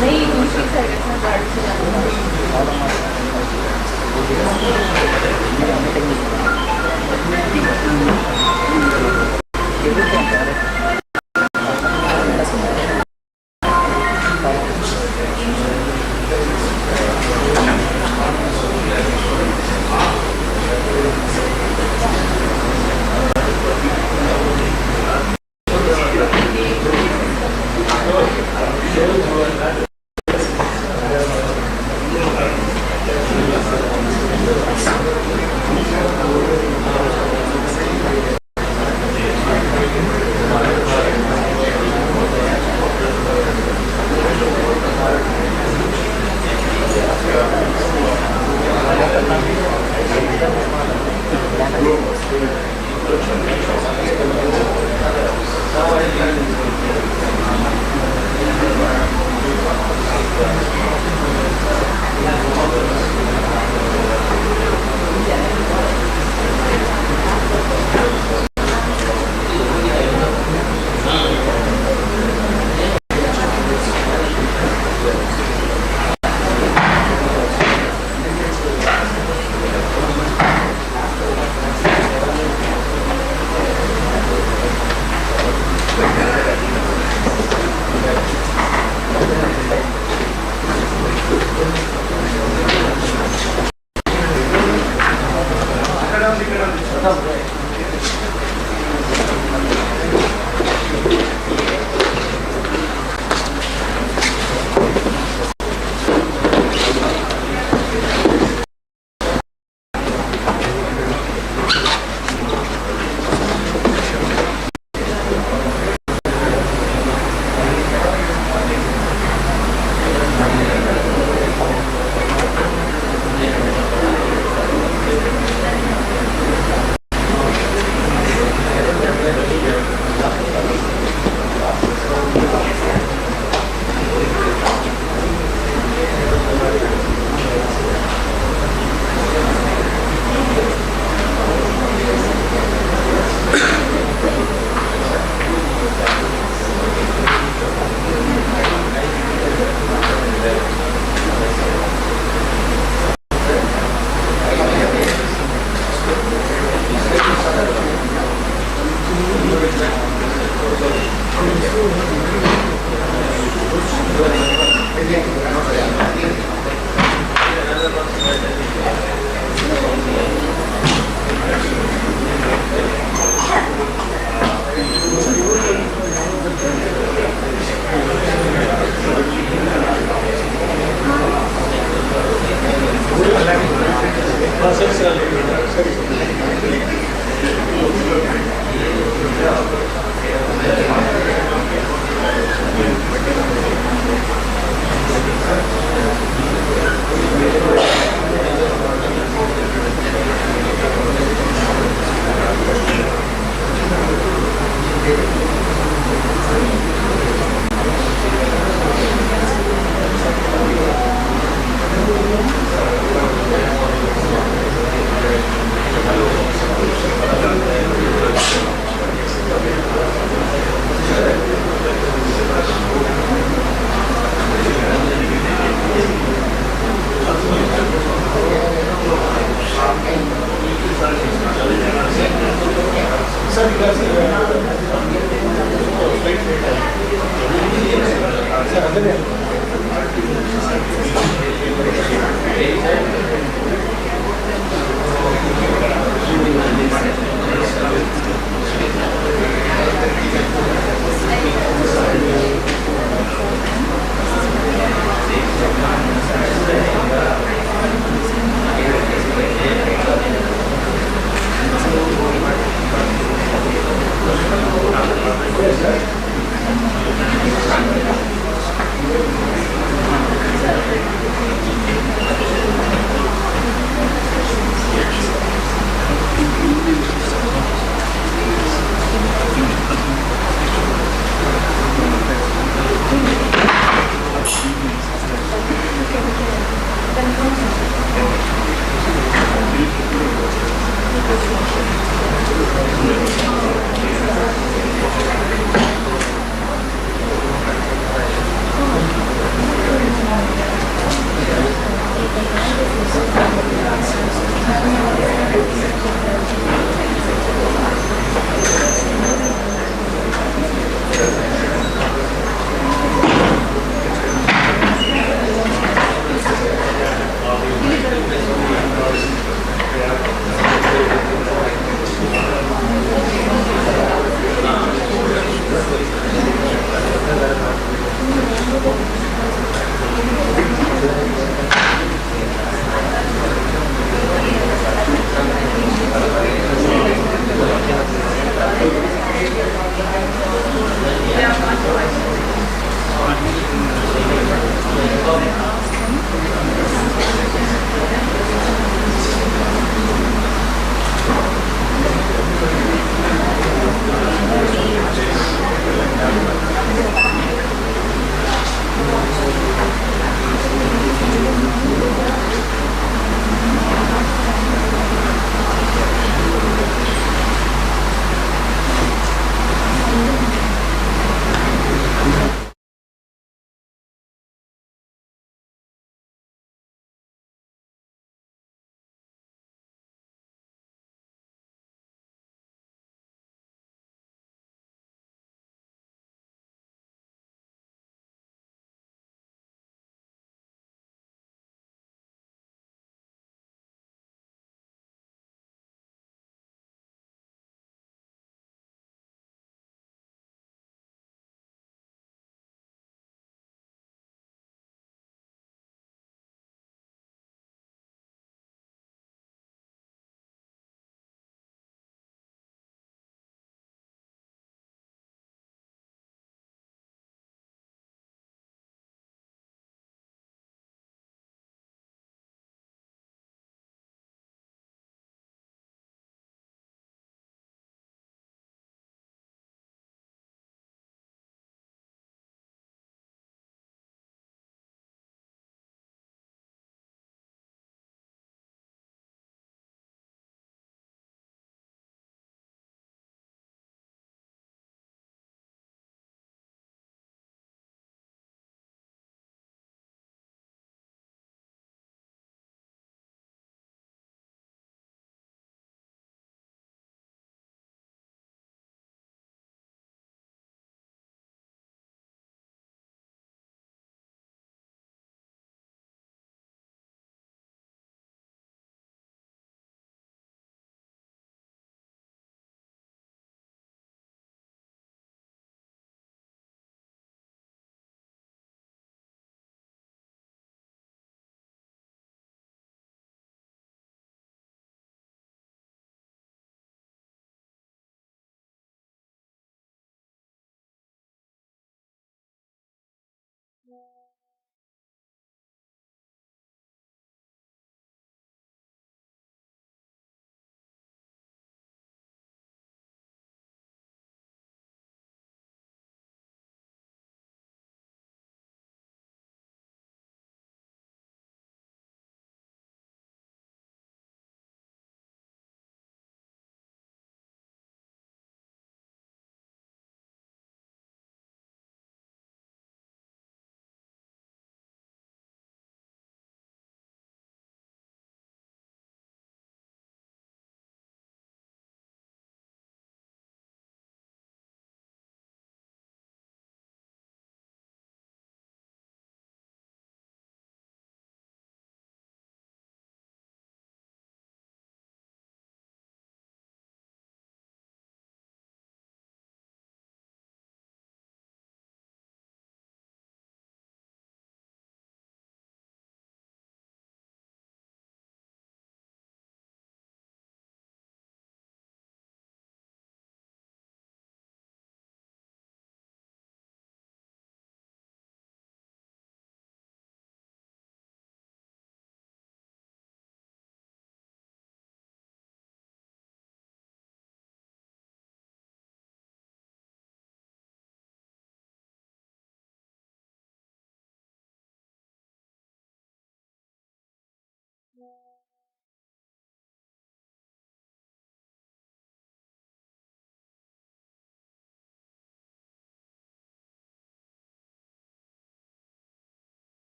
नहीं दूसरी साइड रखना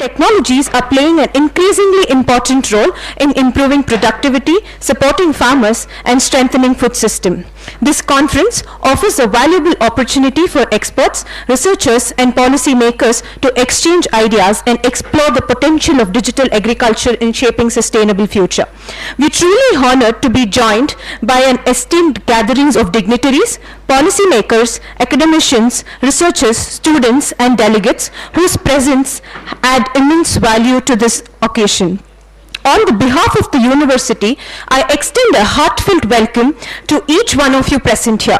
technologies are playing an increasingly important role in improving productivity, supporting farmers, and strengthening food system. This conference offers a valuable opportunity for experts, researchers, and policymakers to exchange ideas and explore the potential of digital agriculture in shaping sustainable future. We are truly honored to be joined by an esteemed gatherings of dignitaries, policymakers, academicians, researchers, students, and delegates whose presence add immense value to this occasion. On the behalf of the university, I extend a heartfelt welcome to each one of you present here.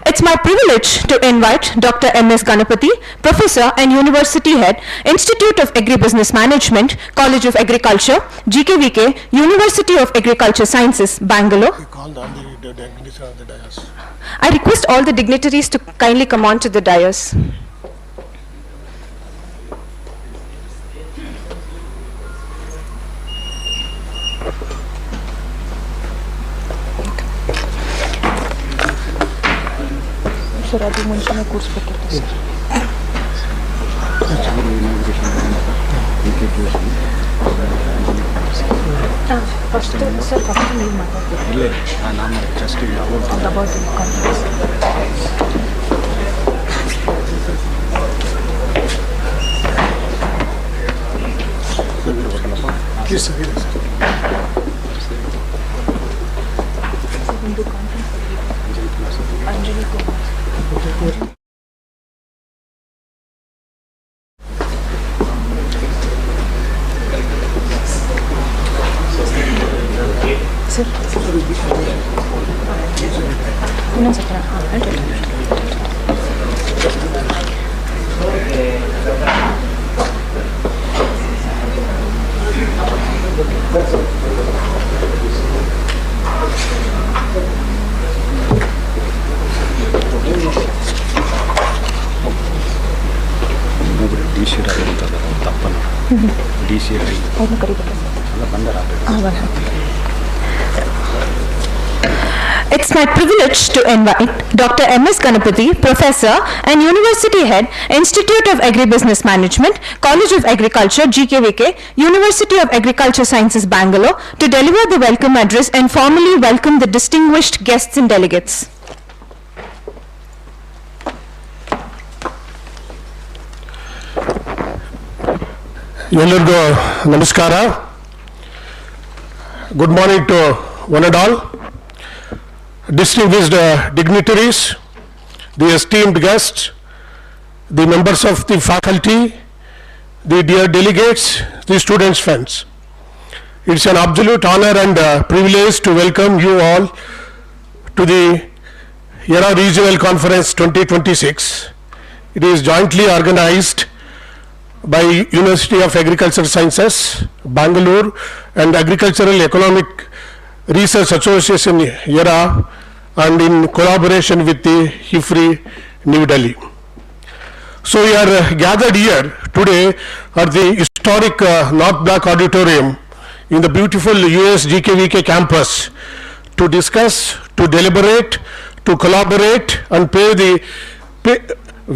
It's my privilege to invite Dr. M.S. Ganapathy, Professor and University Head, Institute of Agribusiness Management, College of Agriculture, GKVK, University of Agriculture Sciences, Bangalore. We called all the dignitaries on the dais. I request all the dignitaries to kindly come on to the dais. Sir ಅದು ಮುಂಚೆನೇ ಕೂರಿಸ್ಬೇಕಿತ್ತು sir. First sir first ನೀವು ಮಾತಾಡ್ತೀವಿ about conference. ಒಂದು conference Anjali Kumar sir ಇನ್ನೊಂದು ಸತ್ರ It's my privilege to invite Dr. M.S. Ganapathy, Professor and University Head, Institute of Agribusiness Management, College of Agriculture, GKVK, University of Agriculture Sciences, Bangalore, to deliver the welcome address and formally welcome the distinguished guests and delegates. ಎಲ್ಲರಿಗೂ ನಮಸ್ಕಾರ. Good morning to one and all. Distinguished dignitaries, the esteemed guests, the members of the faculty, the dear delegates, the students' friends. It's an absolute honor and privilege to welcome you all to the AERA Regional Conference 2026. It is jointly organized by University of Agricultural Sciences, Bangalore, and Agricultural Economic Research Association AERA, and in collaboration with the HIFRI, New Delhi. So we are gathered here today at the historic North Block Auditorium in the beautiful US GKVK campus to discuss, to deliberate, to collaborate and pave the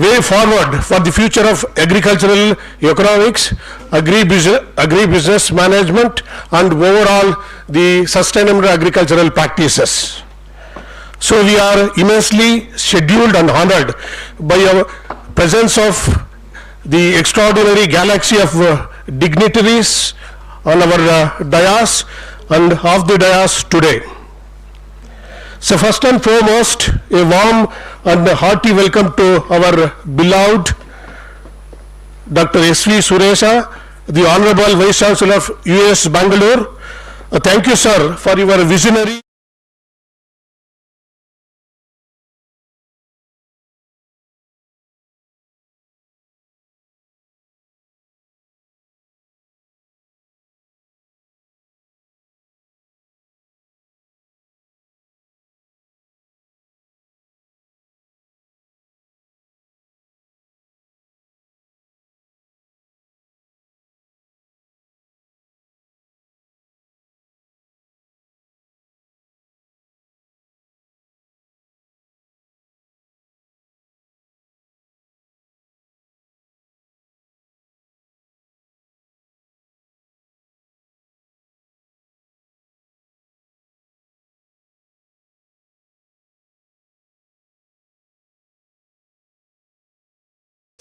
way forward for the future of agricultural economics, agribusiness management, and overall the sustainable agricultural practices. So we are immensely scheduled and honored by our presence of the extraordinary galaxy of dignitaries on our dais and off the dais today. So first and foremost, a warm and hearty welcome to our beloved Dr. S.V. Suresha, the Honorable Vice Chancellor of US Bangalore. Thank you, sir, for your visionary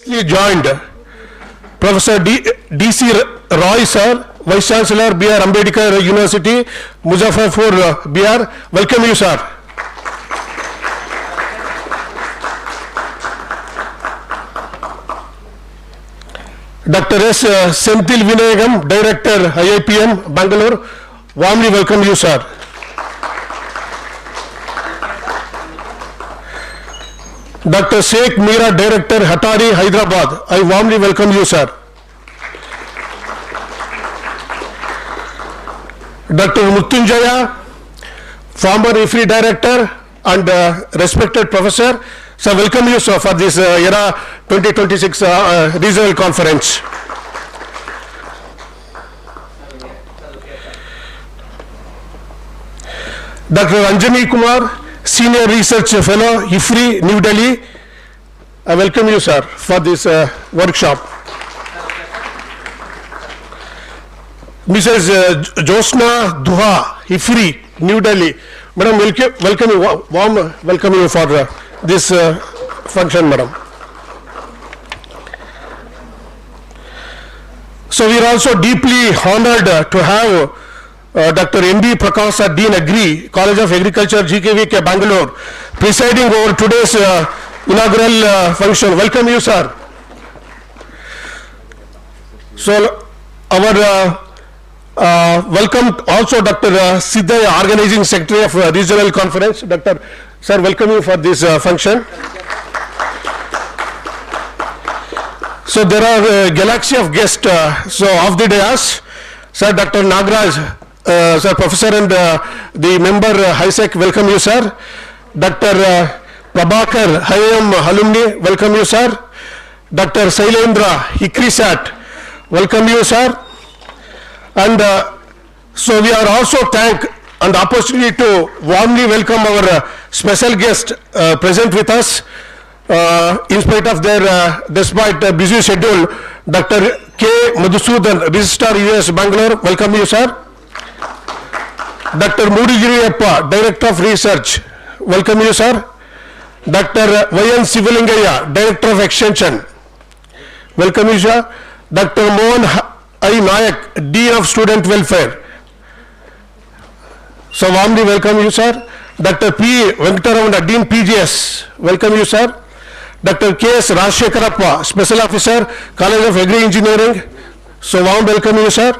He joined Professor D.C. Roy, sir, Vice Chancellor, B.R. Ambedkar University, Muzaffarpur, BR. Welcome you, sir. Dr. S. Senthil Vinayagam, Director, IIPM, Bangalore. Warmly welcome you, sir. Dr. Sheikh Meera, Director, Hatari, Hyderabad. I warmly welcome you, sir. Dr. Muttunjaya, former IFRI Director and respected Professor. So welcome you, sir, for this AERA 2026 regional conference. Dr. Anjani Kumar, Senior Research Fellow, IFRI, New Delhi. I welcome you, sir, for this workshop. Mrs. Josna Duha, IFRI, New Delhi. Madam, welcome you, warm welcome you for this function, madam. So we are also deeply honored to have Dr. M.B. Prakasa, Dean Agri, College of Agriculture, GKVK, Bangalore, presiding over today's inaugural function. Welcome you, sir. So our welcome also Dr. Siddhaya, Organizing Secretary of Regional Conference. Dr. Sir, welcome you for this function. So there are a galaxy of guests so of the dais. Sir, Dr. Nagraj, sir, Professor and the member HISEC, welcome you, sir. Dr. Prabhakar, IIM alumni, welcome you, sir. Dr. Sailendra, Hikrisat, welcome you, sir. And so we are also thank and opportunity to warmly welcome our special guest present with us in spite of their despite busy schedule. Dr. K. Madhusudan, Registrar US Bangalore, welcome you, sir. Dr. Mudijiriyappa, Director of Research, welcome you, sir. Dr. Y.N. Sivalingaya, Director of Extension, welcome you, sir. Dr. Mohan I. Nayak, Dean of Student Welfare. So warmly welcome you, sir. Dr. P. Venkataramanan, Dean PGS, welcome you, sir. Dr. K.S. Rajshekharappa, Special Officer, College of Agri Engineering. So warm welcome you, sir.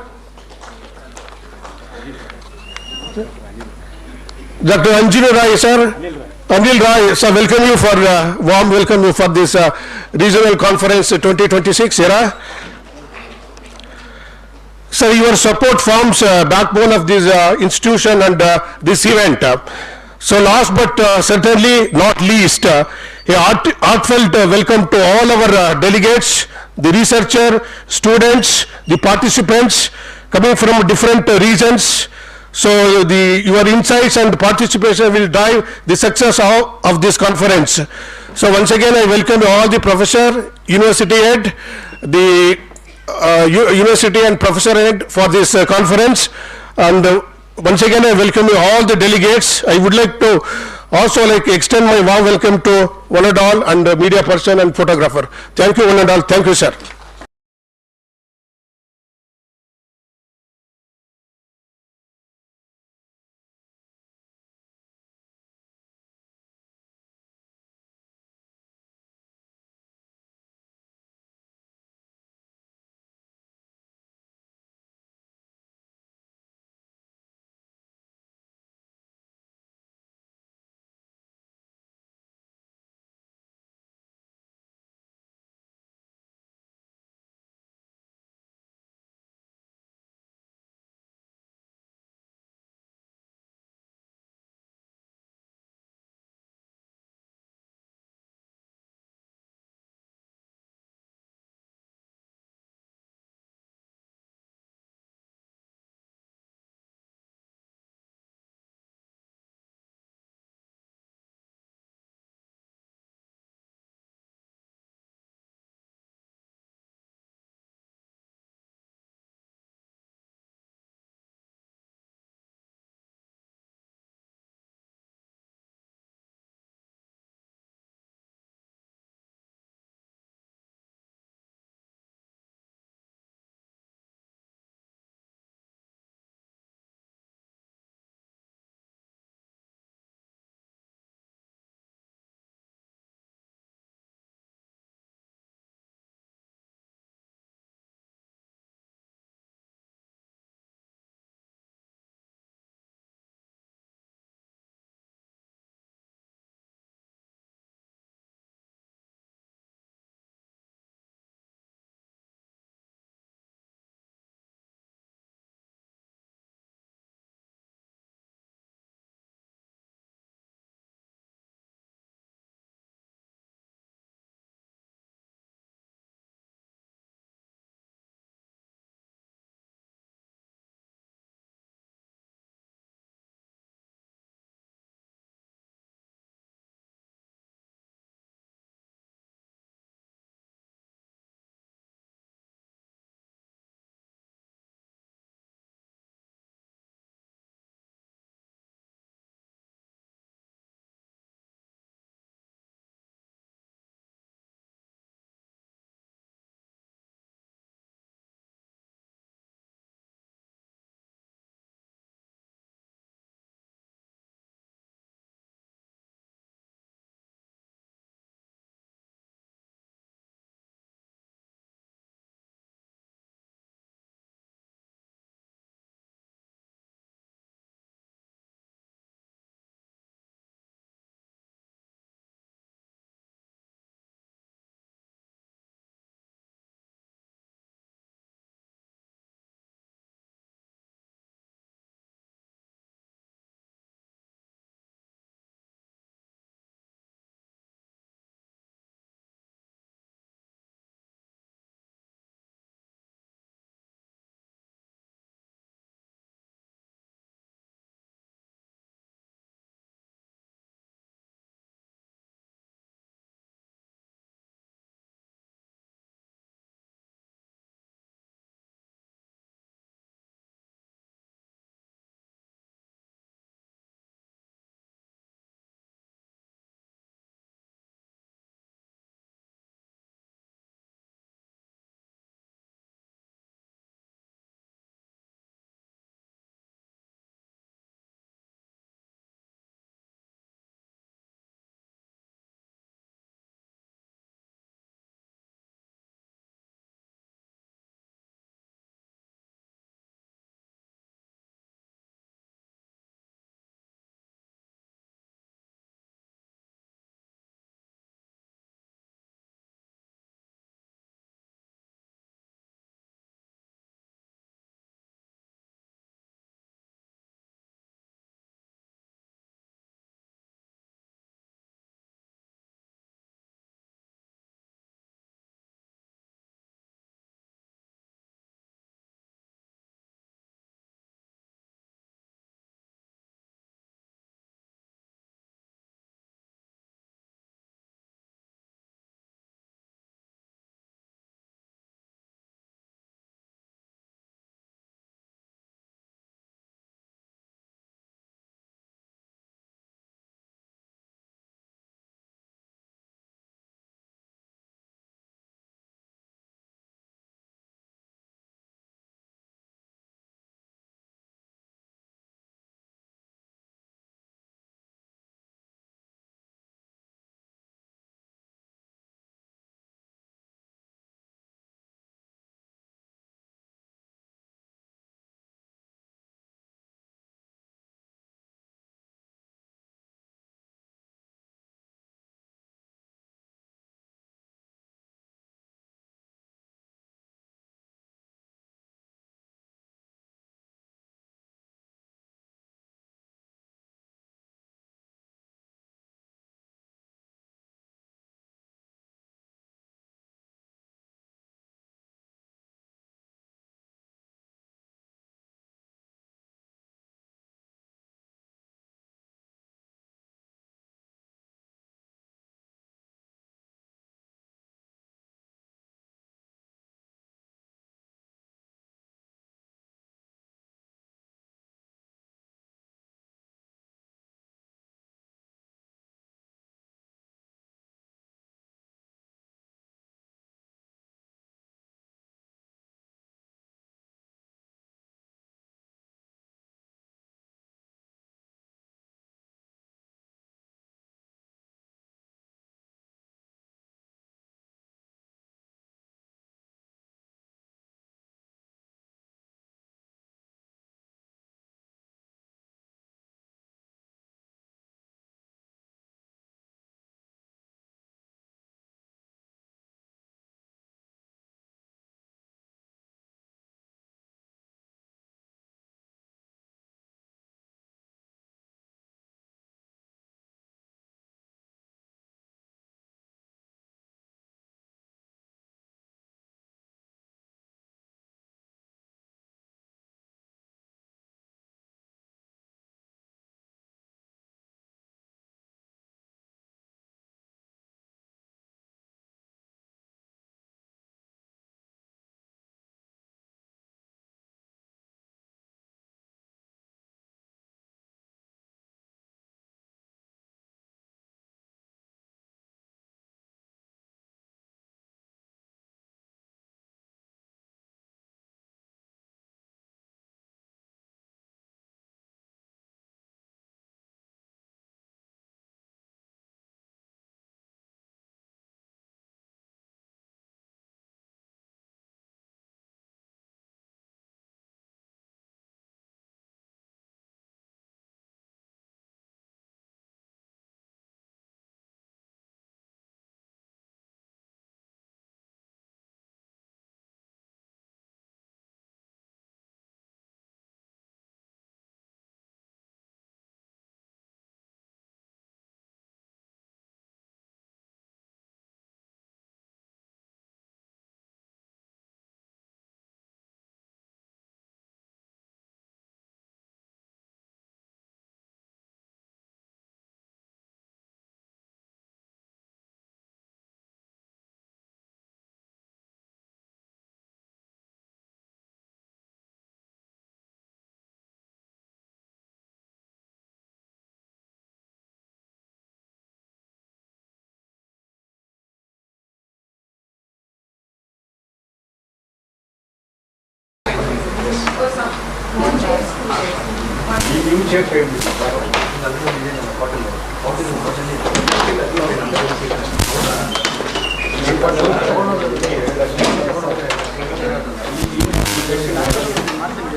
Dr. Anjini Rai, sir. Anil Rai, sir, welcome you for warm welcome you for this regional conference 2026 AERA. Sir, your support forms backbone of this institution and this event. So last but certainly not least, a heartfelt welcome to all our delegates, the researcher, students, the participants coming from different regions. So your insights and participation will drive the success of this conference. So once again, I welcome all the professor, university head, the university and professor head for this conference, and once again I welcome you all the delegates. I would like to also extend my warm welcome to one and all, and media person and photographer. Thank you one and all. Thank you, sir.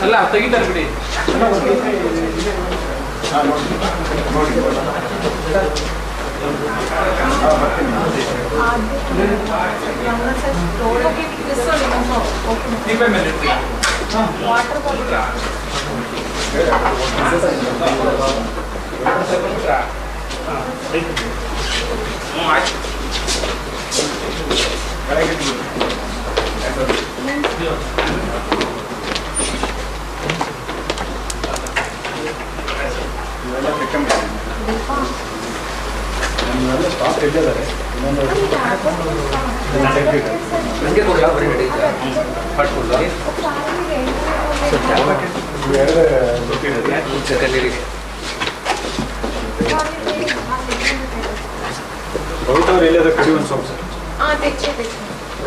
ಅಲ್ಲ ತೆಗಿತಾರೆ ಬಿಡಿ.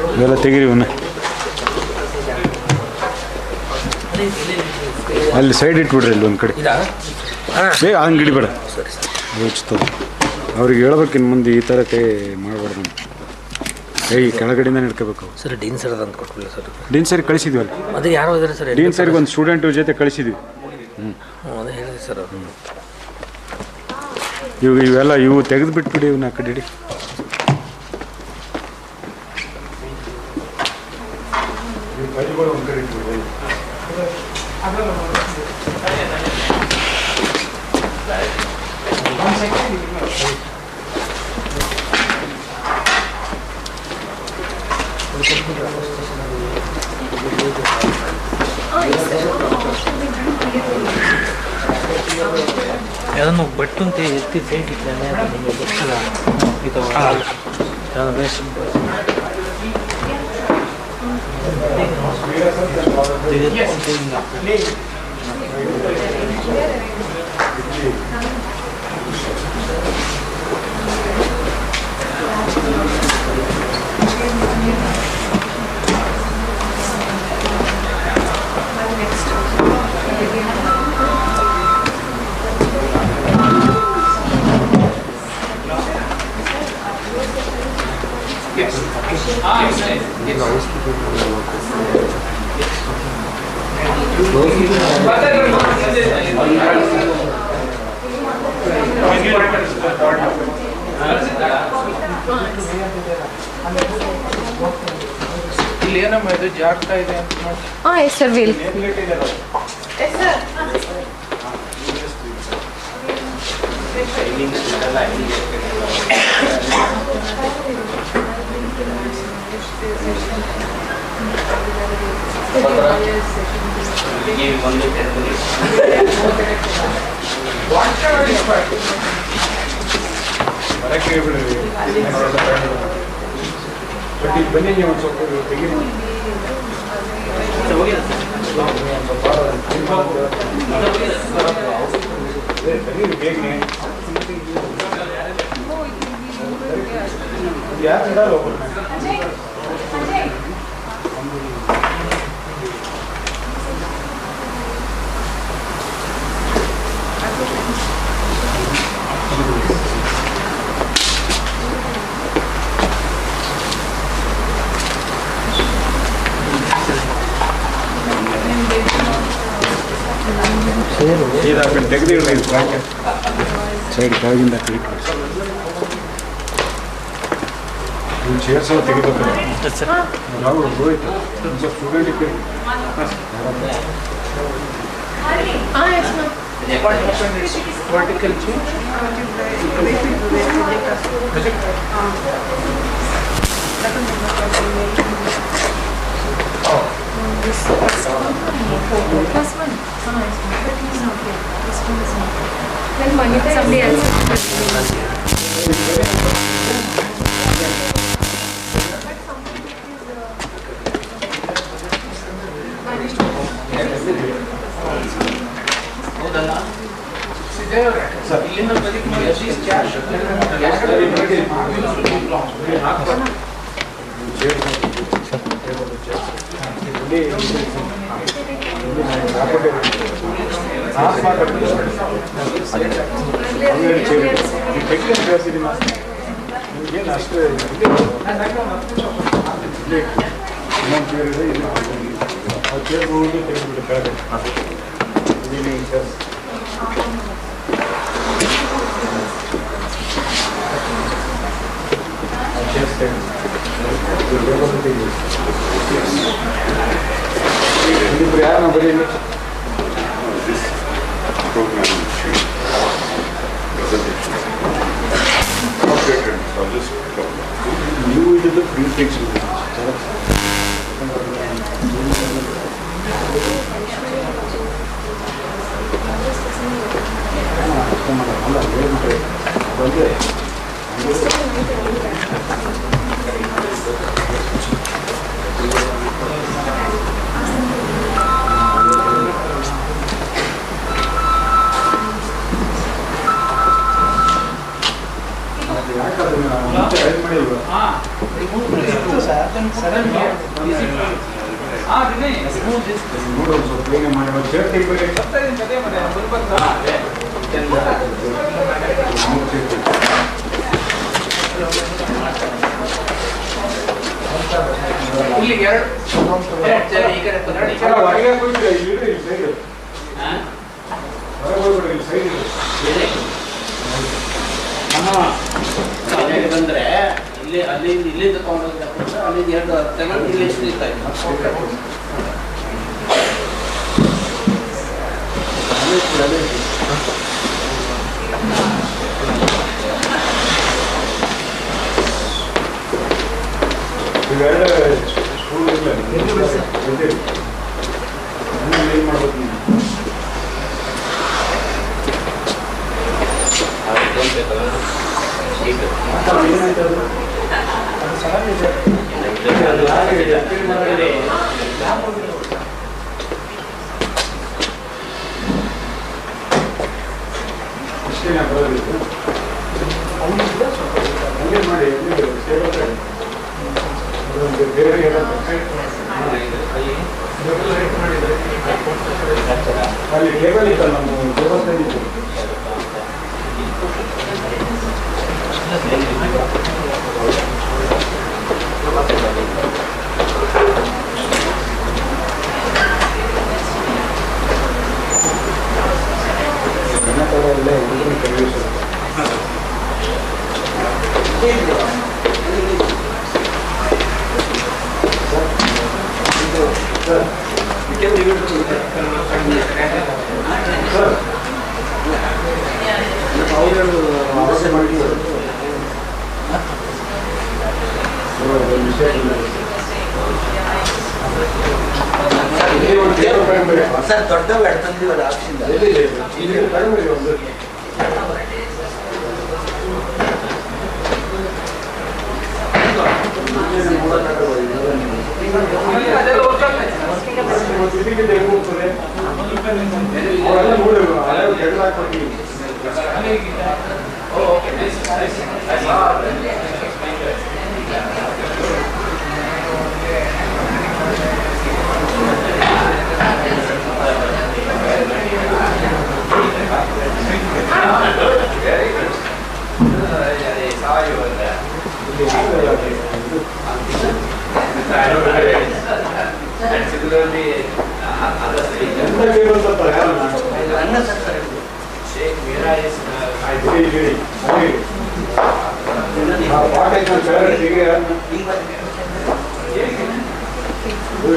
ಇವೆಲ್ಲ ತೆಗೀರಿ ಇವನ್ನ ಅಲ್ಲಿ side ಇಟ್ಬಿಡ್ರಿ ಅಲ್ಲಿ ಒಂದು ಕಡೆ ಹಂಗೆ ಹಿಡಿಬೇಡ ಅದು ಉಚ್ತದೆ ಅವ್ರಿಗೆ ಹೇಳ್ಬೇಕು ಇನ್ನು ಮುಂದೆ ಈ ಥರ ಕೈ ಮಾಡಬಾರ್ದು ಅಂತ ಕೈ ಕೆಳಗಡೆಯಿಂದ ಹಿಡ್ಕೋಬೇಕು ಸರ್ ಡೀನ್ ಸರ್ ಅದಂತ ಕೊಟ್ಬಿಲ್ಲ ಸರ್ ಡೀನ್ ಸರ್ ಕಳಿಸಿದ್ವಿ ಅಲ್ಲಿ ಅದೇ ಯಾರೋ ಇದ್ದಾರೆ ಸರ್ ಡೀನ್ ಸರ್ಗೆ ಒಂದು ಸ್ಟೂಡೆಂಟ್ ಜೊತೆ ಕಳಿಸಿದ್ವಿ ಅದೇ ಹೇಳಿದೆ ಸರ್ ಅವರು ಇವೆಲ್ಲ ತೆಗೆದು ಬಿಟ್ಬಿಡಿ ಇವನ್ನ ಆ ಕಡೆ ಹಿಡಿ ಅದನ್ನು ಬಟ್ಟು ಅಂತ ಎತ್ತಿ ಸೈಡ್ ಇದ್ದಾನೆ ನಿಮಗೆ ಗೊತ್ತಲ್ಲ ಇಲ್ಲಿ ಏನಮ್ಮ ಇದು ಜಾಗ್ತಾ ಇದೆ ಅಂತ ನೋಡಿ. ಎಸ್ ಸರ್ ವಿಲ್ ಬನ್ನಿ ನೀವು ಒಂದು ಸ್ವಲ್ಪ ತೆಗೀರಿ ಬೇಗನೆ ಯಾರು ತೆಗೆದಿಡ್ರಿ ಸೈಡ್ ಕೆಳಗಿಂದ ಕೈ ಚೇರ್ಸ್ ತೆಗಿಬೇಕು ನಾವು ಹೋಯ್ತು student yes ma'am What happened is vertical change. Plus one. But he's not here. This one is not here. Then Manita, somebody else. ಇಲ್ಲಿಂದ ಬರೀಕ್ ಮಾಡಿ ಅಟ್ಲೀಸ್ಟ್ ಕ್ಯಾಶ್ ಇಲ್ಲಿ ಎರಡು ಈ ಕಡೆ ಬಂದ್ರೆ ಇಲ್ಲಿ ಅಲ್ಲಿ ಇಲ್ಲಿ ತಗೊಂಡೋಗಿದ್ದ ಅಲ್ಲಿ ಎರಡು ತಗೊಂಡು ಇಲ್ಲಿ ಸಿಗ್ತಾ ಇತ್ತು. ಸರ್ ದೊಡ್ಡವು ಎಡ್ತಂದಿವಲ್ಲ ಆಪ್ಷನ್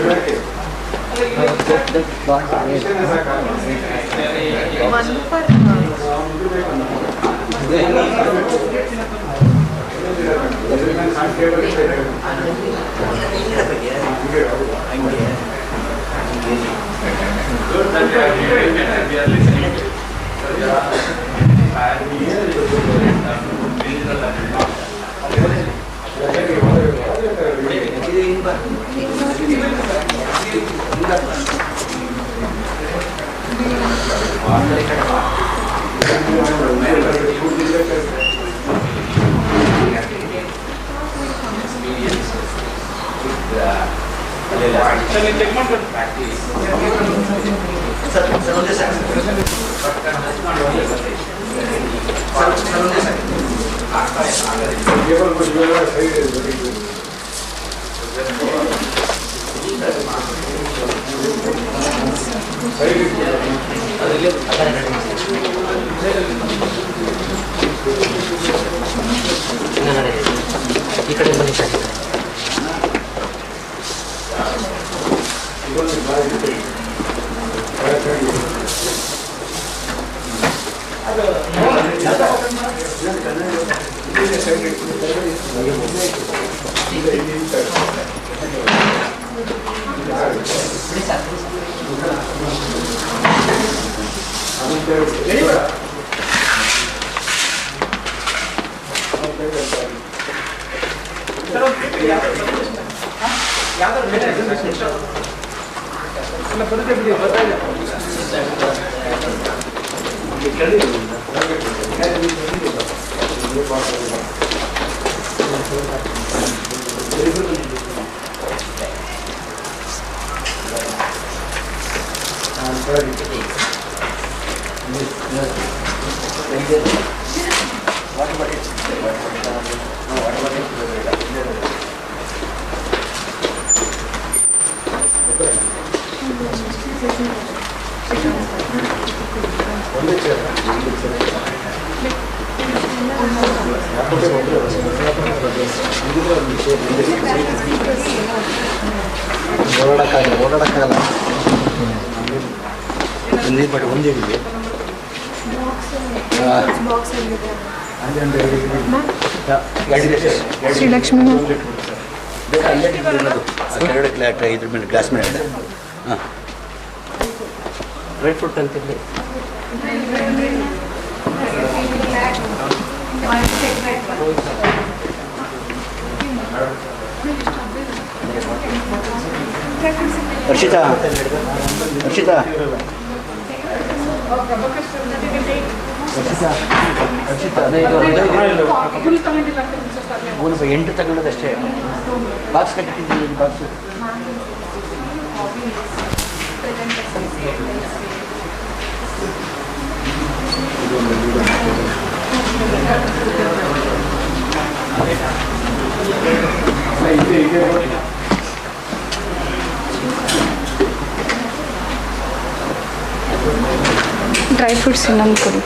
Thank you. ಈ ಕಡೆ ಬನ್ನಿ ಸರ್. ಓಡಾಡಕ್ಕಾಗಲ್ಲ ಒಂದೇ ಶ್ರೀಲಕ್ಷ್ಮಿ ಇದ್ರ ಮೇಲೆ ಗ್ಲಾಸ್ ಮೇಲೆ ಹಾಂ ಡ್ರೈ ಫ್ರೂಟ್ ಅಂತಿರಲಿ. ಹರ್ಷಿತಾ ಹರ್ಷಿತಾ ಒಂದು 8 ತಗೊಂಡದಷ್ಟೇ. ಬಾಕ್ಸ್ ಕಟ್ಟಿದ್ದೀನಿ ಬಾಕ್ಸು. ಡ್ರೈ ಫ್ರೂಟ್ಸ್ ಇನ್ನೊಂದು ಕೊಡಿ.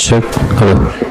Check. Hello.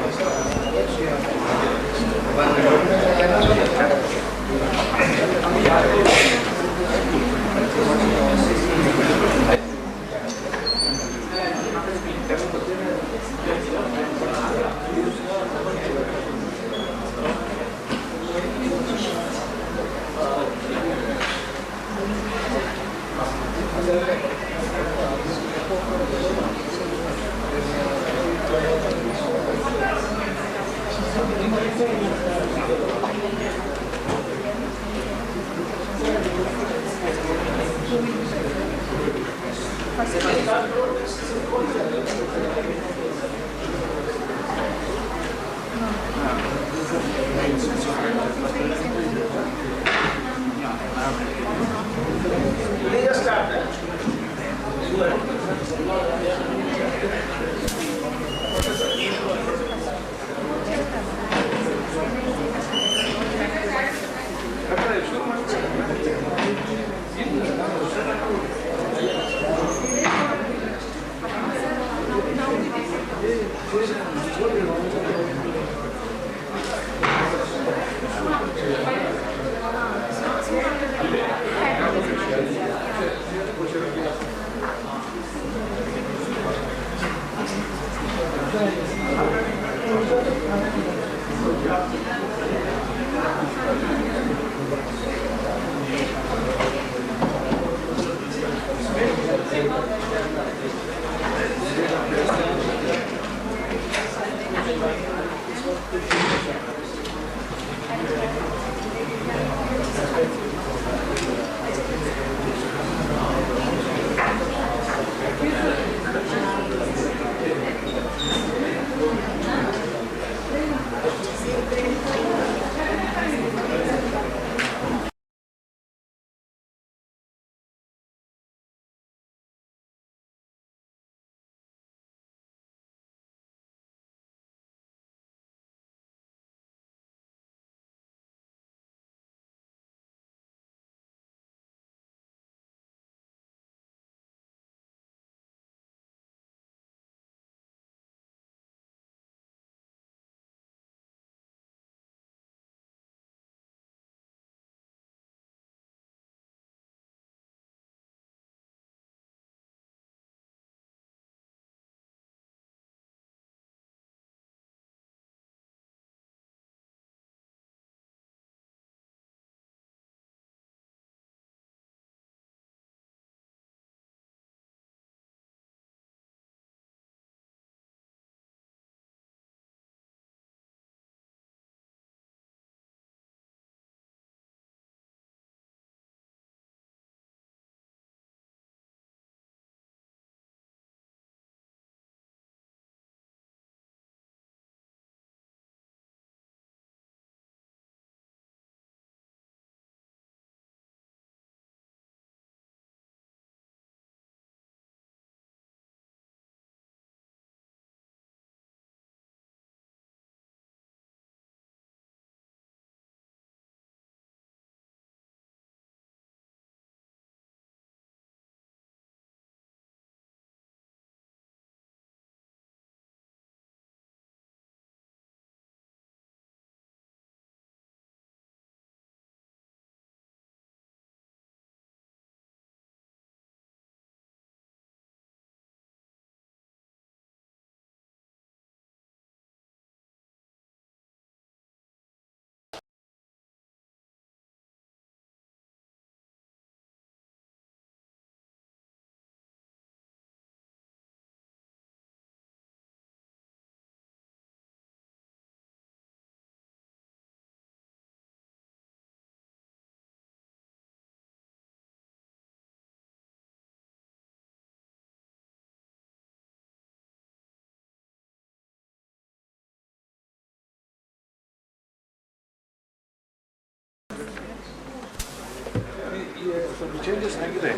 ಚೇಂಜಸ್ ಆಗಿದೆ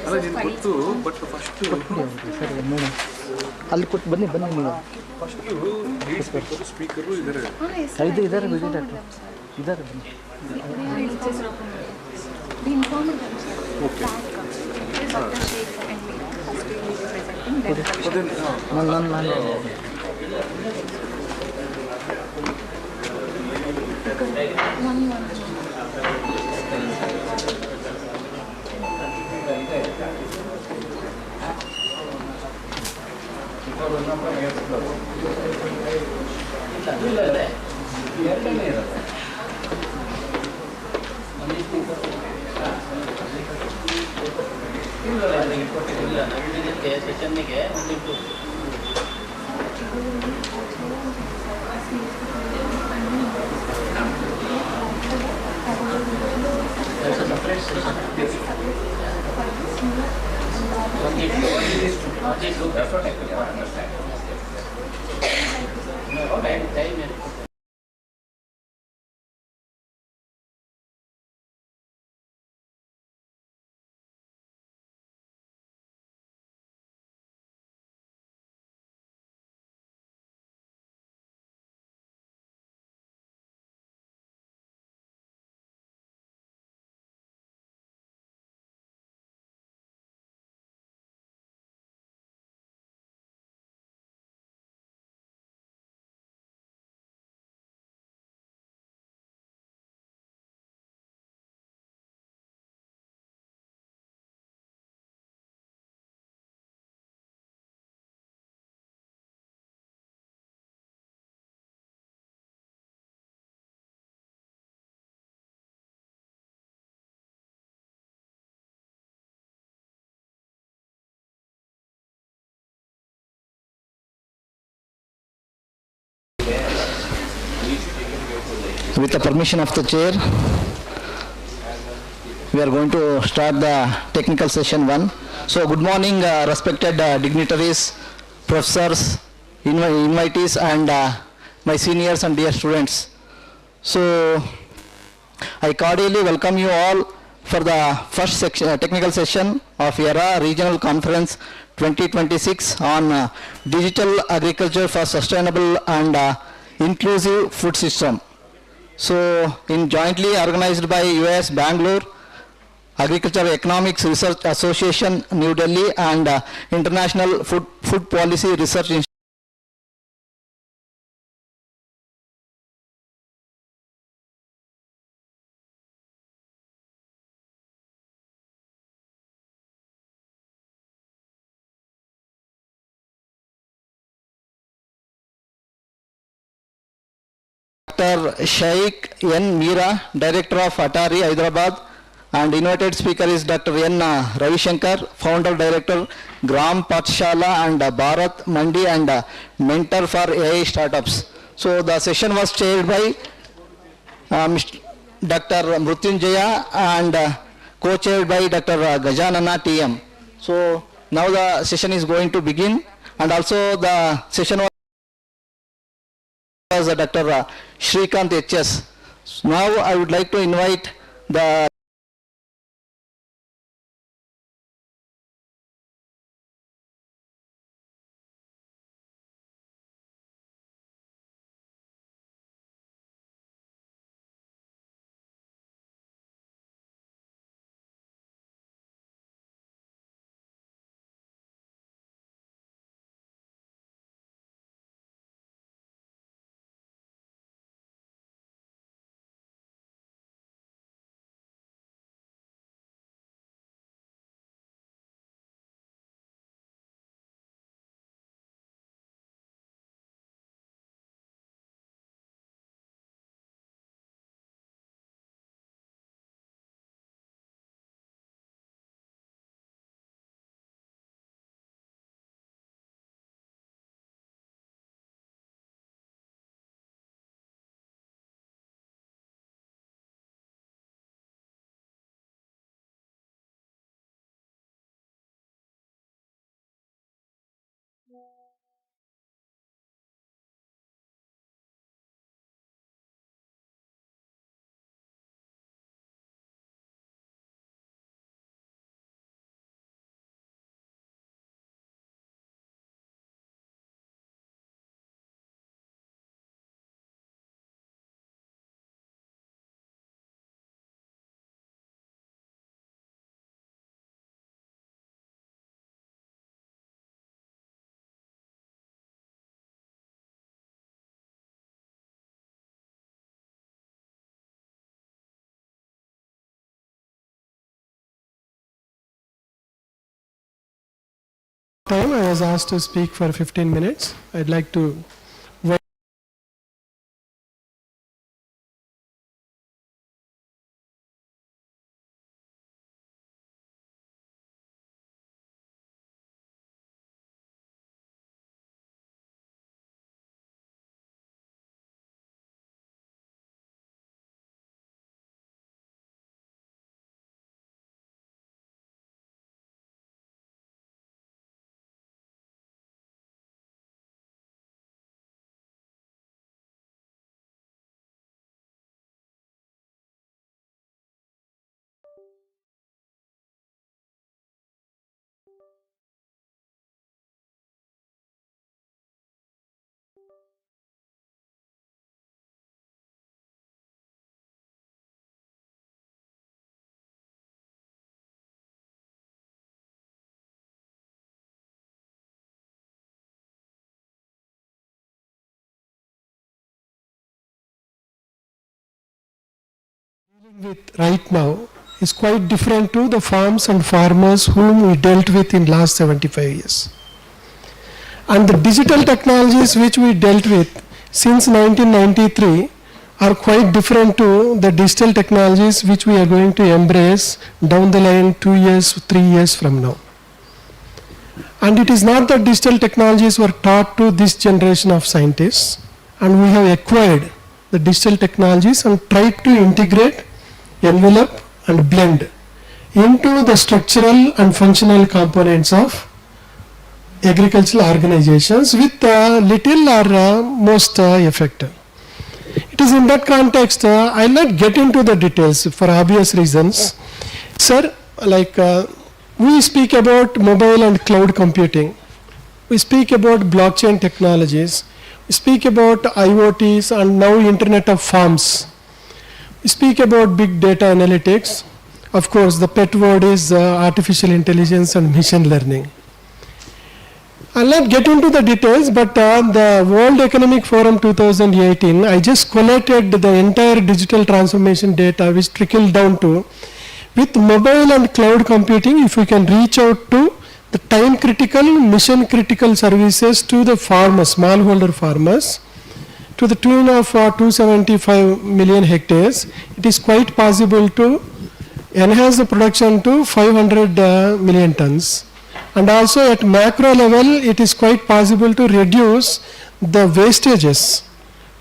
ಅಲ್ಲ ನಿನ್ಗೆ ಗೊತ್ತು ಬಟ್ ಫಸ್ಟು ಅಲ್ಲಿ ಕೊಟ್ಟು ಬನ್ನಿ ನೀವು ಫಸ್ಟು ಸ್ಪೀಕರು ಇದ್ದಾರೆ ಇದ್ದಾರೆ ಬಿಡಿ ಡಾಕ್ಟ್ರು ಇದ್ದಾರೆ ಬನ್ನಿ ಓಕೆ ನಾನು ಸೆಷನ್ನಿಗೆ ಒಂದಿಟ್ಟು with the permission of the chair, we are going to start the technical session 1. So good morning, respected dignitaries, professors, invitees, and my seniors and dear students. So I cordially welcome you all for the first technical session of AERA Regional Conference 2026 on digital agriculture for sustainable and inclusive food system. So in jointly organized by US Bangalore, Agriculture Economics Research Association, New Delhi, and International Food Policy Research Institute. Dr. Shaikh N. Meera, Director of Atari, Hyderabad, and invited speaker is Dr. N. Ravi Shankar, Founder Director, Gram Patshala and Bharat Mandi and Mentor for AI Startups. So the session was chaired by Dr. Mrutyunjaya and co-chaired by Dr. Gajanana TM. So now the session is going to begin, and also the session was Dr. Shrikant HS. Now I would like to invite the Time I was asked to speak for 15 minutes. I'd like to with right now is quite different to the farms and farmers whom we dealt with in last 75 years. And the digital technologies which we dealt with since 1993 are quite different to the digital technologies which we are going to embrace down the line 2 years, 3 years from now. And it is not that digital technologies were taught to this generation of scientists, and we have acquired the digital technologies and tried to integrate, envelop and blend into the structural and functional components of agricultural organizations with little or most effect. It is in that context, I'll not get into the details for obvious reasons. Sir, like we speak about mobile and cloud computing, we speak about blockchain technologies, we speak about IoTs and now Internet of Farms. We speak about big data analytics. Of course, the pet word is artificial intelligence and machine learning. I'll not get into the details, but the World Economic Forum 2018, I just collated the entire digital transformation data which trickled down to, with mobile and cloud computing, if we can reach out to the time critical, mission critical services to the farmers, smallholder farmers, to the tune of 275 million hectares, it is quite possible to enhance the production to 500 million tons. And also at macro level, it is quite possible to reduce the wastages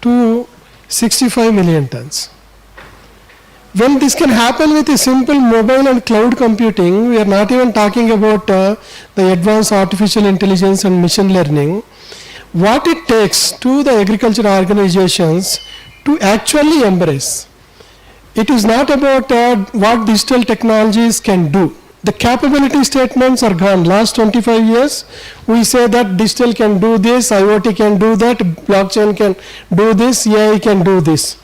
to 65 million tons. When this can happen with a simple mobile and cloud computing, we are not even talking about the advanced artificial intelligence and machine learning. What it takes to the agricultural organizations to actually embrace. It is not about what digital technologies can do. The capability statements are gone. Last 25 years, we say that digital can do this, IoT can do that, blockchain can do this, AI can do this.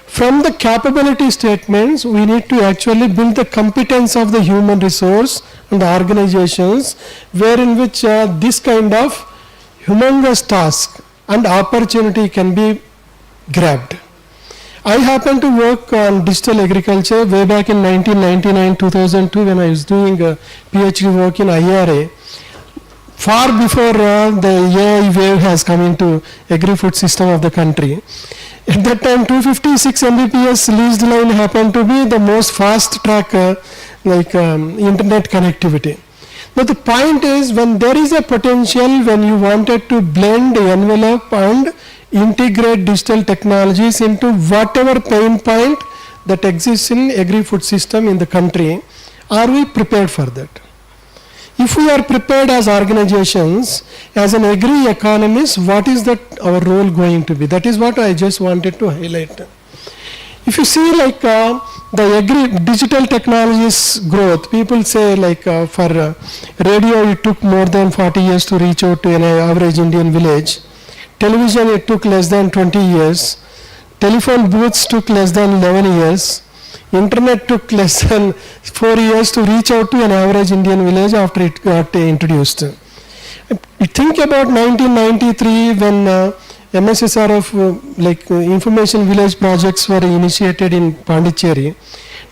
From the capability statements, we need to actually build the competence of the human resource and the organizations wherein which this kind of humongous task and opportunity can be grabbed. I happened to work on digital agriculture way back in 1999-2002 when I was doing a PhD work in AERA, far before the AI wave has come into agri-food system of the country. At that time, 256 Mbps leased line happened to be the most fast track internet connectivity. But the point is, when there is a potential, when you wanted to blend, envelope and integrate digital technologies into whatever pain point that exists in agri-food system in the country, are we prepared for that? If we are prepared as organizations, as an agri-economist, what is that our role going to be? That is what I just wanted to highlight. If you see like the digital technologies growth, people say like for radio it took more than 40 years to reach out to an average Indian village. Television it took less than 20 years. Telephone booths took less than 11 years. Internet took less than 4 years to reach out to an average Indian village after it got introduced. You think about 1993 when MSSRF information village projects were initiated in Pondicherry.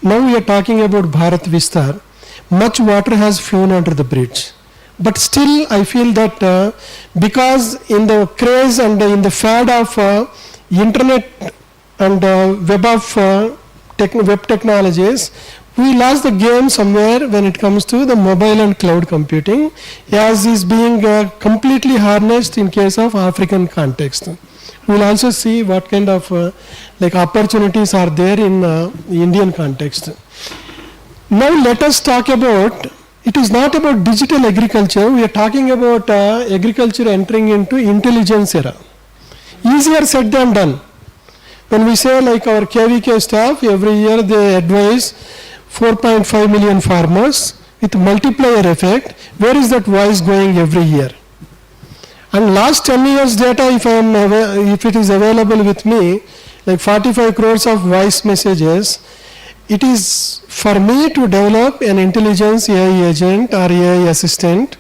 Now we are talking about Bharat Vistar. Much water has flown under the bridge. But still, I feel that because in the craze and in the fad of internet and web technologies, we lost the game somewhere when it comes to the mobile and cloud computing, as is being completely harnessed in case of African context. We will also see what kind of like opportunities are there in the Indian context. Now let us talk about, it is not about digital agriculture, we are talking about agriculture entering into intelligence era. Easier said than done. When we say like our KVK staff, every year they advise 4.5 million farmers with multiplier effect. Where is that voice going every year? And last 10 years data, if it is available with me, like 45 crores of voice messages, it is for me to develop an intelligence AI agent or AI assistant,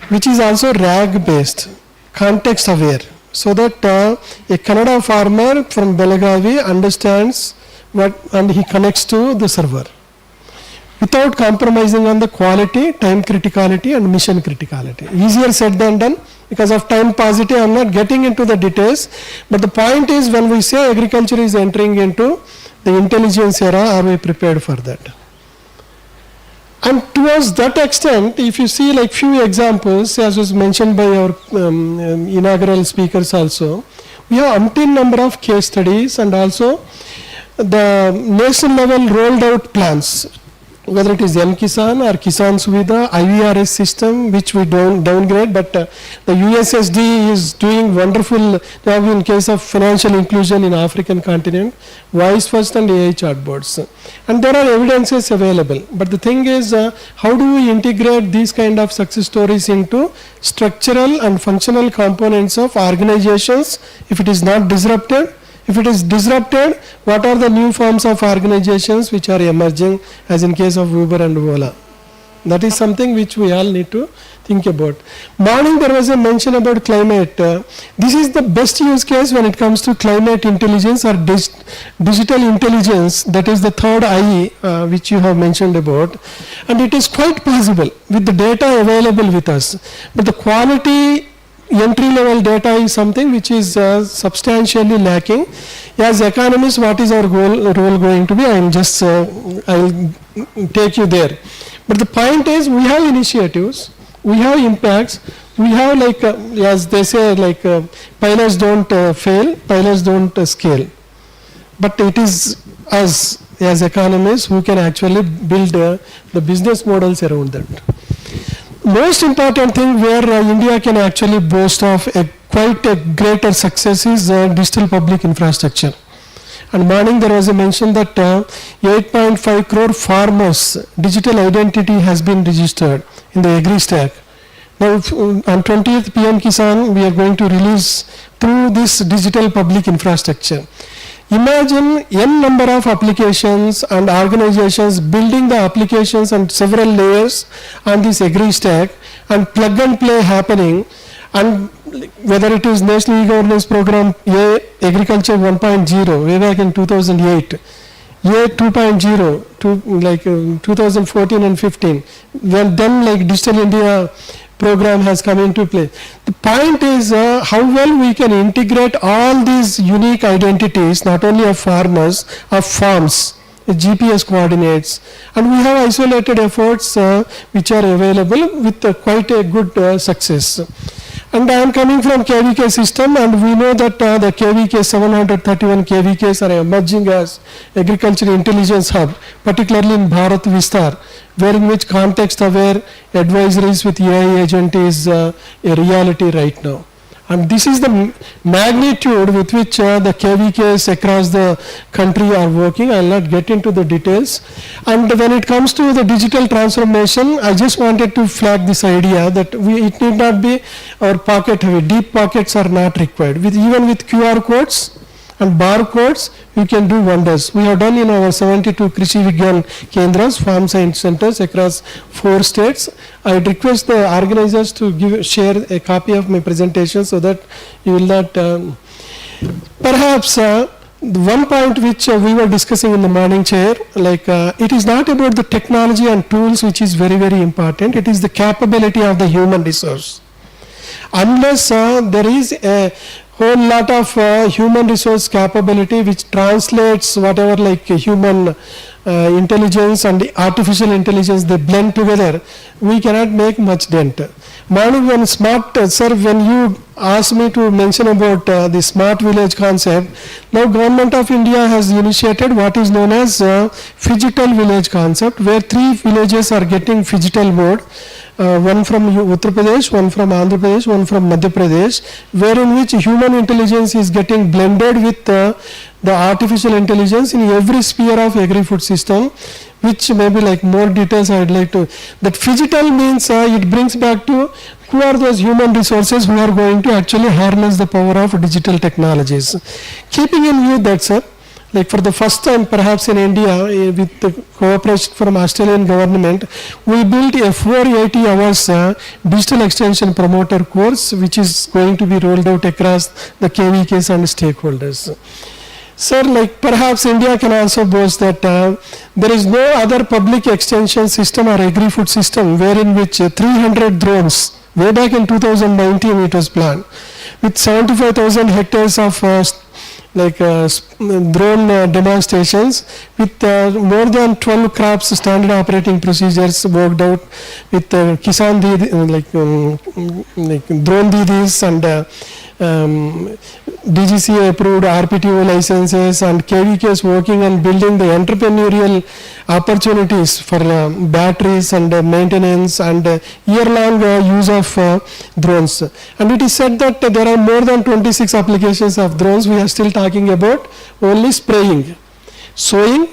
which is also RAG based, context aware, so that a Kannada farmer from Belagavi understands what and he connects to the server without compromising on the quality, time criticality and mission criticality. Easier said than done. Because of time paucity, I am not getting into the details, but the point is, when we say agriculture is entering into the intelligence era, are we prepared for that? And towards that extent, if you see like few examples, as was mentioned by our inaugural speakers also, we have umpteen number of case studies and also the nation level rolled out plans, whether it is M-Kisan or Kisan Suvidha, IVRS system, which we don't downgrade, but the USSD is doing wonderful job in case of financial inclusion in African continent, Voice First and AI chatbots. And there are evidences available. But the thing is, how do we integrate these kind of success stories into structural and functional components of organizations if it is not disrupted? If it is disrupted, what are the new forms of organizations which are emerging, as in case of Uber and Ola? That is something which we all need to think about. Morning there was a mention about climate. This is the best use case when it comes to climate intelligence or digital intelligence, that is the third I which you have mentioned about. And it is quite possible with the data available with us. But the quality entry level data is something which is substantially lacking. As economists, what is our role going to be? I will take you there. But the point is, we have initiatives, we have impacts, we have like, as they say, like pilots don't fail, pilots don't scale. But it is us as economists who can actually build the business models around that. Most important thing where India can actually boast of quite a greater success is digital public infrastructure. And morning there was a mention that 8.5 crore farmers digital identity has been registered in the agri stack. Now on 20th PM Kisan we are going to release through this digital public infrastructure. Imagine n number of applications and organizations building the applications and several layers on this agri stack and plug and play happening, and whether it is National E-Governance Program A Agriculture 1.0 way back in 2008, A 2.0 to like 2014 and 15, then like Digital India program has come into play. The point is how well we can integrate all these unique identities, not only of farmers, of farms, GPS coordinates, and we have isolated efforts which are available with quite a good success. And I am coming from KVK system, and we know that the KVK 731 KVKs are emerging as agriculture intelligence hub, particularly in Bharat Vistar, where in which context aware advisories with AI agent is a reality right now. And this is the magnitude with which the KVKs across the country are working. I will not get into the details. And when it comes to the digital transformation, I just wanted to flag this idea that it need not be our pocket heavy. Deep pockets are not required. Even with QR codes and barcodes, we can do wonders. We have done in our 72 Krishi Vigyan Kendras, farm science centers across 4 states. I would request the organizers to share a copy of my presentation so that you will not. Perhaps the one point which we were discussing in the morning chair, like it is not about the technology and tools which is very, very important. It is the capability of the human resource. Unless there is a whole lot of human resource capability which translates whatever like human intelligence and artificial intelligence, they blend together, we cannot make much dent. Morning when smart, sir, when you asked me to mention about the smart village concept, now Government of India has initiated what is known as phygital village concept, where 3 villages are getting phygital mode. One from Uttar Pradesh, one from Andhra Pradesh, one from Madhya Pradesh, wherein which human intelligence is getting blended with the artificial intelligence in every sphere of agri-food system, which may be like more details I would like to. That phygital means it brings back to who are those human resources who are going to actually harness the power of digital technologies. Keeping in view that, sir, like for the first time perhaps in India, with the cooperation from Australian government, we built a 480 hours digital extension promoter course, which is going to be rolled out across the KVKs and stakeholders. Sir, like perhaps India can also boast that there is no other public extension system or agri-food system wherein which 300 drones, way back in 2019 it was planned, with 75,000 hectares of drone demonstrations, with more than 12 crops standard operating procedures worked out, with Kisan Didi, drone Didis and DGCA approved RPTO licenses, and KVKs working on building the entrepreneurial opportunities for batteries and maintenance and year-long use of drones. And it is said that there are more than 26 applications of drones. We are still talking about only spraying, sowing,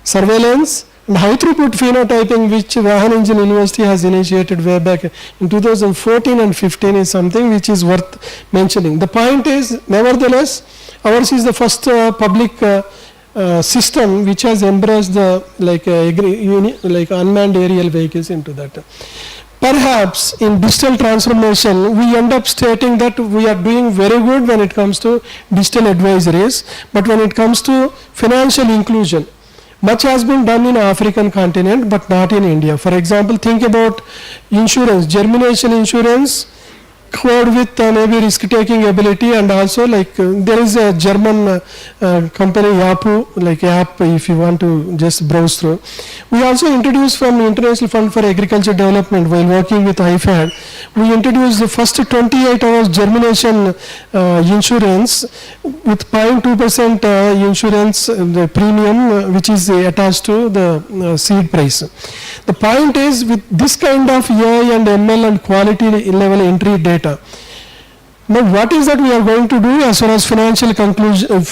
surveillance, and high throughput phenotyping, which Vahan Engine University has initiated way back in 2014 and 15, is something which is worth mentioning. The point is, nevertheless, ours is the first public system which has embraced the unmanned aerial vehicles into that. Perhaps in digital transformation, we end up stating that we are doing very good when it comes to digital advisories, but when it comes to financial inclusion, much has been done in African continent, but not in India. For example, think about insurance, germination insurance, covered with maybe risk-taking ability, and also there is a German company Yapu, like app, if you want to just browse through. We also introduced from International Fund for Agriculture Development, while working with IFAD, we introduced the first 28 hours germination insurance with 0.2% insurance the premium which is attached to the seed price. The point is, with this kind of AI and ML and quality level entry data, now what is that we are going to do as far as financial inclusion of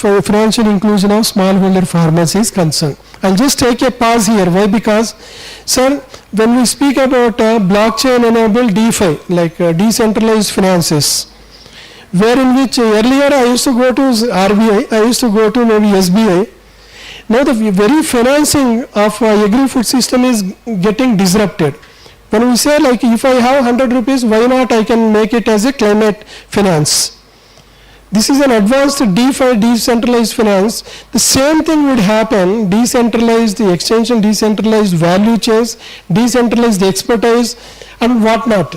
smallholder farmers is concerned? I'll just take a pause here. Why? Because, sir, when we speak about blockchain enabled DeFi, like decentralized finances, wherein which earlier I used to go to RBI, I used to go to maybe SBI. Now the very financing of agri-food system is getting disrupted. When we say like if I have 100 rupees, why not I can make it as a climate finance? This is an advanced DeFi, decentralized finance. The same thing would happen, decentralized the extension, decentralized value chains, decentralized expertise and whatnot.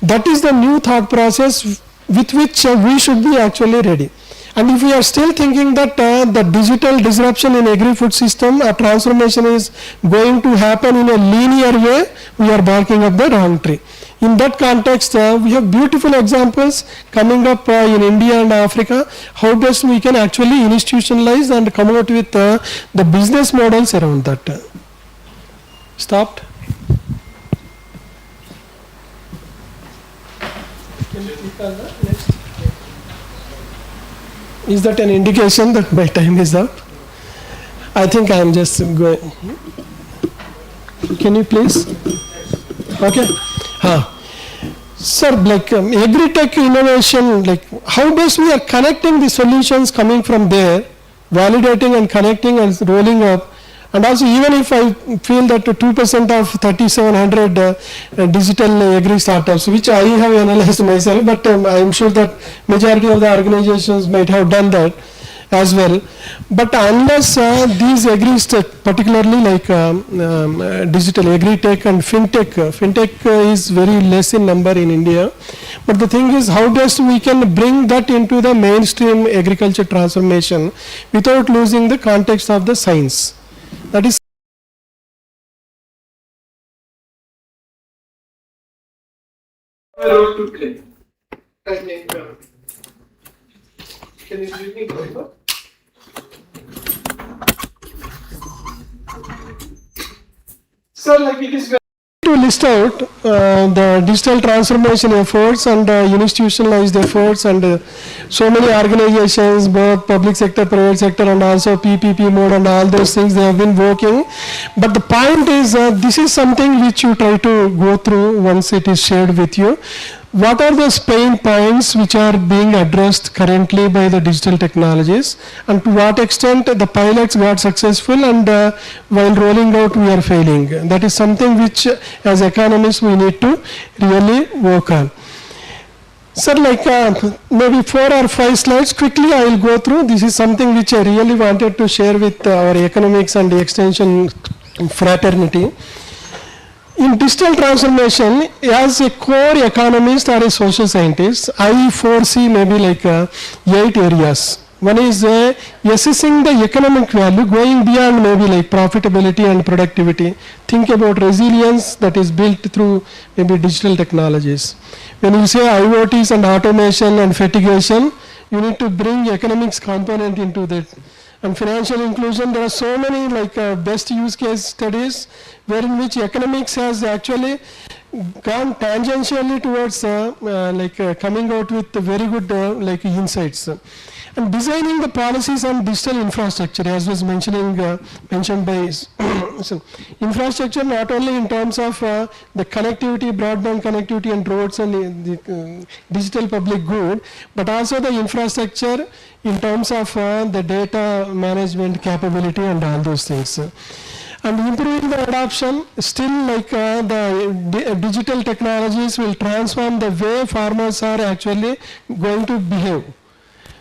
That is the new thought process with which we should be actually ready. And if we are still thinking that the digital disruption in agri-food system, a transformation is going to happen in a linear way, we are barking up the wrong tree. In that context, we have beautiful examples coming up in India and Africa, how best we can actually institutionalize and come out with the business models around that. Stopped? Can you click on the next? Is that an indication that my time is up? I think I am just going. Can you please? Okay. Sir, like agri-tech innovation, like how best we are connecting the solutions coming from there, validating and connecting and rolling up. And also, even if I feel that 2% of 3,700 digital agri startups, which I have analyzed myself, but I am sure that majority of the organizations might have done that. as well. But unless these particularly like digital agri-tech and fintech is very less in number in India. But the thing is, how best we can bring that into the mainstream agriculture transformation without losing the context of the science. That is so like it is to list out the digital transformation efforts and institutionalized efforts and so many organizations, both public sector, private sector, and also PPP mode and all those things they have been working. But the point is this is something which you try to go through once it is shared with you. What are those pain points which are being addressed currently by the digital technologies, and to what extent the pilots got successful and while rolling out we are failing? That is something which as economists we need to really work on. Sir, like maybe 4 or 5 slides quickly I will go through. This is something which I really wanted to share with our economics and extension fraternity. In digital transformation, as a core economist or a social scientist, I foresee maybe like 8 areas. One is assessing the economic value going beyond maybe like profitability and productivity. Think about resilience that is built through maybe digital technologies. When you say IoTs and automation and fatigation, you need to bring economics component into that. And financial inclusion, there are so many like best use case studies wherein which economics has actually gone tangentially towards coming out with very good like insights. And designing the policies on digital infrastructure, as was mentioned by so infrastructure not only in terms of the connectivity, broadband connectivity and roads and the digital public good, but also the infrastructure in terms of the data management capability and all those things. And improving the adoption, still like the digital technologies will transform the way farmers are actually going to behave.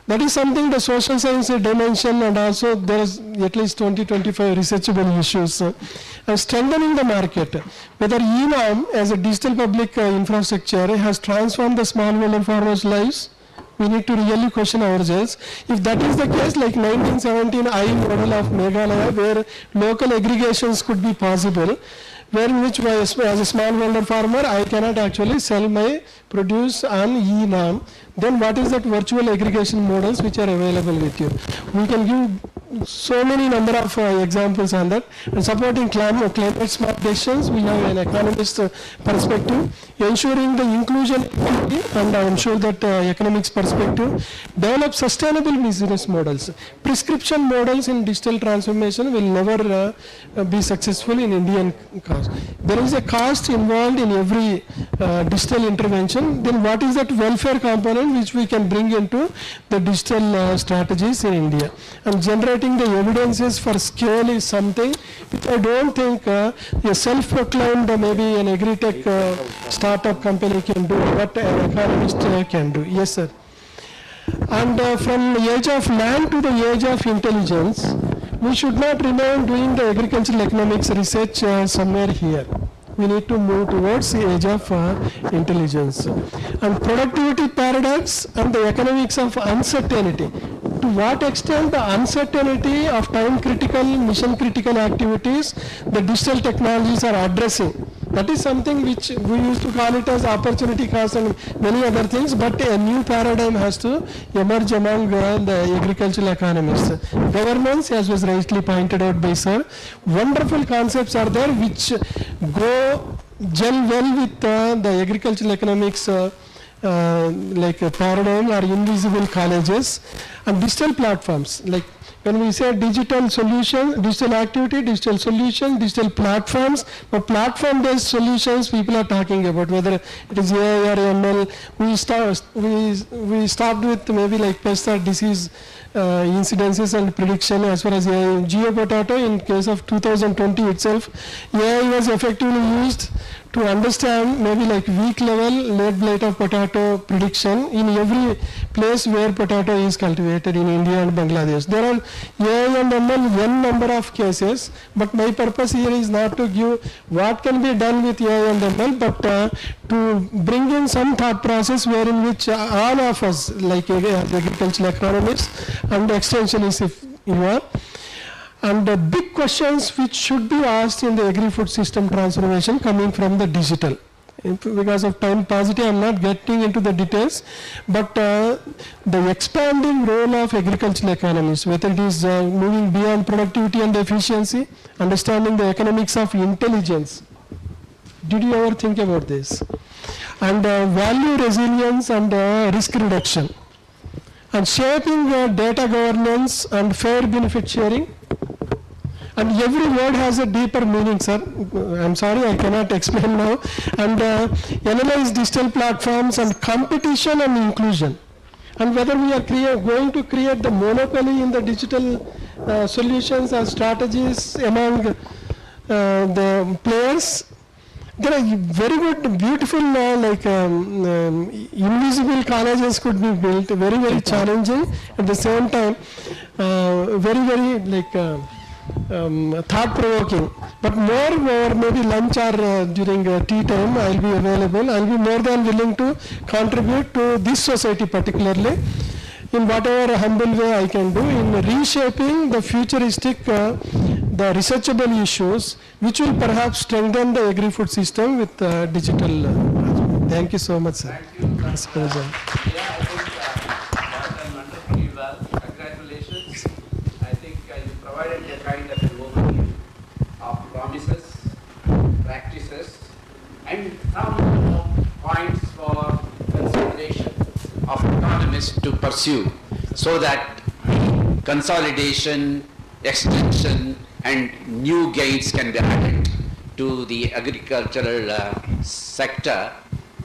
That is something the social science dimension, and also there is at least 20-25 researchable issues. And strengthening the market, whether ENAM as a digital public infrastructure has transformed the smallholder farmers' lives, we need to really question ourselves. If that is the case, like 1917 I model of Meghalaya, where local aggregations could be possible, where in which as a smallholder farmer I cannot actually sell my produce on ENAM, then what is that virtual aggregation models which are available with you? We can give so many number of examples on that. And supporting climate smart decisions, we have an economist perspective, ensuring the inclusion and I am sure that economics perspective, develop sustainable business models. Prescription models in digital transformation will never be successful in Indian cost. There is a cost involved in every digital intervention. Then what is that welfare component which we can bring into the digital strategies in India? And generating the evidences for scale is something which I don't think a self-proclaimed maybe an agri-tech startup company can do what an economist can do. Yes, sir. And from the age of land to the age of intelligence, we should not remain doing the agricultural economics research somewhere here. We need to move towards the age of intelligence. And productivity paradox and the economics of uncertainty. To what extent the uncertainty of time critical, mission critical activities the digital technologies are addressing. That is something which we used to call it as opportunity cost and many other things, but a new paradigm has to emerge among the agricultural economists. Governance, as was rightly pointed out by sir, wonderful concepts are there which gel well with the agricultural economics like paradigm or invisible colleges and digital platforms. Like when we say digital solution, digital activity, digital solution, digital platforms, but platform-based solutions people are talking about, whether it is AI or ML. We start with maybe like pest or disease incidences and prediction as far as AI. Geopotato in case of 2020 itself, AI was effectively used to understand maybe like week level late blight of potato prediction in every place where potato is cultivated in India and Bangladesh. There are AI and ML n number of cases, but my purpose here is not to give what can be done with AI and ML, but to bring in some thought process wherein which all of us, like agricultural economists and extensionists if you are, and the big questions which should be asked in the agri-food system transformation coming from the digital. Because of time paucity, I am not getting into the details, but the expanding role of agricultural economists, whether it is moving beyond productivity and efficiency, understanding the economics of intelligence. Did you ever think about this? And value resilience and risk reduction. And shaping data governance and fair benefit sharing. And every word has a deeper meaning, sir. I'm sorry, I cannot explain now. And analyze digital platforms and competition and inclusion. And whether we are going to create the monopoly in the digital solutions or strategies among the players. There are very good, beautiful, invisible colleges could be built, very, very challenging. At the same time, very, very thought-provoking. But more maybe lunch or during tea time, I'll be available. I'll be more than willing to contribute to this society particularly in whatever humble way I can do in reshaping the futuristic, the researchable issues, which will perhaps strengthen the agri-food system with digital. Thank you so much, sir. Thank you. I think wonderfully well. Congratulations. I think you provided a kind of an overview of promises, practices, and some points for consideration of economists to pursue so that consolidation, extension, and new gains can be added to the agricultural sector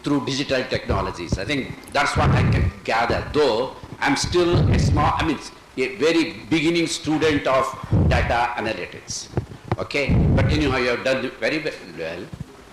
through digital technologies. I think that's what I can gather, though I'm still a very beginning student of data analytics. Okay, but anyhow, you have done very well,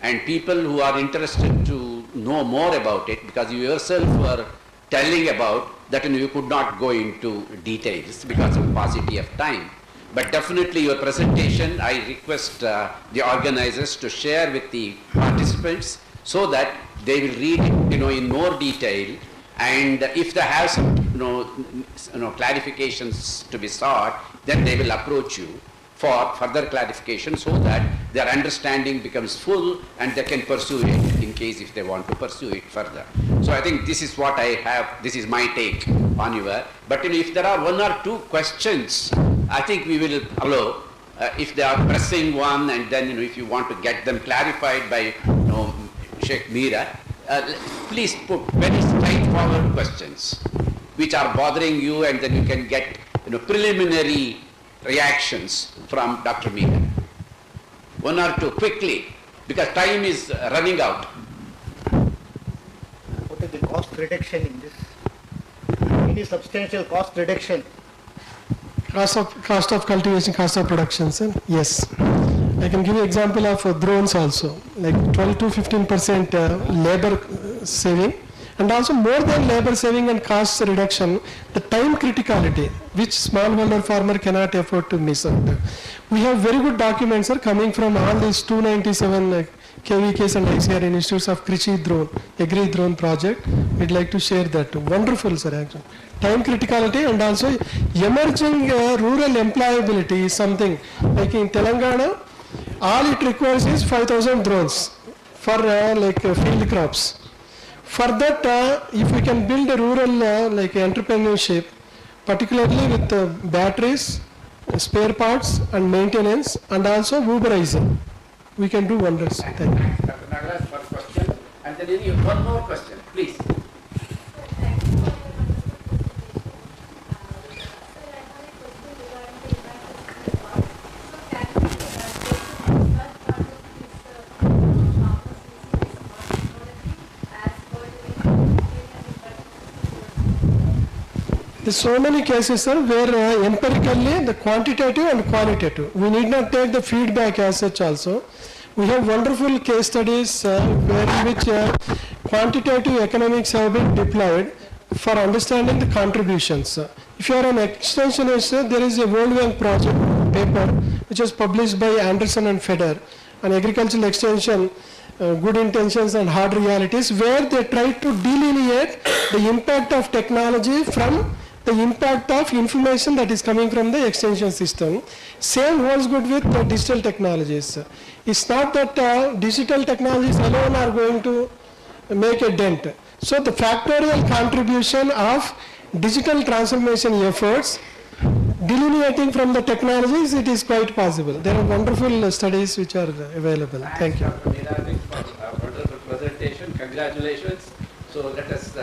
and people who are interested to know more about it, because you yourself were telling about that you could not go into details because of paucity of time. But definitely your presentation, I request the organizers to share with the participants so that they will read it, in more detail, and if they have some, clarifications to be sought, then they will approach you for further clarification so that their understanding becomes full and they can pursue it in case if they want to pursue it further. So I think this is what I have, this is my take on your, but if there are one or two questions, I think we will allow, if they are pressing one, and then if you want to get them clarified by Sheikh Meera, please put very straightforward questions which are bothering you, and then you can get preliminary reactions from Dr. Meera. One or two quickly, because time is running out. What is the cost reduction in this? Any substantial cost reduction? Cost of cultivation, cost of production, sir. Yes. I can give you example of drones also, like 12 to 15% labor saving, and also more than labor saving and cost reduction, the time criticality, which smallholder farmer cannot afford to miss out. We have very good documents, sir, coming from all these 297 KVKs and ICR institutes of Krishi drone, Agri drone project. We'd like to share that too. Wonderful, sir, actually. Time criticality and also emerging rural employability is something like in Telangana. All it requires is 5,000 drones for field crops. For that, if we can build a rural entrepreneurship, particularly with batteries, spare parts and maintenance, and also Uberizing, we can do wonders. Thank you. Dr. Nagaraj, first question, and then one more question, please. There are so many cases, sir, where empirically the quantitative and qualitative. We need not take the feedback as such also, We have wonderful case studies in which quantitative economics have been deployed for understanding the contributions. If you are an extensionist, there is a World Bank project paper which was published by Anderson and Feder on agricultural extension, good intentions and hard realities, where they try to delineate the impact of technology from the impact of information that is coming from the extension system. Same holds good with digital technologies. It's not that digital technologies alone are going to make a dent. So the factorial contribution of digital transformation efforts, delineating from the technologies, it is quite possible. There are wonderful studies which are available. Thank you. Wonderful presentation. Congratulations. So let us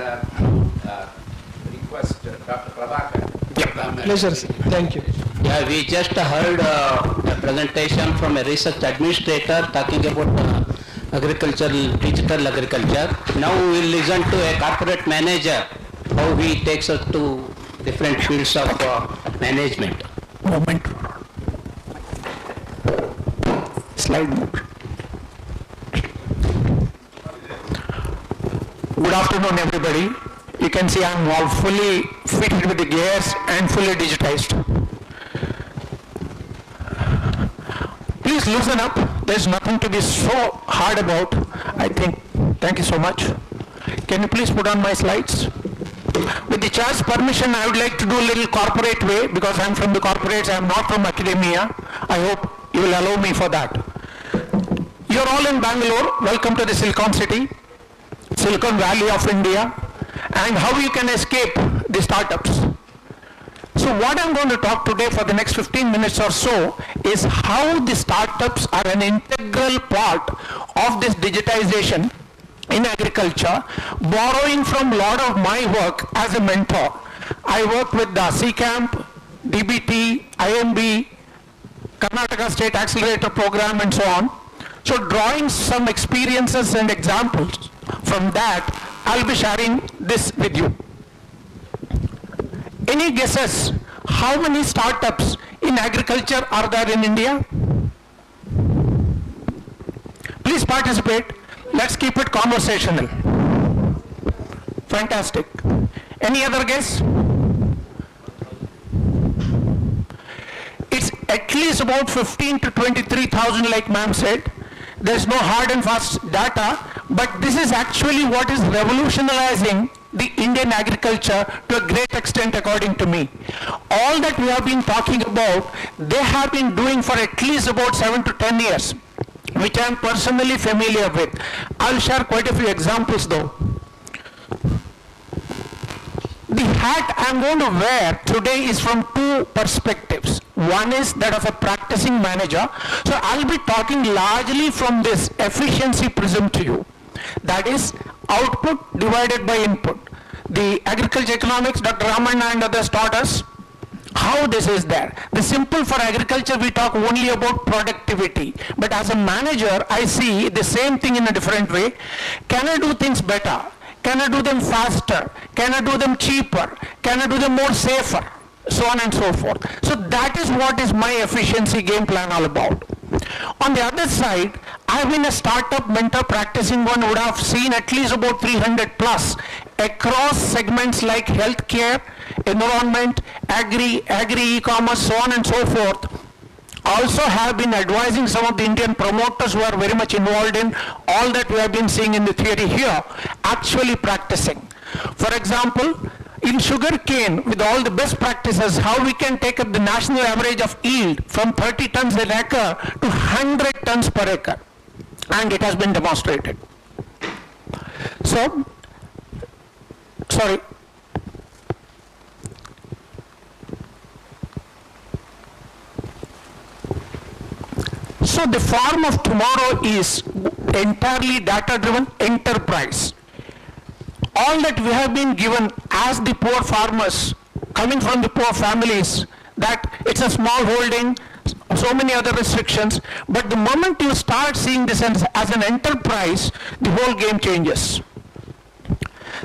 request Dr. Prabhakar. Pleasure, sir. Thank you. Yeah, we just heard a presentation from a research administrator talking about digital agriculture. Now we will listen to a corporate manager, how he takes us to different fields of management. Moment. Slide more. Good afternoon, everybody. You can see I'm all fully fitted with the gears and fully digitized. Please loosen up. There's nothing to be so hard about, I think. Thank you so much. Can you please put on my slides? With the chair's permission, I would like to do a little corporate way, because I'm from the corporates, I'm not from academia. I hope you will allow me for that. You're all in Bangalore. Welcome to the Silicon City, Silicon Valley of India, and how you can escape the startups. So what I'm going to talk today for the next 15 minutes or so is how the startups are an integral part of this digitization in agriculture, borrowing from a lot of my work as a mentor. I work with the CCAMP, DBT, IMB, Karnataka State Accelerator Program and so on. So drawing some experiences and examples from that, I'll be sharing this with you. Any guesses how many startups in agriculture are there in India? Please participate. Let's keep it conversational. Fantastic. Any other guess? It's at least about 15 to 23,000 like ma'am said. There's no hard and fast data, but this is actually what is revolutionizing the Indian agriculture to a great extent according to me. All that we have been talking about, they have been doing for at least about 7 to 10 years, which I am personally familiar with. I'll share quite a few examples though. The hat I'm going to wear today is from two perspectives. One is that of a practicing manager. So I'll be talking largely from this efficiency prism to you. That is output divided by input. The agriculture economics, Dr. Ramana and others taught us how this is there. The simple for agriculture, we talk only about productivity. But as a manager, I see the same thing in a different way. Can I do things better? Can I do them faster? Can I do them cheaper? Can I do them more safer? So on and so forth. So that is what is my efficiency game plan all about. On the other side, I've been a startup mentor practicing one, would have seen at least about 300 plus across segments like healthcare, environment, agri e-commerce, so on and so forth. Also have been advising some of the Indian promoters who are very much involved in all that we have been seeing in the theory here, actually practicing. For example, in sugar cane, with all the best practices, how we can take up the national average of yield from 30 tons an acre to 100 tons per acre. And it has been demonstrated. So, sorry. So the farm of tomorrow is entirely data-driven enterprise. All that we have been given as the poor farmers, coming from the poor families, that it's a small holding, so many other restrictions, but the moment you start seeing this as an enterprise, the whole game changes.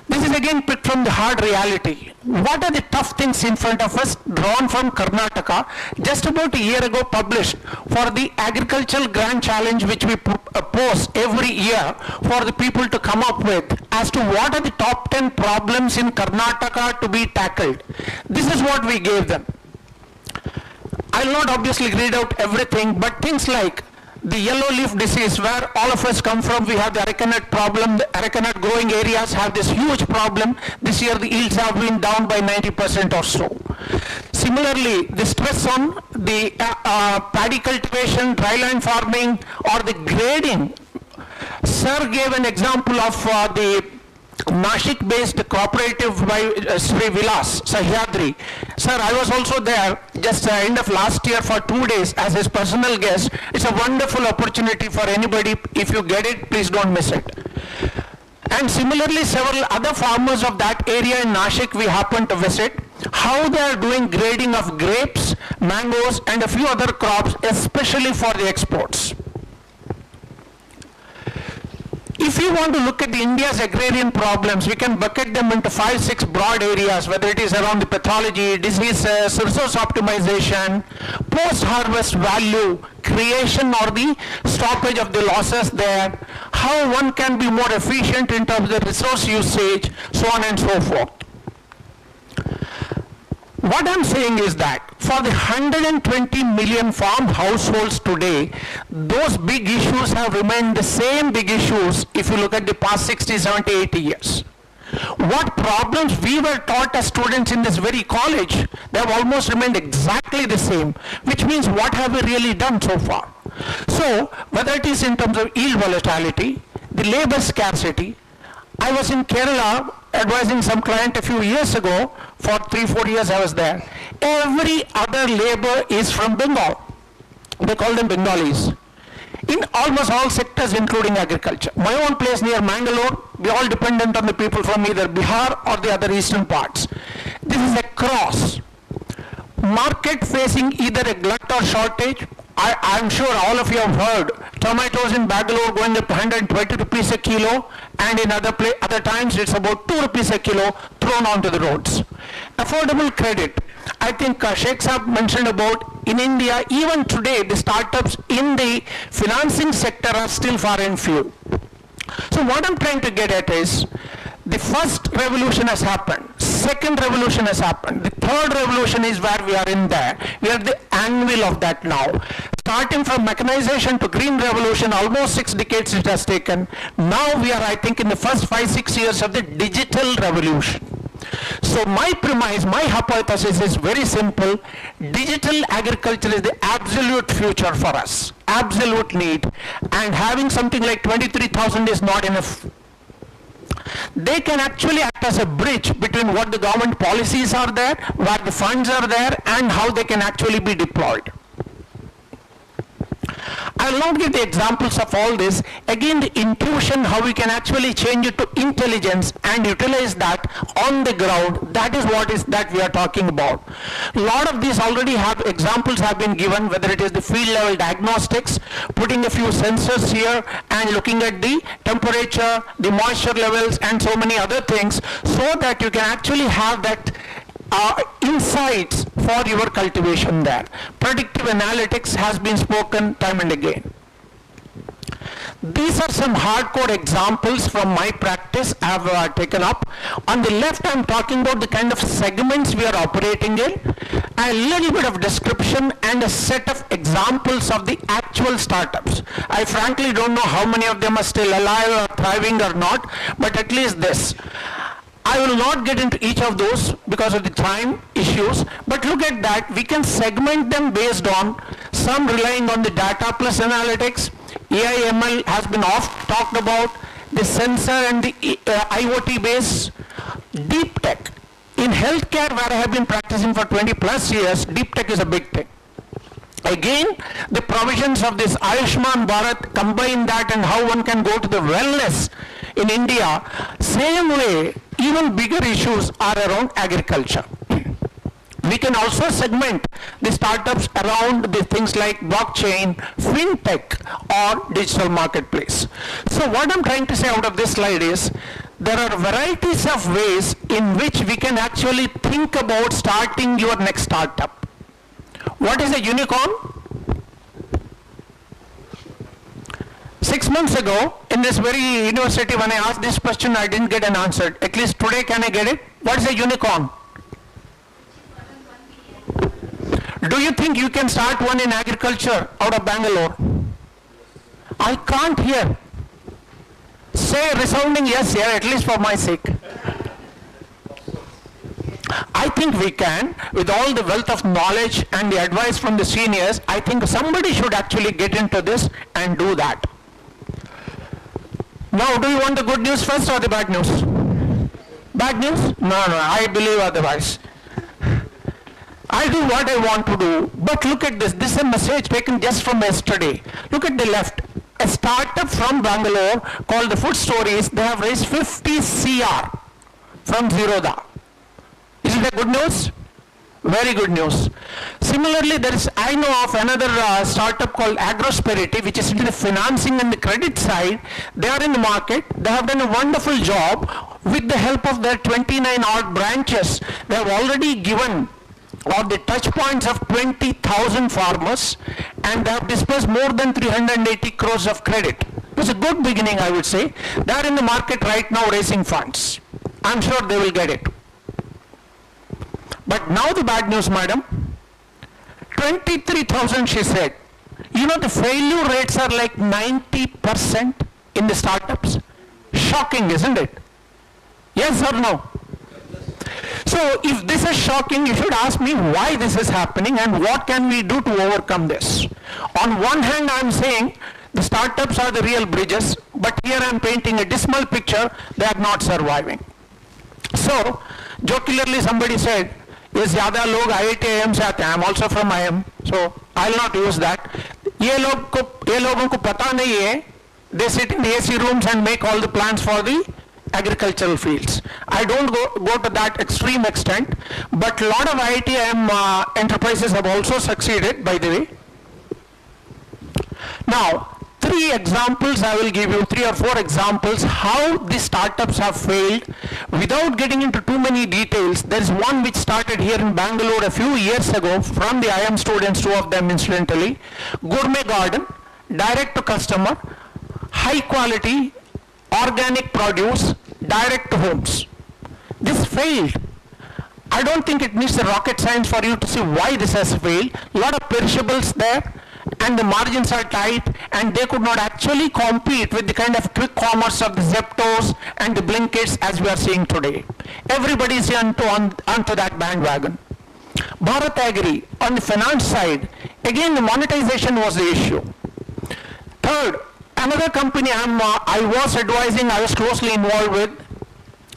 The This is again picked from the hard reality. What are the tough things in front of us, drawn from Karnataka, just about a year ago published for the agricultural grand challenge which we post every year for the people to come up with as to what are the top 10 problems in Karnataka to be tackled. This is what we gave them. I will not obviously read out everything, but things like the yellow leaf disease, where all of us come from, we have the arecanut problem. The arecanut growing areas have this huge problem. This year the yields have been down by 90% or so. Similarly, the stress on the paddy cultivation, dryland farming, or the grading. Sir gave an example of the Nashik-based cooperative by Sri Vilas Sahyadri. Sir, I was also there just end of last year for 2 days as his personal guest. It's a wonderful opportunity for anybody. If you get it, please don't miss it. And similarly, several other farmers of that area in Nashik we happened to visit, how they are doing grading of grapes, mangoes, and a few other crops, especially for the exports. If you want to look at the India's agrarian problems, we can bucket them into 5-6 broad areas, whether it is around the pathology, diseases, resource optimization, post-harvest value creation or the stoppage of the losses there, how one can be more efficient in terms of the resource usage, so on and so forth. What I'm saying is that for the 120 million farm households today, those big issues have remained the same big issues if you look at the past 60, 70, 80 years. What problems we were taught as students in this very college, they have almost remained exactly the same, which means what have we really done so far? So, whether it is in terms of yield volatility, the labor scarcity, I was in Kerala advising some client a few years ago. For 3-4 years I was there. Every other labor is from Bengal. They call them Bengalis. In almost all sectors, including agriculture. My own place near Mangalore, we are all dependent on the people from either Bihar or the other eastern parts. This is a cross. Market facing either a glut or shortage. I'm sure all of you have heard tomatoes in Bangalore going up to 120 rupees a kilo, and in other times it's about 2 rupees a kilo thrown onto the roads. Affordable credit. I think Sheikh Saab mentioned about in India, even today the startups in the financing sector are still far and few. So what I'm trying to get at is, the first revolution has happened, second revolution has happened, the third revolution is where we are in there. We are the anvil of that now. Starting from mechanization to green revolution, almost 6 decades it has taken. Now we are, I think, in the first 5-6 years of the digital revolution. So my premise, my hypothesis is very simple. Digital agriculture is the absolute future for us, absolute need, and having something like 23,000 is not enough. They can actually act as a bridge between what the government policies are there, where the funds are there, and how they can actually be deployed. I will not give the examples of all this. Again, the intuition, how we can actually change it to intelligence and utilize that on the ground, that is what is that we are talking about. A lot of these already have examples have been given, whether it is the field level diagnostics, putting a few sensors here and looking at the temperature, the moisture levels, and so many other things, so that you can actually have that insights for your cultivation there. Predictive analytics has been spoken time and again. These are some hardcore examples from my practice I have taken up. On the left, I am talking about the kind of segments we are operating in, a little bit of description and a set of examples of the actual startups. I frankly don't know how many of them are still alive or thriving or not, but at least this. I will not get into each of those because of the time issues, but look at that. We can segment them based on some relying on the data plus analytics. AI ML has been talked about, the sensor and the IoT base, deep tech. In healthcare, where I have been practicing for 20 plus years, deep tech is a big thing. Again, the provisions of this Ayushman Bharat, combine that and how one can go to the wellness in India. Same way, even bigger issues are around agriculture. We can also segment the startups around the things like blockchain, fintech, or digital marketplace. So what I'm trying to say out of this slide is, there are varieties of ways in which we can actually think about starting your next startup. What is a unicorn? 6 months ago, in this very university, when I asked this question, I didn't get an answer. At least today, can I get it? What is a unicorn? Do you think you can start one in agriculture out of Bangalore? I can't hear. Say a resounding yes here, at least for my sake. I think we can, with all the wealth of knowledge and the advice from the seniors. I think somebody should actually get into this and do that. Now, do you want the good news first or the bad news? Bad news? No, I believe otherwise. I do what I want to do, but look at this. This is a message taken just from yesterday. Look at the left. A startup from Bangalore called the Food Stories, they have raised 50 CR from Zerodha. Isn't that good news? Very good news. Similarly, I know of another startup called Agrosperity, which is into the financing and the credit side. They are in the market. They have done a wonderful job with the help of their 29 odd branches. They have already given the touch points of 20,000 farmers, and they have disbursed more than 380 crores of credit. It was a good beginning, I would say. They are in the market right now raising funds. I'm sure they will get it. But now the bad news, madam. 23,000, she said. You know, the failure rates are like 90% in the startups. Shocking, isn't it? Yes or no? So if this is shocking, you should ask me why this is happening and what can we do to overcome this. On one hand, I'm saying the startups are the real bridges, but here I'm painting a dismal picture. They are not surviving. So, jocularly somebody said, ये ज़्यादा लोग IIT IIM से आते हैं. I'm also from IIM, so I'll not use that. ये लोगों को पता नहीं है. They sit in the AC rooms and make all the plans for the agricultural fields. I don't go to that extreme extent, but a lot of IIT IIM enterprises have also succeeded, by the way. Now, 3 examples I will give you, 3 or 4 examples how the startups have failed. Without getting into too many details, there is one which started here in Bangalore a few years ago from the IIM students, 2 of them incidentally. Gourmet garden, direct to customer, high quality, organic produce, direct to homes. This failed. I don't think it needs a rocket science for you to see why this has failed. A lot of perishables there, and the margins are tight, and they could not actually compete with the kind of quick commerce of the Zeptos and the Blinkits as we are seeing today. Everybody is onto that bandwagon. Bharat Agri, on the finance side, again the monetization was the issue. Third, another company I was advising, I was closely involved with,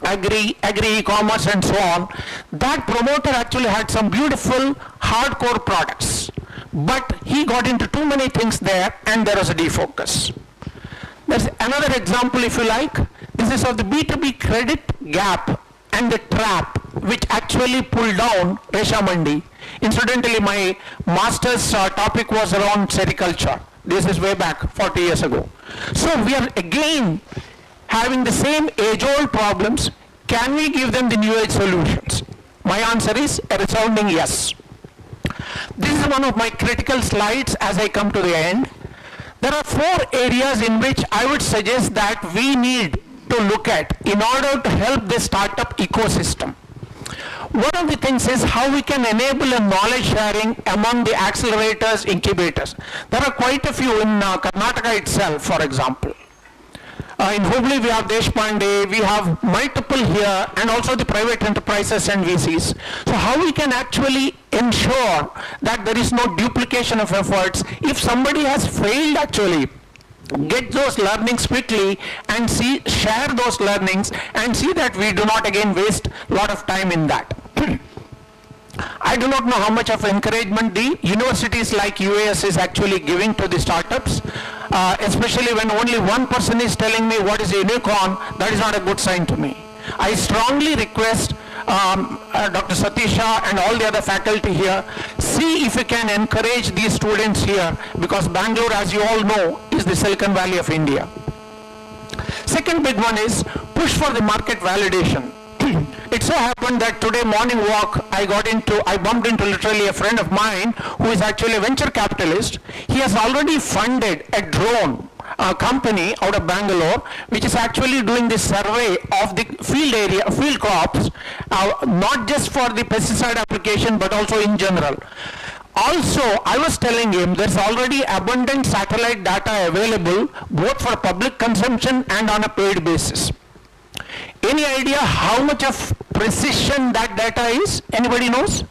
agri e-commerce and so on. That promoter actually had some beautiful hardcore products, but he got into too many things there and there was a defocus. There's another example, if you like. This is of the B2B credit gap and the trap which actually pulled down Resha Mandi. Incidentally, my master's topic was around sericulture. This is way back 40 years ago. So we are again having the same age-old problems. Can we give them the new age solutions? My answer is a resounding yes. This is one of my critical slides as I come to the end. There are 4 areas in which I would suggest that we need to look at in order to help the startup ecosystem. One of the things is how we can enable a knowledge sharing among the accelerators, incubators. There are quite a few in Karnataka itself, for example. In Hubli we have Deshpande, we have multiple here, and also the private enterprises and VCs. So how we can actually ensure that there is no duplication of efforts. If somebody has failed actually, get those learnings quickly and share those learnings and see that we do not again waste a lot of time in that. I do not know how much of encouragement the universities like UAS is actually giving to the startups, especially when only one person is telling me what is a unicorn. That is not a good sign to me. I strongly request Dr. Satisha and all the other faculty here, see if you can encourage these students here, because Bangalore, as you all know, is the Silicon Valley of India. Second big one is push for the market validation. It so happened that today morning walk, I bumped into literally a friend of mine who is actually a venture capitalist. He has already funded a drone company out of Bangalore, which is actually doing the survey of the field crops, not just for the pesticide application, but also in general. Also, I was telling him there's already abundant satellite data available, both for public consumption and on a paid basis. Any idea how much of precision that data is? Anybody knows?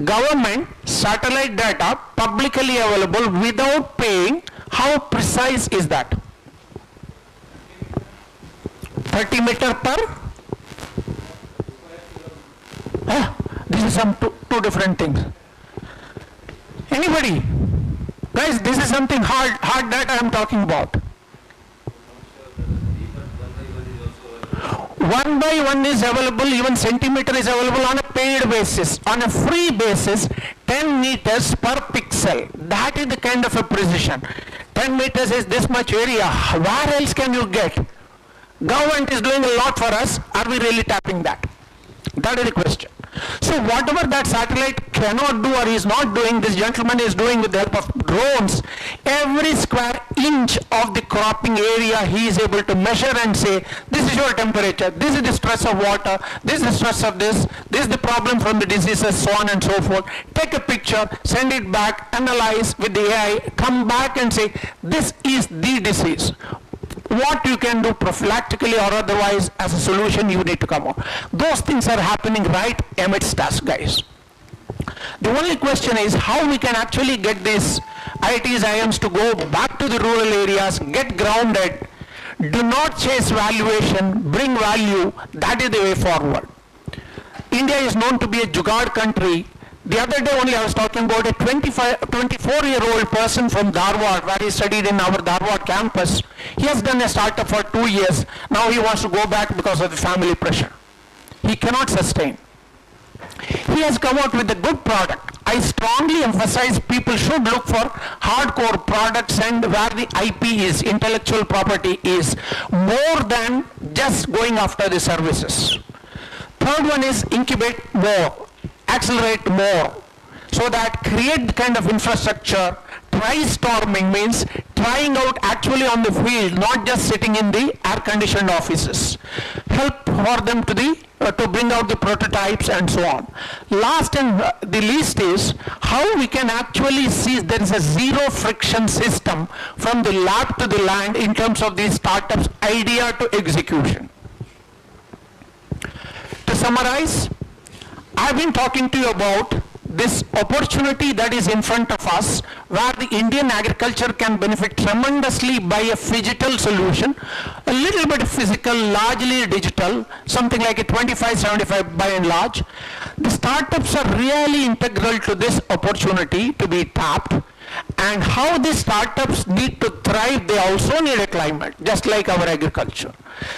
Government satellite data publicly available without paying, how precise is that? 30 meter per? This is some two different things. Anybody? Guys, this is something hard data I'm talking about. 1 by 1 is available, even centimeter is available on a paid basis. On a free basis, 10 meters per pixel. That is the kind of a precision. 10 meters is this much area. Where else can you get? Government is doing a lot for us. Are we really tapping that? That is the question. So whatever that satellite cannot do or is not doing, this gentleman is doing with the help of drones. Every square inch of the cropping area he is able to measure and say, this is your temperature, this is the stress of water, this is the stress of this is the problem from the diseases, so on and so forth. Take a picture, send it back, analyze with the AI, come back and say, this is the disease. What you can do prophylactically or otherwise as a solution you need to come on. Those things are happening right amidst us, guys. The only question is how we can actually get these IITs, IIMs to go back to the rural areas, get grounded, do not chase valuation, bring value. That is the way forward. India is known to be a jugaad country. The other day only I was talking about a 24-year-old person from Dharwad, where he studied in our Dharwad campus. He has done a startup for 2 years. Now he wants to go back because of the family pressure. He cannot sustain. He has come out with a good product. I strongly emphasize people should look for hardcore products and where the IP is, intellectual property is, more than just going after the services. Third one is incubate more. Accelerate more, so that create the kind of infrastructure. Try storming means trying out actually on the field, not just sitting in the air-conditioned offices. Help for them to bring out the prototypes and so on. Last and the least is how we can actually see there is a zero friction system from the lab to the land in terms of these startups idea to execution. To summarize, I've been talking to you about this opportunity that is in front of us, where the Indian agriculture can benefit tremendously by a phygital solution, a little bit physical, largely digital, something like a 25-75 by and large. The startups are really integral to this opportunity to be tapped, and how the startups need to thrive, they also need a climate, just like our agriculture.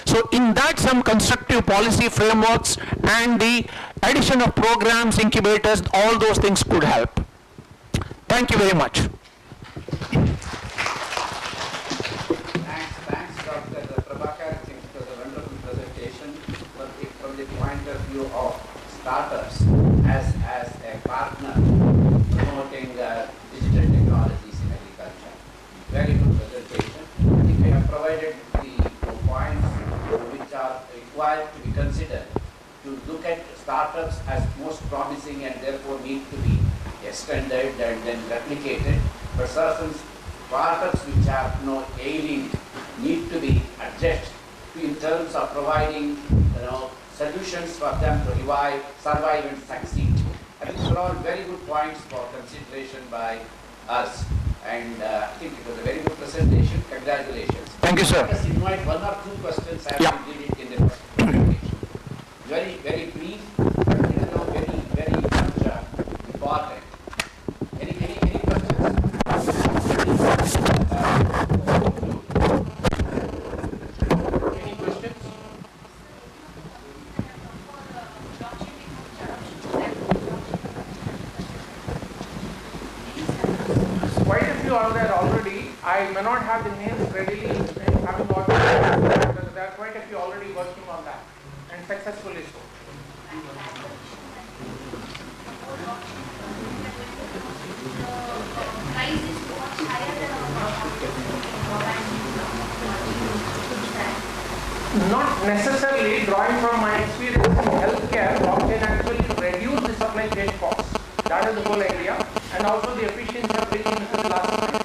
So in that, some constructive policy frameworks and the addition of programs, incubators, all those things could help. Thank you very much. Thanks, Dr. Prabhakar. I think it was a wonderful presentation from the point of view of startups as a partner promoting digital technologies in agriculture. Very good presentation. I think we have provided the points which are required to be considered to look at startups as most promising and therefore need to be extended and then replicated. But certain startups which are ailing need to be addressed in terms of providing solutions for them to revive, survive and succeed. I think these are all very good points for consideration by us. And I think it was a very good presentation. Congratulations. Thank you, sir. Let us invite one or two questions as we did it in the first presentation. Very, very brief, but very, very much important. Any questions? Any questions? Quite a few are there already. I may not have the names readily. there are quite a few already working on that, and successfully so. Not necessarily. Drawing from my experience in healthcare, blockchain actually reduce the supply chain costs. That is the whole idea, and also the efficiency of bringing it to the last mile.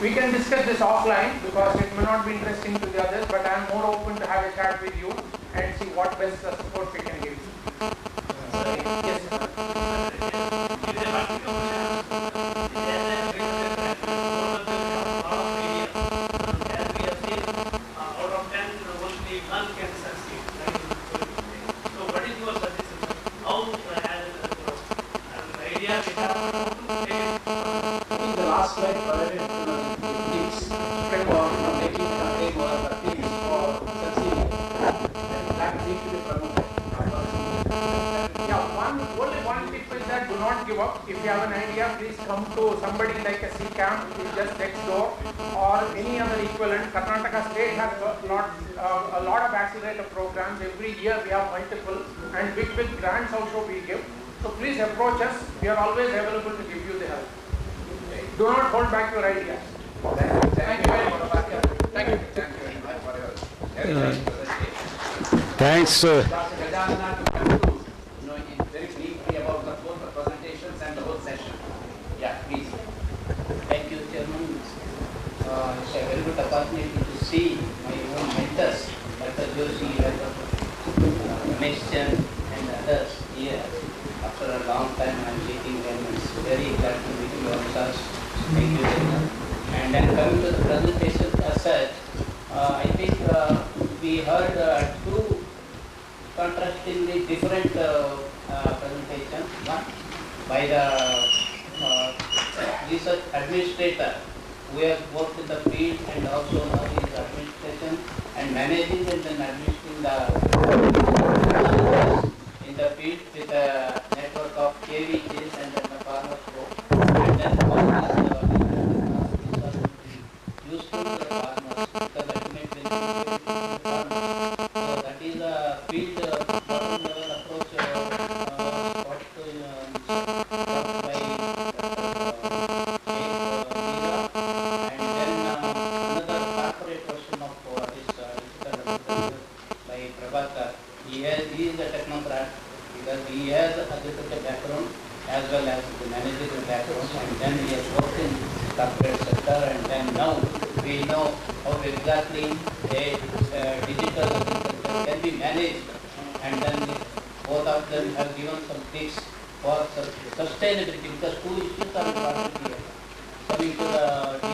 We can discuss this offline because it may not be interesting to the others, but I am more open to have a chat with you and see what best support we can give you. Yes, the last slide provided techniques framework for making a framework or things for succeeding. And that needs to be promoted. Yeah, only one tip is that do not give up. If you have an idea, please come to somebody like a C camp, which is just next door, or any other equivalent. Karnataka state has a lot of accelerator programs. Every year we have multiple, and big grants also we give. So please approach us. We are always available to give you the help. Do not hold back your ideas. Thank you very much. Thank you. Thank you very much for your Thanks. Dr. Gajanana to conclude, very briefly about both the presentations and the whole session. Yeah, please. Thank you, Chairman. It's a very good opportunity to see my own mentors, Dr. Joshi, Dr. Mission, and others here. After a long time, I am meeting them. It's very glad to meet you all, sir. Thank you very much. And then coming to the presentation as such, I think we heard two contrastingly different presentations. One by the research administrator who has worked in the field and also now is administration and managing and then administering the in the field with a network of KVJs and then the farmer pro. And then all these are useful to the farmers because ultimately benefit to the farmers. So that is a field bottom level approach what by and then another corporate version of this by Prabhakar. He is a technocrat because he has agriculture background as well as the managerial background, and then he has worked in corporate sector, and then now we know how exactly a digital agriculture can be managed, and then both of them have given some tips for sustainability because two issues are important here. Coming to the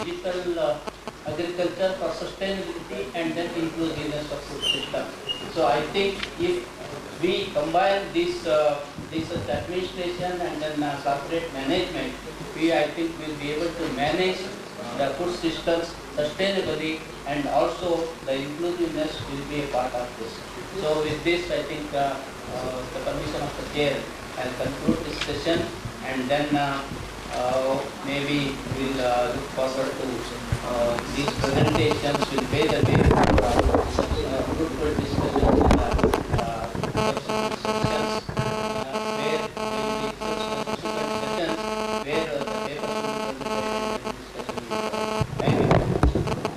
digital agriculture for sustainability and then inclusiveness of food system. So I think if we combine this administration and then corporate management, I think will be able to manage the food systems sustainably, and also the inclusiveness will be a part of this. So with this, I think the permission of the chair, I'll conclude this session, and then maybe we'll look forward to these presentations will pave the way for fruitful discussions in the subsequent sessions where there will be subsequent sessions where the papers will be presented and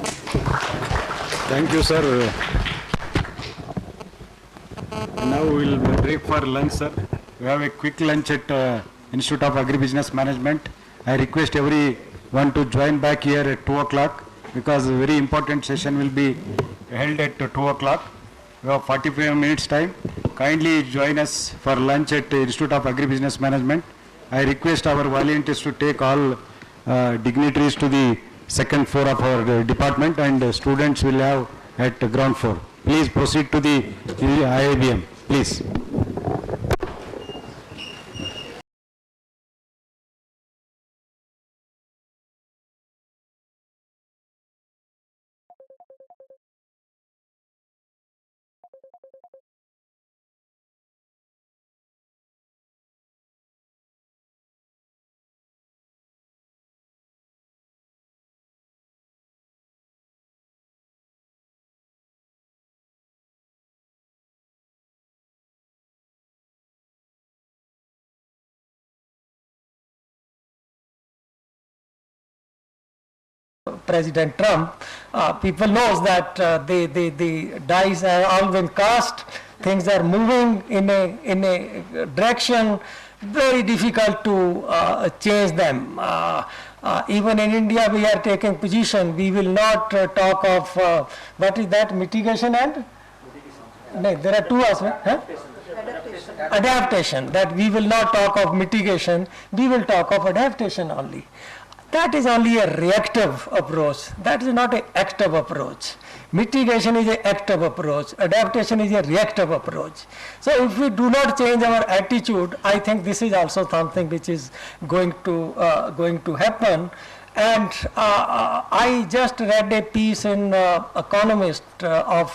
discussion will be. Thank you, sir. Now we will break for lunch, sir. We have a quick lunch at Institute of Agribusiness Management. I request everyone to join back here at 2 o'clock because a very important session will be held at 2 o'clock. We have 45 minutes time. Kindly join us for lunch at Institute of Agribusiness Management. I request our volunteers to take all dignitaries to the second floor of our department, and students will have at ground floor. Please proceed to the IIBM, please. President Trump. People knows that the dice have all been cast. Things are moving in a direction very difficult to change them. Even in India, we are taking position. We will not talk of what is that, mitigation and? No, there are two aspects. Huh? Adaptation. That we will not talk of mitigation. We will talk of adaptation only. That is only a reactive approach. That is not an active approach. Mitigation is an active approach. Adaptation is a reactive approach. So if we do not change our attitude, I think this is also something which is going to happen. And I just read a piece in Economist of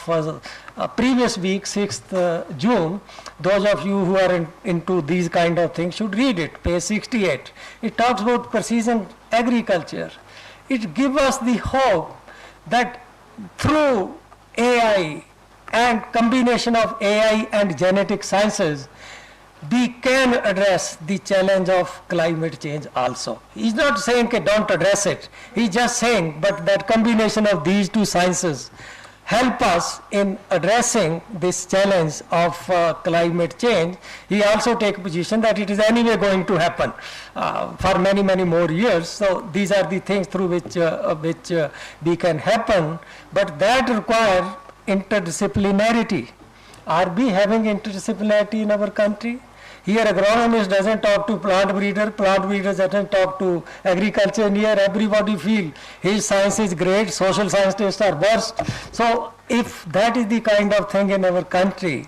previous week, 6th June. Those of you who are into these kind of things should read it, page 68. It talks about precision agriculture. It gives us the hope that through AI and combination of AI and genetic sciences, we can address the challenge of climate change also. He's not saying okay, don't address it. He's just saying, but that combination of these two sciences help us in addressing this challenge of climate change. He also takes position that it is anyway going to happen for many, many more years. So these are the things through which we can happen, but that requires interdisciplinarity. Are we having interdisciplinarity in our country? Here agronomist doesn't talk to plant breeder doesn't talk to agriculture engineer. Everybody feel his science is great, social scientists are worst. So if that is the kind of thing in our country,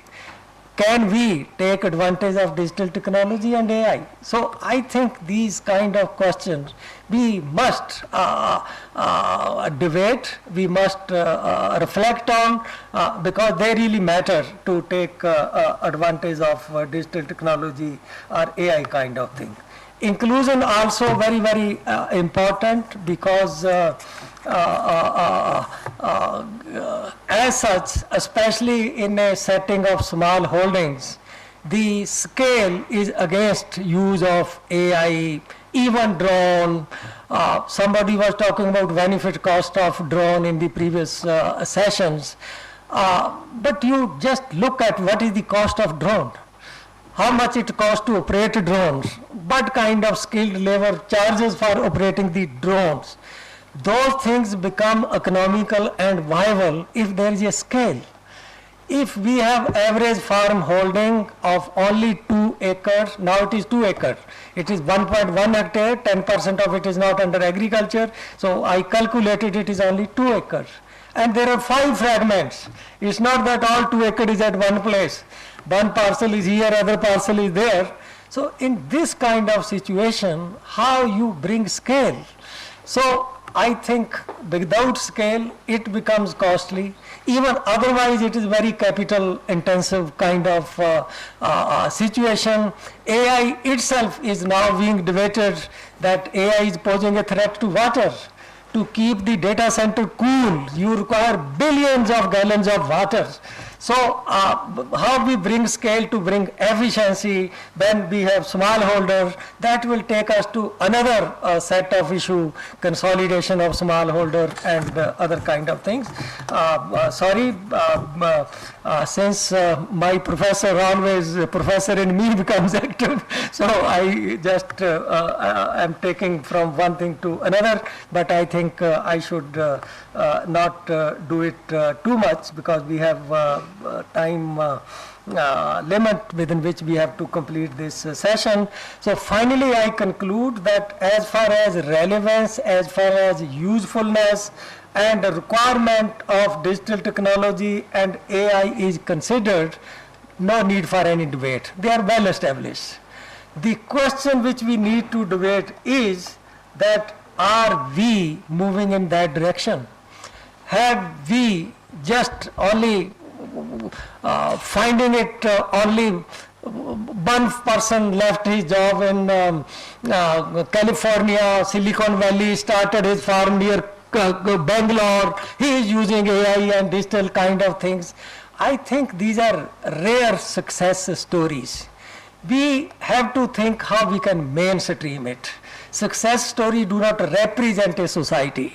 can we take advantage of digital technology and AI? So I think these kind of questions we must debate, we must reflect on because they really matter to take advantage of digital technology or AI kind of thing. Inclusion also very, very important because as such, especially in a setting of small holdings, the scale is against use of AI, even drone. Somebody was talking about benefit cost of drone in the previous sessions. But you just look at what is the cost of drone. How much it costs to operate drones, what kind of skilled labor charges for operating the drones. Those things become economical and viable if there is a scale. If we have average farm holding of only 2 acres, now it is 2 acres. It is 1.1 hectare, 10% of it is not under agriculture. So I calculated it is only 2 acres. And there are 5 fragments. It's not that all 2 acres is at one place. One parcel is here, other parcel is there. So in this kind of situation, how you bring scale? So I think without scale, it becomes costly. Even otherwise, it is very capital intensive kind of situation. AI itself is now being debated that AI is posing a threat to water. To keep the data center cool, you require billions of gallons of water. So how we bring scale to bring efficiency when we have smallholders, that will take us to another set of issue, consolidation of smallholder and other kind of things. Since my professor always, professor in me becomes active, so I just am taking from one thing to another, but I think I should not do it too much because we have time limit within which we have to complete this session. So finally I conclude that as far as relevance, as far as usefulness and the requirement of digital technology and AI is considered, no need for any debate. They are well established. The question which we need to debate is that are we moving in that direction? Have we just only finding it only one person left his job in California, Silicon Valley, started his farm near Bangalore, he is using AI and digital kind of things. I think these are rare success stories. We have to think how we can mainstream it. Success stories do not represent a society.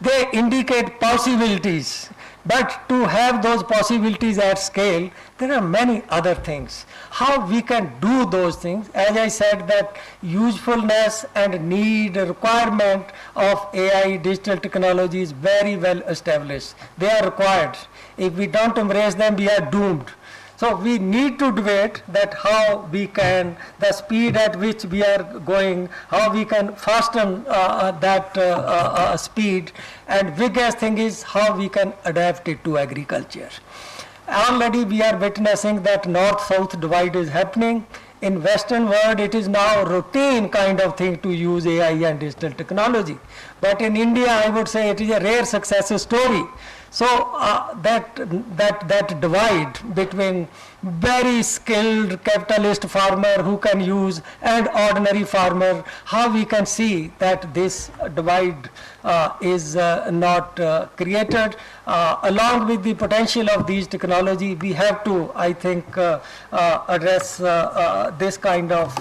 They indicate possibilities. But to have those possibilities at scale, there are many other things. How we can do those things, as I said, that usefulness and need, requirement of AI, digital technology is very well established. They are required. If we don't embrace them, we are doomed. So we need to debate that how we can, the speed at which we are going, how we can fasten that speed, and biggest thing is how we can adapt it to agriculture. Already we are witnessing that north-south divide is happening. In Western world, it is now routine kind of thing to use AI and digital technology. But in India, I would say it is a rare success story. So that divide between very skilled capitalist farmer who can use and ordinary farmer, how we can see that this divide is not created. Along with the potential of these technology, we have to, I think, address this kind of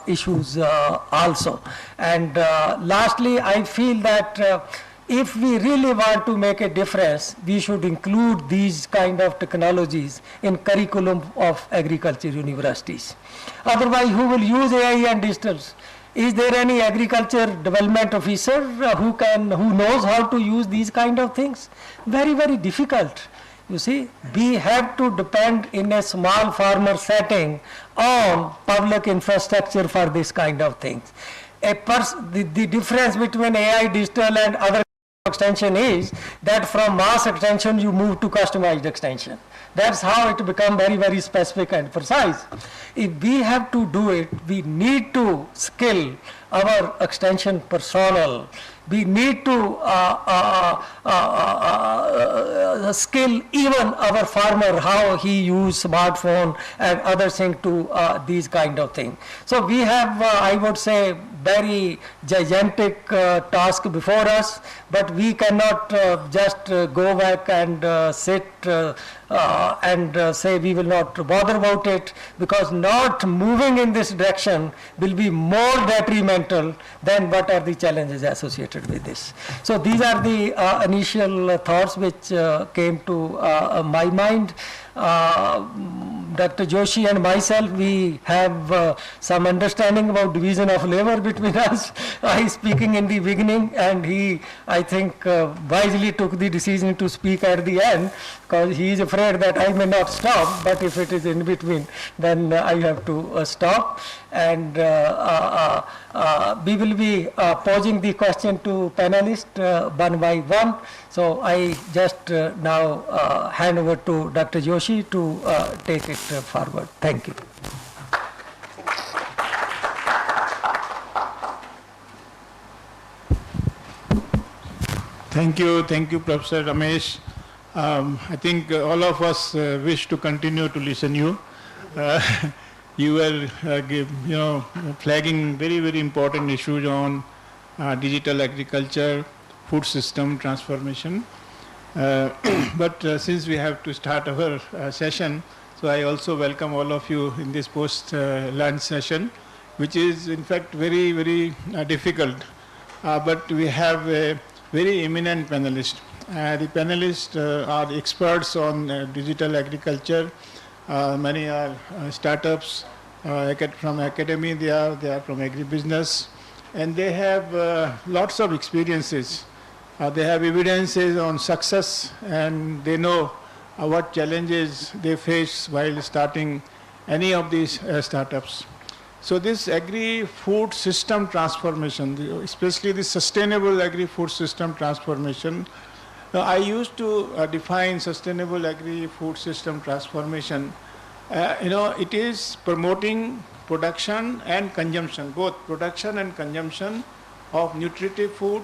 issues also. And lastly, I feel that if we really want to make a difference, we should include these kind of technologies in curriculum of agriculture universities. Otherwise, who will use AI and digitals? Is there any agriculture development officer who knows how to use these kind of things? Very, very difficult. You see, we have to depend in a small farmer setting on public infrastructure for this kind of things. The difference between AI, digital and other extension is that from mass extension you move to customized extension. That's how it becomes very, very specific and precise. If we have to do it, we need to skill our extension personnel. We need to skill even our farmer, how he use smartphone and other things to these kind of things. So we have, I would say, very gigantic task before us, but we cannot just go back and sit and say we will not bother about it, because not moving in this direction will be more detrimental than what are the challenges associated with this. So these are the initial thoughts which came to my mind. Dr. Joshi and myself, we have some understanding about division of labor between us. I speaking in the beginning, and he, I think, wisely took the decision to speak at the end, because he is afraid that I may not stop, but if it is in between, then I have to stop. And we will be posing the question to panelists one by one. So I just now hand over to Dr. Joshi to take it forward. Thank you. Thank you, Professor Ramesh. I think all of us wish to continue to listen you. You were, flagging very, very important issues on digital agriculture, food system transformation. But since we have to start our session, so I also welcome all of you in this post-lunch session, which is in fact very, very difficult. But we have a very eminent panelist. The panelists are experts on digital agriculture. Many are startups from academy, they are from agribusiness, and they have lots of experiences. They have evidences on success, and they know what challenges they face while starting any of these startups. So this agri-food system transformation, especially the sustainable agri-food system transformation, I used to define sustainable agri-food system transformation. It is promoting production and consumption, both production and consumption of nutritive food,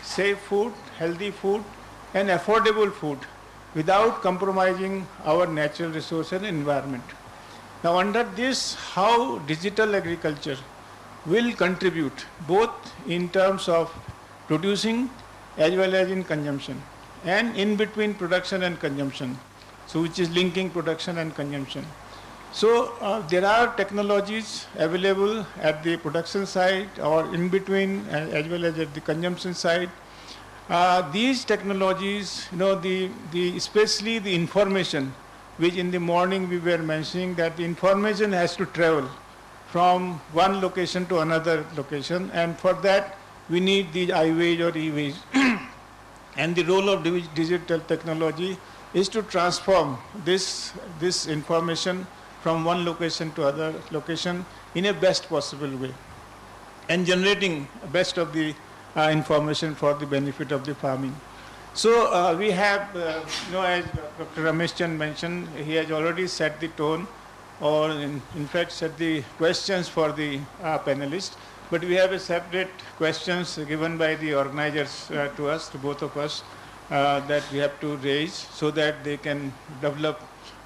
safe food, healthy food, and affordable food without compromising our natural resource and environment. Now, under this, how digital agriculture will contribute both in terms of producing as well as in consumption, and in between production and consumption, so which is linking production and consumption. So there are technologies available at the production side or in between as well as at the consumption side. These technologies, especially the information, which in the morning we were mentioning that the information has to travel from one location to another location, and for that we need these iWays or eWays. And the role of digital technology is to transform this information from one location to other location in a best possible way, and generating best of the information for the benefit of the farming. So we have, as Dr. Ramesh Chand mentioned, he has already set the tone, or in fact set the questions for the panelists. But we have a separate questions given by the organizers to us, to both of us, that we have to raise so that they can develop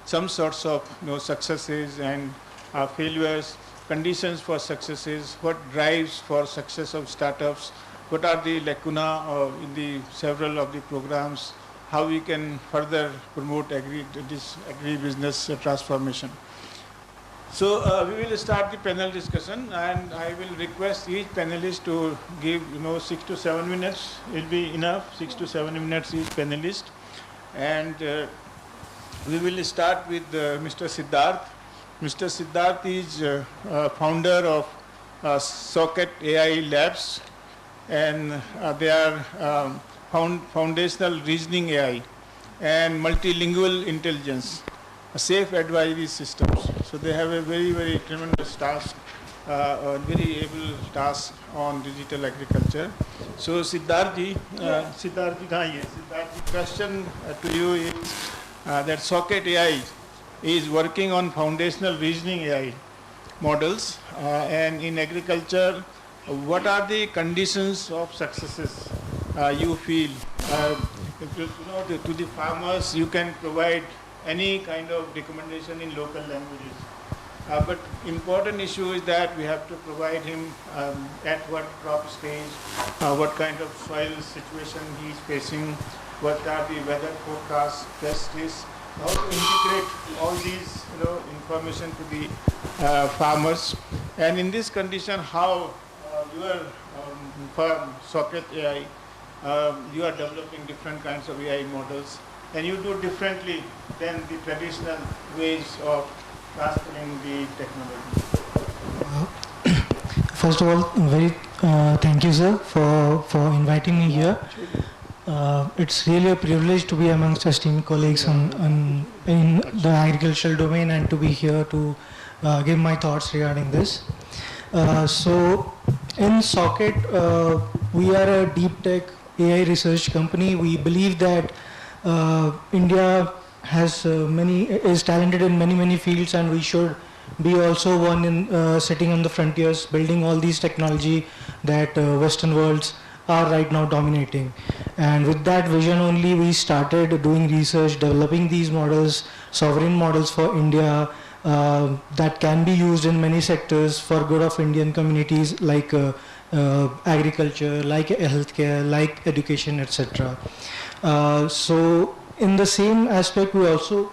some sorts of successes and failures, conditions for successes, what drives for success of startups, what are the lacuna in the several of the programs, how we can further promote this agri-business transformation. So we will start the panel discussion, and I will request each panelist to give 6 to 7 minutes. It will be enough, 6 to 7 minutes each panelist. And we will start with Mr. Siddharth. Mr. Siddharth is founder of Socket AI Labs, and they are foundational reasoning AI and multilingual intelligence, safe advisory systems. So they have a very, very tremendous task, very able task on digital agriculture. So Siddharth ji, the question to you is that Socket AI is working on foundational reasoning AI models, and in agriculture, what are the conditions of successes you feel? To the farmers, you can provide any kind of recommendation in local languages. But important issue is that we have to provide him at what crop stage, what kind of soil situation he is facing, what are the weather forecasts, pest risks, how to integrate all these information to the farmers. And in this condition, how your firm, Socket AI, you are developing different kinds of AI models, and you do differently than the traditional ways of transferring the technology. First of all, thank you, sir, for inviting me here. It's really a privilege to be amongst esteemed colleagues in the agricultural domain and to be here to give my thoughts regarding this. So in Socket, we are a deep tech AI research company. We believe that India is talented in many fields, and we should be also one in sitting on the frontiers, building all these technology that Western worlds are right now dominating. And with that vision only, we started doing research, developing these models, sovereign models for India, that can be used in many sectors for good of Indian communities, like agriculture, like healthcare, like education, etc. So in the same aspect, we also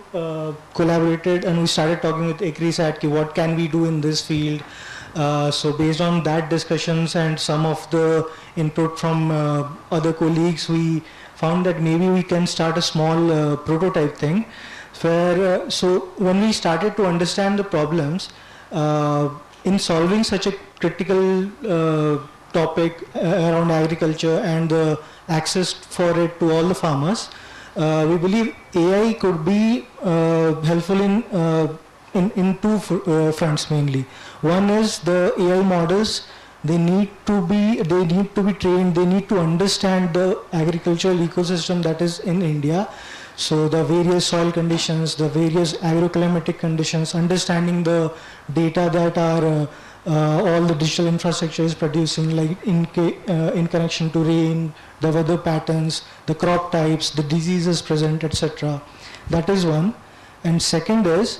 collaborated and we started talking with AERA, what can we do in this field. So based on that discussions and some of the input from other colleagues, we found that maybe we can start a small prototype thing. So when we started to understand the problems in solving such a critical topic around agriculture and the access for it to all the farmers, we believe AI could be helpful in two fronts mainly. One is the AI models. They need to be trained. They need to understand the agricultural ecosystem that is in India. So the various soil conditions, the various agroclimatic conditions, understanding the data that are all the digital infrastructure is producing, like in connection to rain, the weather patterns, the crop types, the diseases present, etc. That is one. And second is,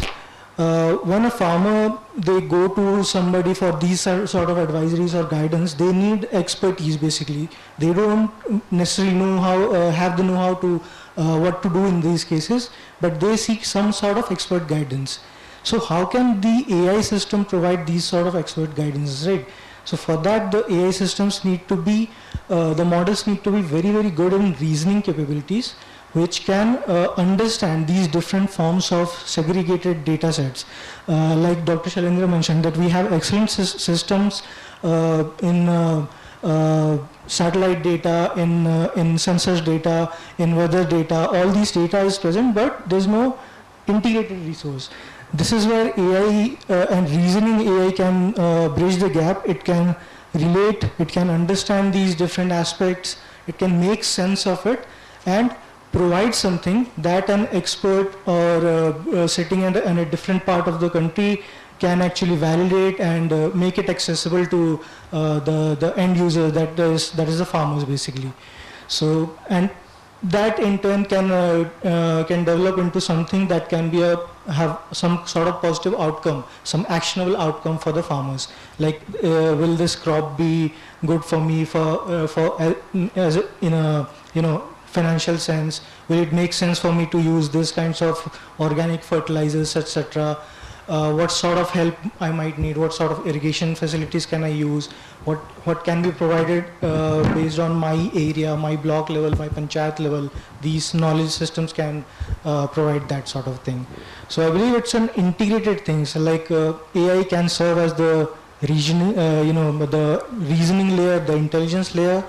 when a farmer, they go to somebody for these sort of advisories or guidance, they need expertise basically. They don't necessarily know how, have the know-how to what to do in these cases, but they seek some sort of expert guidance. So how can the AI system provide these sort of expert guidance, right? So for that, the AI systems need to be, the models need to be very, very good in reasoning capabilities, which can understand these different forms of segregated data sets. Like Dr. Shailendra mentioned, that we have excellent systems in satellite data, in sensors data, in weather data. All these data is present, but there's no integrated resource. This is where AI and reasoning AI can bridge the gap. It can relate, it can understand these different aspects, it can make sense of it, and provide something that an expert or sitting in a different part of the country can actually validate and make it accessible to the end user, that is the farmers basically. So, and that in turn can develop into something that can be have some sort of positive outcome, some actionable outcome for the farmers. Like, will this crop be good for me in a financial sense? Will it make sense for me to use these kinds of organic fertilizers, etc.? What sort of help I might need? What sort of irrigation facilities can I use? What can be provided based on my area, my block level, my panchayat level? These knowledge systems can provide that sort of thing. So I believe it's an integrated thing. So like AI can serve as the reasoning, the reasoning layer, the intelligence layer,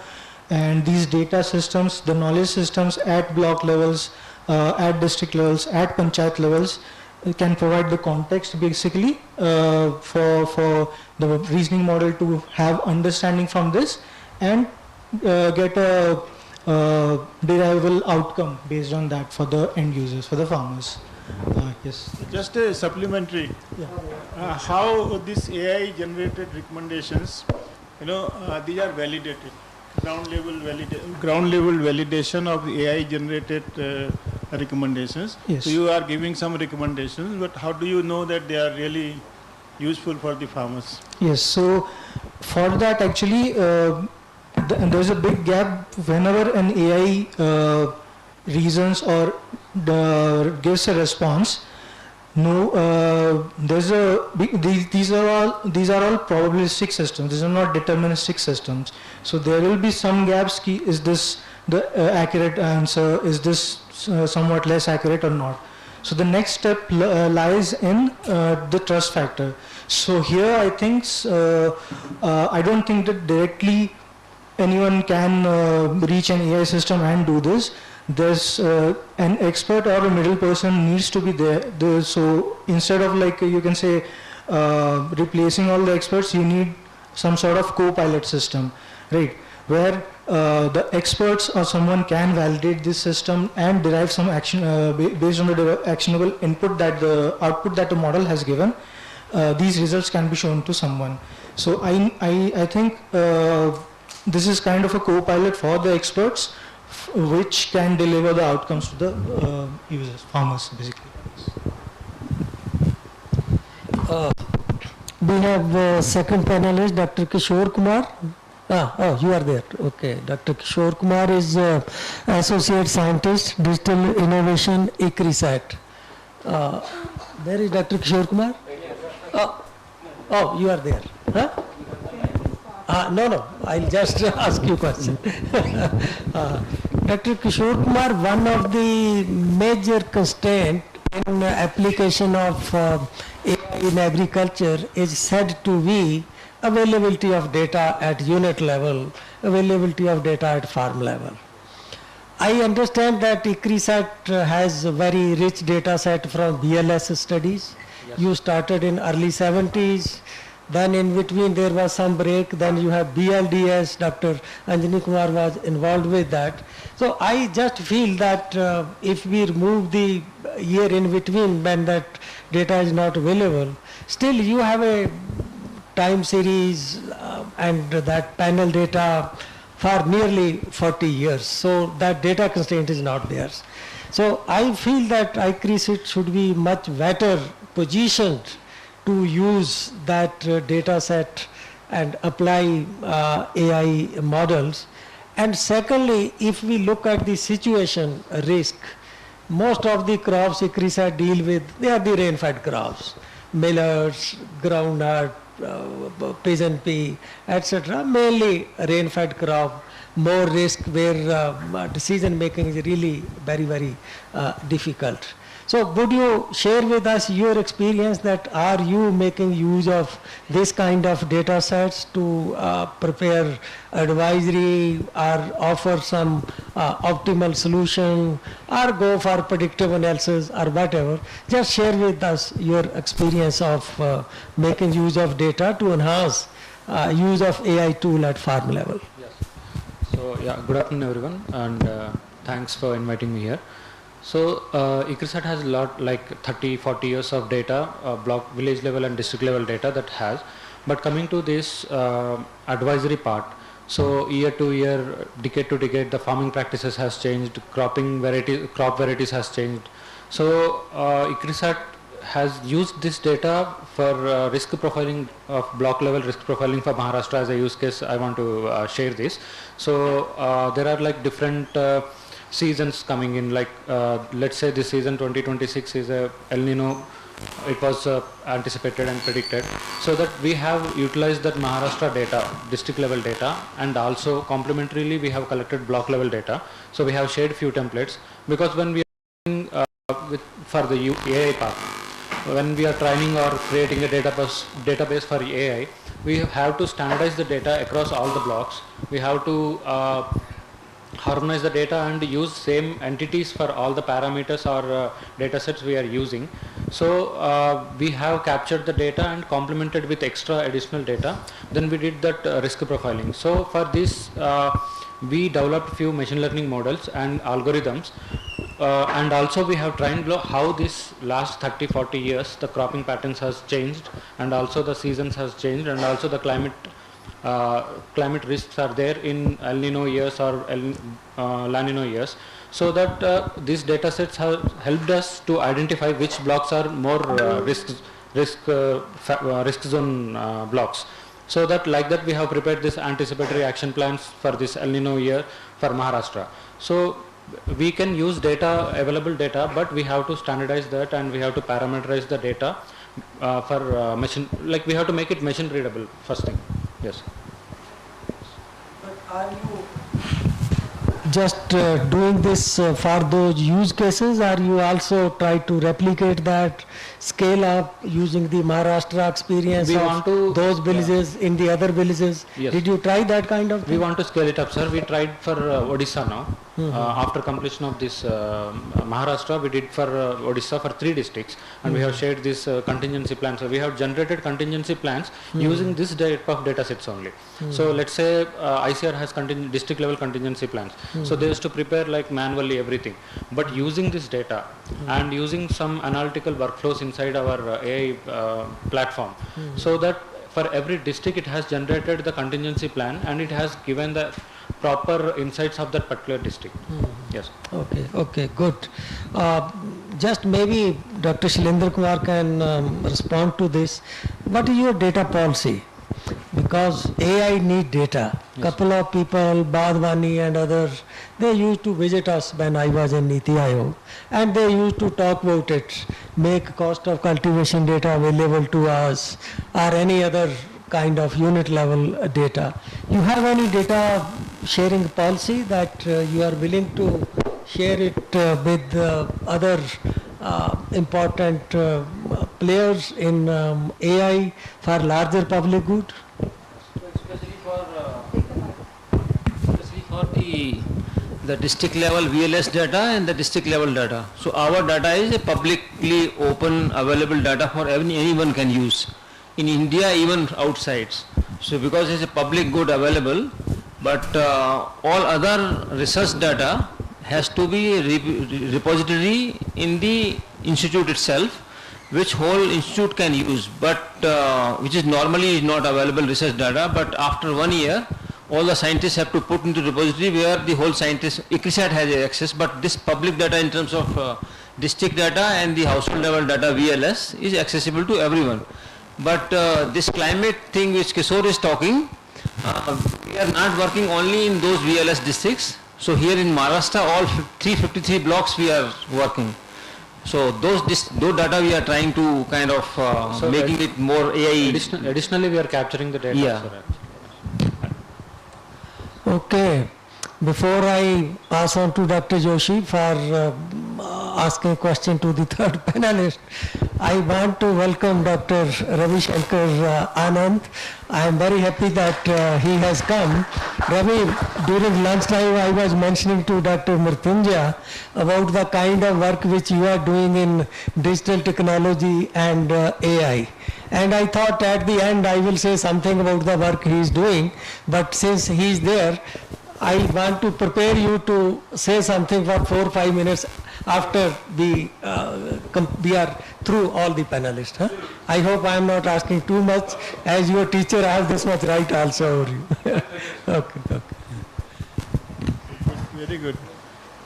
and these data systems, the knowledge systems at block levels, at district levels, at panchayat levels, can provide the context basically for the reasoning model to have understanding from this and get a derivable outcome based on that for the end users, for the farmers. Yes. Just a supplementary. Yeah. How this AI generated recommendations, these are validated. Ground level validation of the AI generated recommendations. Yes. So you are giving some recommendations, but how do you know that they are really useful for the farmers? Yes, so for that actually there's a big gap whenever an AI reasons or gives a response. These are all probabilistic systems. These are not deterministic systems. So there will be some gaps. Is this the accurate answer? Is this somewhat less accurate or not? So the next step lies in the trust factor. So here I think I don't think that directly anyone can reach an AI system and do this. There's an expert or a middle person needs to be there. So instead of, like, you can say replacing all the experts, you need some sort of co-pilot system, right? Where the experts or someone can validate this system and derive some action based on the actionable input that the output that the model has given. These results can be shown to someone. So I think this is kind of a co-pilot for the experts, which can deliver the outcomes to the users, farmers, basically. We have second panelist, Dr. Kishore Kumar. Oh, you are there. Okay. Dr. Kishore Kumar is Associate Scientist, Digital Innovation, ICRISAT. There is Dr. Kishore Kumar. Oh, you are there. Huh? No, I'll just ask you a question. Dr. Kishore Kumar, one of the major constraints in application of AI in agriculture is said to be availability of data at unit level, availability of data at farm level. I understand that ICRISAT has a very rich data set from BLS studies. Yes. You started in early 70s. Then in between there was some break, then you have BLDS, Dr. Anjani Kumar was involved with that. So I just feel that if we remove the year in between when that data is not available, still you have a time series and that panel data for nearly 40 years. So that data constraint is not there. So I feel that ICRISAT should be much better positioned to use that data set and apply AI models. And secondly, if we look at the situation risk, most of the crops ICRISAT deal with, they are the rain-fed crops, millets, groundnut, pigeon pea, etc. Mainly rain-fed crop, more risk where decision making is really very, very difficult. So would you share with us your experience that are you making use of this kind of data sets to prepare advisory or offer some optimal solution or go for predictive analysis or whatever? Just share with us your experience of making use of data to enhance use of AI tool at farm level. Yes. So yeah, good afternoon everyone, and thanks for inviting me here. So ICRISAT has a lot, like 30-40 years of data, block, village level and district level data that has. But coming to this advisory part, so year to year, decade to decade, the farming practices has changed, crop varieties has changed. So ICRISAT has used this data for risk profiling of block level risk profiling for Maharashtra as a use case. I want to share this. So there are like different seasons coming in, like let's say this season 2026 is a El Nino. It was anticipated and predicted, so that we have utilized that Maharashtra data, district level data, and also complementarily we have collected block level data. So we have shared few templates, because when we are for the AI part, when we are training or creating a database for AI, we have to standardize the data across all the blocks. We have to harmonize the data and use same entities for all the parameters or data sets we are using. So we have captured the data and complemented with extra additional data. Then we did that risk profiling. So for this we developed few machine learning models and algorithms, and also we have trained how this last 30-40 years the cropping patterns has changed, and also the seasons has changed, and also the climate risks are there in El Nino years or La Nino years, so that these data sets have helped us to identify which blocks are more risk zone blocks. So that like that we have prepared this anticipatory action plans for this El Nino year for Maharashtra. So we can use data, available data, but we have to standardize that and we have to parameterize the data for machine, like we have to make it machine readable first thing. Yes. But are you just doing this for those use cases, or you also try to replicate that, scale up using the Maharashtra experience of those villages in the other villages? Yes. Did you try that kind of thing? We want to scale it up, sir. We tried for Odisha now. After completion of this Maharashtra, we did for Odisha for 3 districts, and we have shared this contingency plan. So we have generated contingency plans using this type of data sets only. So let's say ICR has district level contingency plans. So they used to prepare like manually everything, but using this data and using some analytical workflows inside our AI platform, so that for every district it has generated the contingency plan and it has given the proper insights of that particular district. Yes. Okay, good. Just maybe Dr. Shailendra Kumar can respond to this. What is your data policy? Because AI need data. Couple of people, Badwani and others, they used to visit us when I was in Niti Aayog, and they used to talk about it, make cost of cultivation data available to us, or any other kind of unit level data. You have any data sharing policy that you are willing to share it with other important players in AI for larger public good? Especially for the district level VLS data and the district level data. So our data is a publicly open available data for anyone can use in India, even outsides. So because it's a public good available, but all other research data has to be repository in the institute itself, which whole institute can use, but which is normally not available research data. But after 1 year, all the scientists have to put into repository where the whole scientist ICRISAT has access. But this public data in terms of district data and the household level data VLS is accessible to everyone. But this climate thing which Kishore is talking, we are not working only in those VLS districts. So here in Maharashtra, all 353 blocks we are working. So those data we are trying to kind of making it more AI. Additionally, we are capturing the data. Yeah. Okay. Before I pass on to Dr. Joshi for asking a question to the third panelist, I want to welcome Dr. Ravi Shankar Anand. I am very happy that he has come. Ravi, during lunchtime I was mentioning to Dr. Mrityunjaya about the kind of work which you are doing in digital technology and AI. And I thought at the end I will say something about the work he is doing, but since he is there, I want to prepare you to say something for 4 or 5 minutes after we are through all the panelists. Huh? I hope I am not asking too much. As your teacher, I have this much right also over you. Okay. Very good.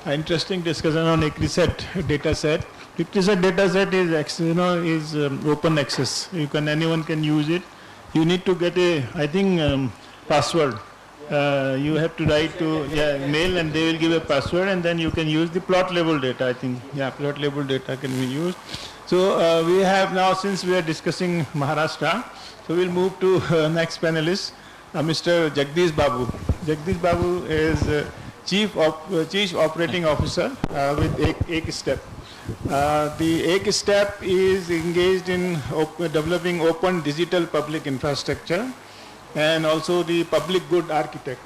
Interesting discussion on ECRISAT data set. ECRISAT data set is open access. Anyone can use it. You need to get a password. You have to write to mail, and they will give a password, and then you can use the plot level data. Plot level data can be used. So we have now, since we are discussing Maharashtra, so we'll move to next panelist, Mr. Jagdish Babu. Jagdish Babu is Chief Operating Officer with ECSTEP. The ECSTEP is engaged in developing open digital public infrastructure and also the public good architect.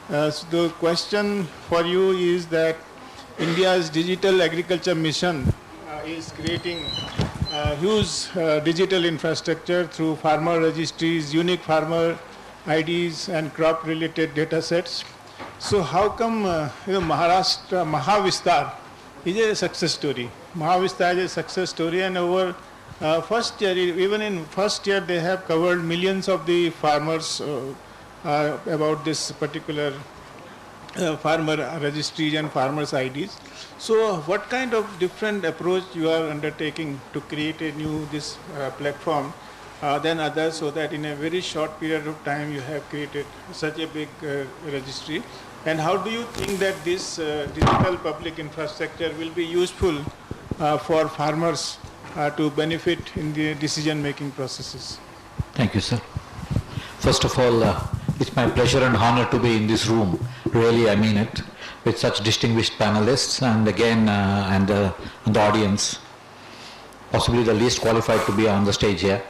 So the question for you is that India's digital agriculture mission is creating huge digital infrastructure through farmer registries, unique farmer IDs and crop related data sets. So how come Maharashtra, Mahavistar is a success story? Mahavistar is a success story, and over first year, even in first year, they have covered millions of the farmers about this particular farmer registries and farmers IDs. So what kind of different approach you are undertaking to create a new platform than others, so that in a very short period of time you have created such a big registry? And how do you think that this digital public infrastructure will be useful for farmers to benefit in the decision-making processes? Thank you, sir. First of all, it's my pleasure and honor to be in this room. Really, I mean it, with such distinguished panelists, and again, and the audience, possibly the least qualified to be on the stage here.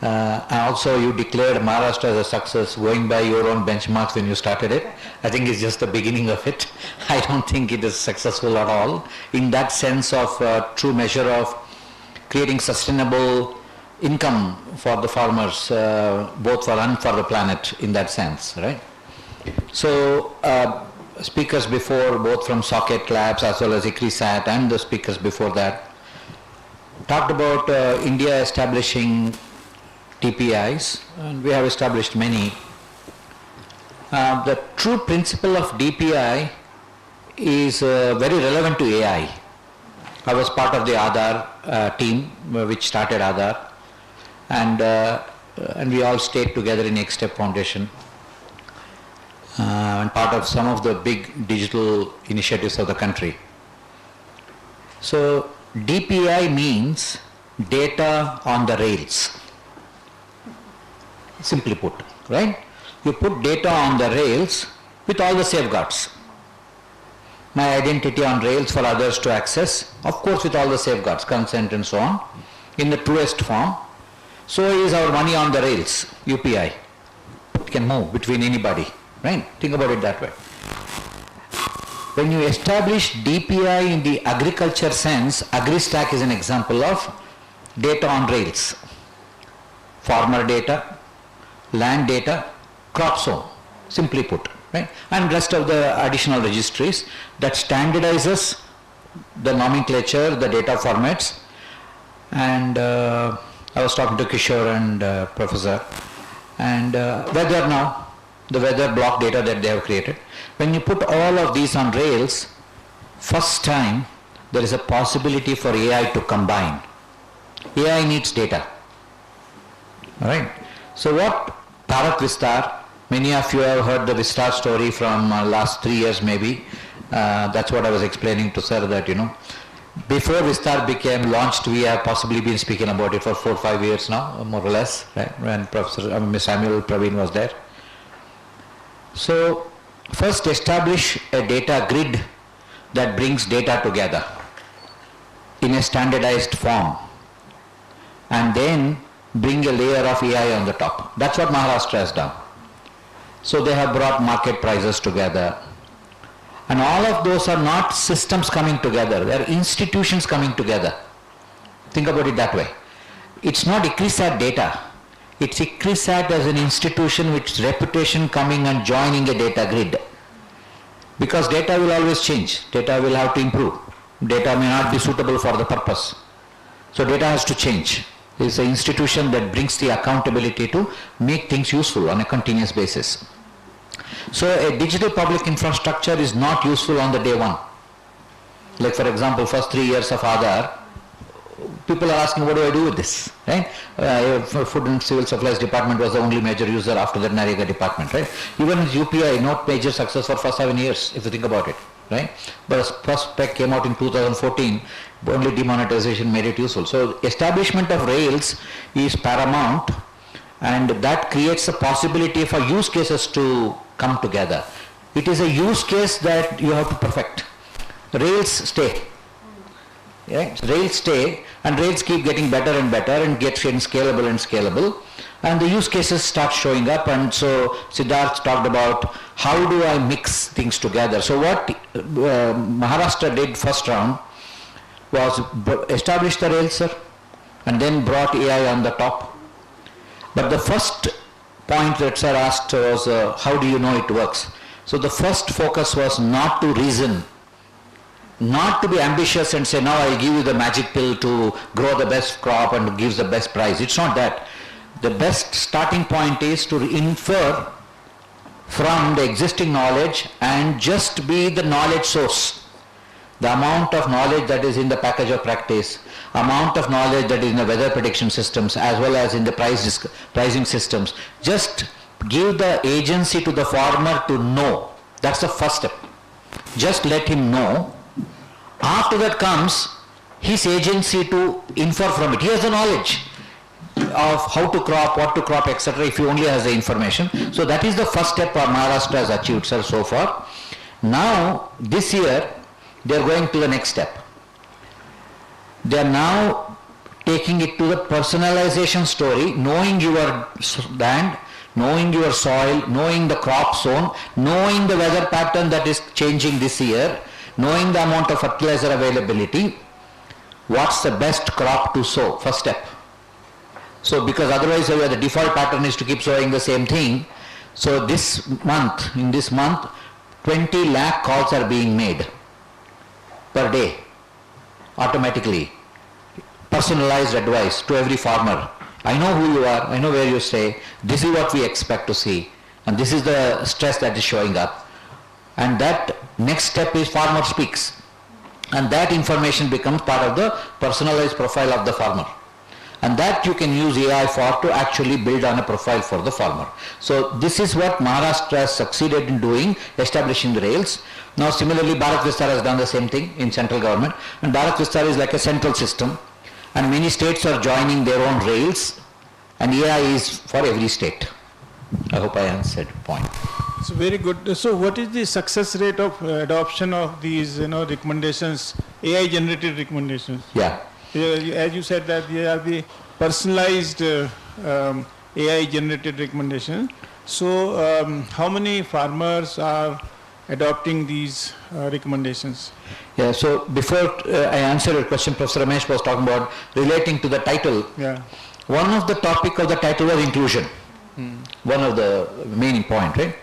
And also, you declared Maharashtra as a success, going by your own benchmarks when you started it. I think it's just the beginning of it. I don't think it is successful at all, in that sense of true measure of creating sustainable income for the farmers, both for and for the planet, in that sense, right? So, speakers before, both from Socket Labs as well as ECRISAT, and the speakers before that, talked about India establishing DPIs, and we have established many. The true principle of DPI is very relevant to AI. I was part of the Aadhaar team which started Aadhaar, and we all stayed together in ECSTEP Foundation, and part of some of the big digital initiatives of the country. So DPI means data on the rails, simply put, right? You put data on the rails with all the safeguards. My identity on rails for others to access, of course with all the safeguards, consent and so on, in the truest form. So is our money on the rails, UPI. It can move between anybody, right? Think about it that way. When you establish DPI in the agriculture sense, AgriStack is an example of data on rails. Farmer data, land data, crop zone, simply put. Right? And rest of the additional registries that standardizes the nomenclature, the data formats. And I was talking to Kishore and Professor, and weather now, the weather block data that they have created. When you put all of these on rails, first time there is a possibility for AI to combine. AI needs data. All right. So what Bharat Vistar, Many of you have heard the Vistar story from last 3 years maybe. That's what I was explaining to sir, that before Vistar became launched, we have possibly been speaking about it for 4 or 5 years now, more or less, right? When Ms. Samuel Praveen was there. So first establish a data grid that brings data together in a standardized form, and then bring a layer of AI on the top. That's what Maharashtra has done. So they have brought market prices together. And all of those are not systems coming together, they are institutions coming together. Think about it that way. It's not ICRISAT data. It's ICRISAT as an institution with reputation coming and joining a data grid. Because data will always change. Data will have to improve. Data may not be suitable for the purpose. So data has to change. It's an institution that brings the accountability to make things useful on a continuous basis. So a digital public infrastructure is not useful on the day one. Like for example, first 3 years of Aadhaar, people are asking, what do I do with this? Right? Food and Civil Supplies Department was the only major user after the NREGA department. Right? Even UPI, not major success for first 7 years, if you think about it. Right? But first spec came out in 2014, only demonetization made it useful. So establishment of rails is paramount, and that creates a possibility for use cases to come together. It is a use case that you have to perfect. Rails stay. Yeah? Rails stay, and rails keep getting better and better and getting scalable and scalable, and the use cases start showing up. And so Siddharth talked about how do I mix things together. So what Maharashtra did first round was establish the rails, sir, and then brought AI on the top. But the first point that sir asked was, how do you know it works? So the first focus was not to reason, not to be ambitious and say, now I'll give you the magic pill to grow the best crop and gives the best price. It's not that. The best starting point is to infer from the existing knowledge and just be the knowledge source. The amount of knowledge that is in the package of practice, amount of knowledge that is in the weather prediction systems as well as in the pricing systems, just give the agency to the farmer to know. That's the first step. Just let him know. After that comes his agency to infer from it. He has the knowledge of how to crop, what to crop, etc. if he only has the information. So that is the first step Maharashtra has achieved, sir, so far. Now, this year, they are going to the next step. They are now taking it to the personalization story, knowing your land, knowing your soil, knowing the crop zone, knowing the weather pattern that is changing this year, knowing the amount of fertilizer availability, what's the best crop to sow, first step. So because otherwise the default pattern is to keep sowing the same thing. So this month, in this month, 20 lakh calls are being made per day, automatically. Personalized advice to every farmer. I know who you are, I know where you stay, this is what we expect to see, and this is the stress that is showing up. And that next step is farmer speaks. And that information becomes part of the personalized profile of the farmer. And that you can use AI for to actually build on a profile for the farmer. So this is what Maharashtra has succeeded in doing, establishing the rails. Now similarly, Bharat Vistar has done the same thing in central government. And Bharat Vistar is like a central system. And many states are joining their own rails. And AI is for every state. I hope I answered the point. It's very good. So what is the success rate of adoption of these recommendations, AI generated recommendations? Yeah. As you said that they are the personalized AI generated recommendations. So how many farmers are adopting these recommendations? Yeah, so before I answer your question, Professor Ramesh was talking about relating to the title. Yeah. One of the topic of the title was inclusion. One of the main point, right?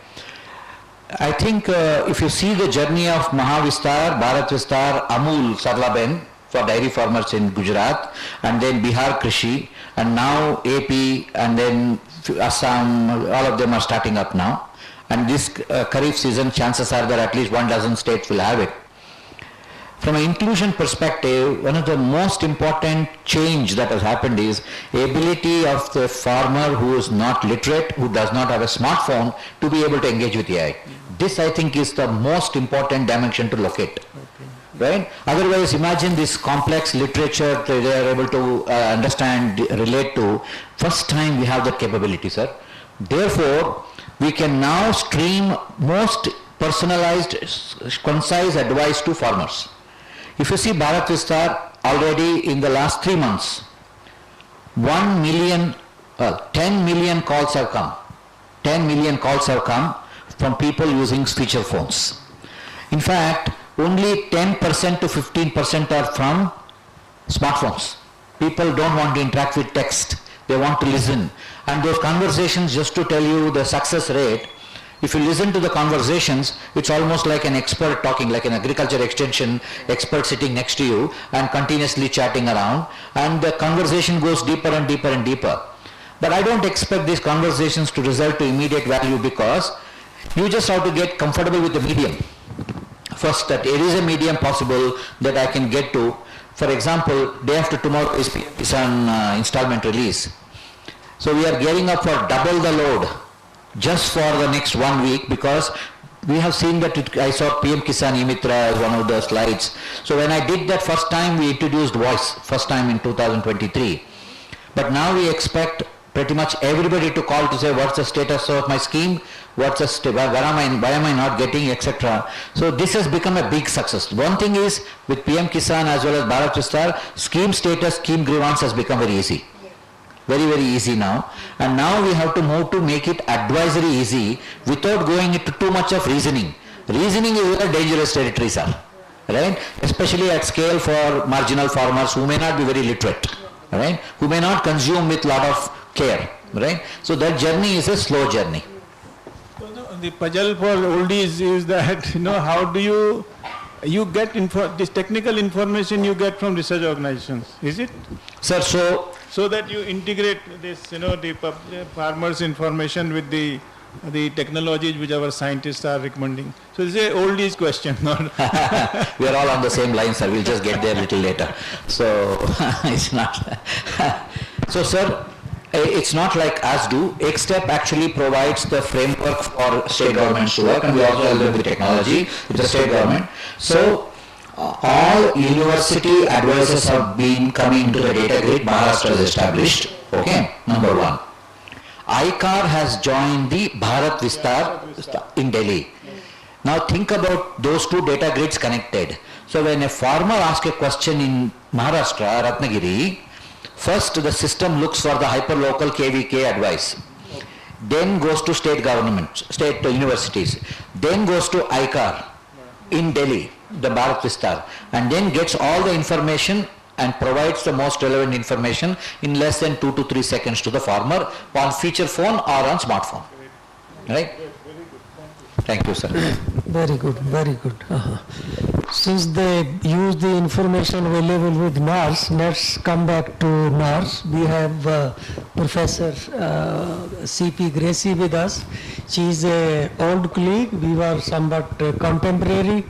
I think if you see the journey of Mahavistar, Bharat Vistar, Amul, Sarlaben for dairy farmers in Gujarat, and then Bihar Krishi, and now AP, and then Assam, all of them are starting up now. And this Kharif season, chances are that at least 1 dozen states will have it. From an inclusion perspective, one of the most important change that has happened is ability of the farmer who is not literate, who does not have a smartphone, to be able to engage with AI. This, I think, is the most important dimension to locate. Right? Otherwise, imagine this complex literature they are able to understand, relate to. First time we have that capability, sir. Therefore, we can now stream most personalized, concise advice to farmers. If you see Bharat Vistar, already in the last 3 months, 10 million calls have come. 10 million calls have come from people using feature phones. In fact, only 10% to 15% are from smartphones. People don't want to interact with text. They want to listen. And those conversations, just to tell you the success rate, if you listen to the conversations, it's almost like an expert talking, like an agriculture extension expert sitting next to you and continuously chatting around, and the conversation goes deeper and deeper and deeper. But I don't expect these conversations to result to immediate value, because you just have to get comfortable with the medium. First, that there is a medium possible that I can get to. For example, day after tomorrow is an installment release. So we are gearing up for double the load just for the next 1 week, because we have seen that I saw PM Kisan E-Mitra as one of the slides. So when I did that first time, we introduced voice, first time in 2023. But now we expect pretty much everybody to call to say what's the status of my scheme, why am I not getting, etc. So this has become a big success. One thing is, with PM Kisan as well as Bharat Vistar, scheme status, scheme grievance has become very easy. Very, very easy now. And now we have to move to make it advisory easy without going into too much of reasoning. Reasoning is a dangerous territory, sir. Right? Especially at scale for marginal farmers who may not be very literate. Right? Who may not consume with lot of care. Right? So that journey is a slow journey. The puzzle for oldies is that, how do you get this technical information you get from research organizations, is it? Sir, so that you integrate this, the farmers' information with the technologies which our scientists are recommending. So this is an oldies question. We are all on the same line, sir. We'll just get there a little later. So it's not. So, sir, it's not like us do. XSTEP actually provides the framework for state governments to work, and we also help them with technology with the state government. So all university advisors have been coming into the data grid Maharashtra has established. Okay, number one. AERA has joined the Bharat Vistar in Delhi. Now think about those two data grids connected. So when a farmer asks a question in Maharashtra, Ratnagiri, first the system looks for the hyperlocal KVK advice. Then goes to state government, state universities. Then goes to AERA in Delhi, the Bharat Vistar, and then gets all the information and provides the most relevant information in less than 2 to 3 seconds to the farmer on feature phone or on smartphone. Right? Thank you, sir. Very good, very good. Since they use the information available with NARS, let's come back to NARS. We have Professor C.P. Gracie with us. She is an old colleague. We were somewhat contemporary.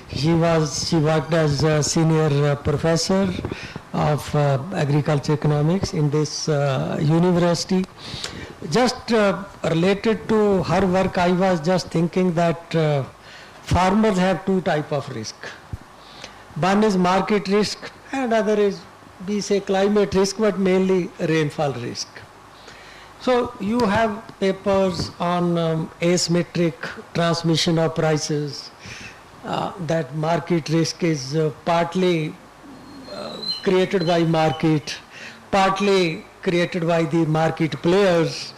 She worked as a senior professor of agriculture economics in this university. Just related to her work, I was just thinking that farmers have two types of risk. One is market risk and other is, we say, climate risk, but mainly rainfall risk. So you have papers on asymmetric transmission of prices, that market risk is partly created by market, partly created by the market players,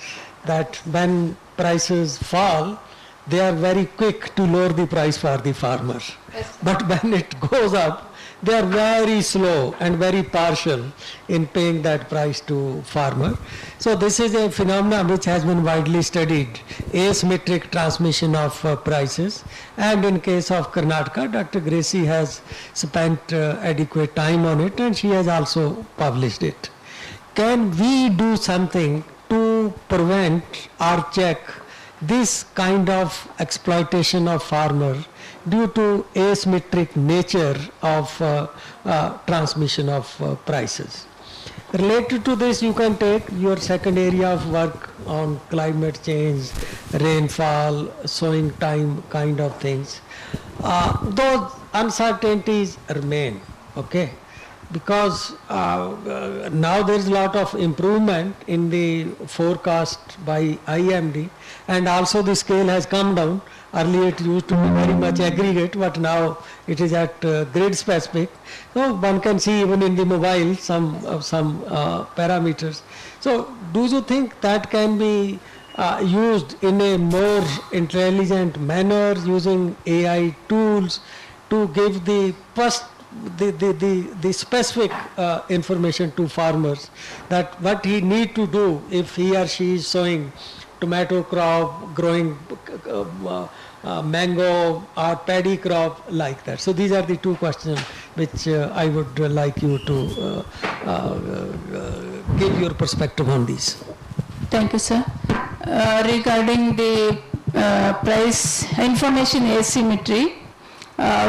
that when prices fall, they are very quick to lower the price for the farmer. But when it goes up, they are very slow and very partial in paying that price to farmer. So this is a phenomenon which has been widely studied, asymmetric transmission of prices. And in case of Karnataka, Dr. Gracie has spent adequate time on it, and she has also published it. Can we do something to prevent or check this kind of exploitation of farmer due to asymmetric nature of transmission of prices. Related to this, you can take your second area of work on climate change, rainfall, sowing time kind of things. Those uncertainties remain, okay? Because now there is a lot of improvement in the forecast by IMD, and also the scale has come down. Earlier it used to be very much aggregate, but now it is at grid specific. So one can see even in the mobile some parameters. So do you think that can be used in a more intelligent manner using AI tools to give the specific information to farmers, that what he need to do if he or she is sowing tomato crop, growing mango or paddy crop, like that. So these are the two questions which I would like you to give your perspective on these. Thank you, sir. Regarding the price information asymmetry,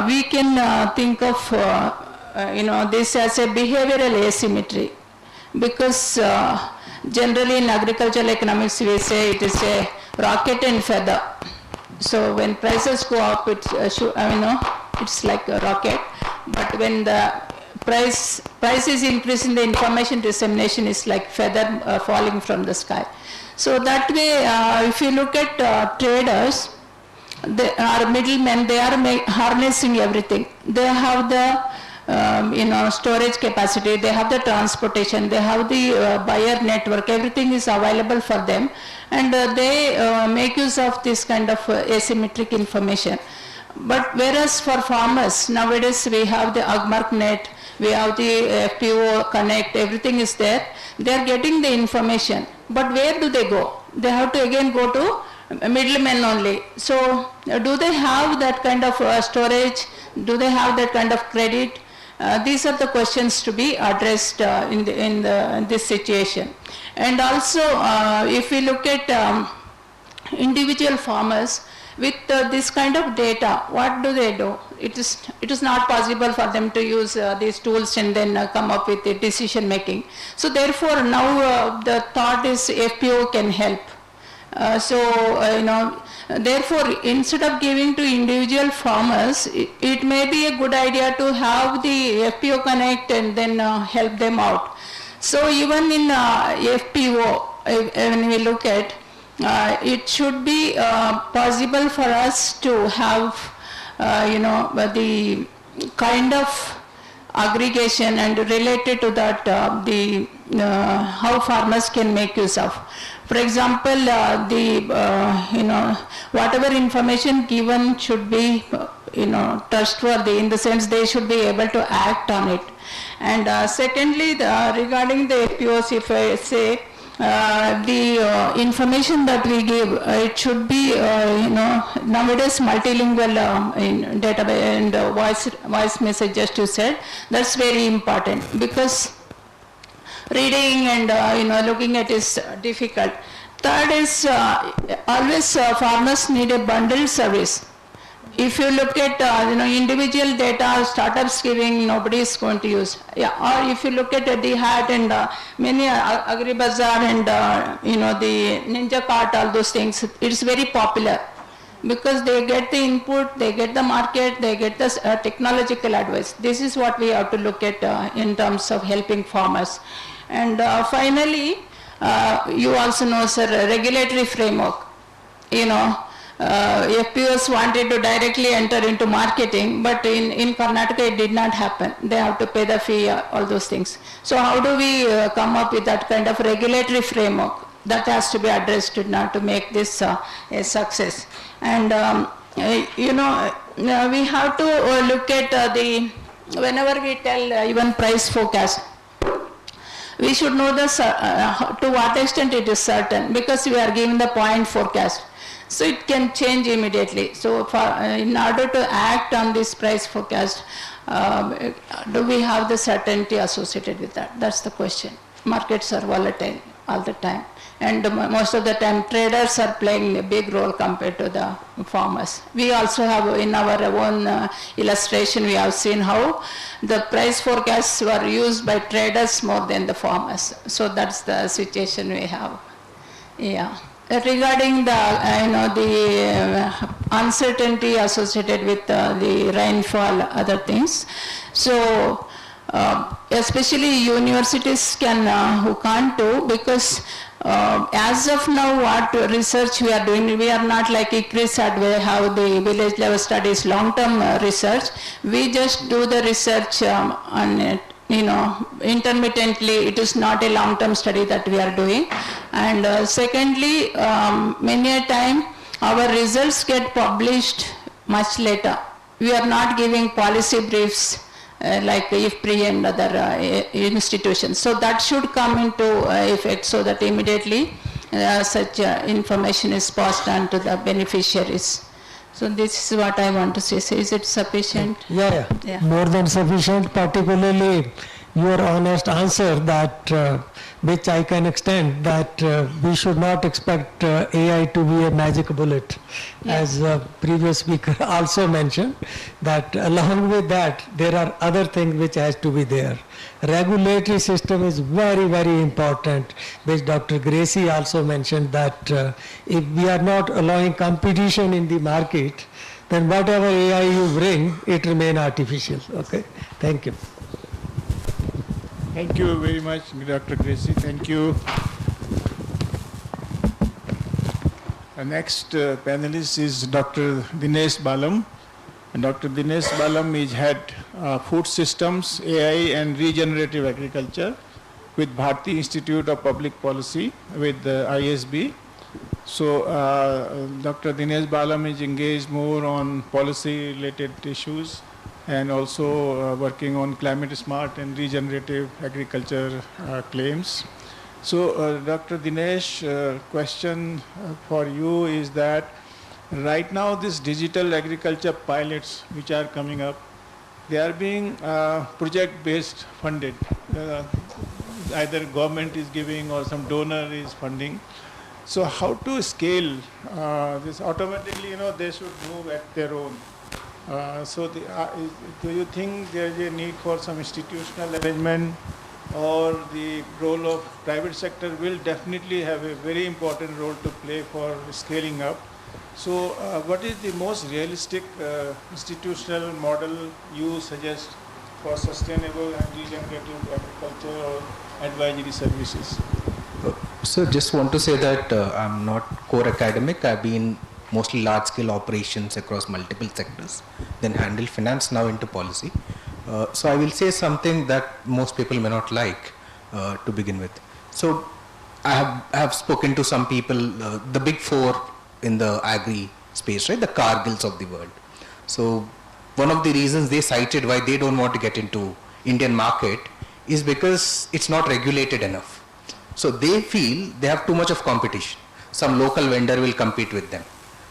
we can think of this as a behavioral asymmetry, because generally in agricultural economics we say it is a rocket and feather. So when prices go up, it's like a rocket, but when the price is increasing, the information dissemination is like feather falling from the sky. So that way, if you look at traders, they are middlemen, they are harnessing everything. They have the storage capacity, they have the transportation, they have the buyer network, everything is available for them, and they make use of this kind of asymmetric information. But whereas for farmers, nowadays we have the AgMarkNet, we have the FPO Connect, everything is there. They are getting the information, but where do they go? They have to again go to middlemen only. So do they have that kind of storage? Do they have that kind of credit? These are the questions to be addressed in this situation. And also, if we look at individual farmers, with this kind of data, what do they do? It is not possible for them to use these tools and then come up with the decision making. So therefore, now the thought is FPO can help. Therefore, instead of giving to individual farmers, it may be a good idea to have the FPO Connect and then help them out. So even in FPO, when we look at, it should be possible for us to have, the kind of aggregation and related to that, how farmers can make use of. For example, whatever information given should be, trustworthy, in the sense they should be able to act on it. And secondly, regarding the FPOs, if I say, the information that we give, it should be, nowadays multilingual in database and voice message, just you said, that's very important, because reading and looking at is difficult. Third is always farmers need a bundled service. If you look at individual data, startups giving, nobody is going to use. Yeah. Or if you look at DHAT and many AgriBazaar and the Ninja Cart, all those things, it's very popular because they get the input, they get the market, they get the technological advice. This is what we have to look at in terms of helping farmers. And finally, you also know, sir, regulatory framework. FPOs wanted to directly enter into marketing, but in Karnataka it did not happen. They have to pay the fee, all those things. So how do we come up with that kind of regulatory framework? That has to be addressed now to make this a success. And we have to look at whenever we tell even price forecast, we should know to what extent it is certain, because we are giving the point forecast. So it can change immediately. So in order to act on this price forecast, do we have the certainty associated with that? That's the question. Markets are volatile. all the time. And most of the time traders are playing a big role compared to the farmers. We also have in our own illustration, we have seen how the price forecasts were used by traders more than the farmers. So that's the situation we have. Yeah. Regarding the, the uncertainty associated with the rainfall, other things. So especially universities who can't do, because as of now, what research we are doing, we are not like ICRIS had, we have the village level studies, long-term research. We just do the research on it, intermittently. It is not a long-term study that we are doing. And secondly, many a time our results get published much later. We are not giving policy briefs like IFPRI and other institutions. So that should come into effect, so that immediately such information is passed on to the beneficiaries. So this is what I want to say. So is it sufficient? Yeah. More than sufficient, particularly your honest answer that which I can extend, that we should not expect AI to be a magic bullet. As previous speaker also mentioned, that along with that there are other things which has to be there. Regulatory system is very, very important, which Dr. Gracie also mentioned, that if we are not allowing competition in the market, then whatever AI you bring, it remain artificial. Okay, thank you. Thank you very much, Dr. Gracie. Thank you. The next panelist is Dr. Dinesh Balam. And Dr. Dinesh Balam is head food systems, AI and regenerative agriculture with Bharati Institute of Public Policy with the ISB. So Dr. Dinesh Balam is engaged more on policy related issues and also working on climate smart and regenerative agriculture claims. So Dr. Dinesh, question for you is that right now this digital agriculture pilots which are coming up, they are being project-based funded. Either government is giving or some donor is funding. So how to scale this automatically, they should move at their own. So do you think there is a need for some institutional arrangement, or the role of private sector will definitely have a very important role to play for scaling up? So what is the most realistic institutional model you suggest for sustainable and regenerative agriculture or advisory services? So just want to say that I'm not core academic. I've been mostly large-scale operations across multiple sectors, then handle finance, now into policy. So I will say something that most people may not like to begin with. So I have spoken to some people, the big four in the agri space, right, the Cargills of the world. So one of the reasons they cited why they don't want to get into Indian market is because it's not regulated enough. So they feel they have too much of competition. Some local vendor will compete with them.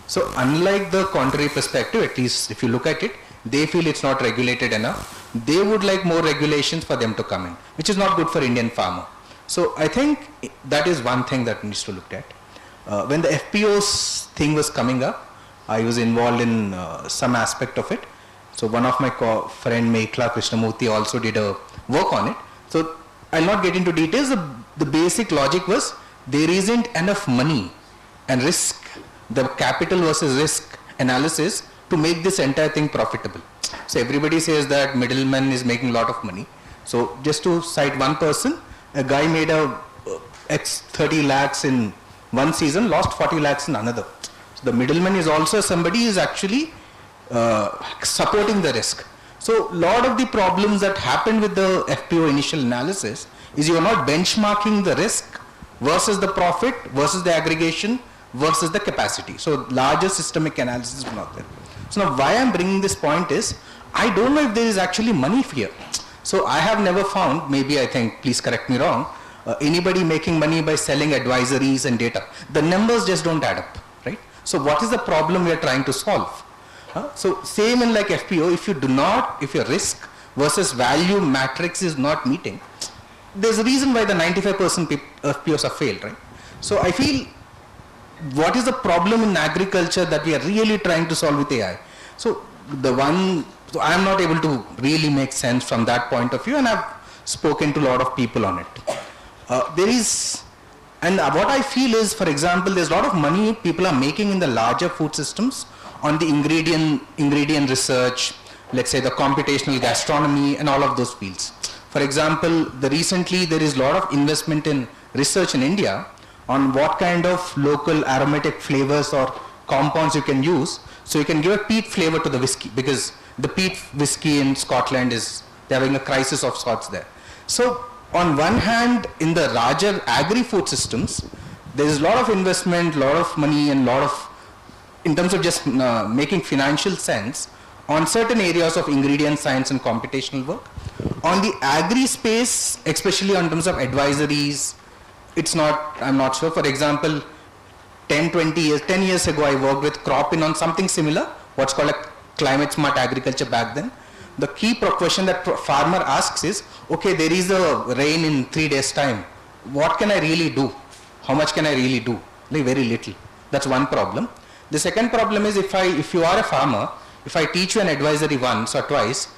So unlike the contrary perspective, at least if you look at it, they feel it's not regulated enough. They would like more regulations for them to come in, which is not good for Indian farmer. So I think that is one thing that needs to look at. When the FPOs thing was coming up, I was involved in some aspect of it. So one of my friend Mekla Krishnamurthy also did a work on it. So I'll not get into details. The basic logic was there isn't enough money and risk, the capital versus risk analysis to make this entire thing profitable. So everybody says that middleman is making a lot of money. So just to cite one person, a guy made a X 30 lakhs in one season, lost 40 lakhs in another. So the middleman is also somebody who is actually supporting the risk. So a lot of the problems that happened with the FPO initial analysis is you are not benchmarking the risk versus the profit versus the aggregation versus the capacity. So larger systemic analysis is not there. So now why I'm bringing this point is, I don't know if there is actually money here. So I have never found, maybe I think, please correct me wrong, anybody making money by selling advisories and data. The numbers just don't add up, right? So what is the problem we are trying to solve? So same in like FPO, if you do not, if your risk versus value matrix is not meeting, there's a reason why the 95% POs have failed, right? So I feel, what is the problem in agriculture that we are really trying to solve with AI? So I am not able to really make sense from that point of view, and I've spoken to a lot of people on it. And what I feel is, for example, there's a lot of money people are making in the larger food systems on the ingredient research, let's say the computational gastronomy and all of those fields. For example, recently there is a lot of investment in research in India on what kind of local aromatic flavors or compounds you can use, so you can give a peat flavor to the whiskey, because the peat whiskey in Scotland they're having a crisis of sorts there. So on one hand, in the larger agri-food systems, there is a lot of investment, a lot of money, and in terms of just making financial sense on certain areas of ingredient science and computational work. On the agri space, especially in terms of advisories, I'm not sure. For example, 10 years ago, I worked with Cropin on something similar, what's called a climate smart agriculture back then. The key question that farmer asks is, okay, there is a rain in 3 days time. What can I really do? How much can I really do? Like very little. That's one problem. The second problem is, if you are a farmer, if I teach you an advisory once or twice,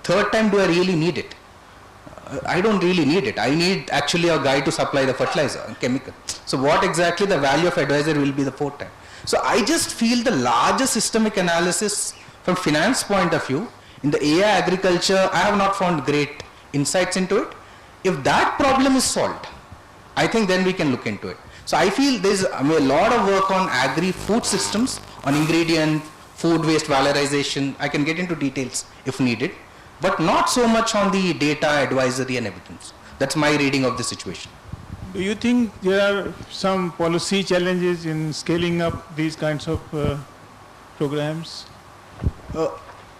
third time do I really need it? I don't really need it. I need actually a guy to supply the fertilizer and chemical. So what exactly the value of advisor will be the fourth time? So I just feel the larger systemic analysis from finance point of view, in the AI agriculture, I have not found great insights into it. If that problem is solved, I think then we can look into it. So I feel there's a lot of work on agri-food systems, on ingredient, food waste valorization. I can get into details if needed, but not so much on the data advisory and evidence. That's my reading of the situation. Do you think there are some policy challenges in scaling up these kinds of programs?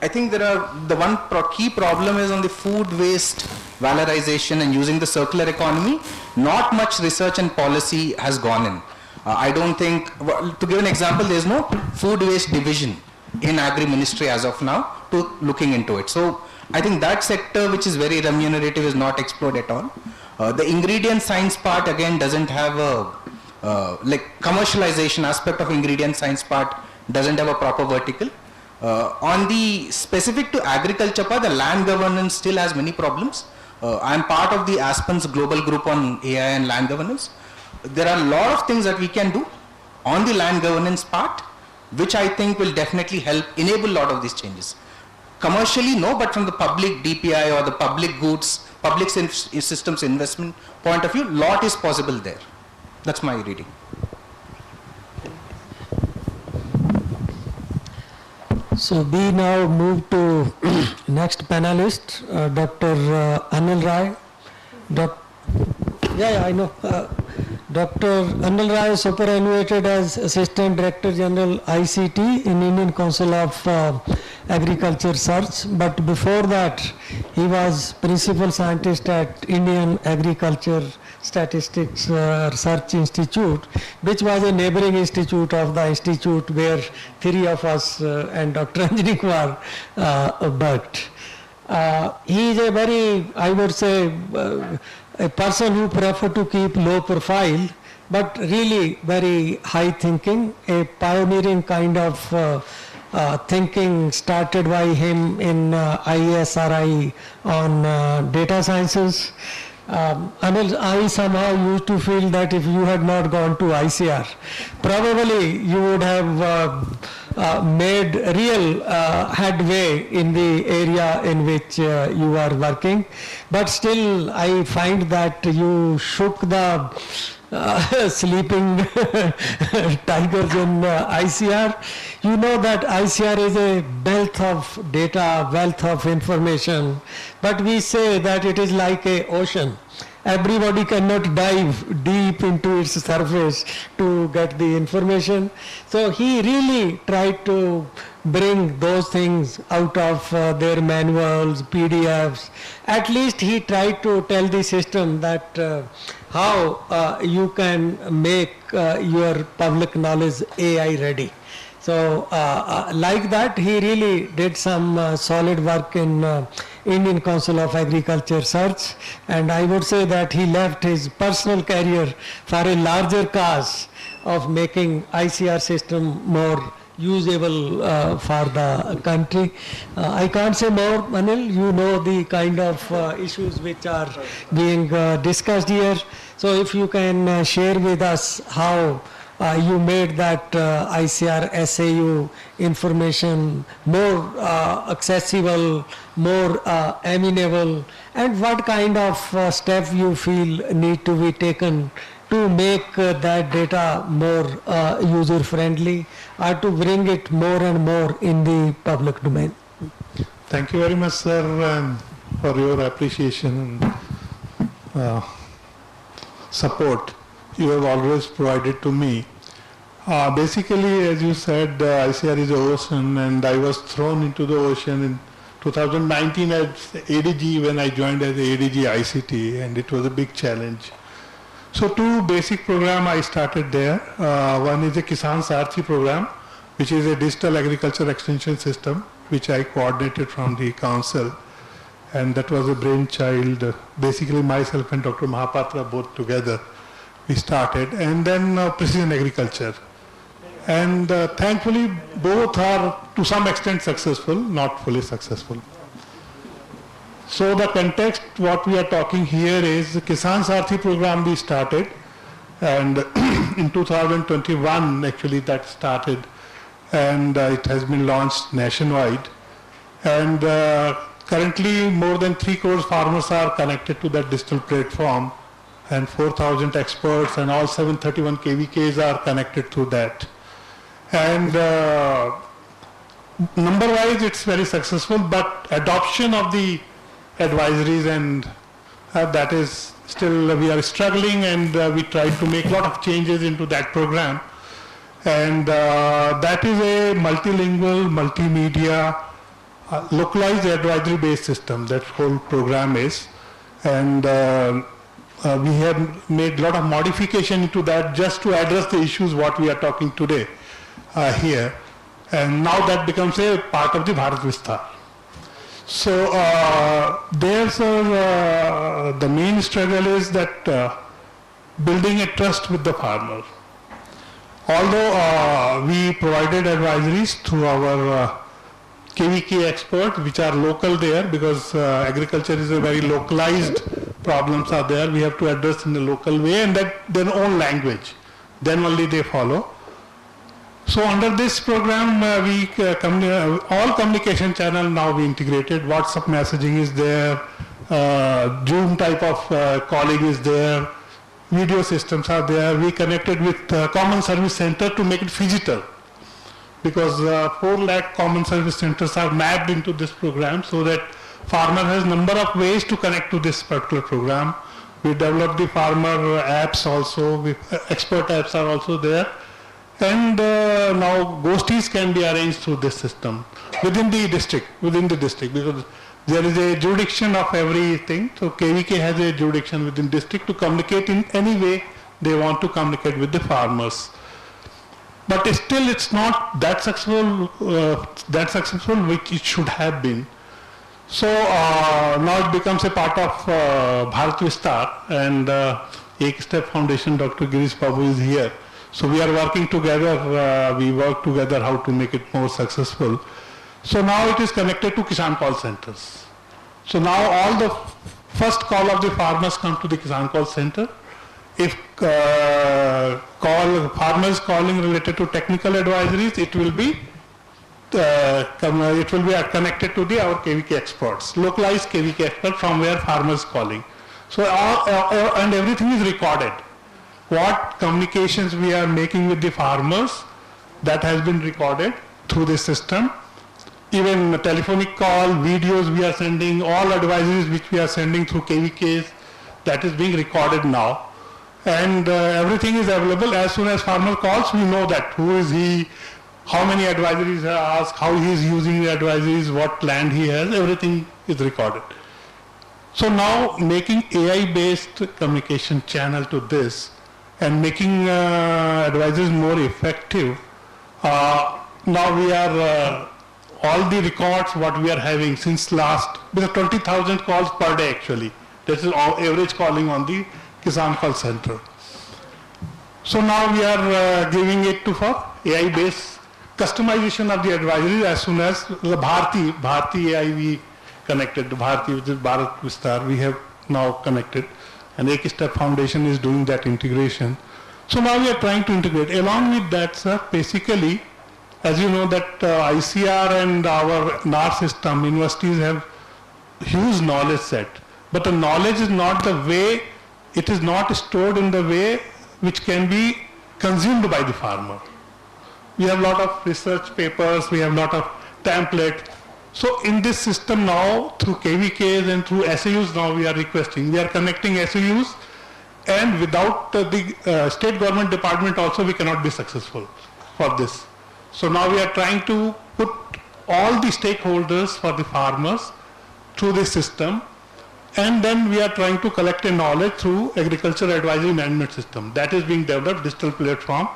I think the one key problem is on the food waste valorization and using the circular economy. Not much research and policy has gone in. I don't think, to give an example, there's no food waste division in Agri Ministry as of now to looking into it. So I think that sector, which is very remunerative, is not explored at all. The ingredient science part again doesn't have commercialization aspect of ingredient science part doesn't have a proper vertical. On the specific to agriculture part, the land governance still has many problems. I am part of the Aspen's global group on AI and land governance. There are a lot of things that we can do on the land governance part, which I think will definitely help enable a lot of these changes. Commercially, no, but from the public DPI or the public goods, public systems investment point of view, lot is possible there. That's my reading. So we now move to next panelist, Dr. Anil Rai. I know. Dr. Anil Rai superannuated as Assistant Director General ICT in Indian Council of Agriculture Search, but before that he was Principal Scientist at Indian Agriculture Statistics Research Institute, which was a neighboring institute of the institute where three of us and Dr. Anjani Kumar worked. He is a very, I would say, a person who prefer to keep low profile, but really very high thinking, a pioneering kind of thinking started by him in AERA on data sciences. Anil, I somehow used to feel that if you had not gone to ICR, probably you would have made real headway in the area in which you are working. But still, I find that you shook the sleeping tigers in ICR. You know that ICR is a wealth of data, wealth of information, but we say that it is like an ocean. Everybody cannot dive deep into its surface to get the information. So he really tried to bring those things out of their manuals, PDFs. At least he tried to tell the system that how you can make your public knowledge AI ready. So like that, he really did some solid work in Indian Council of Agriculture search, and I would say that he left his personal career for a larger cause of making ICR system more usable for the country. I can't say more, Anil. You know the kind of issues which are being discussed here. So if you can share with us how you made that ICR SAU information more accessible, more amenable, and what kind of step you feel need to be taken to make that data more user-friendly or to bring it more and more in the public domain. Thank you very much, sir, for your appreciation and support you have always provided to me. Basically, as you said, ICR is the ocean, and I was thrown into the ocean in 2019 as ADG when I joined as ADG ICT, and it was a big challenge. So two basic programs I started there. One is the Kisan Sarthi program, which is a digital agriculture extension system, which I coordinated from the council. And that was a brainchild, basically myself and Dr. Mahapatra both together, we started. And then precision agriculture. And thankfully, both are to some extent successful, not fully successful. So the context, what we are talking here is the Kisan Sarthi program we started, and in 2021 actually that started, and it has been launched nationwide. And currently more than 3 crore farmers are connected to that digital platform, and 4,000 experts and all 731 KVKs are connected to that. And number-wise it's very successful, but adoption of the advisories and that is still we are struggling, and we try to make a lot of changes into that program. And that is a multilingual, multimedia, localized advisory based system, that whole program is. And we have made a lot of modification into that just to address the issues what we are talking today here. And now that becomes a part of the Bharat Vistar. So there's the main struggle is that building a trust with the farmer. Although we provided advisories through our KVK experts, which are local there, because agriculture is a very localized problems are there. We have to address in the local way, and that their own language. Then only they follow. So under this program, all communication channel now we integrated. WhatsApp messaging is there, Zoom type of calling is there, video systems are there. We connected with Common Service Center to make it phygital, because 4 lakh Common Service Centers are mapped into this program, so that farmer has number of ways to connect to this particular program. We developed the farmer apps also, expert apps are also there. And now Ghostis can be arranged through this system within the district, because there is a jurisdiction of everything. So KVK has a jurisdiction within district to communicate in any way they want to communicate with the farmers. But still it's not that successful which it should have been. So now it becomes a part of Bharat Vistar, and Ek Step Foundation, Dr. Girish Babu is here. So we are working together, we work together how to make it more successful. So now it is connected to Kisan call centers. So now all the first call of the farmers come to the Kisan call center. If farmers calling related to technical advisories, it will be connected to our KVK experts, localized KVK expert from where farmers calling. So and everything is recorded. What communications we are making with the farmers, that has been recorded through this system. Even telephonic call, videos we are sending, all advisories which we are sending through KVKs, that is being recorded now. And everything is available. As soon as farmer calls, we know that who is he, how many advisories are asked, how he is using the advisories, what land he has, everything is recorded. So now making AI-based communication channel to this, and making advisors more effective. Now we are all the records what we are having since last, because 20,000 calls per day actually. This is all average calling on the Kisan call center. So now we are giving it to for AI-based customization of the advisory as soon as the Bharti AI we connected to Bharti, which is Bharat Vistar, we have now connected, and Ek Step Foundation is doing that integration. So now we are trying to integrate. Along with that, sir, basically, as you know that ICR and our NAR system, universities have huge knowledge set, but the knowledge is not the way, it is not stored in the way which can be consumed by the farmer. We have a lot of research papers, we have a lot of templates. So in this system now, through KVKs and through SAUs now we are requesting, we are connecting SAUs, and without the state government department also we cannot be successful for this. So now we are trying to put all the stakeholders for the farmers through this system, and then we are trying to collect a knowledge through agriculture advisory management system that is being developed, digital platform.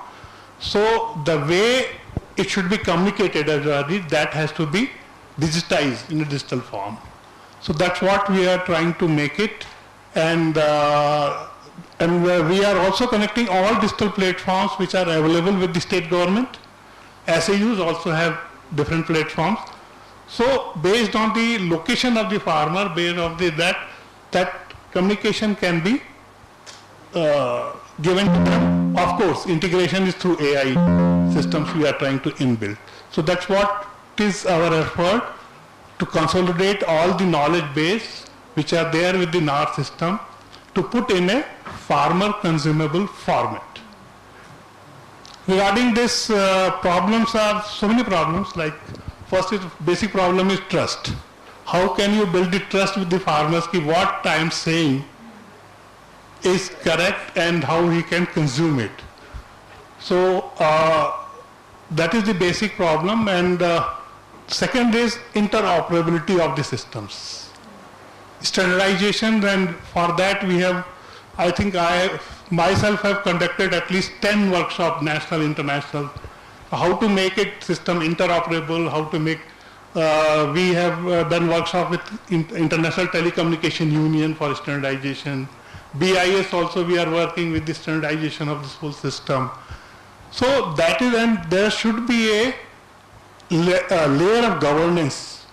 So the way it should be communicated as that has to be digitized in a digital form. So that's what we are trying to make it, and we are also connecting all digital platforms which are available with the state government. SAUs also have different platforms. So based on the location of the farmer, based on that communication can be given to them. Of course, integration is through AI systems we are trying to inbuild. So that's what is our effort, to consolidate all the knowledge base which are there with the NAR system to put in a farmer consumable format. Regarding this, problems are so many problems. Like first, basic problem is trust. How can you build the trust with the farmers? Ki what I am saying is correct and how he can consume it. So that is the basic problem. And second is interoperability of the systems. Standardization, and for that we have, I think I myself have conducted at least 10 workshops, national, international, how to make it system interoperable, how to make, we have done workshop with International Telecommunication Union for standardization. BIS also we are working with the standardization of this whole system. So that is, and there should be a layer of governance,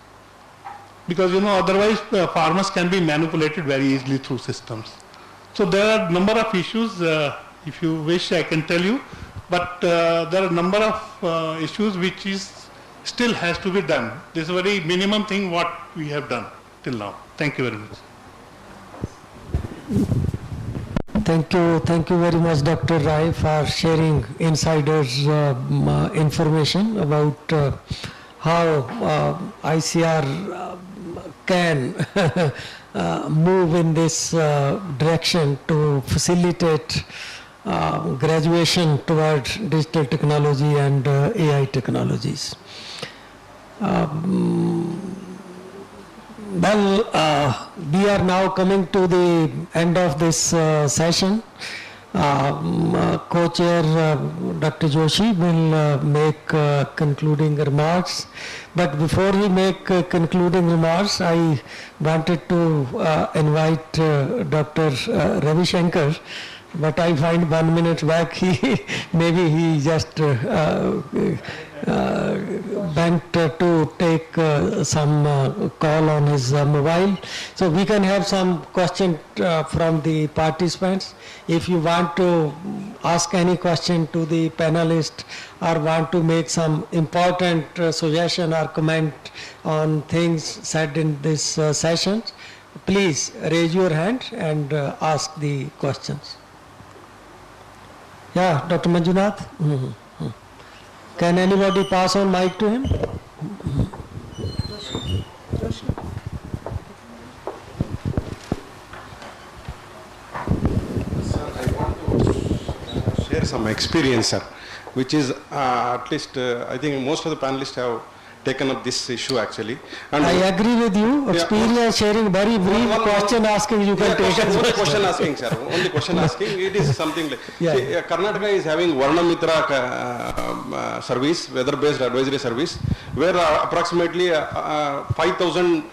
because otherwise farmers can be manipulated very easily through systems. So there are a number of issues, if you wish I can tell you, but there are a number of issues which is still has to be done. This is a very minimum thing what we have done till now. Thank you very much. Thank you very much, Dr. Rai, for sharing insiders information about how ICR can move in this direction to facilitate graduation towards digital technology and AI technologies. Well, we are now coming to the end of this session. Co-chair Dr. Joshi will make concluding remarks. But before he make concluding remarks, I wanted to invite Dr. Ravi Shankar. But I find 1 minute back, maybe he just went to take some call on his mobile. So we can have some question from the participants. If you want to ask any question to the panelist or want to make some important suggestion or comment on things said in this session, please raise your hand and ask the questions. Yeah, Dr. Manjunath? Mm-hmm. Can anybody pass on mic to him? Sir, I want to share some experience, sir, which is at least I think most of the panelists have taken up this issue actually. And I agree with you. Experience sharing, very brief question asking you can take as only well. question asking, sir. Only question asking. It is something like, Yeah. see, Karnataka is having Varnamitra service, weather-based advisory service, where approximately 5,000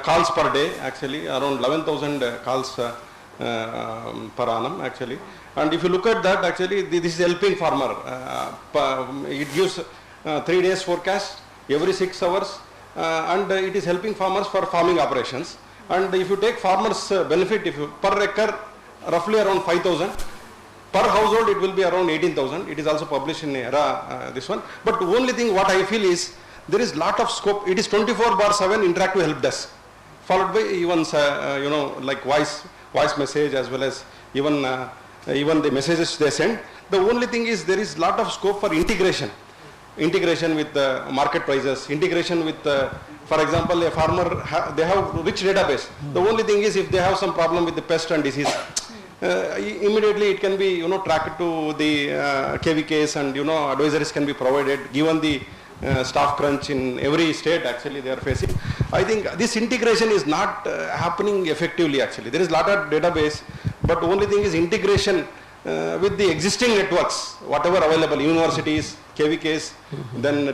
calls per day, actually, around 11,000 calls per annum, actually. And if you look at that, actually, this is helping farmer. It gives 3 days forecast every 6 hours, and it is helping farmers for farming operations. And if you take farmers' benefit, if you per acre, roughly around 5,000. Per household, it will be around 18,000. It is also published in AERA, this one. But the only thing what I feel is, there is lot of scope. It is 24/7 interactive help desk, followed by even, like voice message, as well as even the messages they send. The only thing is, there is lot of scope for integration with market prices, integration with, for example, a farmer, they have rich database. The only thing is, if they have some problem with the pest and disease, immediately it can be, tracked to the KVKs, and, advisories can be provided, given the staff crunch in every state actually they are facing. I think this integration is not happening effectively actually. There is a lot of database, but the only thing is integration with the existing networks, whatever available, universities, KVKs, then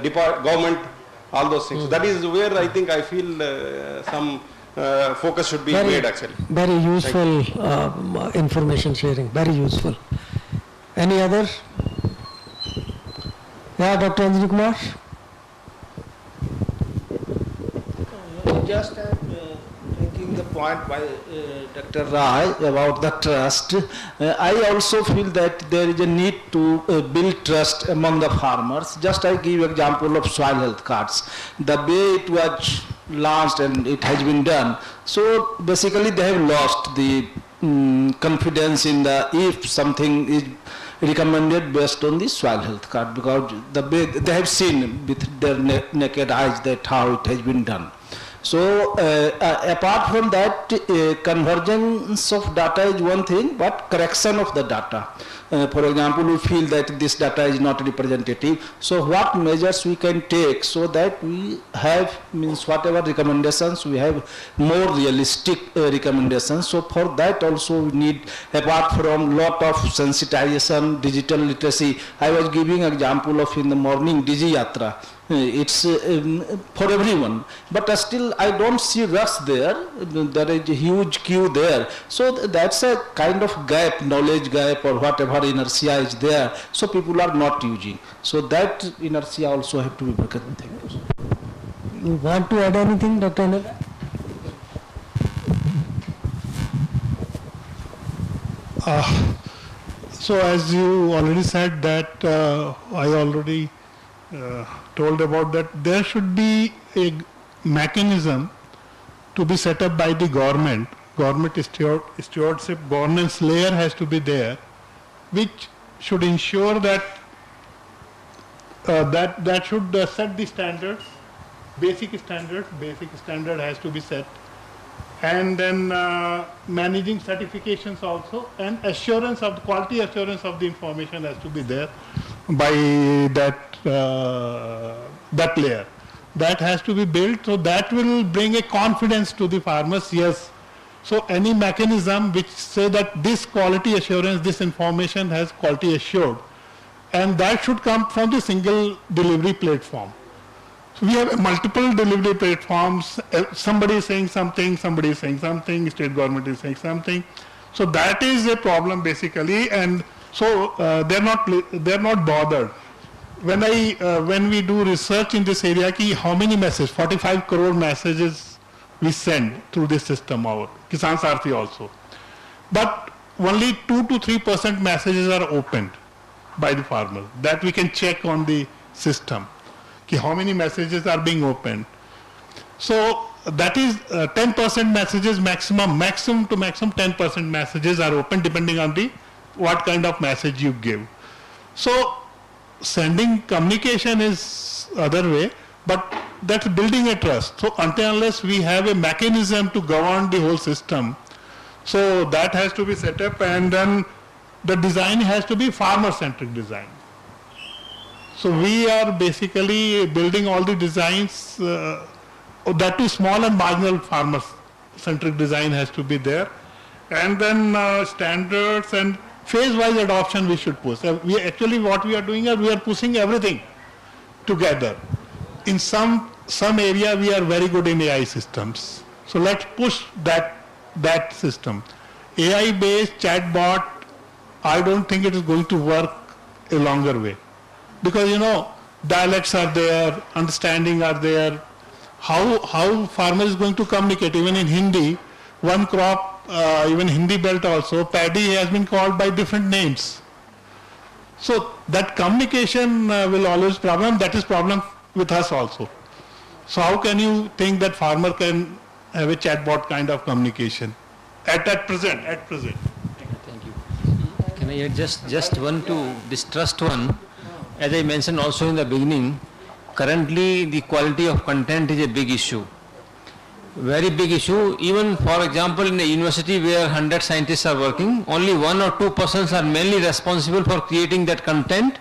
government, all those things. So that is where I think I feel some focus should be made actually. Very useful information sharing, very useful. Any other? Yeah, Dr. Anjali Kumar? Just taking the point by Dr. Rai about the trust, I also feel that there is a need to build trust among the farmers. Just I give example of soil health cards. The way it was launched and it has been done, so basically they have lost the confidence in if something is recommended based on the soil health card, because they have seen with their naked eyes that how it has been done. So apart from that, convergence of data is one thing, but correction of the data. For example, we feel that this data is not representative. So what measures we can take so that we have, whatever recommendations, we have more realistic recommendations. So for that also we need, apart from lot of sensitization, digital literacy. I was giving example of in the morning Digi Yatra. It's for everyone, but still I don't see rush there. There is a huge queue there. So that's a kind of gap, knowledge gap or whatever inertia is there. So people are not using. So that inertia also have to be broken. Thank you. You want to add anything, Dr. Anil? So as you already said that I already told about that, there should be a mechanism to be set up by the government. Government stewardship governance layer has to be there, which should ensure that that should set the standards, basic standard has to be set, and then managing certifications also, and assurance of the quality assurance of the information has to be there by that layer. That has to be built, so that will bring a confidence to the farmers. Yes, so any mechanism which say that this quality assurance, this information has quality assured, and that should come from the single delivery platform. So we have multiple delivery platforms. Somebody is saying something, somebody is saying something, state government is saying something. So that is a problem basically, and so they're not bothered. When we do research in this area, how many messages, 45 crore messages we send through this system, our Kisan Sarthi also. But only 2 to 3% messages are opened by the farmers. That we can check on the system, how many messages are being opened. So that is 10% messages maximum to maximum 10% messages are open depending on what kind of message you give. So sending communication is other way, but that's building a trust. So until unless we have a mechanism to govern the whole system, so that has to be set up, and then the design has to be farmer-centric design. So we are basically building all the designs, that too small and marginal farmer-centric design has to be there. And then standards and phase-wise adoption we should push. We actually what we are doing is we are pushing everything together. In some area we are very good in AI systems. So let's push that system. AI-based chatbot, I don't think it is going to work a longer way. Because dialects are there, understanding are there. How farmer is going to communicate? Even in Hindi, one crop, even Hindi belt also, paddy has been called by different names. So that communication will always problem. That is problem with us also. So how can you think that farmer can have a chatbot kind of communication at present? Thank you. Can I add just one to this trust one? As I mentioned also in the beginning, currently the quality of content is a big issue. Very big issue. Even for example in a university where 100 scientists are working, only 1 or 2 persons are mainly responsible for creating that content,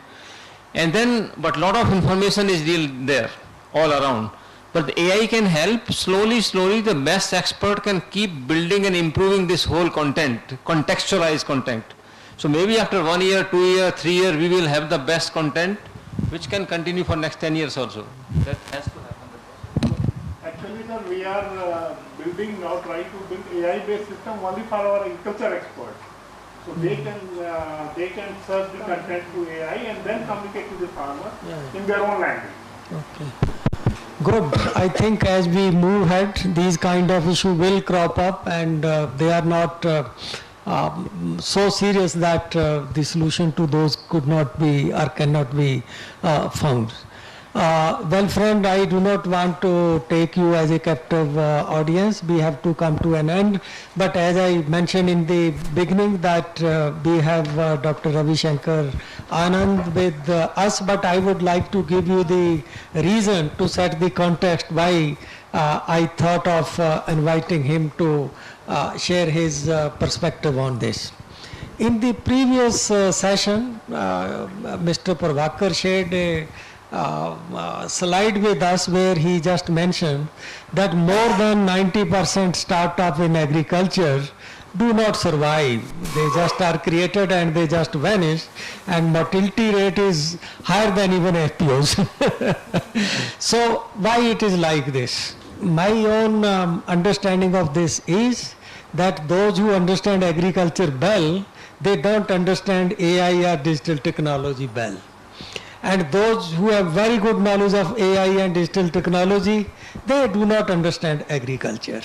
and then but lot of information is there all around. But the AI can help slowly the best expert can keep building and improving this whole content, contextualized content. So maybe after 1 year, 2 year, 3 year we will have the best content which can continue for next 10 years also. That has to happen. Actually, sir, we are building now, trying to build AI-based system only for our agriculture experts. So they can search the content to AI and then communicate to the farmer in their own language. Okay. Good. I think as we move ahead, these kind of issues will crop up, and they are not so serious that the solution to those could not be or cannot be found. Well, friend, I do not want to take you as a captive audience. We have to come to an end. But as I mentioned in the beginning that we have Dr. Ravi Shankar Anand with us, but I would like to give you the reason to set the context why I thought of inviting him to share his perspective on this. In the previous session, Mr. Prabhakar shared a slide with us where he just mentioned that more than 90% startup in agriculture do not survive. They just are created and they just vanish, and mortality rate is higher than even FPOs. So why it is like this? My own understanding of this is that those who understand agriculture well, they don't understand AI or digital technology well. And those who have very good knowledge of AI and digital technology, they do not understand agriculture.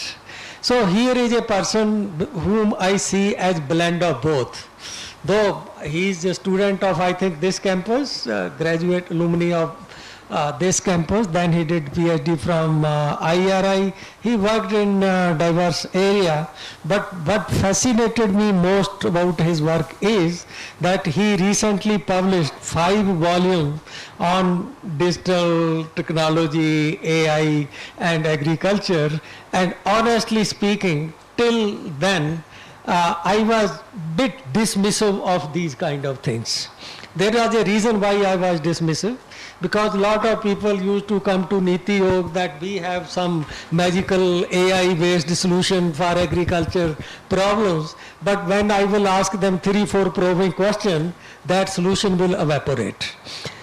So here is a person whom I see as blend of both. Though he is a student of, I think, this campus, graduate alumni of this campus, then he did PhD from AERA. He worked in diverse area, but what fascinated me most about his work is that he recently published 5 volumes on digital technology, AI and agriculture, and honestly speaking, till then I was bit dismissive of these kind of things. There was a reason why I was dismissive, because a lot of people used to come to Niti Yog that we have some magical AI-based solution for agriculture problems, but when I will ask them 3-4 probing questions, that solution will evaporate.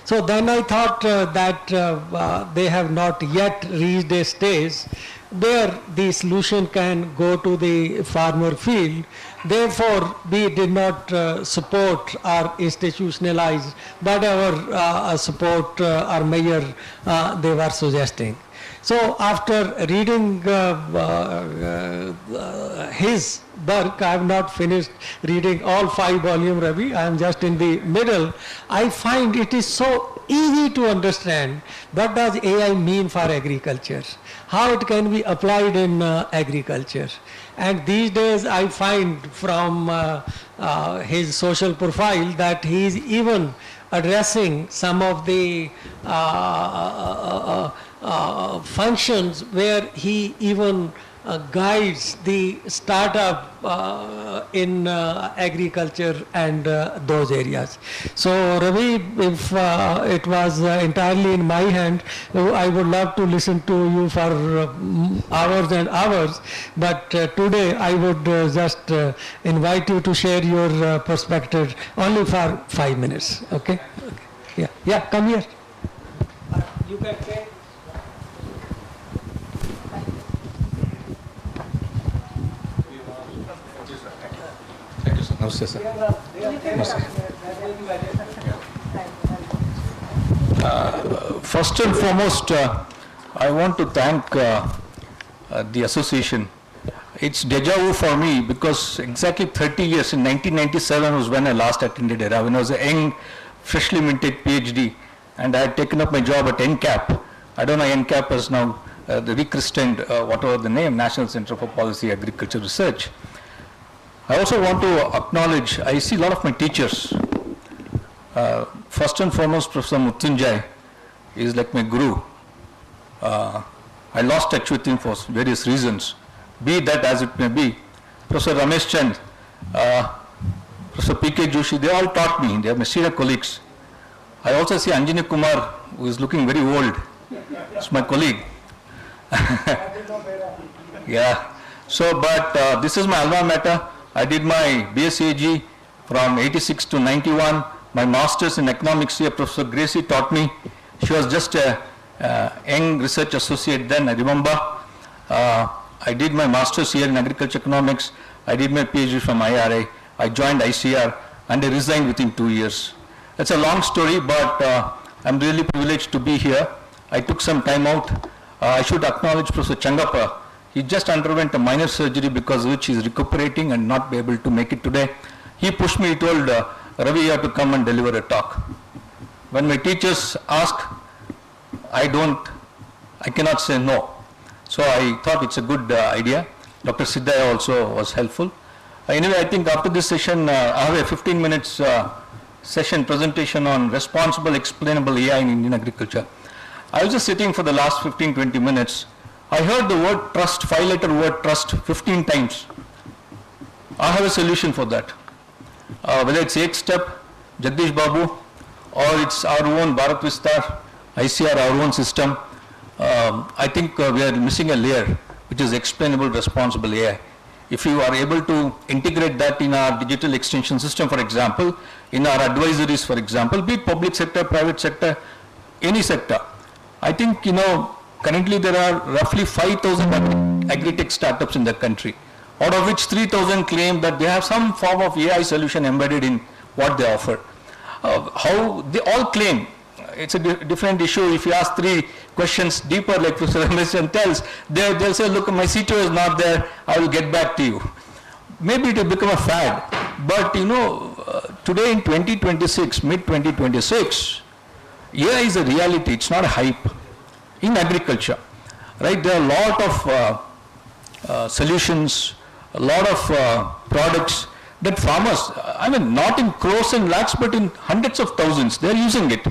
So then I thought that they have not yet reached a stage where the solution can go to the farmer field. Therefore, we did not support or institutionalize whatever support or measure they were suggesting. So after reading his work, I have not finished reading all 5 volumes, Ravi, I am just in the middle. I find it is so easy to understand what does AI mean for agriculture, how it can be applied in agriculture. And these days I find from his social profile that he is even addressing some of the functions where he even guides the startup in agriculture and those areas. So Ravi, if it was entirely in my hand, I would love to listen to you for hours and hours, but today I would just invite you to share your perspective only for 5 minutes, okay? Yeah, come here. You can take. Namaste, sir. First and foremost, I want to thank the association. It's deja vu for me because exactly 30 years, in 1997 was when I last attended AERA, when I was a young, freshly minted PhD, and I had taken up my job at NCAP. I don't know, NCAP is now the rechristened, whatever the name, National Center for Policy Agriculture Research. I also want to acknowledge, I see a lot of my teachers. First and foremost, Professor Muttunjay is like my guru. I lost touch with him for various reasons, be that as it may be. Professor Ramesh Chand, Professor P.K. Joshi, they all taught me, they are my senior colleagues. I also see Anjani Kumar, who is looking very old. It's my colleague. Yeah. So, but this is my alma mater. I did my BSc from 86 to 91. My master's in economics here, Professor Gracie taught me. She was just a young research associate then, I remember. I did my master's here in agriculture economics. I did my PhD from AERA. I joined ICR and I resigned within 2 years. It's a long story, but I'm really privileged to be here. I took some time out. I should acknowledge Professor Changappa. He just underwent a minor surgery because of which he is recuperating and not be able to make it today. He pushed me, he told Ravi, you have to come and deliver a talk. When my teachers ask, I cannot say no. So I thought it's a good idea. Dr. Siddhaya also was helpful. Anyway, I think after this session, I have a 15 minutes session presentation on responsible explainable AI in Indian agriculture. I was just sitting for the last 15-20 minutes. I heard the word trust, 5-letter word trust 15 times. I have a solution for that. Whether it's 8-step, Jagdish Babu, or it's our own Bharat Vistar, ICR, our own system, I think we are missing a layer, which is explainable responsible AI. If you are able to integrate that in our digital extension system, for example, in our advisories, for example, be it public sector, private sector, any sector, I think, currently there are roughly 5,000 agri-tech startups in the country, out of which 3,000 claim that they have some form of AI solution embedded in what they offer. How they all claim, it's a different issue. If you ask 3 questions deeper, like Professor Ramesh tells, they'll say, look, my CTO is not there, I will get back to you. Maybe it will become a fad, but today in 2026, mid-2026, AI is a reality, it's not a hype. In agriculture, right, there are a lot of solutions, a lot of products that farmers, not in crores and lakhs, but in hundreds of thousands, they're using it.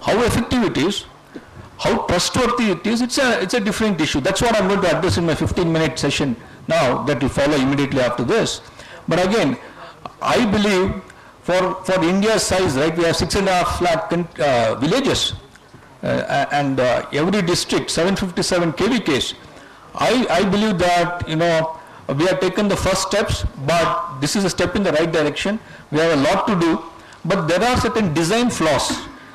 How effective it is, how trustworthy it is, it's a different issue. That's what I'm going to address in my 15-minute session now that will follow immediately after this. But again, I believe for India's size, right, we have 6.5 lakh villages. And every district, 757 KVKs. I believe that, we have taken the first steps, but this is a step in the right direction. We have a lot to do, but there are certain design flaws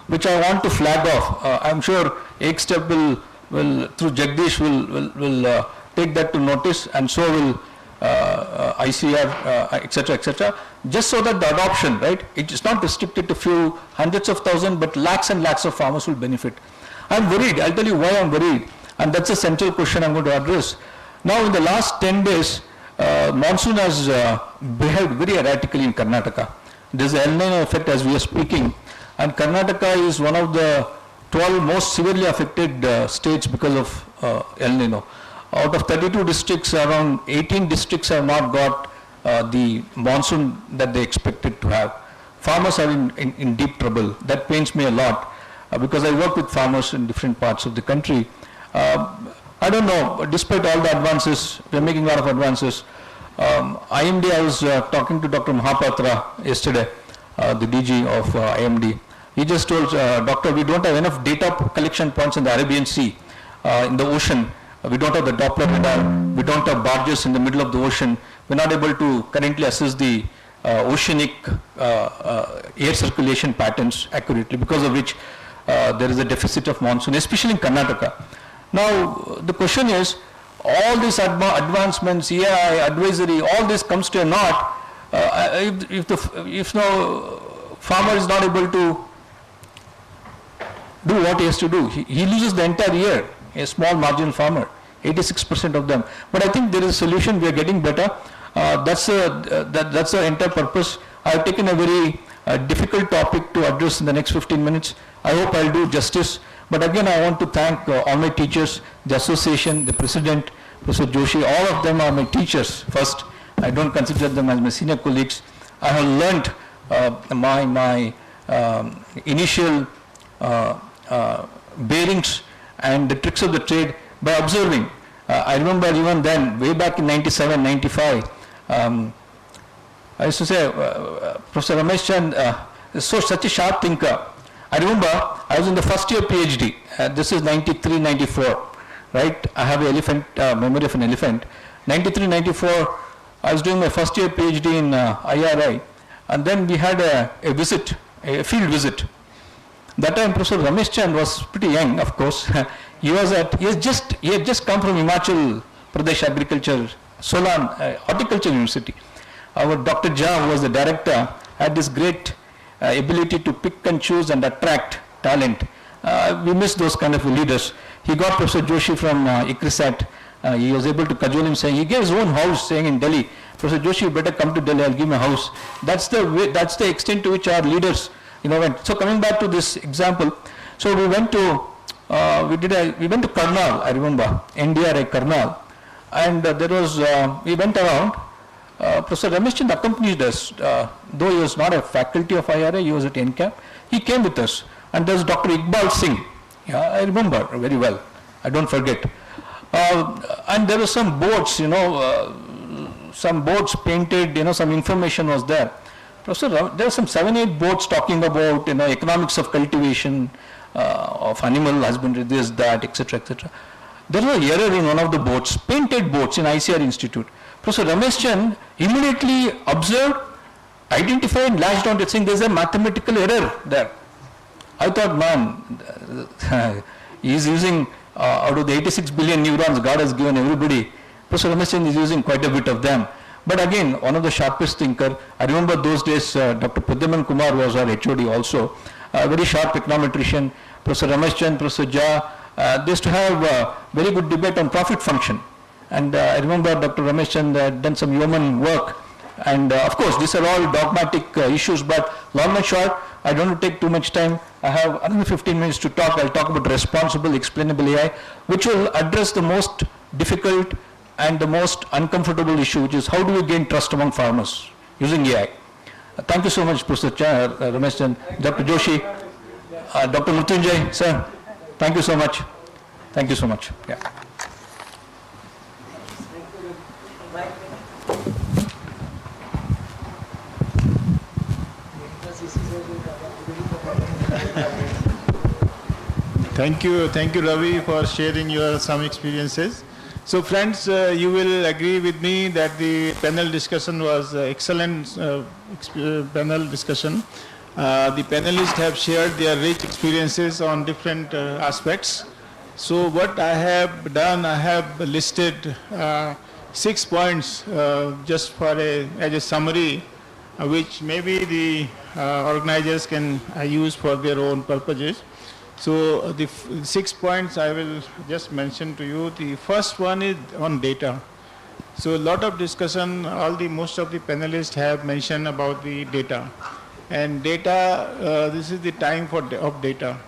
which I want to flag off. I'm sure Step will through Jagdish will take that to notice, and so will ICR, etc., just so that the adoption, right, it is not restricted to few hundreds of thousands, but lakhs and lakhs of farmers will benefit. I'm worried. I'll tell you why I'm worried, and that's a central question I'm going to address. Now, in the last 10 days, monsoon has behaved very erratically in Karnataka. There's an El Nino effect as we are speaking, and Karnataka is one of the 12 most severely affected states because of El Nino. Out of 32 districts, around 18 districts have not got the monsoon that they expected to have. Farmers are in deep trouble. That pains me a lot. because I work with farmers in different parts of the country. I don't know, despite all the advances, we are making a lot of advances. IMD, I was talking to Dr. Mahapatra yesterday, the DG of IMD. He just told, Doctor, we don't have enough data collection points in the Arabian Sea, in the ocean. We don't have the Doppler radar. We don't have barges in the middle of the ocean. We're not able to currently assess the oceanic air circulation patterns accurately, because of which there is a deficit of monsoon, especially in Karnataka. Now, the question is, all these advancements, AI, advisory, all this comes to a naught if no farmer is not able to do what he has to do. He loses the entire year, a small marginal farmer, 86% of them. But I think there is a solution, we are getting better. That's the entire purpose. I have taken a very difficult topic to address in the next 15 minutes. I hope I'll do justice. But again, I want to thank all my teachers, the association, the president, Professor Joshi, all of them are my teachers first. I don't consider them as my senior colleagues. I have learned my initial bearings and the tricks of the trade by observing. I remember even then, way back in 97, 95, I used to say, Professor Ramesh Chand is such a sharp thinker. I remember I was in the first year PhD. This is 93, 94, right? I have an elephant, memory of an elephant. 93, 94, I was doing my first year PhD in AERA, and then we had a visit, a field visit. That time Professor Ramesh Chand was pretty young, of course. he had just come from Himachal Pradesh Agriculture, Solan, Horticulture University. Our Dr. Jha, who was the director, had this great ability to pick and choose and attract talent. We miss those kind of leaders. He got Professor Joshi from ICRISAT. He was able to cajole him, saying, he gave his own house, saying in Delhi, Professor Joshi, you better come to Delhi, I'll give you a house. That's the extent to which our leaders, went. So coming back to this example, so we went to, we went to Karnal, I remember, NDRA Karnal, and we went around. Professor Ramesh Chand accompanied us, though he was not a faculty of IRA, he was at NCAP. He came with us, and there's Dr. Iqbal Singh. Yeah, I remember very well. I don't forget. And there were some boards, some boards painted, some information was there. Professor, there are some 7-8 boards talking about, economics of cultivation, of animal husbandry, this, that, etc., etc. There was an error in one of the boards, painted boards in ICR Institute. Professor Ramesh Chand immediately observed, identified, latched on to saying there's a mathematical error there. I thought, man, he's using, out of the 86 billion neurons God has given everybody, Professor Ramesh Chand is using quite a bit of them. But again, one of the sharpest thinker, I remember those days, Dr. Pradyaman Kumar was our HOD also, a very sharp econometrician, Professor Ramesh Chand, Professor Jha, they used to have a very good debate on profit function. And I remember Dr. Ramesh Chand had done some yeoman work. And of course, these are all dogmatic issues, but long and short, I don't want to take too much time. I have another 15 minutes to talk. I'll talk about responsible, explainable AI, which will address the most difficult and the most uncomfortable issue, which is how do we gain trust among farmers using AI. Thank you so much, Professor Ramesh Chand, Dr. Joshi, Dr. Mrityunjay, sir. Thank you so much. Thank you so much. Yeah. Thank you Ravi for sharing your some experiences. So friends, you will agree with me that the panel discussion was excellent panel discussion. The panelists have shared their rich experiences on different aspects. So what I have done, I have listed 6 points just for as a summary, which maybe the organizers can use for their own purposes. So the 6 points I will just mention to you. The first one is on data. So a lot of discussion, most of the panelists have mentioned about the data. And data, this is the time of data.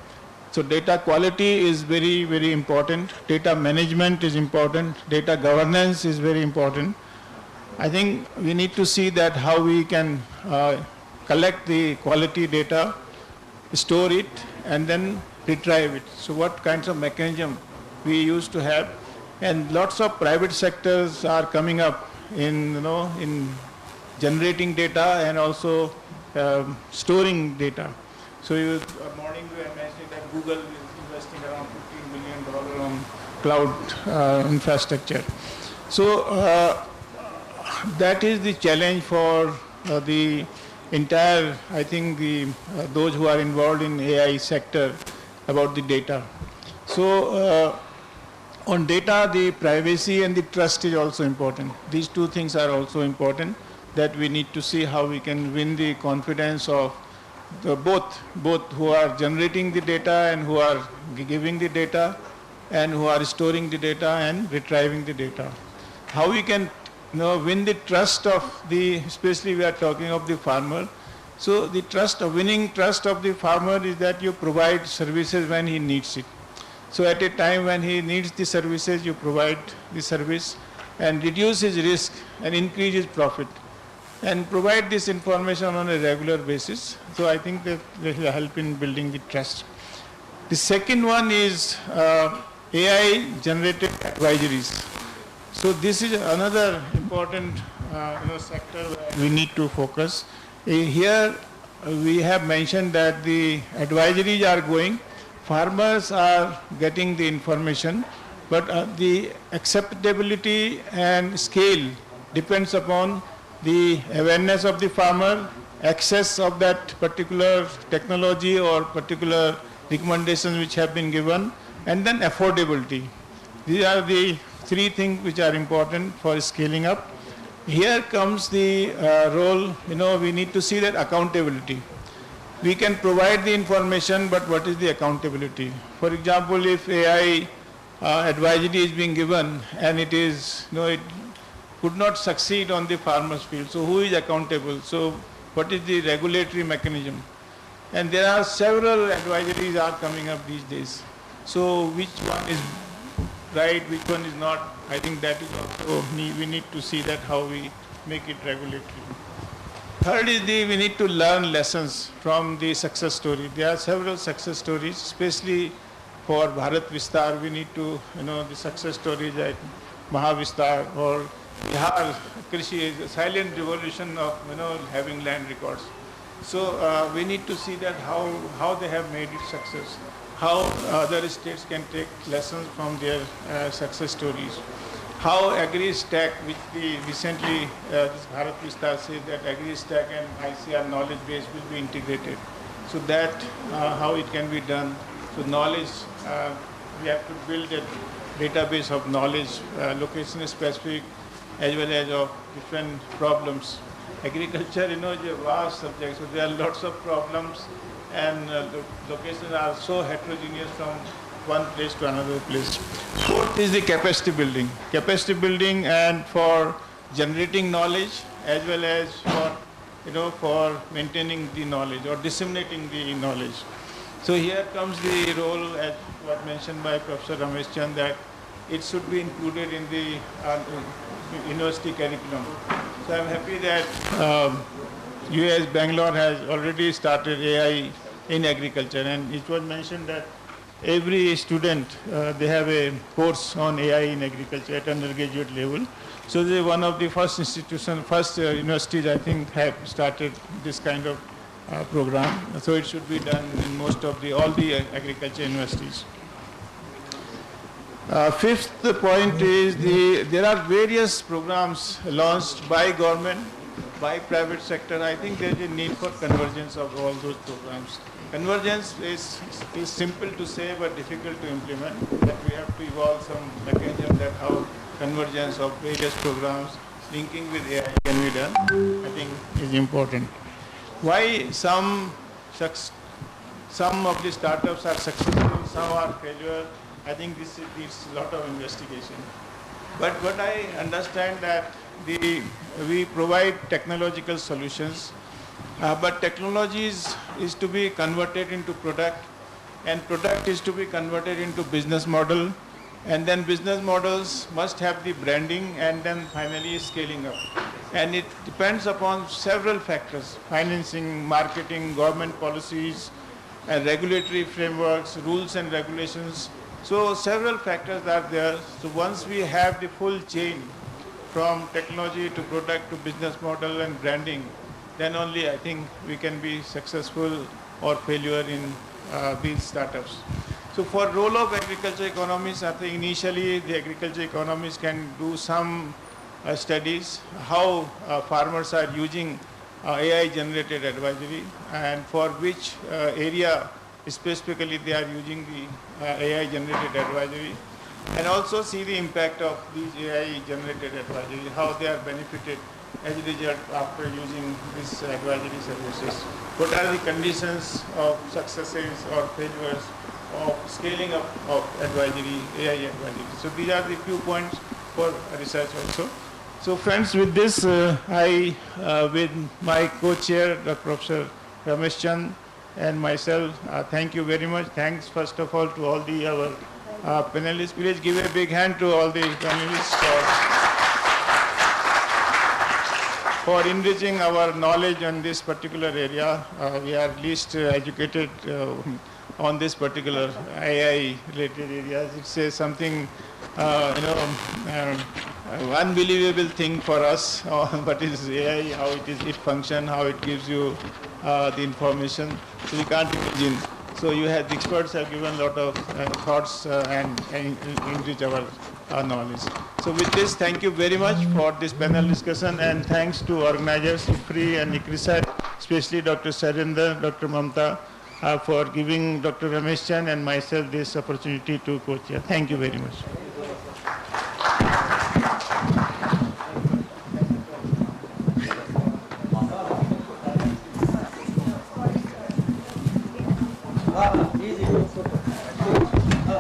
So data quality is very, very important. Data management is important. Data governance is very important. I think we need to see that how we can collect the quality data store it, and then retrieve it. So what kinds of mechanism we used to have, and lots of private sectors are coming up in, in generating data and also storing data. So morning we were mentioning that Google is investing around $15 million on cloud infrastructure. So that is the challenge for the entire, I think, those who are involved in AI sector about the data. So on data, the privacy and the trust is also important. These two things are also important, that we need to see how we can win the confidence of both who are generating the data and who are giving the data and who are storing the data and retrieving the data. How we can win the trust of especially we are talking of the farmer. So the winning trust of the farmer is that you provide services when he needs it. So at a time when he needs the services, you provide the service and reduce his risk and increase his profit, and provide this information on a regular basis. So I think that will help in building the trust. The second one is AI generated advisories. So this is another important sector where we need to focus. Here we have mentioned that the advisories are going, farmers are getting the information, but the acceptability and scale depends upon the awareness of the farmer, access of that particular technology or particular recommendations which have been given, and then affordability. These are the three things which are important for scaling up. Here comes the role, we need to see that accountability. We can provide the information, but what is the accountability? For example, if AI advisory is being given and it is, it could not succeed on the farmer's field, so who is accountable? So what is the regulatory mechanism? And there are several advisories are coming up these days. So which one is right, which one is not? I think that is also, we need to see that how we make it regulatory. Third is we need to learn lessons from the success story. There are several success stories, especially for Bharat Vistar. We need to, the success stories like Mahavistar or Bihar Krishi is a silent revolution of, having land records. So we need to see that how they have made it success, how other states can take lessons from their success stories, how AgriStack, which recently this Bharat Vistar says that AgriStack and ICR knowledge base will be integrated. So that how it can be done. So knowledge, we have to build a database of knowledge, location specific, as well as of different problems. Agriculture, is a vast subject, so there are lots of problems, and locations are so heterogeneous from one place to another place. Fourth is the capacity building. Capacity building and for generating knowledge as well as for, for maintaining the knowledge or disseminating the knowledge. So here comes the role, as was mentioned by Professor Ramesh Chand, that it should be included in the university curriculum. So I'm happy that US Bangalore has already started AI in agriculture, and it was mentioned that every student, they have a course on AI in agriculture at undergraduate level. So they one of the first institutions, universities I think have started this kind of program. So it should be done in most of all the agriculture universities. Fifth point is there are various programs launched by government, by private sector. I think there is a need for convergence of all those programs. Convergence is simple to say but difficult to implement. That we have to evolve some mechanism that how convergence of various programs linking with AI can be done, I think is important. Why some of the startups are successful, some are failure, I think this needs a lot of investigation. But what I understand that we provide technological solutions, but technology is to be converted into product, and product is to be converted into business model, and then business models must have the branding and then finally scaling up. And it depends upon several factors: financing, marketing, government policies, and regulatory frameworks, rules and regulations. So several factors are there. So once we have the full chain from technology to product to business model and branding, then only I think we can be successful or failure in these startups. So for role of agriculture economists, I think initially the agriculture economists can do some studies how farmers are using AI generated advisory and for which area specifically they are using the AI generated advisory, and also see the impact of these AI generated advisory, how they are benefited as a result after using these advisory services. What are the conditions of successes or failures of scaling up of advisory, AI advisory. So these are the few points for research also. So friends, with this, with my co-chair, Dr. Professor Ramesh Chand, and myself, thank you very much. Thanks first of all to all our panelists. Please give a big hand to all the panelists for enriching our knowledge on this particular area. We are least educated on this particular AI related areas. It's something, unbelievable thing for us, but it's AI, how it functions, how it gives you the information. So we can't imagine. So the experts have given a lot of thoughts and enrich our knowledge. So with this, thank you very much for this panel discussion, and thanks to organizers, IFRI and ICRISAT, especially Dr. Sarinder, Dr. Mamta, for giving Dr. Ramesh Chan and myself this opportunity to co-chair. Thank you very much.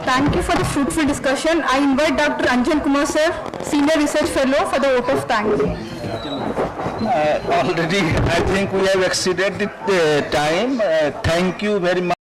Thank you for the fruitful discussion. I invite Dr. Anjan Kumar sir, Senior Research Fellow, for the vote of thanks. Already, I think we have exceeded the time. Thank you very much.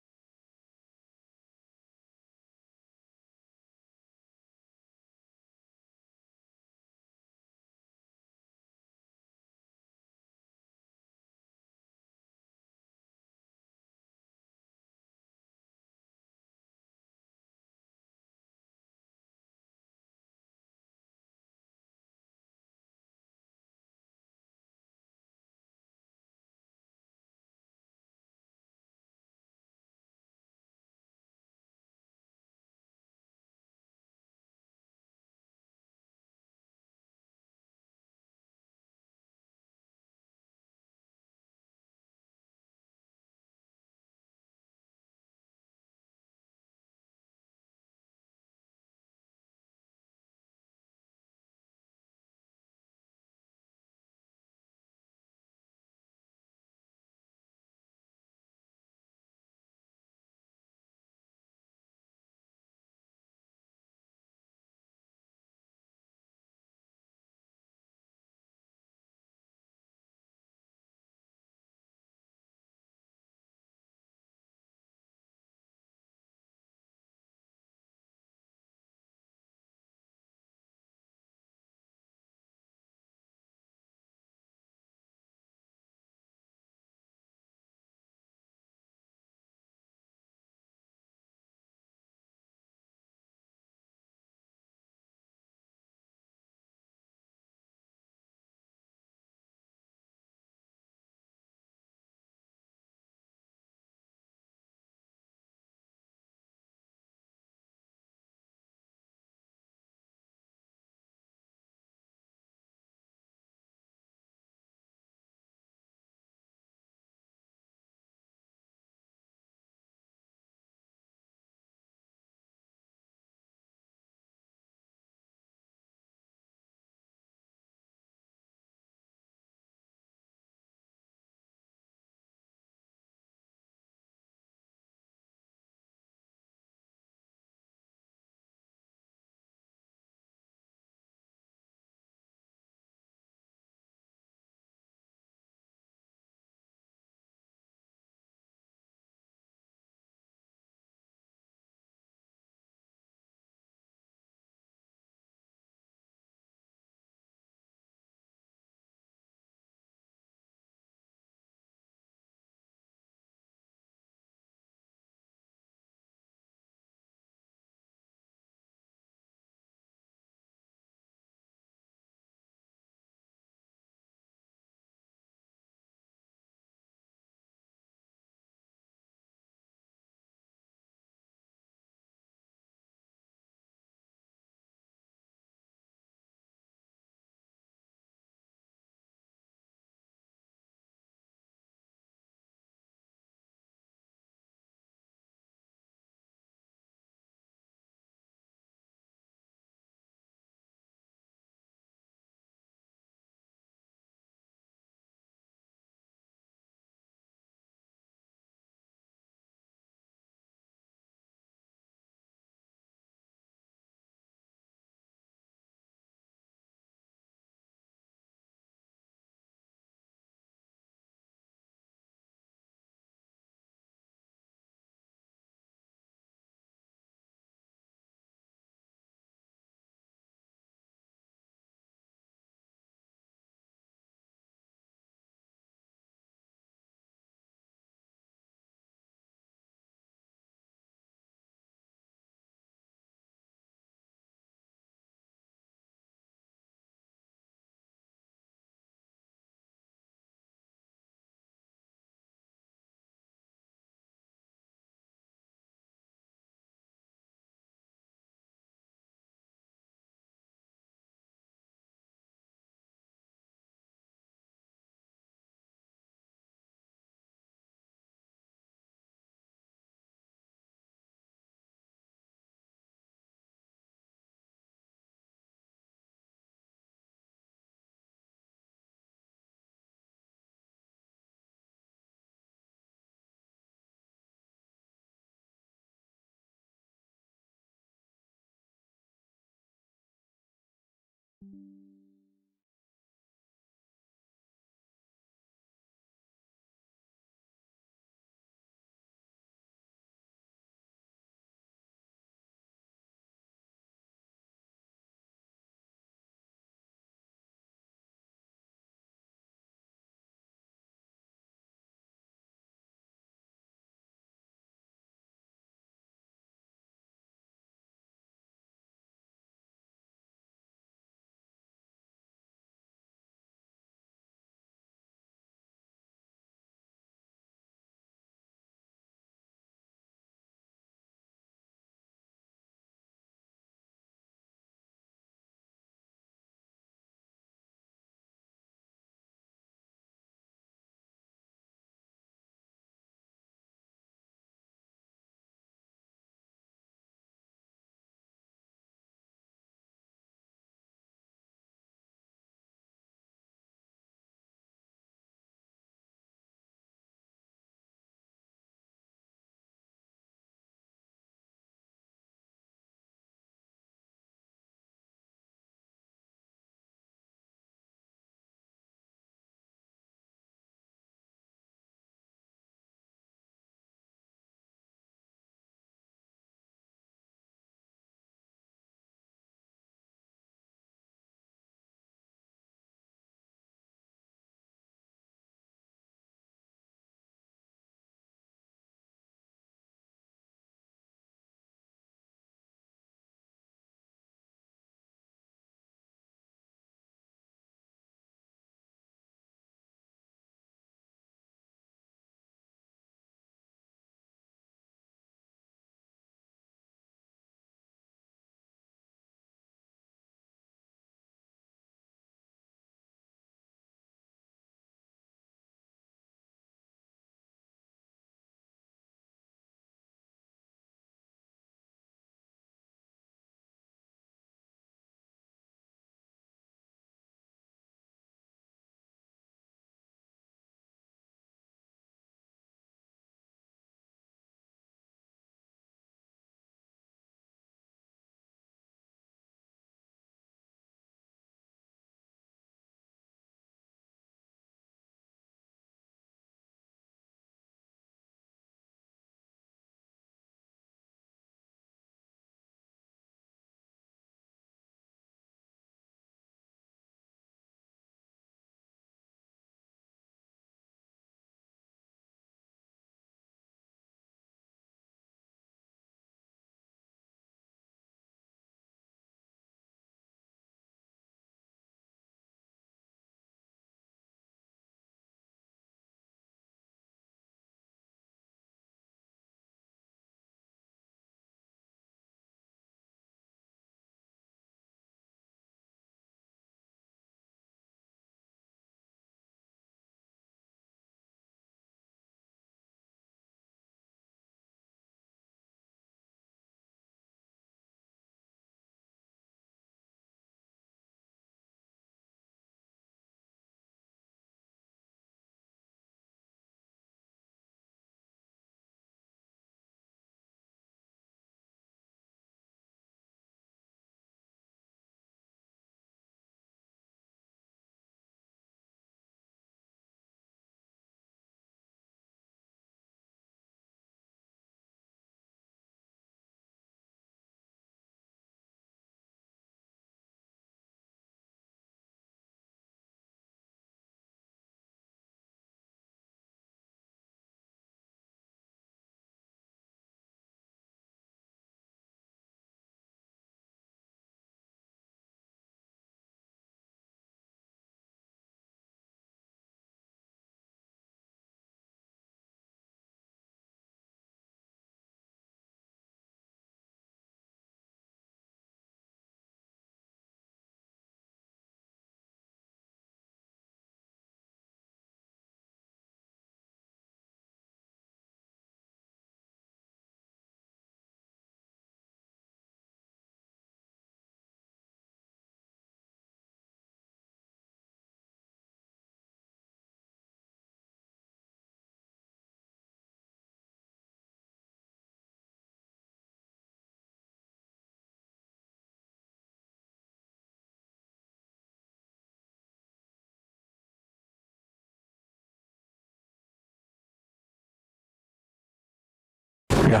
Yeah,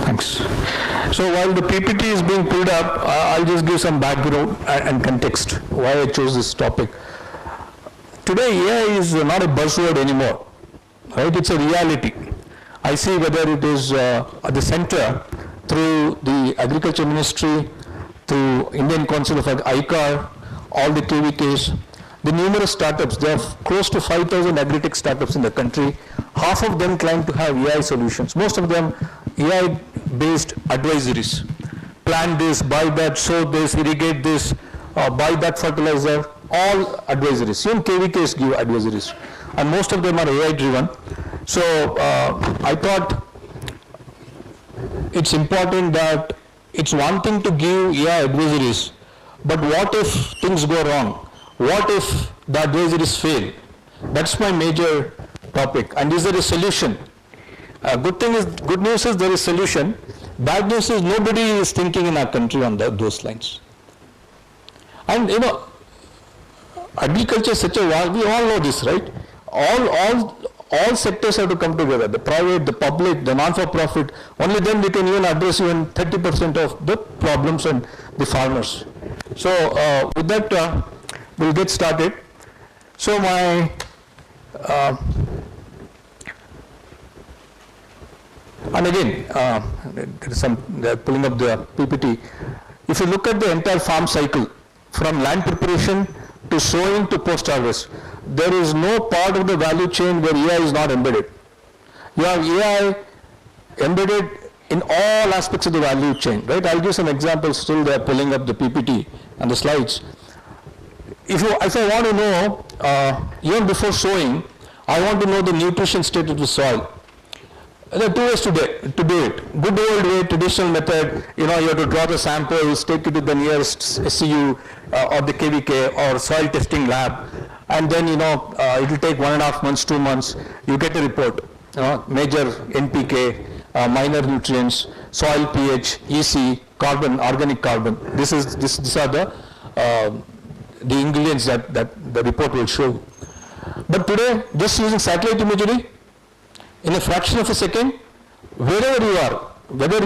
thanks. So while the PPT is being pulled up, I'll just give some background and context why I chose this topic. Today, AI is not a buzzword anymore, right? It's a reality. I see whether it is at the center through the Agriculture Ministry, through Indian Council of ICAR, all the KVKs, the numerous startups. There are close to 5,000 agri-tech startups in the country. Half of them claim to have AI solutions. Most of them AI-based advisories. Plant this, buy that, sow this, irrigate this, buy that fertilizer, all advisories. Even KVKs give advisories. And most of them are AI-driven. So I thought it's important that it's one thing to give AI advisories, but what if things go wrong? What if the advisories fail? That's my major topic. And is there a solution? Good news is there is solution. Bad news is nobody is thinking in our country on those lines. And agriculture is such a vast, we all know this, right? All sectors have to come together, the private, the public, the non-for-profit. Only then we can even address even 30% of the problems and the farmers. So with that, we'll get started. So my and again, there is they're pulling up the PPT. If you look at the entire farm cycle, from land preparation to sowing to post-harvest, there is no part of the value chain where AI is not embedded. You have AI embedded in all aspects of the value chain, right? I'll give some examples. Still they're pulling up the PPT and the slides. If I want to know, even before sowing, I want to know the nutrition state of the soil. There are two ways to do it. Good old way, traditional method, you have to draw the samples, take it to the nearest SCU or the KVK or soil testing lab, and then, it will take 1.5 months, 2 months, you get a report, major NPK, minor nutrients, soil pH, EC, carbon, organic carbon. These are the ingredients that the report will show. But today, just using satellite imagery, in a fraction of a second, wherever you are, whether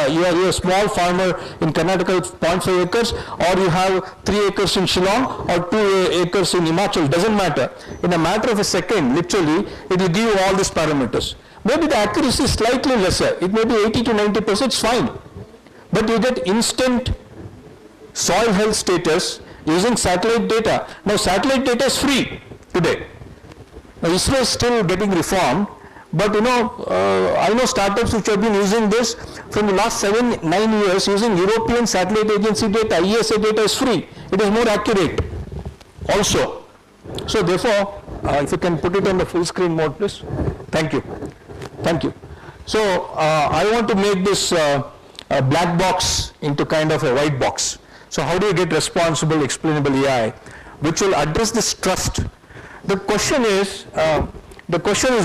you are a small farmer in Karnataka with 0.5 acres, or you have 3 acres in Shillong or 2 acres in Himachal, doesn't matter. In a matter of a second, literally, it will give you all these parameters. Maybe the accuracy is slightly lesser. It may be 80 to 90%, it's fine. But you get instant soil health status using satellite data. Now, satellite data is free today. Now, ISRO is still getting reformed. But I know startups which have been using this from the last 7-9 years, using European Satellite Agency data. ESA data is free. It is more accurate also. So therefore, if you can put it on the full screen mode, please. Thank you. Thank you. So I want to make this a black box into kind of a white box. So how do you get responsible, explainable AI, which will address this trust? The question is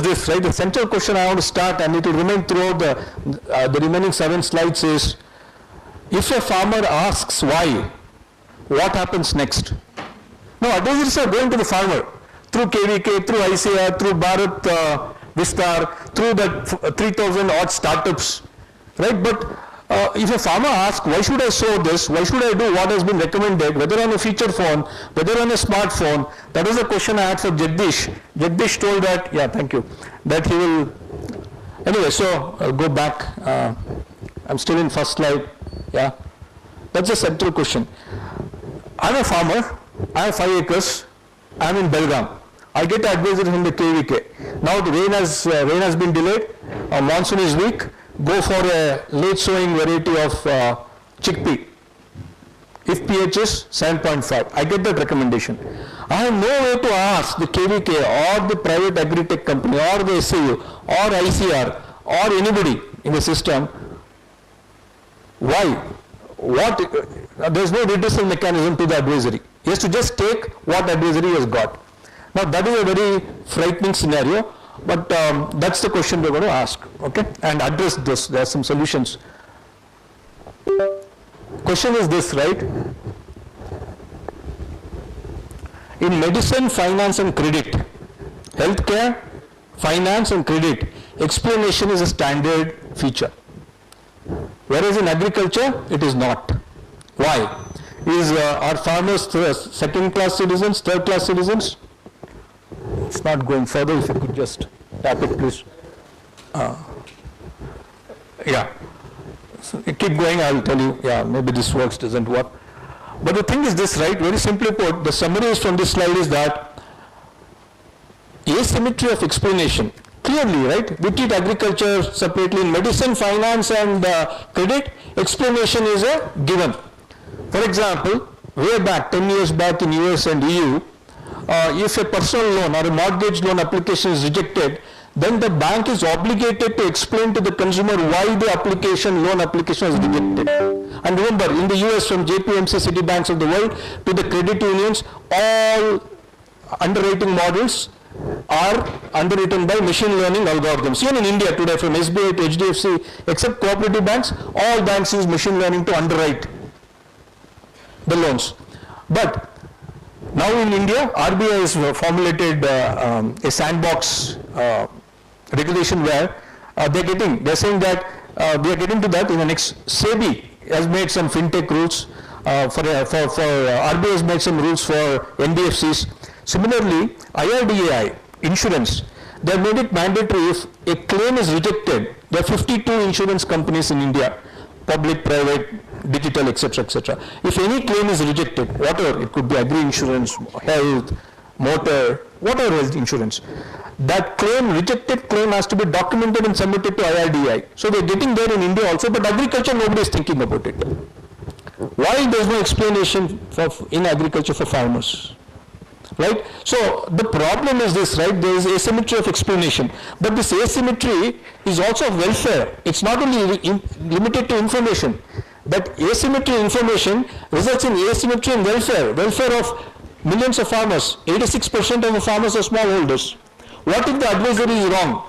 this, right? The central question I want to start, and it will remain throughout the remaining 7 slides, is if a farmer asks why, what happens next? Now, advisors are going to the farmer through KVK, through ICAR, through Bharat Vistar, through the 3,000 odd startups, right? But if a farmer asks, why should I sow this? Why should I do what has been recommended, whether on a feature phone, whether on a smartphone? That was the question I had for Jagdish. Jagdish told that, yeah, thank you, that he will. Anyway, so I'll go back. I'm still in first slide. Yeah, that's a central question. I'm a farmer. I have 5 acres. I'm in Belgaum. I get advisory from the KVK. Now the rain has been delayed. Monsoon is weak. Go for a late sowing variety of chickpea. If pH is 7.5, I get that recommendation. I have no way to ask the KVK or the private agri-tech company or the SAU or ICR or anybody in the system why. There is no redressal mechanism to the advisory. He has to just take what advisory he has got. Now that is a very frightening scenario. But that's the question we're going to ask, okay, and address this. There are some solutions. Question is this, right? In medicine, finance and credit, healthcare, finance and credit, explanation is a standard feature. Whereas in agriculture, it is not. Why? Is our farmers second-class citizens, third-class citizens? It's not going further. If you could just tap it, please. Yeah. So keep going, I will tell you. Yeah, maybe this works, doesn't work. But the thing is this, right? Very simply put, the summary is from this slide is that asymmetry of explanation. Clearly, right? We treat agriculture separately in medicine, finance, and credit. Explanation is a given. For example, way back, 10 years back in US and EU, if a personal loan or a mortgage loan application is rejected, then the bank is obligated to explain to the consumer why the loan application was rejected. And remember, in the US, from JPMC, Citibanks of the world to the credit unions, all underwriting models are underwritten by machine learning algorithms. Even in India today, from SBI to HDFC, except cooperative banks, all banks use machine learning to underwrite the loans. But now in India, RBI has formulated a sandbox regulation where they're saying that we are getting to that in the next. SEBI has made some fintech rules for RBI has made some rules for NBFCs. Similarly, IRDAI insurance, they have made it mandatory if a claim is rejected. There are 52 insurance companies in India, public, private, digital, etc., etc. If any claim is rejected, whatever, it could be agri insurance, health, motor, whatever health insurance, that claim, rejected claim, has to be documented and submitted to IRDAI. So they're getting there in India also, but agriculture, nobody is thinking about it. Why there's no explanation in agriculture for farmers? Right? So the problem is this, right? There is asymmetry of explanation. But this asymmetry is also of welfare. It's not only limited to information. But asymmetry information results in asymmetry in welfare. Welfare of millions of farmers. 86% of the farmers are smallholders. What if the advisory is wrong?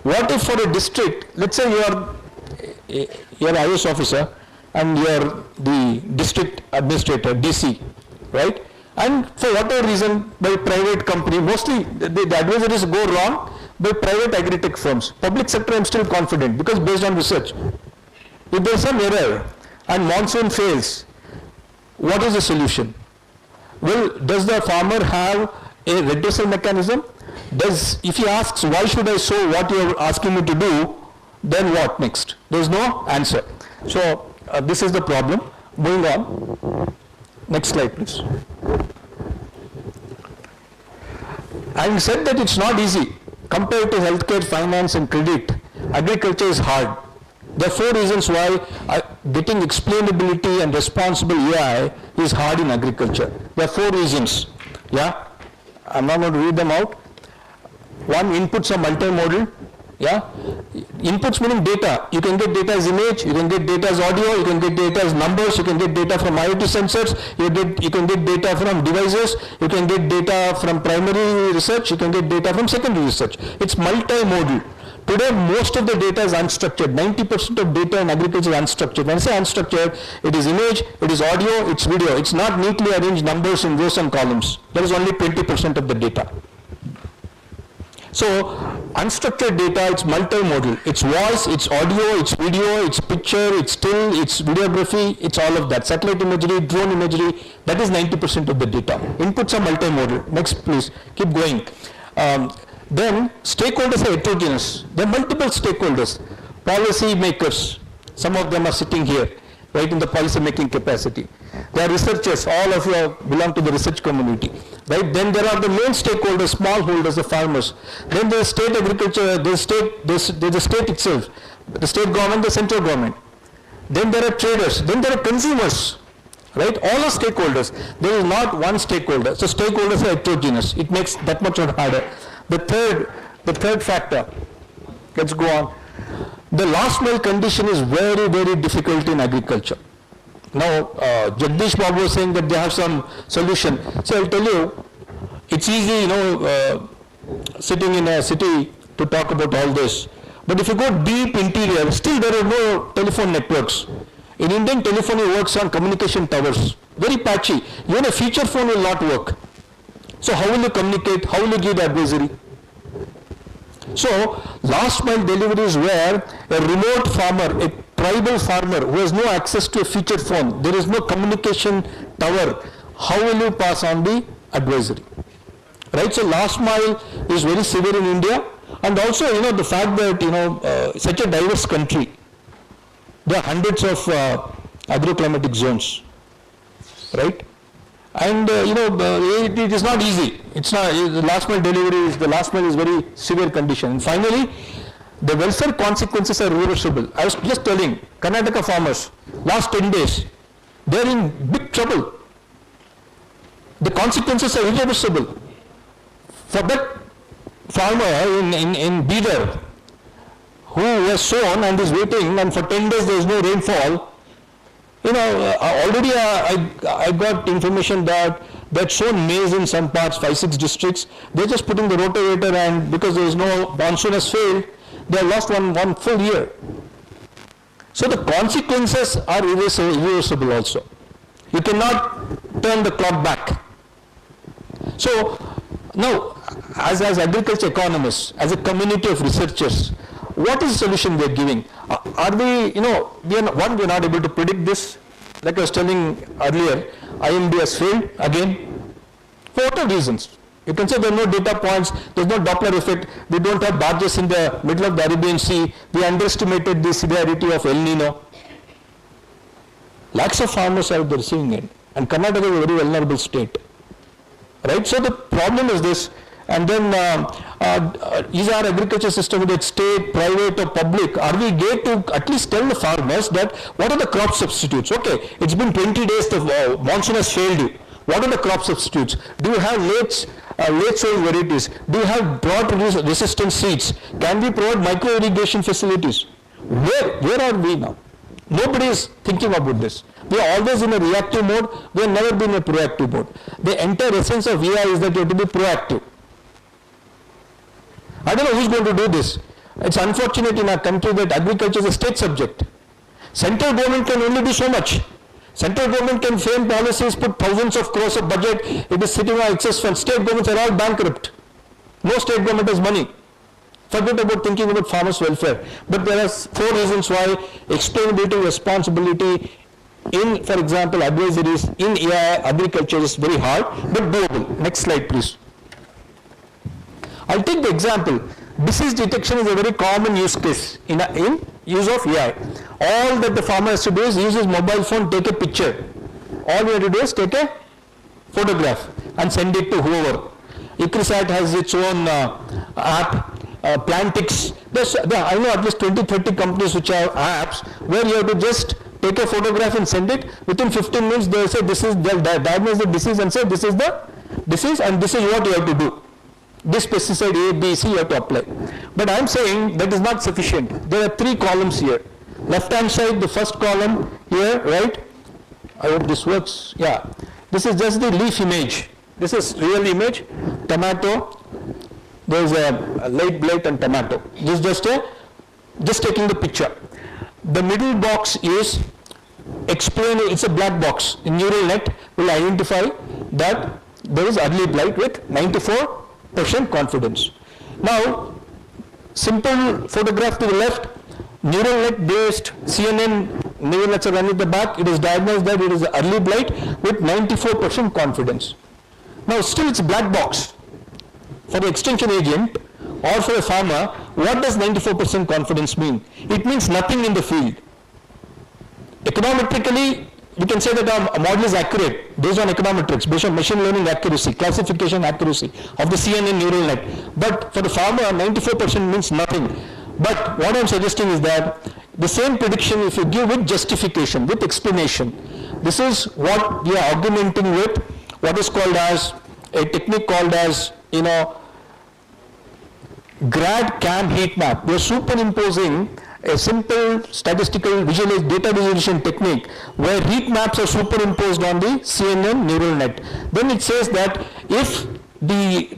What if for a district, let's say you're an IAS officer and you're the district administrator, DC, right? And for whatever reason, by private company, mostly the advisories go wrong by private agri-tech firms. Public sector, I'm still confident because based on research. If there's some error and monsoon fails, what is the solution? Well, does the farmer have a redressal mechanism? If he asks, why should I sow what you're asking me to do, then what next? There's no answer. So this is the problem. Moving on. Next slide, please. Having said that it's not easy, compared to healthcare, finance and credit, agriculture is hard. There are 4 reasons why getting explainability and responsible AI is hard in agriculture. There are 4 reasons. Yeah, I'm not going to read them out. One, inputs are multimodal. Yeah, inputs meaning data. You can get data as image, you can get data as audio, you can get data as numbers, you can get data from IoT sensors, you can get data from devices, you can get data from primary research, you can get data from secondary research. It's multimodal. Today, most of the data is unstructured. 90% of data in agriculture is unstructured. When I say unstructured, it is image, it is audio, it's video. It's not neatly arranged numbers in rows and columns. That is only 20% of the data. So, unstructured data, it's multimodal. It's voice, it's audio, it's video, it's picture, it's still, it's videography, it's all of that. Satellite imagery, drone imagery, that is 90% of the data. Inputs are multimodal. Next, please, keep going. Then, stakeholders are heterogeneous. There are multiple stakeholders. Policy makers, some of them are sitting here, right in the policy making capacity. There are researchers, all of you belong to the research community. Right? Then there are the main stakeholders, smallholders, the farmers. Then there is state agriculture, there's the state itself, the state government, the central government. Then there are traders, then there are consumers, right? All are stakeholders. There is not one stakeholder. So stakeholders are heterogeneous. It makes that much harder. The third factor, let's go on. The last mile condition is very, very difficult in agriculture. Now, Jagdish Babu was saying that they have some solution. So I'll tell you, it's easy, sitting in a city to talk about all this. But if you go deep interior, still there are no telephone networks. In Indian telephony works on communication towers, very patchy. Even a feature phone will not work. So how will you communicate? How will you give the advisory? So last mile delivery is where a remote farmer, a tribal farmer who has no access to a featured phone, there is no communication tower, how will you pass on the advisory? Right, so last mile is very severe in India, and also, the fact that, such a diverse country, there are hundreds of agroclimatic zones, right? And, it is not easy. It's not, the last mile delivery the last mile is very severe condition. And finally, the welfare consequences are irreversible. I was just telling, Karnataka farmers, last 10 days, they're in big trouble. The consequences are irreversible. For that farmer in Bidar, who was sown and is waiting, and for 10 days there is no rainfall, already I got information that they'd sown maize in some parts, 5-6 districts. They're just putting the rotavator, and because there is no monsoon has failed, they have lost one full year. So the consequences are irreversible also. You cannot turn the clock back. So now, as agriculture economists, as a community of researchers, what is the solution we are giving? Are we, we are not able to predict this. Like I was telling earlier, IMD has failed again. For what are reasons? You can say there are no data points, there is no Doppler effect, we don't have barges in the middle of the Arabian Sea, we underestimated the severity of El Nino. Lakhs of farmers are at the receiving end, and Karnataka is a very vulnerable state. Right? So the problem is this, and then is our agriculture system, whether it's state, private or public, are we geared to at least tell the farmers that what are the crop substitutes? Okay, it's been 20 days, the monsoon has failed you. What are the crop substitutes? Do you have late sowing varieties? Do you have drought resistant seeds? Can we provide micro irrigation facilities? Where are we now? Nobody is thinking about this. We are always in a reactive mode. We have never been in a proactive mode. The entire essence of AI is that you have to be proactive. I don't know who's going to do this. It's unfortunate in our country that agriculture is a state subject. Central government can only do so much. Central government can frame policies, put thousands of crores of budget, it is sitting on excess funds. State governments are all bankrupt. No state government has money. Forget about thinking about farmers' welfare. But there are 4 reasons why explainability, responsibility in, for example, advisories in AI agriculture is very hard, but doable. Next slide, please. I'll take the example. Disease detection is a very common use case in use of AI. All that the farmer has to do is use his mobile phone, take a picture. All we have to do is take a photograph and send it to whoever. ICRISAT has its own app. Plantix, I know at least 20-30 companies which have apps where you have to just take a photograph and send it. Within 15 minutes they say they'll diagnose the disease and say this is the disease and this is what you have to do. This pesticide A, B, C you have to apply. But I am saying that is not sufficient. There are 3 columns here. Left hand side, the first column here, right? I hope this works. Yeah. This is just the leaf image. This is real image. Tomato. There is a light blight and tomato. This is just taking the picture. The middle box is explaining, it's a black box. In neural net will identify that there is early blight with 94% confidence. Now, simple photograph to the left, neural net based CNN neural nets are running at the back. It is diagnosed that it is early blight with 94% confidence. Now, still it's a black box. For the extension agent or for a farmer, what does 94% confidence mean? It means nothing in the field. Econometrically, we can say that our model is accurate based on econometrics, based on machine learning accuracy, classification accuracy of the CNN neural net. But for the farmer, 94% means nothing. But what I'm suggesting is that the same prediction, if you give with justification, with explanation, this is what we are augmenting with what is called as a technique called as grad cam heat map. We are superimposing a simple statistical data visualization technique where heat maps are superimposed on the CNN neural net. Then it says that if the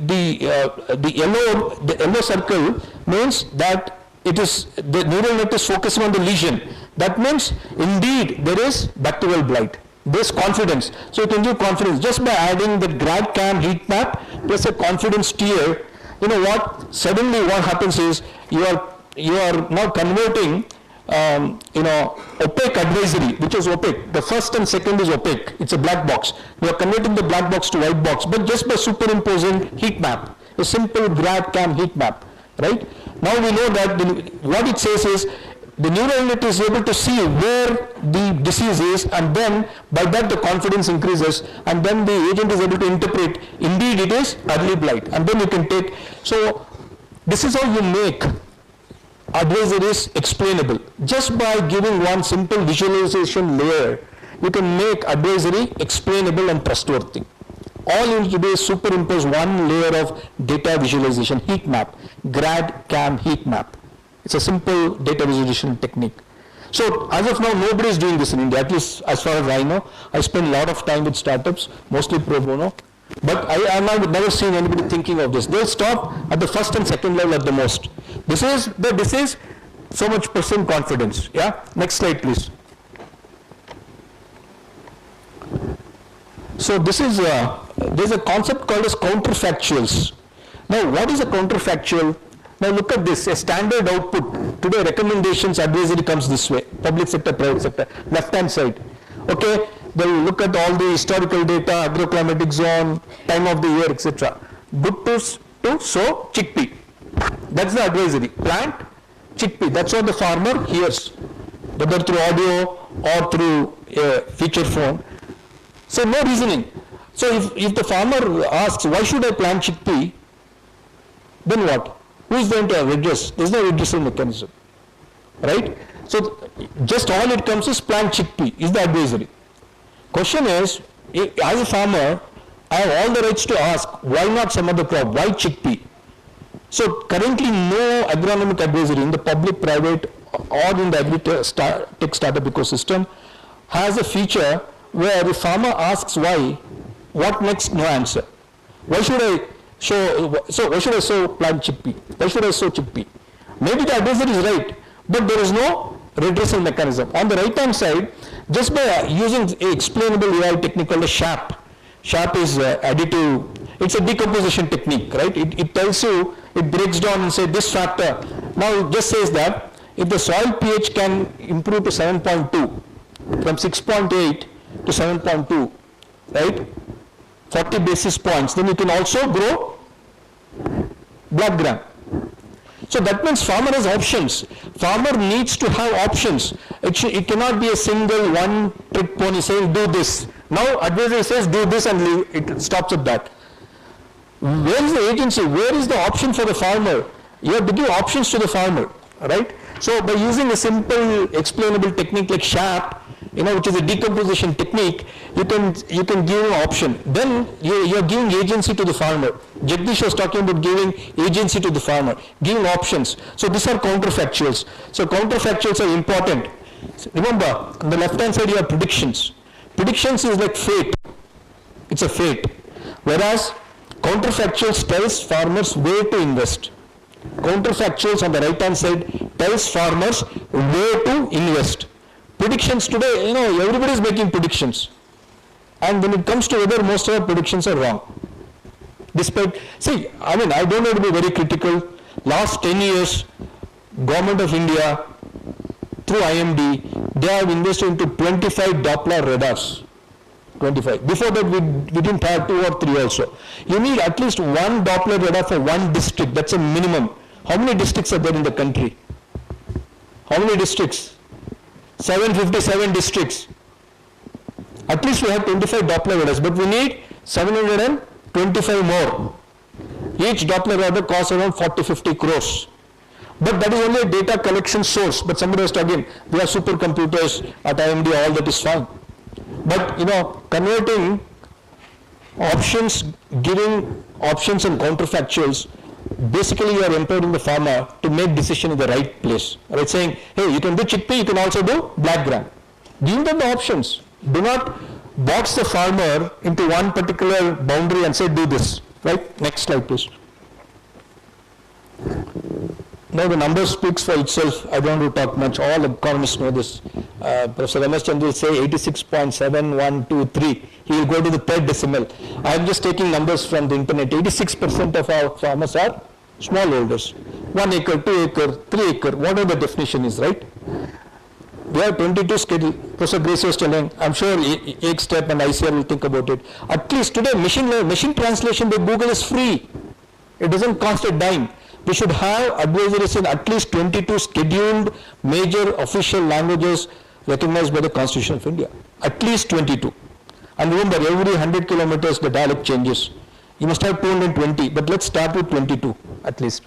yellow circle means that it is the neural net is focusing on the lesion. That means indeed there is bacterial blight. This confidence. So you can give confidence just by adding the grad cam heat map plus a confidence tier. you know what, suddenly what happens is you are now converting opaque advisory, which is opaque. The first and second is opaque. It's a black box. You are converting the black box to white box, but just by superimposing heat map, a simple grad cam heat map, right? Now we know that what it says is the neural net is able to see where the disease is, and then by that the confidence increases, and then the agent is able to interpret, indeed it is early blight, and then you can take. So this is how you make advisories explainable. Just by giving one simple visualization layer, you can make advisory explainable and trustworthy. All you need to do is superimpose one layer of data visualization heat map, grad cam heat map. It's a simple data visualization technique. So as of now, nobody is doing this in India, at least as far as I know. I spend a lot of time with startups, mostly pro bono, but I have never seen anybody thinking of this. They'll stop at the first and second level at the most. This is so much percent confidence. Yeah. Next slide, please. So this is there's a concept called as counterfactuals. Now, what is a counterfactual? Now look at this, a standard output. Today recommendations advisory comes this way, public sector, private sector, left hand side. Okay, they will look at all the historical data, agroclimatic zone, time of the year, etc. Good to sow chickpea. That's the advisory. Plant chickpea. That's what the farmer hears, whether through audio or through a feature phone. So no reasoning. So if the farmer asks, why should I plant chickpea? Then what? Who is going to redress? There is no redressal mechanism, right? So just all it comes is plant chickpea is the advisory. Question is, as a farmer, I have all the rights to ask, why not some other crop? Why chickpea? So currently no agronomic advisory in the public, private or in the agri-tech startup ecosystem has a feature where the farmer asks why, what next? No answer. Why should I why should I sow plant chickpea? Why should I sow chickpea? Maybe the advisory is right, but there is no redressal mechanism. On the right hand side, just by using an explainable AI technique called a SHAP. SHAP is additive, it's a decomposition technique, right? It tells you, it breaks down and says this factor. Now it just says that if the soil pH can improve to 7.2, from 6.8 to 7.2, right? 40 basis points, then you can also grow black gram. So that means farmer has options. Farmer needs to have options. It cannot be a single one trick pony saying do this. Now advisor says do this and leave. It stops at that. Where is the agency? Where is the option for the farmer? You have to give options to the farmer, right? So by using a simple explainable technique like SHAP, which is a decomposition technique, you can give an option. Then you are giving agency to the farmer. Jagdish was talking about giving agency to the farmer, giving options. So these are counterfactuals. So counterfactuals are important. Remember, on the left hand side you have predictions. Predictions is like fate. It's a fate. Whereas counterfactuals tells farmers where to invest. Counterfactuals on the right hand side tells farmers where to invest. Predictions today, everybody is making predictions. And when it comes to weather, most of our predictions are wrong. Despite, I don't want to be very critical. Last 10 years, Government of India, through IMD, they have invested into 25 Doppler radars. 25. Before that, we didn't have 2 or 3 also. You need at least one Doppler radar for one district. That's a minimum. How many districts are there in the country? How many districts? 757 districts. At least we have 25 Doppler radars, but we need 725 more. Each Doppler radar costs around 40-50 crores. But that is only a data collection source. But somebody was talking, we have supercomputers at IMD, all that is fine. But converting options, giving options and counterfactuals, basically you are empowering the farmer to make decision in the right place. Right? Saying, hey, you can do chickpea, you can also do black gram. Give them the options. Do not box the farmer into one particular boundary and say do this. Right? Next slide, please. Now the number speaks for itself. I don't want to talk much. All economists know this. Professor Ramesh Chandra will say 86.7123. He will go to the third decimal. I am just taking numbers from the internet. 86% of our farmers are smallholders. 1 acre, 2 acre, 3 acre, whatever the definition is, right? We have 22 schedule. Professor Grace was telling, I'm sure Step and ICR will think about it. At least today, machine translation by Google is free. It doesn't cost a dime. We should have advisories in at least 22 scheduled major official languages recognized by the Constitution of India. At least 22. And remember, every 100 kilometers the dialect changes. You must have 220, but let's start with 22 at least.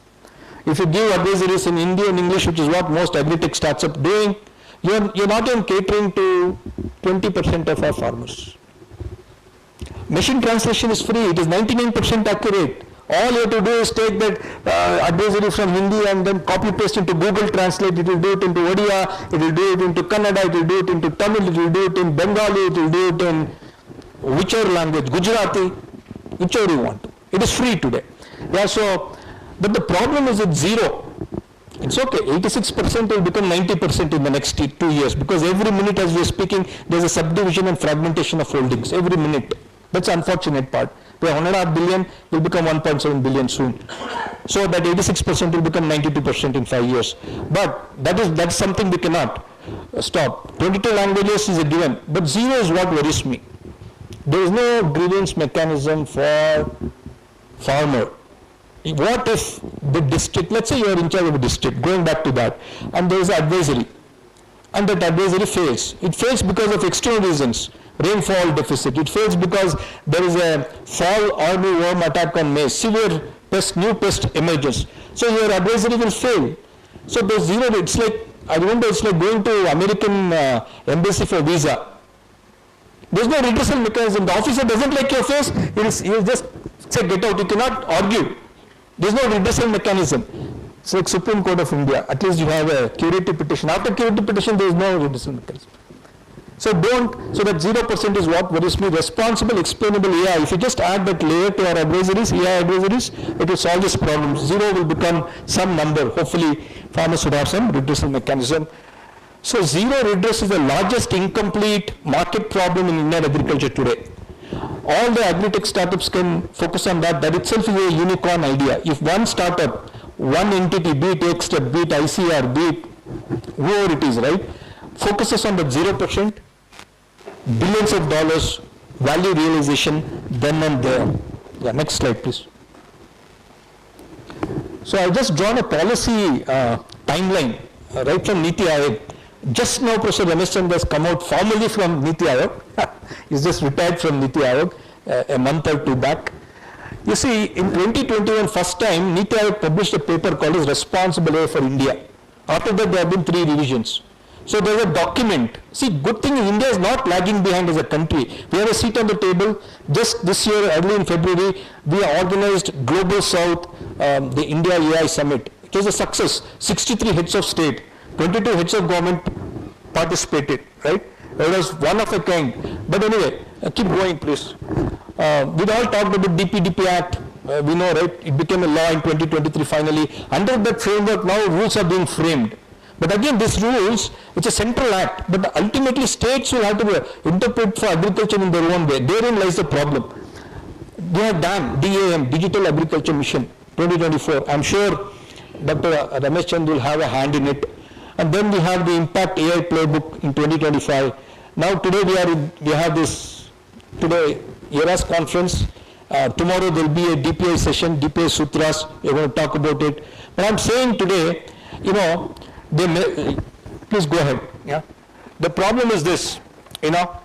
If you give advisories in Indian English, which is what most agri-tech starts up doing, you're not even catering to 20% of our farmers. Machine translation is free. It is 99% accurate. All you have to do is take that advisory from Hindi and then copy paste into Google Translate. It will do it into Odia, it will do it into Kannada, it will do it into Tamil, it will do it in Bengali, it will do it in whichever language, Gujarati, whichever you want to. It is free today. Yeah, so, but the problem is it's zero. It's okay, 86% will become 90% in the next 2 years because every minute as we are speaking, there's a subdivision and fragmentation of holdings, every minute. That's the unfortunate part. Where 1.5 billion will become 1.7 billion soon. So that 86% will become 92% in 5 years. But that's something we cannot stop. 22 languages is a given, but zero is what worries me. There is no grievance mechanism for farmer. What if the district, let's say you are in charge of a district, going back to that, and there is an advisory, and that advisory fails. It fails because of external reasons. Rainfall deficit. It fails because there is a fall army worm attack on maize. Severe pest, new pest emerges. So your advisory will fail. So there's zero. It's like, I remember it's like going to American embassy for visa. There's no redressal mechanism. The officer doesn't like your face. He'll just say get out. You cannot argue. There's no redressal mechanism. It's like Supreme Court of India. At least you have a curative petition. After curative petition, there is no redressal mechanism. So that 0% is what worries me. Responsible, explainable AI. If you just add that layer to our advisories, AI advisories, it will solve this problem. Zero will become some number. Hopefully, farmers should have some redressal mechanism. So zero redress is the largest incomplete market problem in Indian agriculture today. All the agri-tech startups can focus on that. That itself is a unicorn idea. If one startup, one entity, be it Xtep, be it ICR, be it whoever it is, right, focuses on that 0%, billions of dollars, value realization, then and there. Yeah, next slide, please. So I've just drawn a policy timeline right from Niti Aayog. Just now, Professor Ramesh Chandra has come out formally from Niti Aayog. He's just retired from Niti Aayog a month or two back. You see, in 2021, first time, Niti Aayog published a paper called as Responsible AI for India. After that, there have been 3 revisions. So there's a document. See, good thing is India is not lagging behind as a country. We have a seat on the table. Just this year, early in February, we organized Global South, the India AI Summit. It was a success. 63 heads of state, 22 heads of government participated, right? It was one of a kind. But anyway, keep going, please. We all talked about DPDP Act. We know, right? It became a law in 2023 finally. Under that framework, now rules are being framed. But again, these rules, it's a central act, but ultimately states will have to interpret for agriculture in their own way. Therein lies the problem. We have DAM, Digital Agriculture Mission, 2024. I'm sure Dr. Ramesh Chandra will have a hand in it. And then we have the Impact AI Playbook in 2025. Now today we have this, today AERA's conference. Tomorrow there will be a DPI session, DPI Sutras. We're going to talk about it. But I'm saying today, you know, please go ahead. Yeah. The problem is this, you know,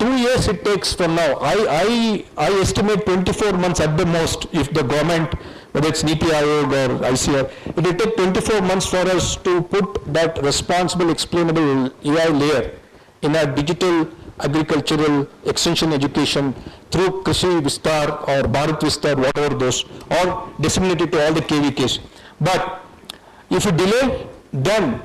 2 years it takes from now. I estimate 24 months at the most if the government, whether it's Niti Aayog or ICR, it will take 24 months for us to put that responsible, explainable AI layer in our digital agricultural extension education through Krishi Vistar or Bharat Vistar, whatever those, or disseminate it to all the KVKs. But if you delay, then,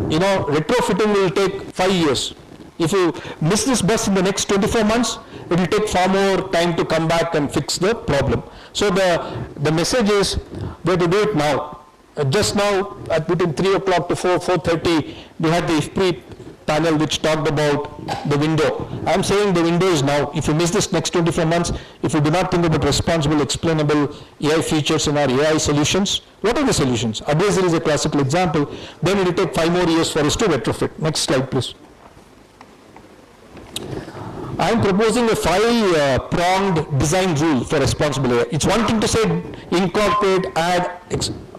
you know, retrofitting will take 5 years. If you miss this bus in the next 24 months, it will take far more time to come back and fix the problem. So the message is we have to do it now. just now, at between 3 o'clock to 4:30, we had the IFPRI panel which talked about the window. I'm saying the window is now. If you miss this next 24 months, if you do not think about responsible, explainable AI features in our AI solutions, what are the solutions? Advisory is a classical example. Then it will take 5 more years for us to retrofit. Next slide, please. I am proposing a 5-pronged design rule for responsible AI. It's one thing to say incorporate, add.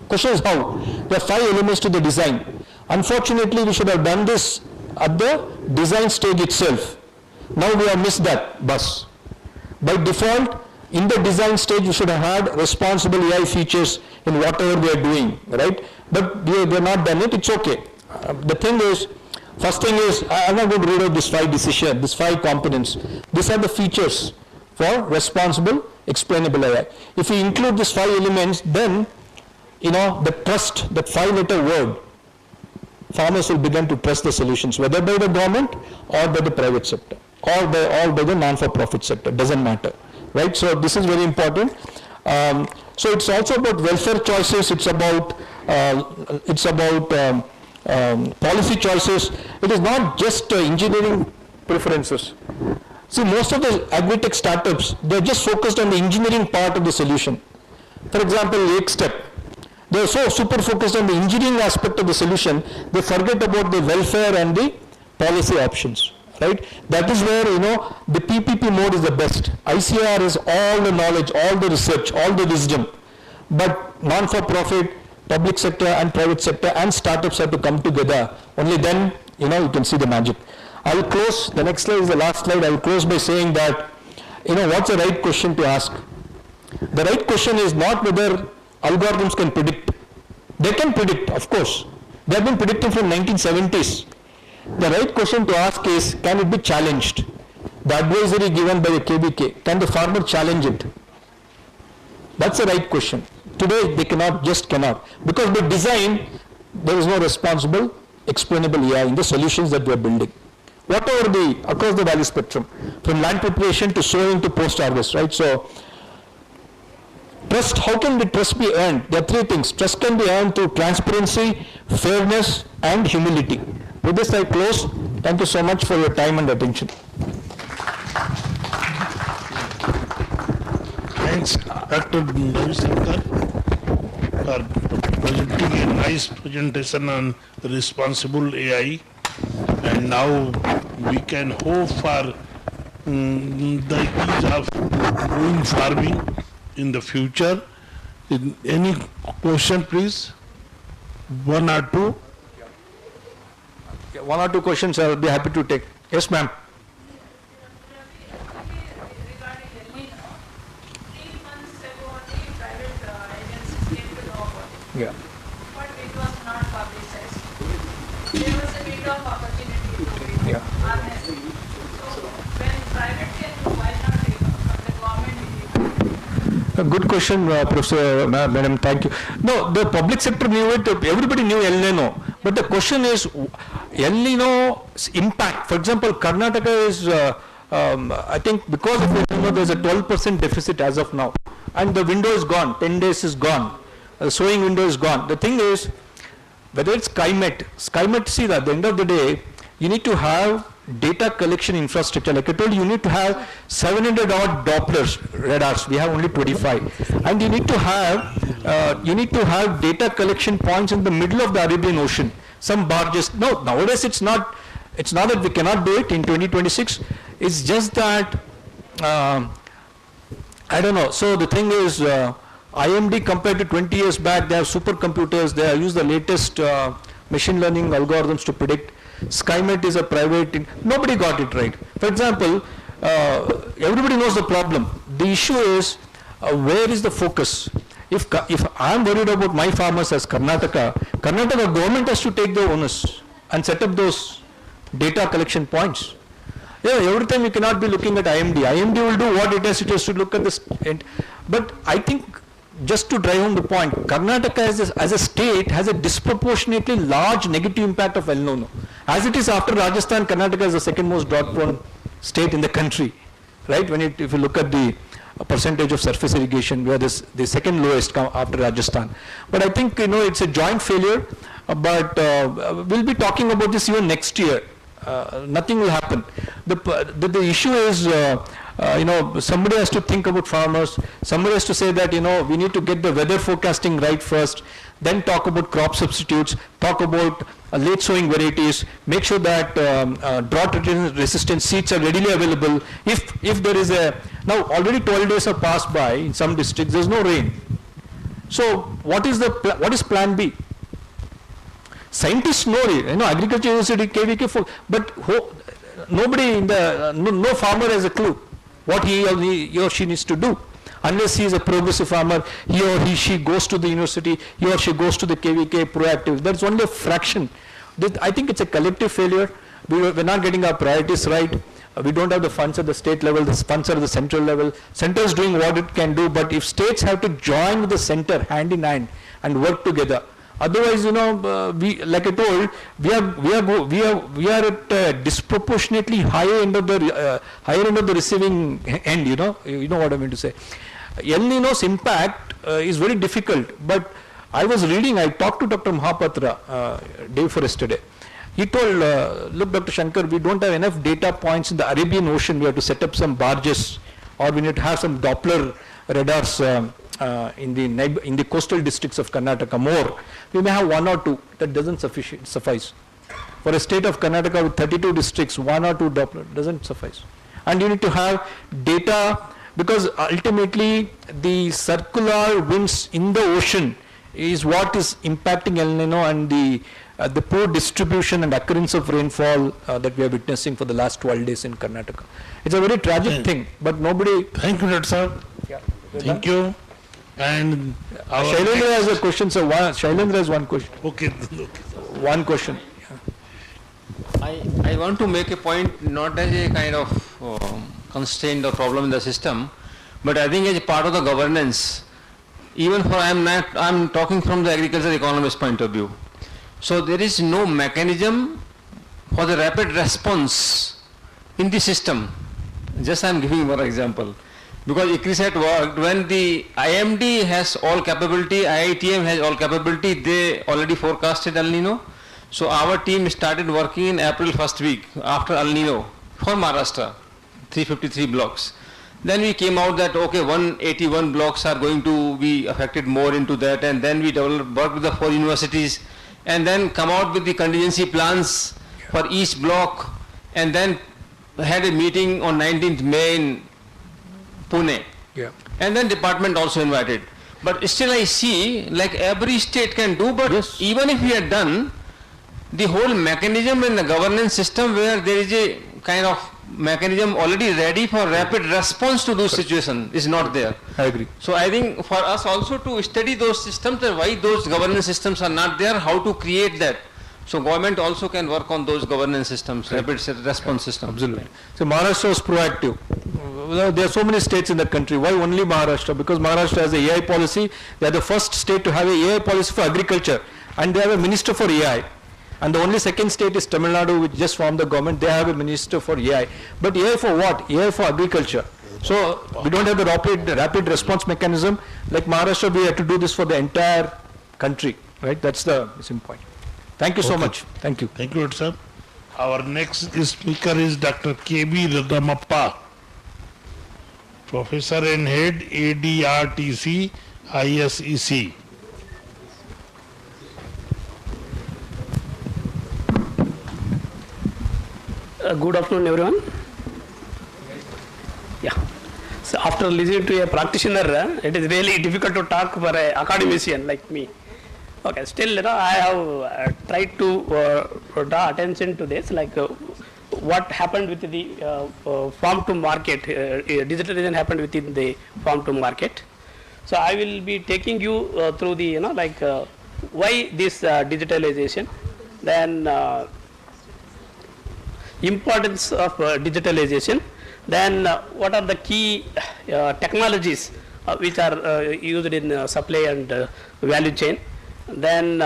Question is how? There are 5 elements to the design. Unfortunately, we should have done this at the design stage itself. Now we have missed that bus. By default, in the design stage, we should have had responsible AI features in whatever we are doing, right? But we have not done it. It's okay. The thing is, first thing is, I'm not going to read out these 5 decisions, these 5 components. These are the features for responsible, explainable AI. If we include these 5 elements, then, the trust, that 5-letter word, farmers will begin to trust the solutions, whether by the government or by the private sector, or by the non-for-profit sector, doesn't matter, right? So this is very important. So it's also about welfare choices, it's about policy choices. It is not just engineering preferences. See, most of the agri-tech startups, they're just focused on the engineering part of the solution. For example, Step. They are so super focused on the engineering aspect of the solution, they forget about the welfare and the policy options, right? That is where, the PPP mode is the best. ICR is all the knowledge, all the research, all the wisdom. But non-for-profit, public sector and private sector and startups have to come together. Only then, you can see the magic. I will close, the next slide is the last slide. I will close by saying that, what's the right question to ask? The right question is not whether algorithms can predict. They can predict, of course. They have been predicting from 1970s. The right question to ask is, can it be challenged? The advisory given by the KBK, can the farmer challenge it? That's the right question. Today, they cannot. Because by design, there is no responsible, explainable AI in the solutions that we are building. Whatever across the value spectrum, from land preparation to sowing to post-harvest, right? So, trust, how can the trust be earned? There are 3 things. Trust can be earned through transparency, fairness, and humility. With this, I close. Thank you so much for your time and attention. Thanks, Dr. Ravi Shankar, for presenting a nice presentation on responsible AI. And now we can hope for the ease of doing farming in the future. Any question, please? 1 or 2? 1 or 2 questions I will be happy to take. Yes, ma'am. Yeah. But it was not publicized. There was a bit of opportunity to harness it. So when private can do, why not from the government? A good question, Professor, Madam, thank you. No, the public sector knew it, everybody knew El Nino. But the question is, El Nino's impact, for example, Karnataka is, I think because of El Nino, there's a 12% deficit as of now. And the window is gone, 10 days is gone. The sowing window is gone. The thing is, whether it's SkyMet, see that at the end of the day, you need to have data collection infrastructure. Like I told you, you need to have 700 odd Dopplers, radars. We have only 25. And you need to have data collection points in the middle of the Arabian Ocean. Some barges. No, nowadays it's not that we cannot do it in 2026. It's just that, I don't know. So the thing is, IMD compared to 20 years back, they have supercomputers, they have used the latest machine learning algorithms to predict. SkyMet is a private, nobody got it right. For example, everybody knows the problem. The issue is, where is the focus? If I am worried about my farmers as Karnataka government has to take the onus and set up those data collection points. Yeah, every time you cannot be looking at IMD. IMD will do what it has to look at this. But I think, just to drive home the point, Karnataka as a state has a disproportionately large negative impact of El Nino. As it is after Rajasthan, Karnataka is the second most drought-prone state in the country, right? If you look at the percentage of surface irrigation. We are the second lowest after Rajasthan. But I think, it's a joint failure, but we'll be talking about this even next year. Nothing will happen. The issue is, somebody has to think about farmers. Somebody has to say that, we need to get the weather forecasting right first, then talk about crop substitutes, talk about late sowing varieties, make sure that drought resistant seeds are readily available. If there is now already 12 days have passed by in some districts, there's no rain. So what is plan B? Scientists know it, Agriculture University, KVK, but nobody no farmer has a clue what he or she needs to do. Unless he is a progressive farmer, he or she goes to the university, he or she goes to the KVK proactive. That's only a fraction. I think it's a collective failure. We're not getting our priorities right. We don't have the funds at the state level, the funds are at the central level. Center is doing what it can do, but if states have to join with the center hand in hand and work together, otherwise, we, like I told, we are at a disproportionately higher end of the receiving end. You know what I mean to say. El Nino's impact is very difficult. But I talked to Dr. Mahapatra day before yesterday. He told, look, Dr. Shankar, we don't have enough data points in the Arabian Ocean. We have to set up some barges, or we need to have some Doppler radars in the coastal districts of Karnataka more. We may have one or two. That doesn't suffice. For a state of Karnataka with 32 districts, one or two Doppler doesn't suffice. And you need to have data, because ultimately the circular winds in the ocean is what is impacting El Nino and the poor distribution and occurrence of rainfall that we are witnessing for the last 12 days in Karnataka. It's a very tragic thing, but nobody... Thank you, Dr. Sir. Yeah. Thank you. And Shailendra has a question, so Shailendra has one question. Okay. One question. I want to make a point, not as a kind of constraint or problem in the system, but I think as a part of the governance. Even for I'm talking from the agricultural economist point of view. So there is no mechanism for the rapid response in the system. Just I'm giving one example. Because ICRISAT worked when the IMD has all capability, IITM has all capability, they already forecasted El Nino. So our team started working in April first week after El Nino for Maharashtra, 353 blocks. Then we came out that, okay, 181 blocks are going to be affected more into that, and then we worked with the 4 universities, and then come out with the contingency plans for each block, and then had a meeting on 19th May in Pune. Yeah. And then department also invited. But still I see, like every state can do, but even if we had done, the whole mechanism in the governance system where there is a kind of mechanism already ready for rapid response to those situations is not there. I agree. So I think for us also to study those systems, why those governance systems are not there, how to create that. So government also can work on those governance systems, rapid response systems. Absolutely. So Maharashtra was proactive. There are so many states in the country. Why only Maharashtra? Because Maharashtra has a AI policy. They are the first state to have a AI policy for agriculture, and they have a minister for AI. And the only second state is Tamil Nadu, which just formed the government. They have a minister for AI. But AI for what? AI for agriculture. So we don't have the rapid response mechanism. Like Maharashtra, we have to do this for the entire country. Right? That's the missing point. Thank you so much. Thank you. Thank you, sir. Our next speaker is Dr. K.B. Radamappa, Professor and Head, ADRTC, ISEC. Good afternoon, everyone. Yeah. So after listening to a practitioner, it is really difficult to talk for an academician like me. Okay, still, I have tried to draw attention to this, like what happened with the farm to market, digitalization happened within the farm to market. So I will be taking you through the, why this digitalization, then importance of digitalization, then what are the key technologies which are used in supply and value chain, then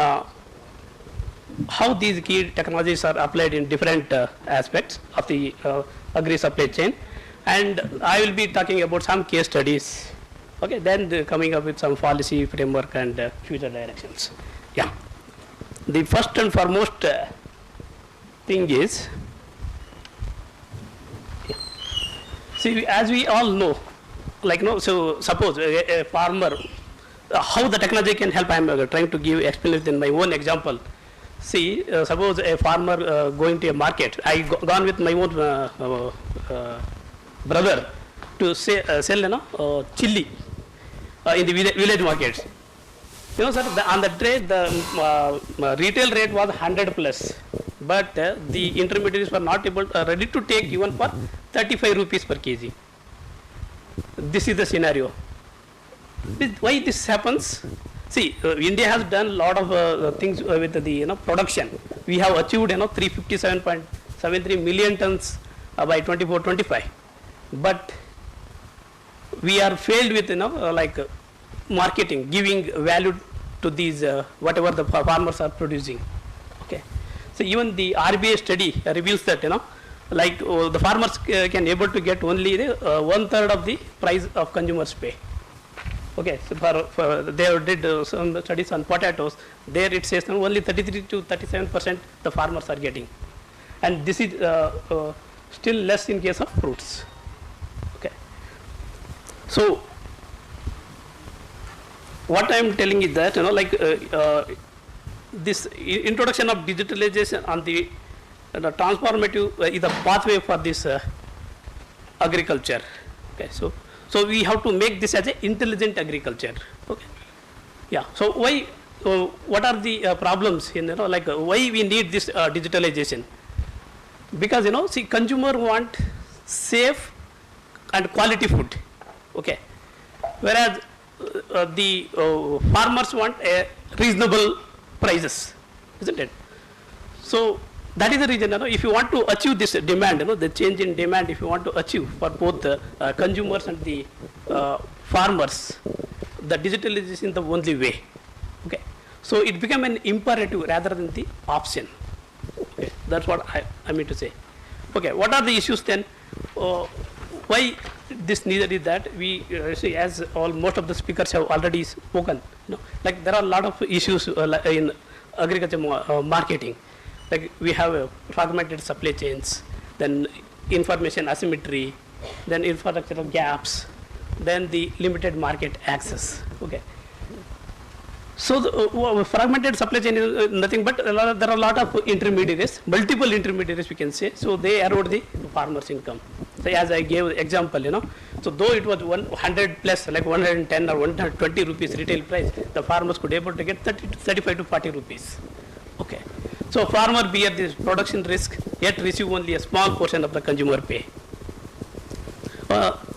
how these key technologies are applied in different aspects of the agri supply chain, And I will be talking about some case studies. Okay, then coming up with some policy framework and future directions. Yeah. The first and foremost thing is, see, as we all know, like no, so suppose a farmer, how the technology can help. I am trying to give explanation in my own example. See, suppose a farmer going to a market. I gone with my own brother to sell chili in the village markets. You know, sir, on the trade, the retail rate was 100 plus, but the intermediaries were not able, ready to take even for 35 rupees per kg. This is the scenario. Why this happens? See, India has done a lot of things with the production. We have achieved 357.73 million tons by 24-25, but we are failed with like marketing, giving value to these whatever the farmers are producing. Okay, so even the RBI study reveals that like the farmers can able to get only the 1/3 of the price of consumers pay. Okay, so they did some studies on potatoes. There it says only 33 to 37% the farmers are getting, and this is still less in case of fruits. Okay, so what I am telling is that like this introduction of digitalization on the transformative is a pathway for this agriculture. Okay, so we have to make this as an intelligent agriculture. Okay, yeah. So why? What are the problems in like why we need this digitalization? Because see, consumer want safe and quality food. Okay, whereas the farmers want a reasonable prices, isn't it? So that is the reason, if you want to achieve this demand, the change in demand, if you want to achieve for both the consumers and the farmers, the digitalization is the only way. Okay, so it became an imperative rather than the option. Okay, that's what I mean to say. Okay, what are the issues then? Why this needed is that we see, as most of the speakers have already spoken, like there are a lot of issues in agriculture marketing. Like we have fragmented supply chains, then information asymmetry, then infrastructural gaps, then the limited market access. Okay. So the fragmented supply chain is nothing but there are a lot of intermediaries, multiple intermediaries we can say. So they erode the farmers' income. So as I gave example, so though it was 100 plus, like 110 or 120 rupees retail price, the farmers could able to get 35 to 40 rupees. Okay. So farmer bear this production risk, yet receive only a small portion of the consumer pay.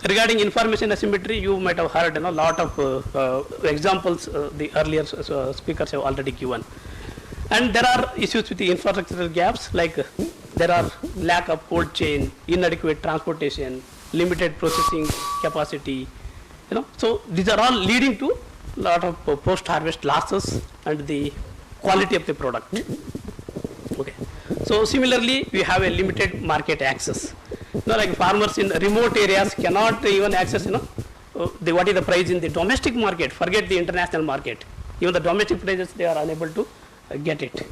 Regarding information asymmetry, you might have heard a lot of examples the earlier speakers have already given. And there are issues with the infrastructural gaps, like there are lack of cold chain, inadequate transportation, limited processing capacity. So these are all leading to a lot of post-harvest losses and the quality of the product. Okay. So similarly, we have a limited market access. Like farmers in remote areas cannot even access, what is the price in the domestic market. Forget the international market. Even the domestic prices, they are unable to get it.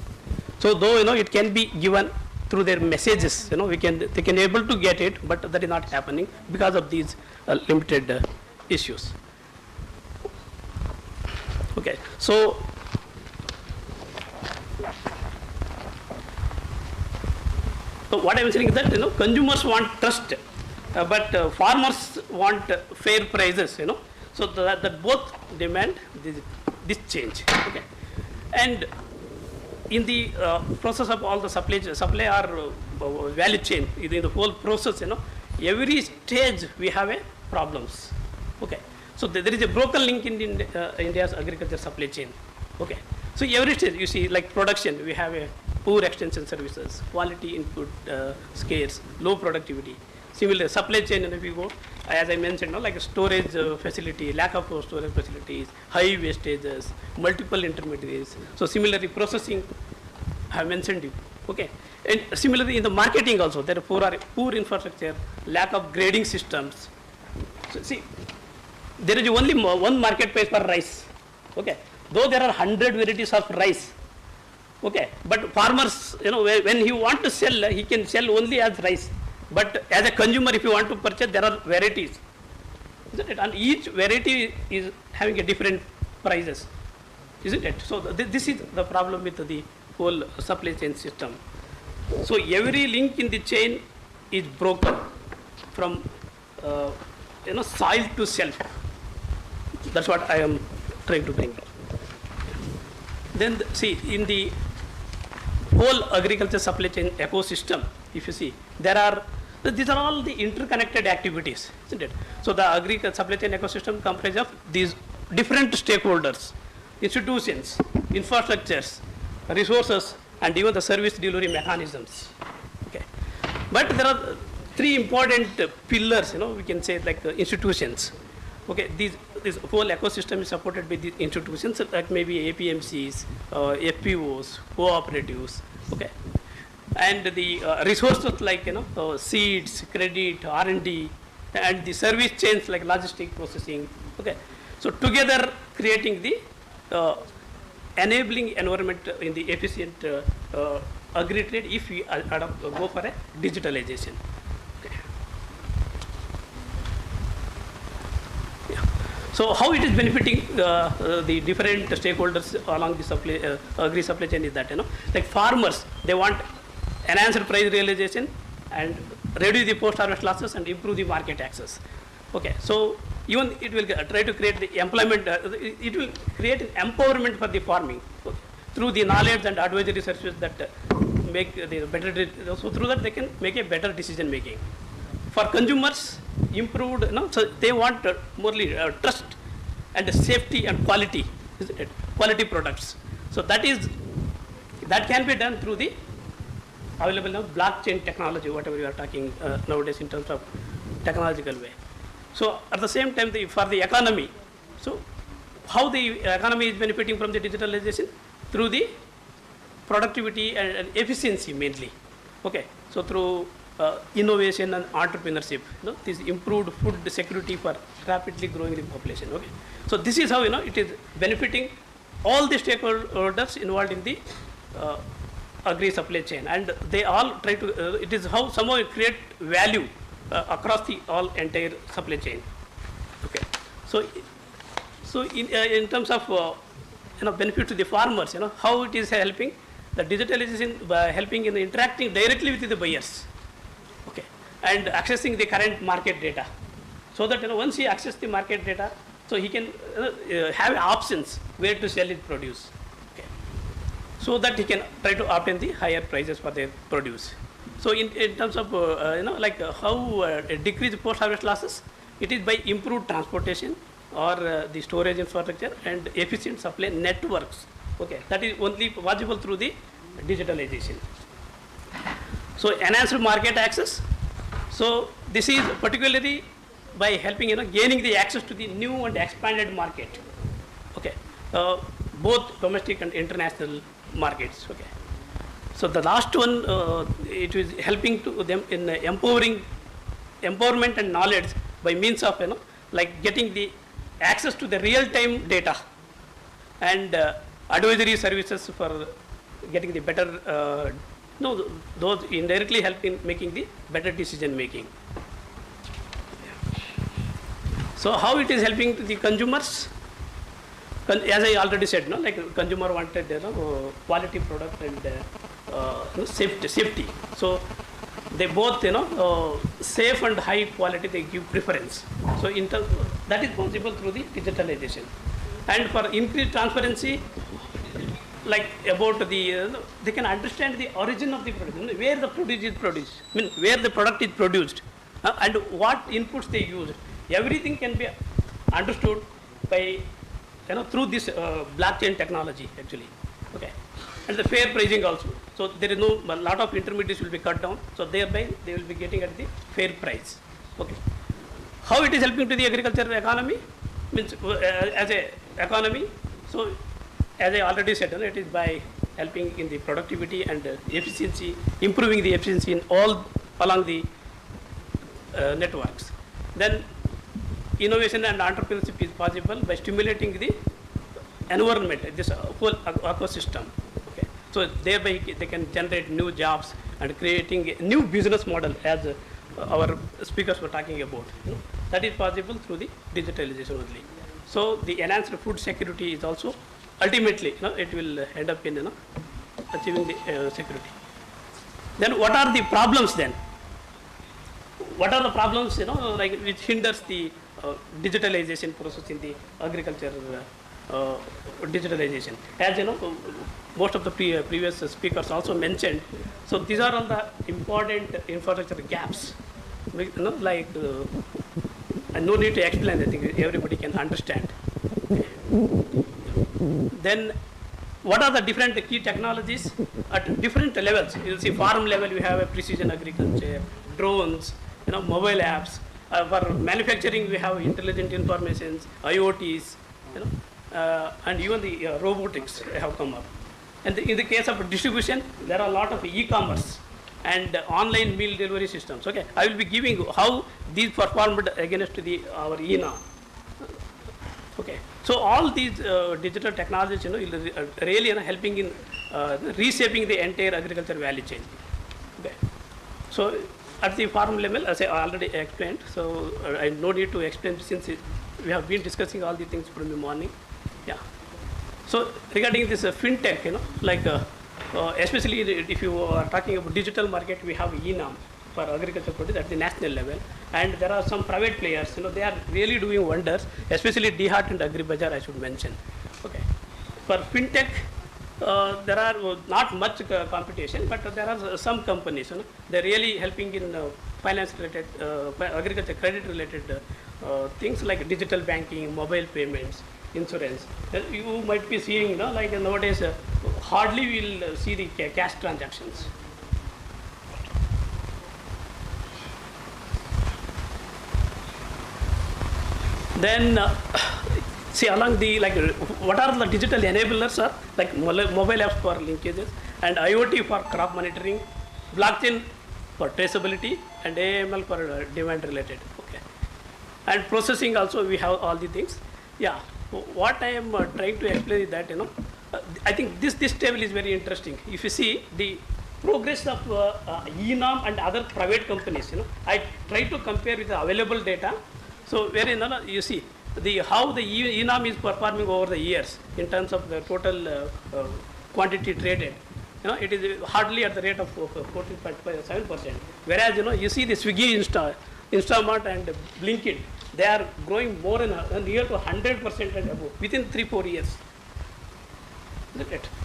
So though it can be given through their messages, they can able to get it, but that is not happening because of these limited issues. Okay. So what I am saying is that consumers want trust, but farmers want fair prices. So that both demand this change. Okay, and in the process of all the supply or value chain, in the whole process, every stage we have a problems. Okay, so there is a broken link in India's agriculture supply chain. Okay, so every stage you see, like production, we have a poor extension services, quality input scarce, low productivity. Similar supply chain, if you go, as I mentioned, like storage facility, lack of storage facilities, high wastages, multiple intermediaries. So similarly, processing, I have mentioned you, Okay. And similarly, in the marketing also, there are poor infrastructure, lack of grading systems. So see, there is only one marketplace for rice. Okay. Though there are 100 varieties of rice. Okay. But farmers, when he want to sell, he can sell only as rice. But as a consumer, if you want to purchase, there are varieties. Isn't it? And each variety is having a different prices. Isn't it? So this is the problem with the whole supply chain system. So every link in the chain is broken from soil to shelf. That's what I am trying to bring. Then see, in the whole agriculture supply chain ecosystem, if you see, these are all the interconnected activities, isn't it? So the agriculture supply chain ecosystem comprises of these different stakeholders, institutions, infrastructures, resources, and even the service delivery mechanisms. Okay. But there are three important pillars, we can say, like institutions. Okay, this whole ecosystem is supported by these institutions, like maybe APMCs, FPOs, cooperatives. Okay, and the resources like seeds, credit, R&D, and the service chains like logistic processing. Okay, so together creating the enabling environment in the efficient agri-trade if we go for a digitalization. Okay. Yeah. So how it is benefiting the different stakeholders along the agri-supply chain is that, like farmers, they want enhanced price realization and reduce the post-harvest losses and improve the market access. Okay, so even it will try to create the employment, it will create an empowerment for the farming through the knowledge and advisory services that make the better, so through that they can make a better decision making. For consumers, improved, so they want morely trust and safety and quality, isn't it? Quality products. So that can be done through the available now blockchain technology, whatever you are talking nowadays in terms of technological way. So at the same time, for the economy, so how the economy is benefiting from the digitalization? Through the productivity and efficiency mainly. Okay, so through innovation and entrepreneurship, this improved food security for rapidly growing the population. Okay, so this is how it is benefiting all the stakeholders involved in the agri supply chain, and they all try to. It is how somehow it create value across the all entire supply chain. Okay, so in terms of benefit to the farmers, how it is helping the digitalization by helping in interacting directly with the buyers. Okay, and accessing the current market data, so that once he access the market data, so he can have options where to sell his produce. Okay, so that he can try to obtain the higher prices for their produce. So in terms of like how decrease post-harvest losses, it is by improved transportation or the storage infrastructure and efficient supply networks. Okay, that is only possible through the digitalization. So enhanced market access. So this is particularly by helping gaining the access to the new and expanded market. Okay, both domestic and international markets. Okay. So the last one, it is helping to them in empowerment and knowledge by means of like getting the access to the real-time data and advisory services for getting the better. Those indirectly help in making the better decision making. So how it is helping to the consumers? As I already said, like consumer wanted quality product and safety. So they both safe and high quality they give preference. So in terms that is possible through the digitalization. And for increased transparency, like about the they can understand the origin of the product, where the produce is produced, where the product is produced, and what inputs they used. Everything can be understood by through this blockchain technology actually. Okay, and the fair pricing also. So there is a lot of intermediaries will be cut down. So thereby they will be getting at the fair price. Okay, how it is helping to the agricultural economy? Means as a economy. So as I already said, it is by helping in the productivity and efficiency, improving the efficiency in all along the networks. Then innovation and entrepreneurship is possible by stimulating the environment, this whole ecosystem. Okay. So thereby they can generate new jobs and creating a new business model, as our speakers were talking about. That is possible through the digitalization only. So the enhanced food security is also ultimately, it will end up in achieving the security. Then what are the problems then? What are the problems, like which hinders the digitalization process in the agriculture digitalization? As you know, most of the previous speakers also mentioned. So these are all the important infrastructure gaps. Like and no need to explain. I think everybody can understand. Then what are the different key technologies at different levels? You'll see farm level we have a precision agriculture, drones, mobile apps. For manufacturing we have intelligent informations, IoTs, and even the robotics have come up. And in the case of distribution, there are a lot of e-commerce and online meal delivery systems. Okay, I will be giving how these performed against our ENAM. Okay, so all these digital technologies, really helping in reshaping the entire agriculture value chain. Okay, so at the farm level, as I already explained, so I no need to explain since we have been discussing all the things from the morning. Yeah. So regarding this fintech, especially if you are talking about digital market, we have ENAM for agriculture produce at the national level, and there are some private players. They are really doing wonders, especially DHAT and AgriBazaar, I should mention. Okay. For fintech, there are not much competition, but there are some companies. They're really helping in finance related, agriculture credit related things like digital banking, mobile payments, insurance. You might be seeing, like nowadays, hardly we'll see the cash transactions. Then see along the what are the digital enablers are like mobile apps for linkages and IoT for crop monitoring, blockchain for traceability, and AML for demand related. Okay, and processing also we have all the things. Yeah, what I am trying to explain is that I think this table is very interesting. If you see the progress of ENAM and other private companies, I try to compare with the available data. So wherein you see how the ENAM is performing over the years in terms of the total quantity traded. It is hardly at the rate of 14.7%. Whereas you see the Swiggy, Instamart and Blinkit, they are growing more than near to 100% and above within 3-4 years.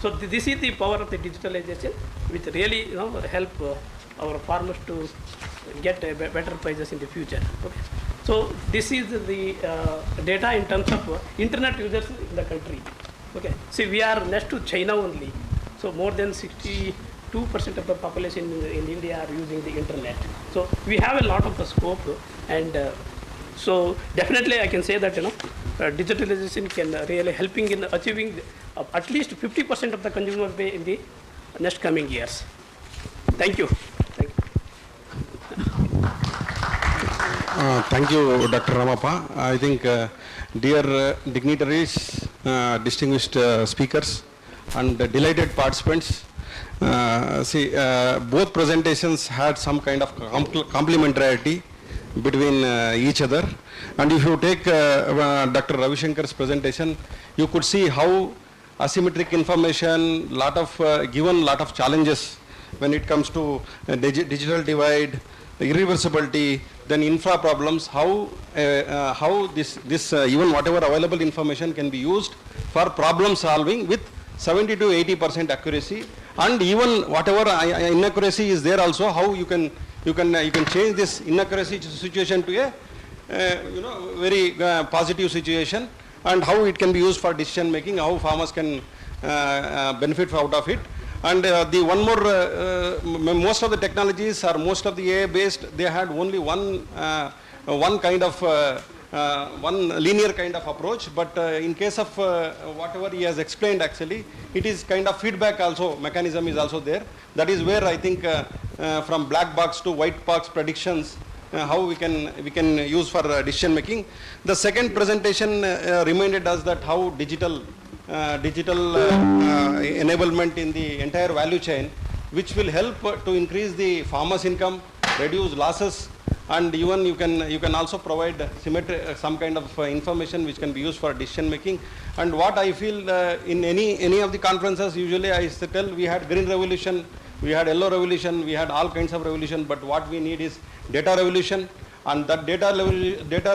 So this is the power of the digitalization, which really help our farmers to get better prices in the future. Okay. So this is the data in terms of internet users in the country. Okay. See, we are next to China only. So more than 62% of the population in India are using the internet. So we have a lot of the scope, and so definitely I can say that digitalization can really helping in achieving at least 50% of the consumer pay in the next coming years. Thank you. Thank you, Dr. Ramappa. I think, dear dignitaries, distinguished speakers, and delighted participants, both presentations had some kind of complementarity between each other. And if you take Dr. Ravi Shankar's presentation, you could see how asymmetric information, given lot of challenges when it comes to digital divide, irreversibility, then infra problems, how this even whatever available information can be used for problem solving with 70 to 80% accuracy, and even whatever inaccuracy is there also, how you can change this inaccuracy situation to a very positive situation, and how it can be used for decision making, how farmers can benefit out of it. And the one more, most of the technologies or most of the AI based, they had only one kind of one linear kind of approach, but in case of whatever he has explained actually, it is kind of feedback also, mechanism is also there. That is where I think from black box to white box predictions, how we can use for decision making. The second presentation reminded us that how digital enablement in the entire value chain, which will help to increase the farmers' income, reduce losses, and even you can also provide some kind of information which can be used for decision making. And what I feel in any of the conferences, usually I tell we had green revolution, we had yellow revolution, we had all kinds of revolution, but what we need is data revolution, and that data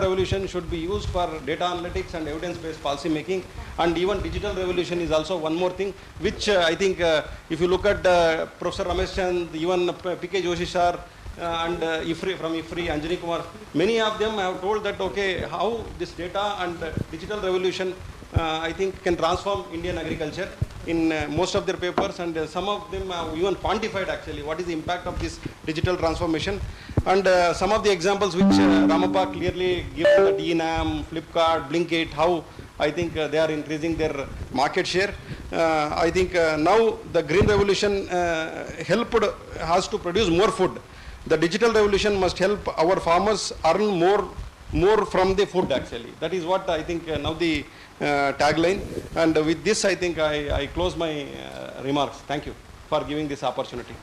revolution should be used for data analytics and evidence-based policy making. And even digital revolution is also one more thing, which I think if you look at Professor Ramesh Chand, even P.K. Joshi sir, and from IFRI, Anjani Kumar, many of them have told that, okay, how this data and digital revolution, I think, can transform Indian agriculture in most of their papers, and some of them have even quantified actually what is the impact of this digital transformation. And some of the examples which Ramappa clearly given, that eNAM, Flipkart, Blinkit, how I think they are increasing their market share. I think now the green revolution has to produce more food. The digital revolution must help our farmers earn more from the food actually. That is what I think now the tagline. And with this I think I close my remarks. Thank you for giving this opportunity.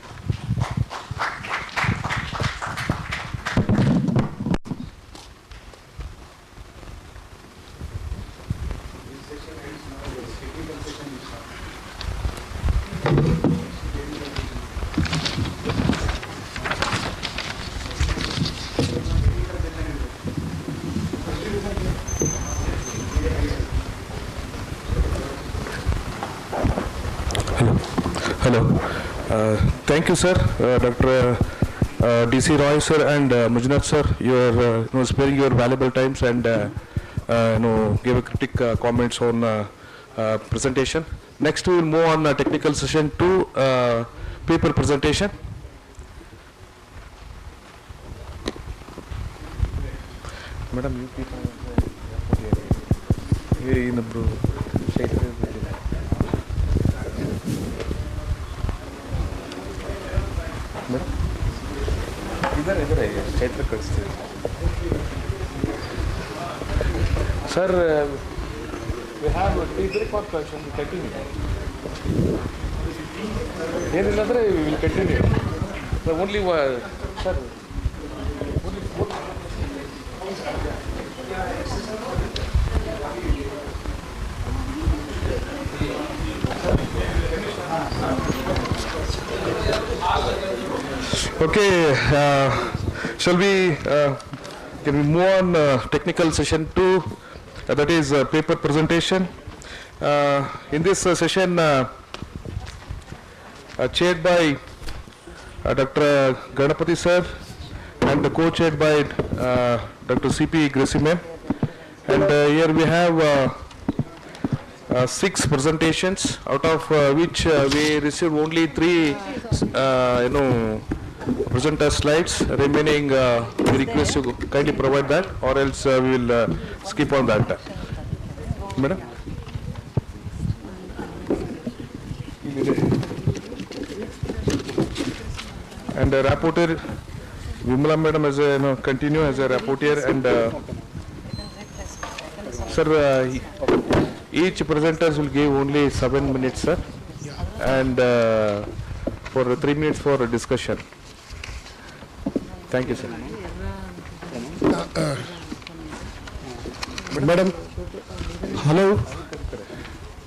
Hello. Thank you, sir. Dr. DC Roy, sir, and Mujnath, sir. You are sparing your valuable times and give a critic comments on presentation. Next, we will move on technical session to paper presentation. Madam, you people. Here in the bro. इधर है क्षेत्र कस्ते Sir, we have a tea break or shall we continue? Here is another, we will continue. So only sir. Okay, shall we, can we move on technical session 2, that is paper presentation. In this session, chaired by Dr. Ganapati sir and co-chaired by Dr. C.P. Gressime. And here we have 6 presentations, out of which we received only 3 presenter slides. Remaining we request you kindly provide that, or else we will skip on that. Madam? And the rapporteur Vimala madam as a continue as a rapporteur, and sir, each presenters will give only 7 minutes, sir, and for 3 minutes for discussion. Thank you, sir. Madam, hello.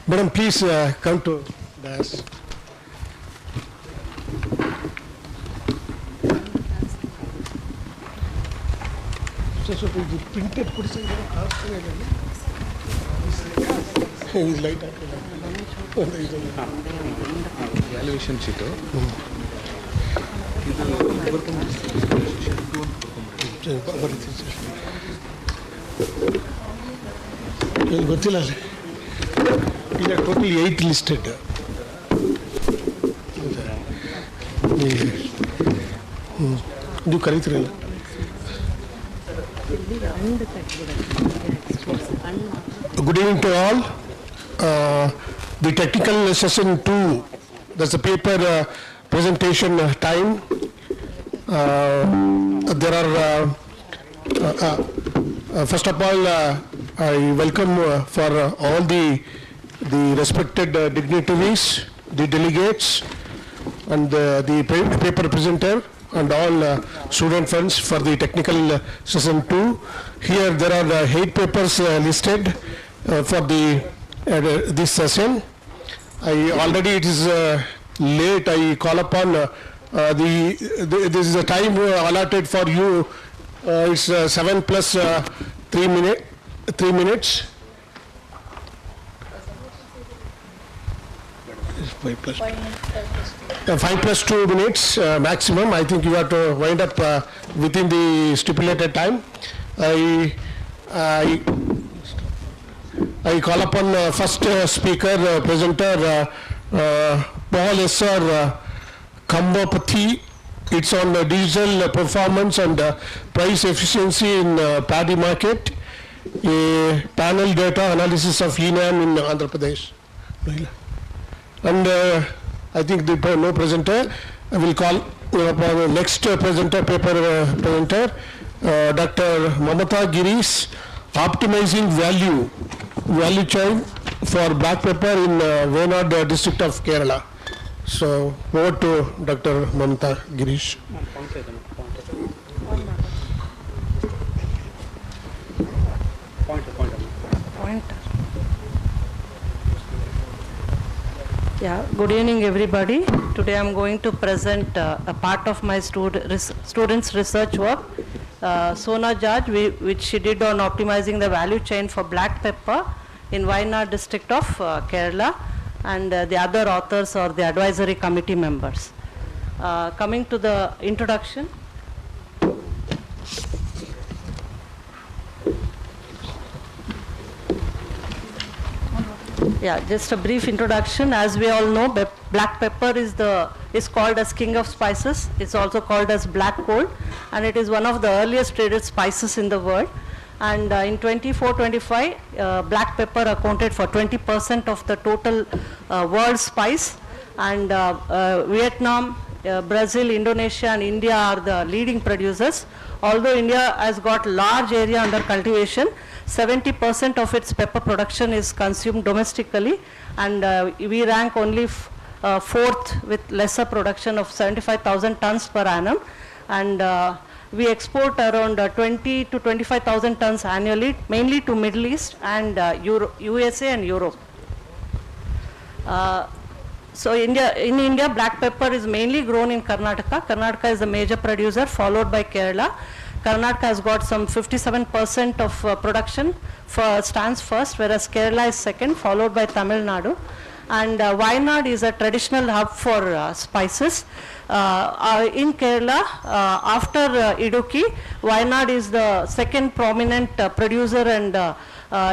Madam, please come to dais. So the printed is light. Evaluation sheet. ಗೊತ್ತಿಲ್ಲ ಇಲ್ಲ total 8 listed ನೀವು ಕರೀತೀರಲ್ಲ Good evening to all. The technical session 2, that's the paper presentation time. There are, first of all, I welcome for all the respected dignitaries, the delegates, and the paper presenter, and all student friends for the technical session 2. Here there are 8 papers listed for the this session. It is late. I call upon this is the time allotted for you. It's 7 plus 3 minutes. 5 plus 2 minutes maximum. I think you have to wind up within the stipulated time. I call upon first speaker, presenter, Paul S.R. Kambapati. It's on digital performance and price efficiency in paddy market, a panel data analysis of ENAM in Andhra Pradesh. And I think the no presenter. I will call upon the next presenter, paper presenter, Dr. Mamata Girish, optimizing value chain for black pepper in Wayanad district of Kerala. So over to Dr. Mamata Girish. Yeah, good evening everybody. Today I am going to present a part of my students' research work, Sona Jaj, which she did on optimizing the value chain for black pepper in Wayanad district of Kerala, and the other authors or the advisory committee members. Coming to the introduction. Yeah, just a brief introduction. As we all know, black pepper is called as king of spices. It's also called as black gold, and it is one of the earliest traded spices in the world. And in 24-25, black pepper accounted for 20% of the total world spice. And Vietnam, Brazil, Indonesia, and India are the leading producers. Although India has got large area under cultivation, 70% of its pepper production is consumed domestically, and we rank only fourth with lesser production of 75,000 tons per annum, and we export around 20 to 25,000 tons annually, mainly to Middle East and USA and Europe. So in India, black pepper is mainly grown in Karnataka. Karnataka is the major producer, followed by Kerala. Karnataka has got some 57% of production, stands first, whereas Kerala is second, followed by Tamil Nadu. And Wayanad is a traditional hub for spices. In Kerala, after Idukki, Wayanad is the second prominent producer, and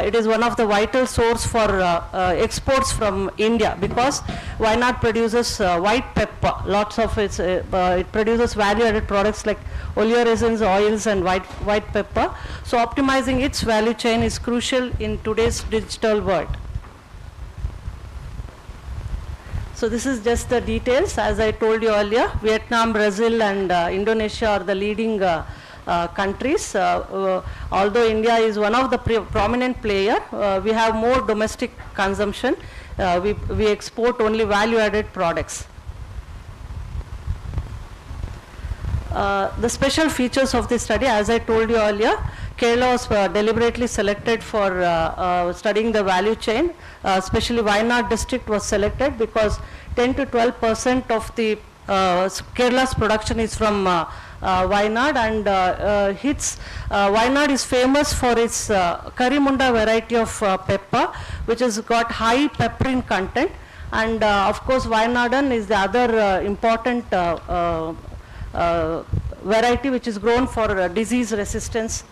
it is one of the vital source for exports from India, because Wayanad produces white pepper. Lots of it produces value-added products like oleoresins, oils, and white pepper. So optimizing its value chain is crucial in today's digital world. So this is just the details. As I told you earlier, Vietnam, Brazil, and Indonesia are the leading countries. Although India is one of the prominent player, we have more domestic consumption. We export only value-added products. The special features of this study, as I told you earlier, Kerala was deliberately selected for studying the value chain. Especially Wayanad district was selected because 10 to 12% of the Kerala's production is from Wayanad, and Wayanad is famous for its Karimunda variety of pepper, which has got high pepperin content. And of course, Wayanadan is the other important variety which is grown for disease resistance.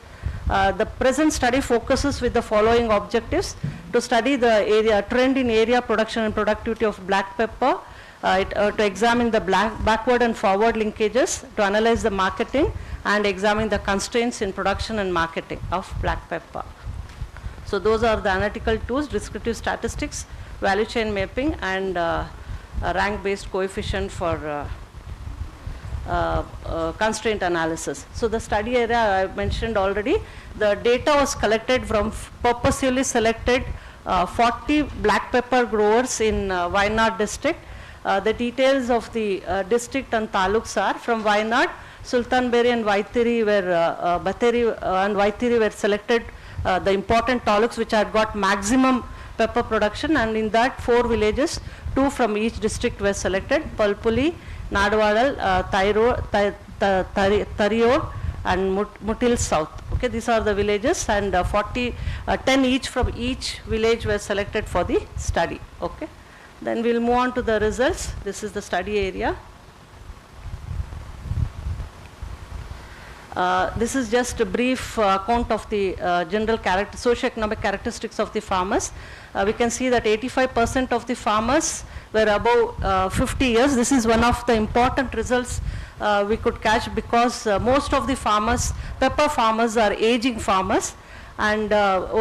The present study focuses with the following objectives: to study the trend in area production and productivity of black pepper, to examine the backward and forward linkages, to analyze the marketing and examine the constraints in production and marketing of black pepper. So those are the analytical tools: descriptive statistics, value chain mapping, and a rank-based coefficient for constraint analysis. So the study area I mentioned already, the data was collected from purposely selected 40 black pepper growers in Wayanad district. The details of the district and taluks are: from Wayanad, Sultanberry and Vaitiri were Batheri and Vaitiri were selected, the important taluks which had got maximum pepper production, and in that 4 villages, 2 from each district were selected: Palpuli, Nadwadal, Tarior and Mutil South. Okay, these are the villages, and 10 each from each village were selected for the study. Okay, then we'll move on to the results. This is the study area. This is just a brief account of the general socio-economic characteristics of the farmers. We can see that 85% of the farmers were above 50 years. This is one of the important results we could catch, because most of the farmers, pepper farmers, are aging farmers, and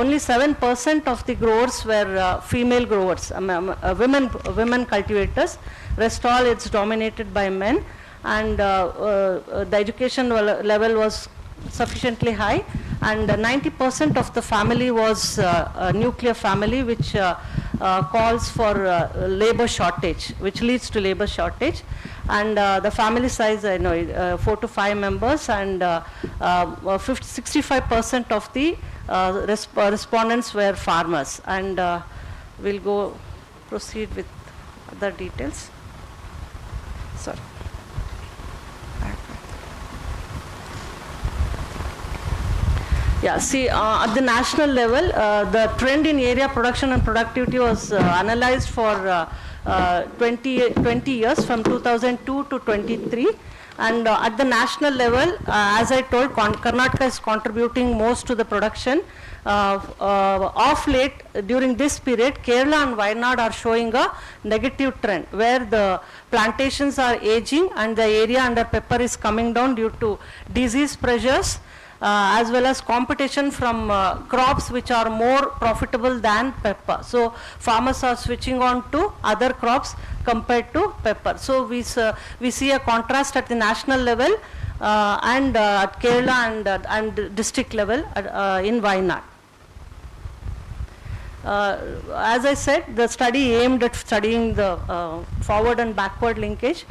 only 7% of the growers were female growers, women cultivators. Rest all, it's dominated by men, and the education level was sufficiently high, and 90% of the family was a nuclear family, which calls for labor shortage, which leads to labor shortage. And the family size, 4 to 5 members, and 65% of the respondents were farmers. And we'll proceed with other details. Sorry. Yeah, see, at the national level, the trend in area production and productivity was analyzed for 20 years, from 2002 to 23. And at the national level, as I told, Karnataka is contributing most to the production. Of late, during this period, Kerala and Wayanad are showing a negative trend, where the plantations are aging and the area under pepper is coming down due to disease pressures, as well as competition from crops which are more profitable than pepper. So farmers are switching on to other crops compared to pepper. So we see a contrast at the national level and at Kerala and district level in Wayanad. As I said, the study aimed at studying the forward and backward linkage.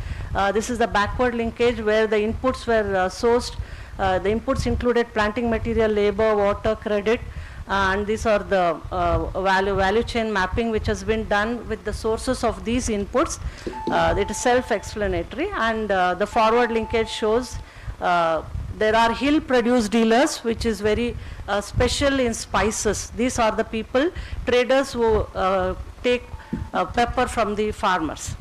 This is the backward linkage, where the inputs were sourced. The inputs included planting material, labor, water, credit, and these are the value chain mapping, which has been done with the sources of these inputs. It is self-explanatory, and the forward linkage shows there are hill produce dealers, which is very special in spices. These are the people, traders, who take pepper from the farmers.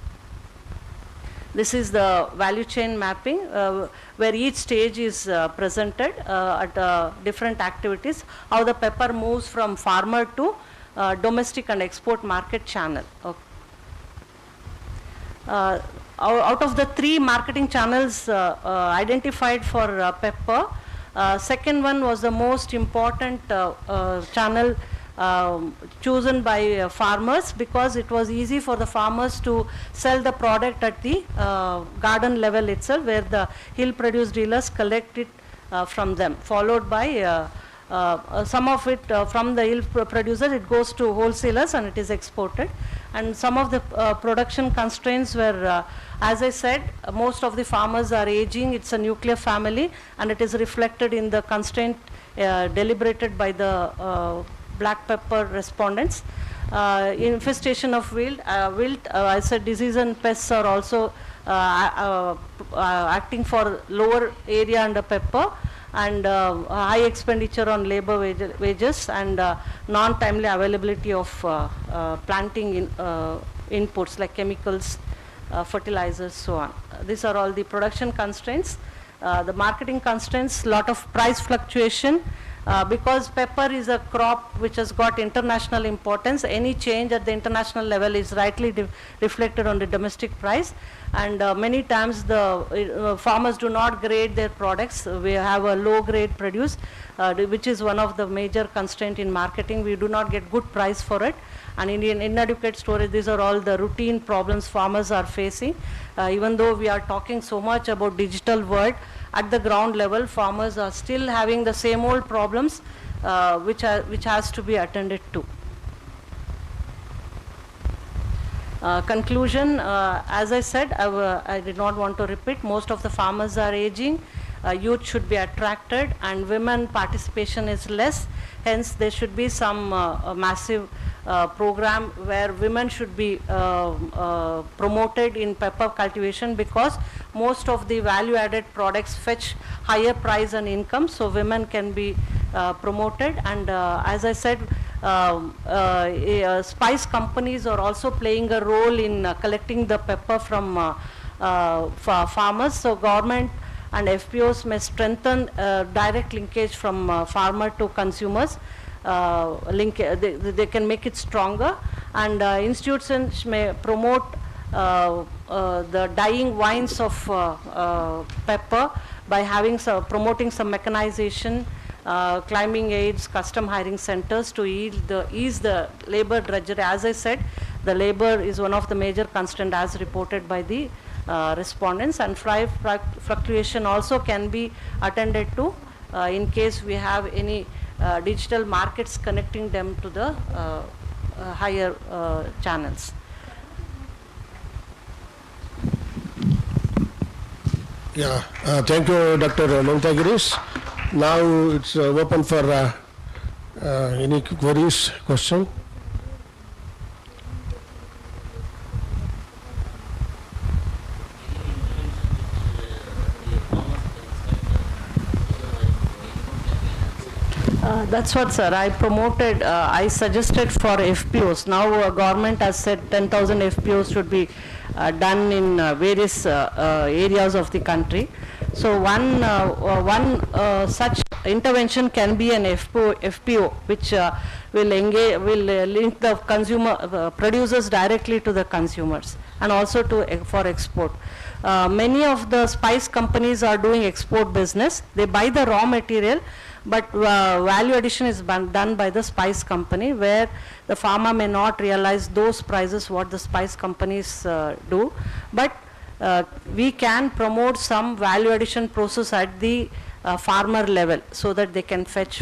This is the value chain mapping, where each stage is presented at different activities, how the pepper moves from farmer to domestic and export market channel. Okay. Out of the 3 marketing channels identified for pepper, second one was the most important channel chosen by farmers, because it was easy for the farmers to sell the product at the garden level itself, where the hill produce dealers collect it from them, followed by some of it from the hill producers, it goes to wholesalers and it is exported. And some of the production constraints were, as I said, most of the farmers are aging, it's a nuclear family, and it is reflected in the constraint deliberated by the black pepper respondents. Infestation of wilt, I said disease and pests are also acting for lower area under pepper, and high expenditure on labor wages, and non-timely availability of planting inputs like chemicals, fertilizers, so on. These are all the production constraints. The marketing constraints, lot of price fluctuation, Because pepper is a crop which has got international importance, any change at the international level is rightly reflected on the domestic price, and many times the farmers do not grade their products. We have a low grade produce, which is one of the major constraint in marketing. We do not get good price for it, and in inadequate storage, these are all the routine problems farmers are facing. Even though we are talking so much about digital world, at the ground level, farmers are still having the same old problems, which has to be attended to. Conclusion, as I said, I did not want to repeat, most of the farmers are aging, youth should be attracted, and women participation is less, hence there should be some massive program where women should be promoted in pepper cultivation, because most of the value added products fetch higher price and income, so women can be promoted. And as I said, spice companies are also playing a role in collecting the pepper from farmers, so government and FPOs may strengthen direct linkage from farmer to consumers. They can make it stronger, and institutions may promote the dyeing wines of pepper by having promoting some mechanization, climbing aids, custom hiring centers to ease the labor drudgery. As I said, the labor is one of the major constraints as reported by the respondents, and price fluctuation also can be attended to in case we have any digital markets connecting them to the higher channels. Yeah, thank you, Dr. Mamta Girish. Now it's open for any queries, question. That's what, sir. I promoted, I suggested for FPOs. Now government has said 10,000 FPOs should be done in various areas of the country. So one such intervention can be an FPO, which will link the consumer producers directly to the consumers, and also for export. Many of the spice companies are doing export business. They buy the raw material, but value addition is done by the spice company, where the farmer may not realize those prices what the spice companies do. But we can promote some value addition process at the farmer level, so that they can fetch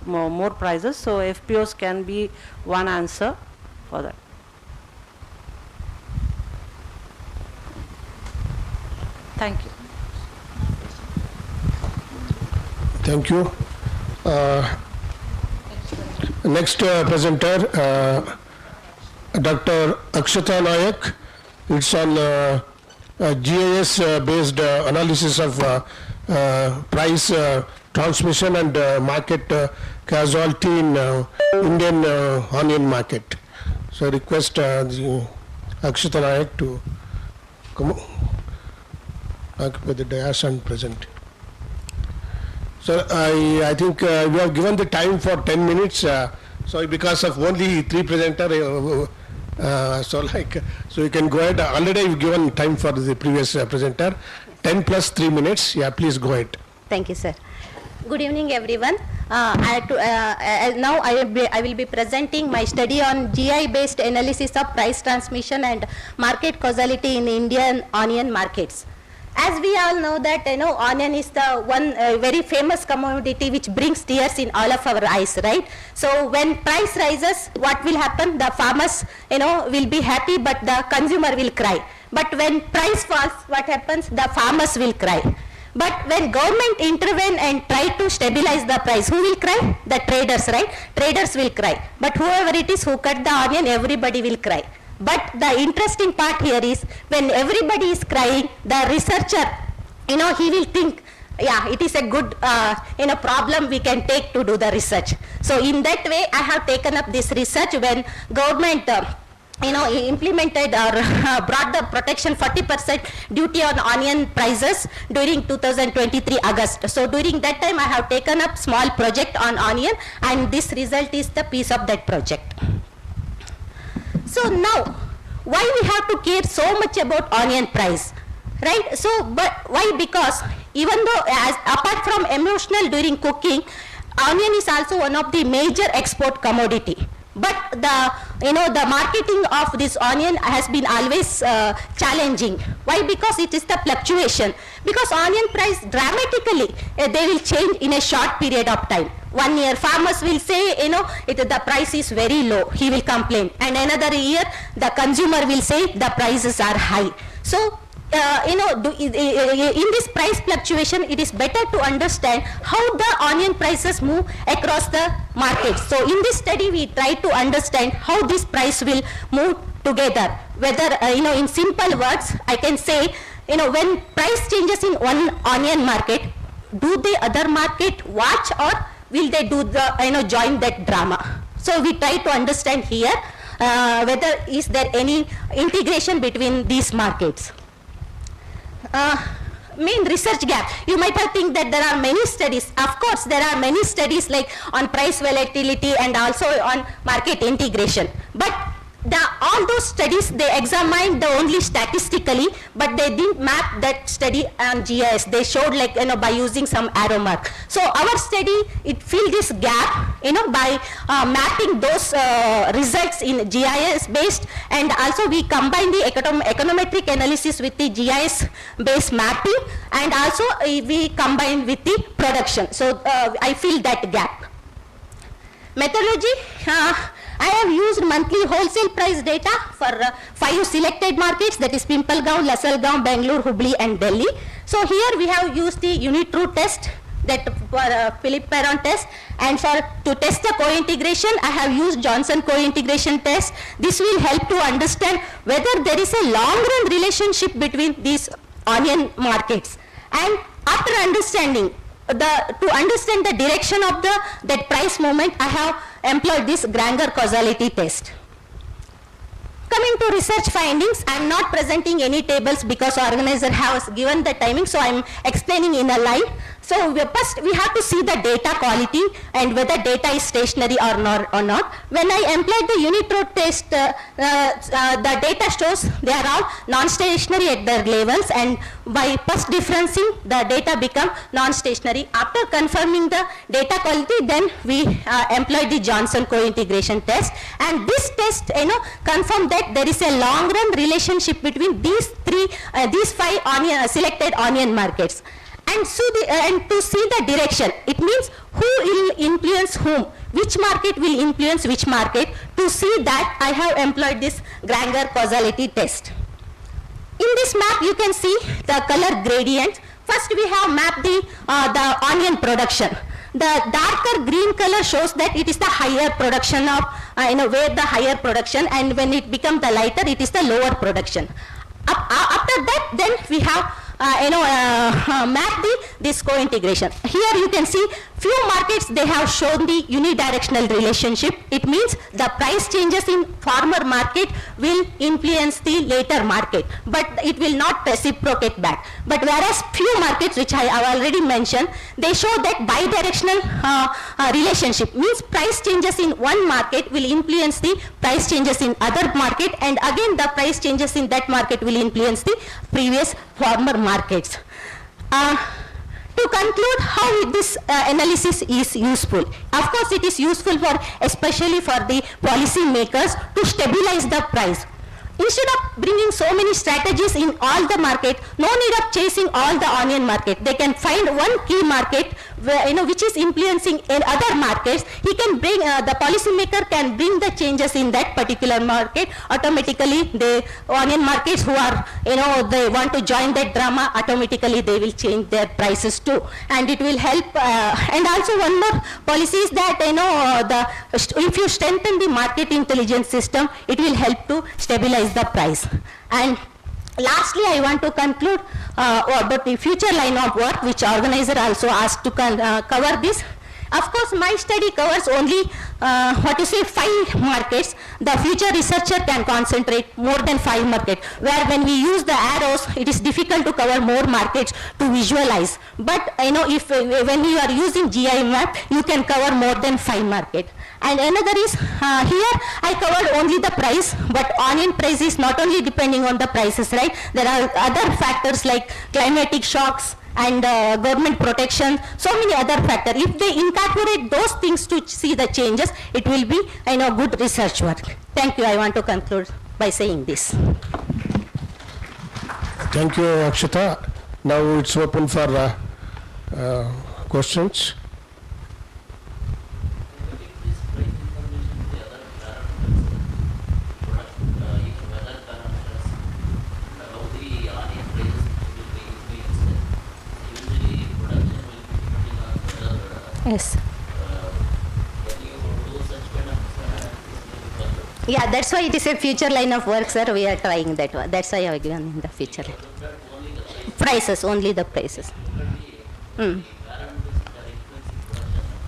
more prices. So FPOs can be one answer for that. Thank you. Thank you. Next presenter, Dr. Akshata Nayak. It's on GIS based analysis of price transmission and market casualty in Indian onion market. So I request Akshata Nayak to come occupy the dais and present. So I think we have given the time for 10 minutes. So because of only 3 presenters, so you can go ahead. Already you've given time for the previous presenter. 10 plus 3 minutes. Yeah, please go ahead. Thank you, sir. Good evening, everyone. Now I will be presenting my study on GI-based analysis of price transmission and market causality in Indian onion markets. As we all know that, onion is the one very famous commodity which brings tears in all of our eyes, right? So when price rises, what will happen? The farmers, will be happy, but the consumer will cry. But when price falls, what happens? The farmers will cry. But when government intervene and try to stabilize the price, who will cry? The traders, right? Traders will cry. But whoever it is who cut the onion, everybody will cry. But the interesting part here is, when everybody is crying, the researcher, he will think, yeah, it is a good, problem we can take to do the research. So in that way, I have taken up this research when government implemented or brought the protection 40% duty on onion prices during 2023 August. So during that time I have taken up small project on onion, and this result is the piece of that project. So now, why we have to care so much about onion price, right? So, but why? Because even though apart from emotional during cooking, onion is also one of the major export commodity. But the marketing of this onion has been always challenging. Why? Because it is the fluctuation. Because onion price dramatically, they will change in a short period of time. 1 year farmers will say, the price is very low, he will complain. And another year, the consumer will say the prices are high. So, in this price fluctuation, it is better to understand how the onion prices move across the market. So in this study, we try to understand how this price will move together. Whether, in simple words, I can say, when price changes in one onion market, do the other market watch, or will they do the, join that drama? So we try to understand here whether is there any integration between these markets. Main research gap. You might have think that there are many studies. Of course, there are many studies like on price volatility and also on market integration. But all those studies, they examined the only statistically, but they didn't map that study on GIS. They showed like, by using some arrow mark. So our study, it filled this gap, by mapping those results in GIS based, and also we combine the econometric analysis with the GIS based mapping, and also we combine with the production. So I fill that gap. Methodology. I have used monthly wholesale price data for 5 selected markets, that is Pimpalgaon, Lassalgaon, Bangalore, Hubli and Delhi. So here we have used the Unitrue test, that for Philip Perron test, and to test the co-integration I have used Johnson co-integration test. This will help to understand whether there is a long run relationship between these onion markets. And after understanding to understand the direction of that price movement, I have employed this Granger causality test. Coming to research findings, I am not presenting any tables because organizer has given the timing, so I am explaining in a live. So first we have to see the data quality and whether data is stationary or not. When I employed the Unitrue test, the data shows they are all non-stationary at their levels, and by first differencing, the data become non-stationary. After confirming the data quality, then we employed the Johnson co-integration test, and this test confirmed that there is a long-run relationship between these 5 selected onion markets. And so and to see the direction, it means who will influence whom, which market will influence which market. To see that, I have employed this Granger causality test. In this map, you can see the color gradient. First, we have mapped the onion production. The darker green color shows that it is the higher production of, where the higher production, and when it becomes the lighter, it is the lower production. After that, then we have map this co-integration. Here you can see few markets, they have shown the unidirectional relationship. It means the price changes in former market will influence the later market, but it will not reciprocate back. But whereas few markets, which I have already mentioned, they show that bidirectional relationship, means price changes in one market will influence the price changes in other market, and again the price changes in that market will influence the previous former markets. To conclude how this analysis is useful. Of course, it is useful especially for the policy makers to stabilize the price. Instead of bringing so many strategies in all the market, no need of chasing all the onion market. They can find one key market where, which is influencing in other markets. He can bring, the policymaker can bring the changes in that particular market. Automatically, the onion markets who are, they want to join that drama, automatically they will change their prices too. And it will help, and also one more policy is that, if you strengthen the market intelligence system, it will help to stabilize the price. And lastly, I want to conclude about the future line of work, which organizer also asked to cover this. Of course, my study covers only, 5 markets. The future researcher can concentrate more than 5 markets, where when we use the arrows, it is difficult to cover more markets to visualize. But if when you are using GI map, you can cover more than 5 markets. And another is, here I covered only the price, but onion price is not only depending on the prices, right? There are other factors like climatic shocks and government protection, so many other factors. If they incorporate those things to see the changes, it will be, good research work. Thank you. I want to conclude by saying this. Thank you, Akshata. Now it's open for questions. Yes. Yeah, that's why it is a future line of work, sir. We are trying that one. That's why I have given in the future line. Prices, only the prices.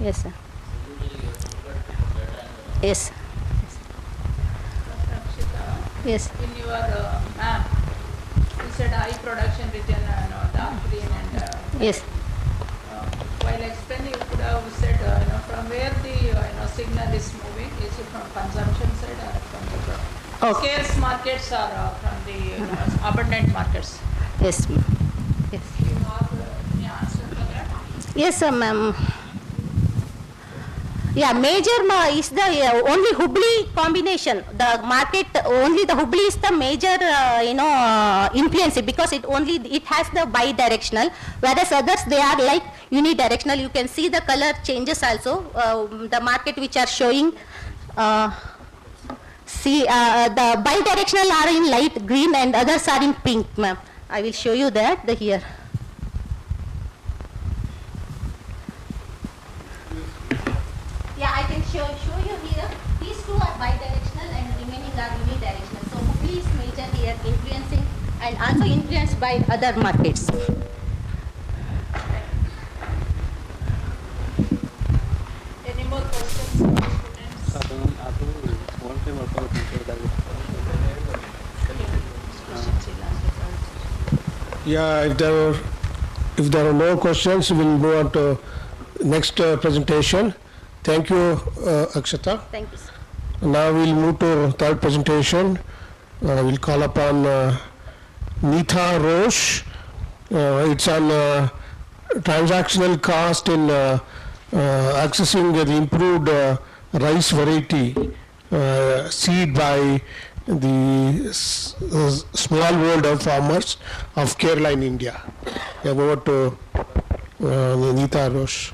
Yes, sir. Yes. Yes. In your map, you said high production region, dark green and... yes. While explaining, you could have said, from where the signal is moving, is it from consumption side or from the scarce markets or from the abundant markets? Yes. Yes. You have any answer for that? Yes, ma'am. Yeah, major is the only Hubli combination. The market, only the Hubli is the major, influence, because it has the bi-directional, whereas others, they are like unidirectional. You can see the color changes also. The market which are showing, the bi-directional are in light green and others are in pink, ma'am. I will show you that here. Yeah, I can show you here. These two are bidirectional and remaining are unidirectional. So Hubli is major here, influencing and also influenced by other markets. Any more questions from students? Yeah, if there are no questions, we'll move on to next presentation. Thank you, Akshata. Thank you, sir. Now we'll move to third presentation. We'll call upon Neetha Roche. It's on transactional cost in accessing the improved rice variety seed by the small world of farmers of Kerala in India. Over to Neetha Roche.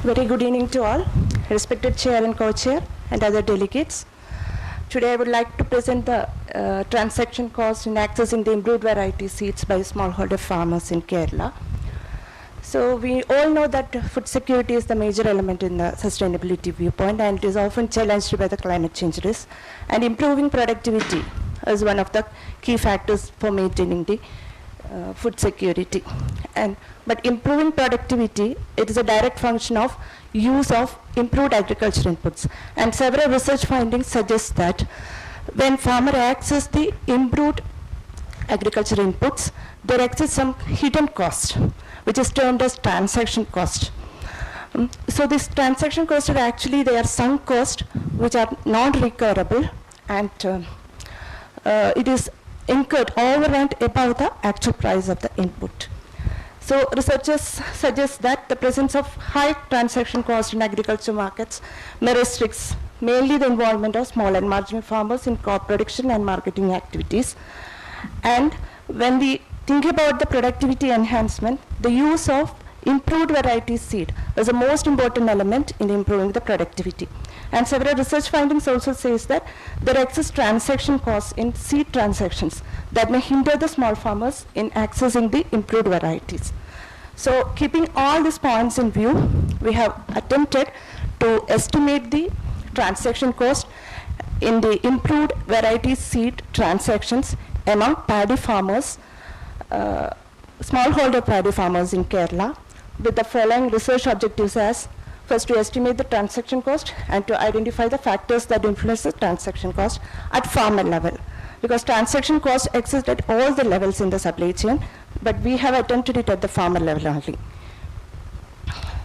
Very good evening to all, respected chair and co-chair and other delegates. Today I would like to present the transaction cost in accessing the improved variety seeds by smallholder farmers in Kerala. So we all know that food security is the major element in the sustainability viewpoint, and it is often challenged by the climate change risk. And improving productivity is one of the key factors for maintaining the food security. But improving productivity, it is a direct function of use of improved agriculture inputs. And several research findings suggest that when farmer access the improved agriculture inputs, there exists some hidden cost, which is termed as transaction cost. So this transaction cost are actually, they are sunk costs which are non-recoverable, and it is incurred over and above the actual price of the input. So researchers suggest that the presence of high transaction cost in agriculture markets may restrict mainly the involvement of small and marginal farmers in crop production and marketing activities. And when we think about the productivity enhancement, the use of improved variety seed is the most important element in improving the productivity. And several research findings also says that there exists transaction costs in seed transactions that may hinder the small farmers in accessing the improved varieties. So keeping all these points in view, we have attempted to estimate the transaction cost in the improved variety seed transactions among paddy farmers, smallholder paddy farmers in Kerala, with the following research objectives as: first, to estimate the transaction cost and to identify the factors that influence the transaction cost at farmer level. Because transaction cost exists at all the levels in the supply chain, but we have attempted it at the farmer level only.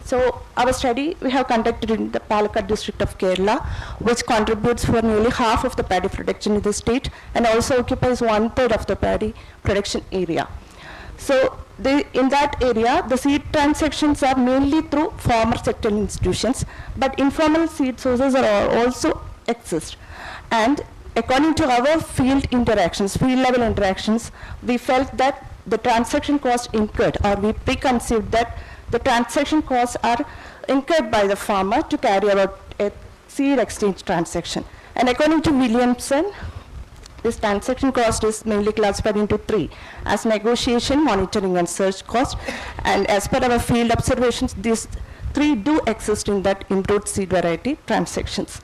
So our study we have conducted in the Palakkad district of Kerala, which contributes for nearly half of the paddy production in the state and also occupies 1/3 of the paddy production area. So in that area, the seed transactions are mainly through farmer sectoral institutions, but informal seed sources are also exist. And according to our field level interactions, we felt that the transaction cost incurred, or we preconceived that the transaction costs are incurred by the farmer to carry out a seed exchange transaction. And according to Williamson, this transaction cost is mainly classified into three, as negotiation, monitoring, and search cost. And as per our field observations, these three do exist in that improved seed variety transactions.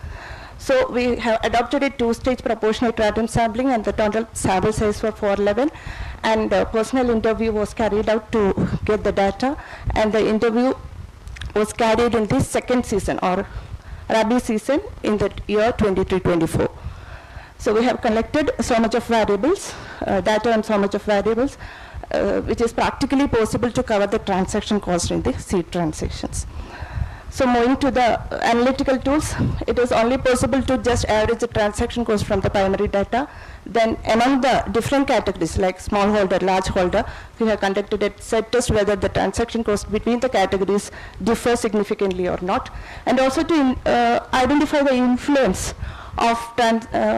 So we have adopted a two-stage proportional random sampling, and the total sample size was 411. And a personal interview was carried out to get the data, and the interview was carried in the second season, or Rabi season, in the year 23-24. So we have collected so much of variables, data on so much of variables, which is practically possible to cover the transaction cost in the seed transactions. So moving to the analytical tools, it is only possible to just average the transaction cost from the primary data. Then among the different categories like smallholder, largeholder, we have conducted a set test whether the transaction cost between the categories differ significantly or not. And also to identify the influence of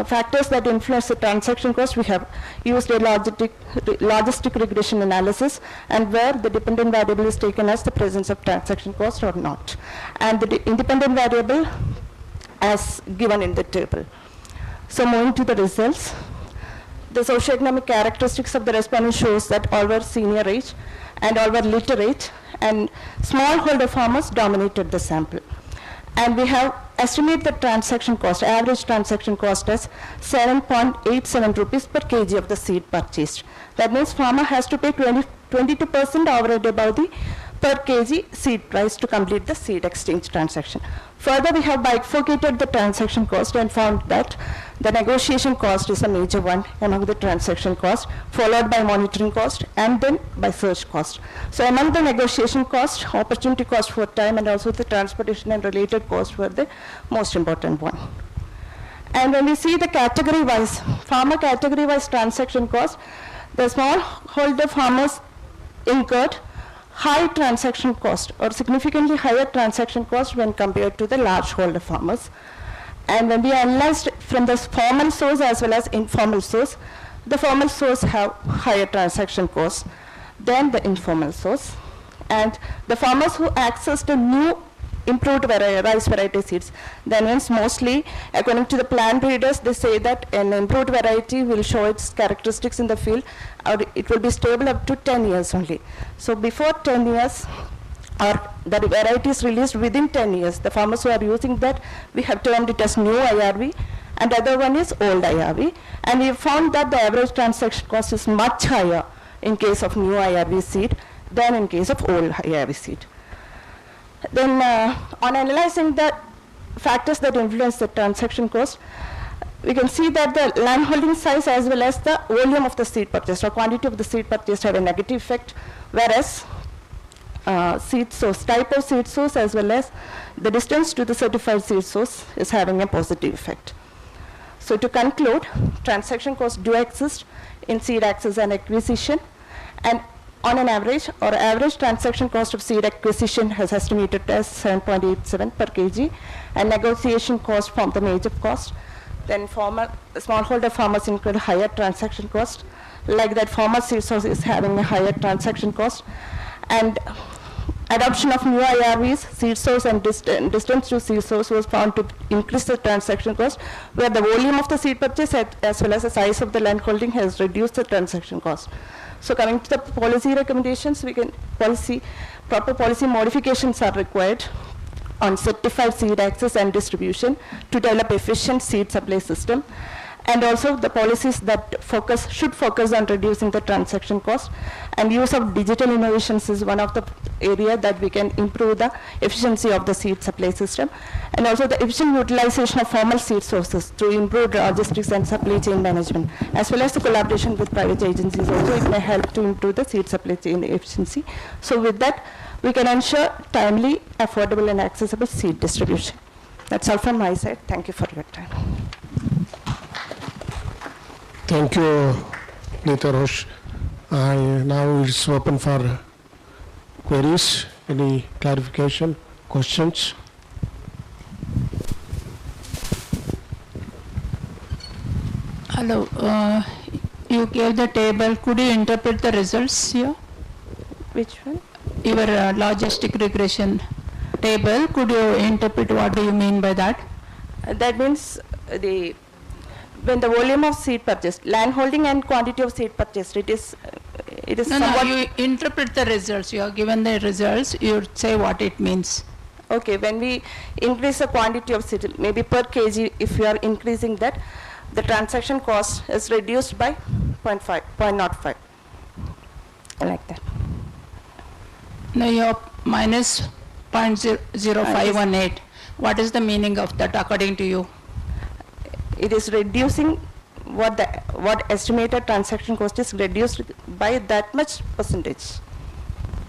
factors that influence the transaction cost, we have used a logistic regression analysis, and where the dependent variable is taken as the presence of transaction cost or not, and the independent variable as given in the table. So moving to the results, the socioeconomic characteristics of the respondents shows that all were senior age and all were literate, and smallholder farmers dominated the sample. And we have estimated the transaction cost, average transaction cost as 7.87 rupees per kg of the seed purchased. That means farmer has to pay 22% over and above the per kg seed price to complete the seed exchange transaction. Further, we have bifurcated the transaction cost and found that the negotiation cost is a major one among the transaction cost, followed by monitoring cost, and then by search cost. So among the negotiation cost, opportunity cost for time and also the transportation and related costs were the most important one. And when we see the category-wise, farmer category-wise transaction cost, the smallholder farmers incurred high transaction cost or significantly higher transaction cost when compared to the largeholder farmers. And when we analyzed from the formal source as well as informal source, the formal source have higher transaction costs than the informal source. And the farmers who accessed the new improved rice variety seeds, then means mostly according to the plant breeders, they say that an improved variety will show its characteristics in the field, or it will be stable up to 10 years only. So before 10 years, or the variety is released within 10 years, the farmers who are using that, we have termed it as new IRV, and the other one is old IRV. And we found that the average transaction cost is much higher in case of new IRV seed than in case of old IRV seed. Then on analyzing the factors that influence the transaction cost, we can see that the landholding size as well as the volume of the seed purchased or quantity of the seed purchased have a negative effect, whereas seed source, type of seed source as well as the distance to the certified seed source is having a positive effect. So to conclude, transaction costs do exist in seed access and acquisition, and on an average, or average transaction cost of seed acquisition has estimated as 7.87 per kg, and negotiation cost from the major cost. Then smallholder farmers incur higher transaction cost, like that farmer seed source is having a higher transaction cost. And adoption of new IRVs, seed source and distance to seed source was found to increase the transaction cost, where the volume of the seed purchase as well as the size of the land holding has reduced the transaction cost. So coming to the policy recommendations, proper policy modifications are required on certified seed access and distribution to develop efficient seed supply system. and also the policies that should focus on reducing the transaction cost, and use of digital innovations is one of the area that we can improve the efficiency of the seed supply system, and also the efficient utilization of formal seed sources through improved logistics and supply chain management, as well as the collaboration with private agencies also. It may help to improve the seed supply chain efficiency. So with that, we can ensure timely, affordable and accessible seed distribution. That's all from my side. Thank you for your time. Thank you, Neeta Roche. Now it's open for queries. Any clarification, questions? Hello, you gave the table. Could you interpret the results here? Which one? Your logistic regression table. Could you interpret what do you mean by that? That means when the volume of seed purchased, land holding and quantity of seed purchased, it is somewhat... No, you interpret the results. You are given the results, you say what it means. Okay, when we increase the quantity of seed, maybe per kg, if we are increasing that, the transaction cost is reduced by 0.05, like that. No, you're minus 0.0518. What is the meaning of that according to you? It is reducing what estimated transaction cost is reduced by that much percentage.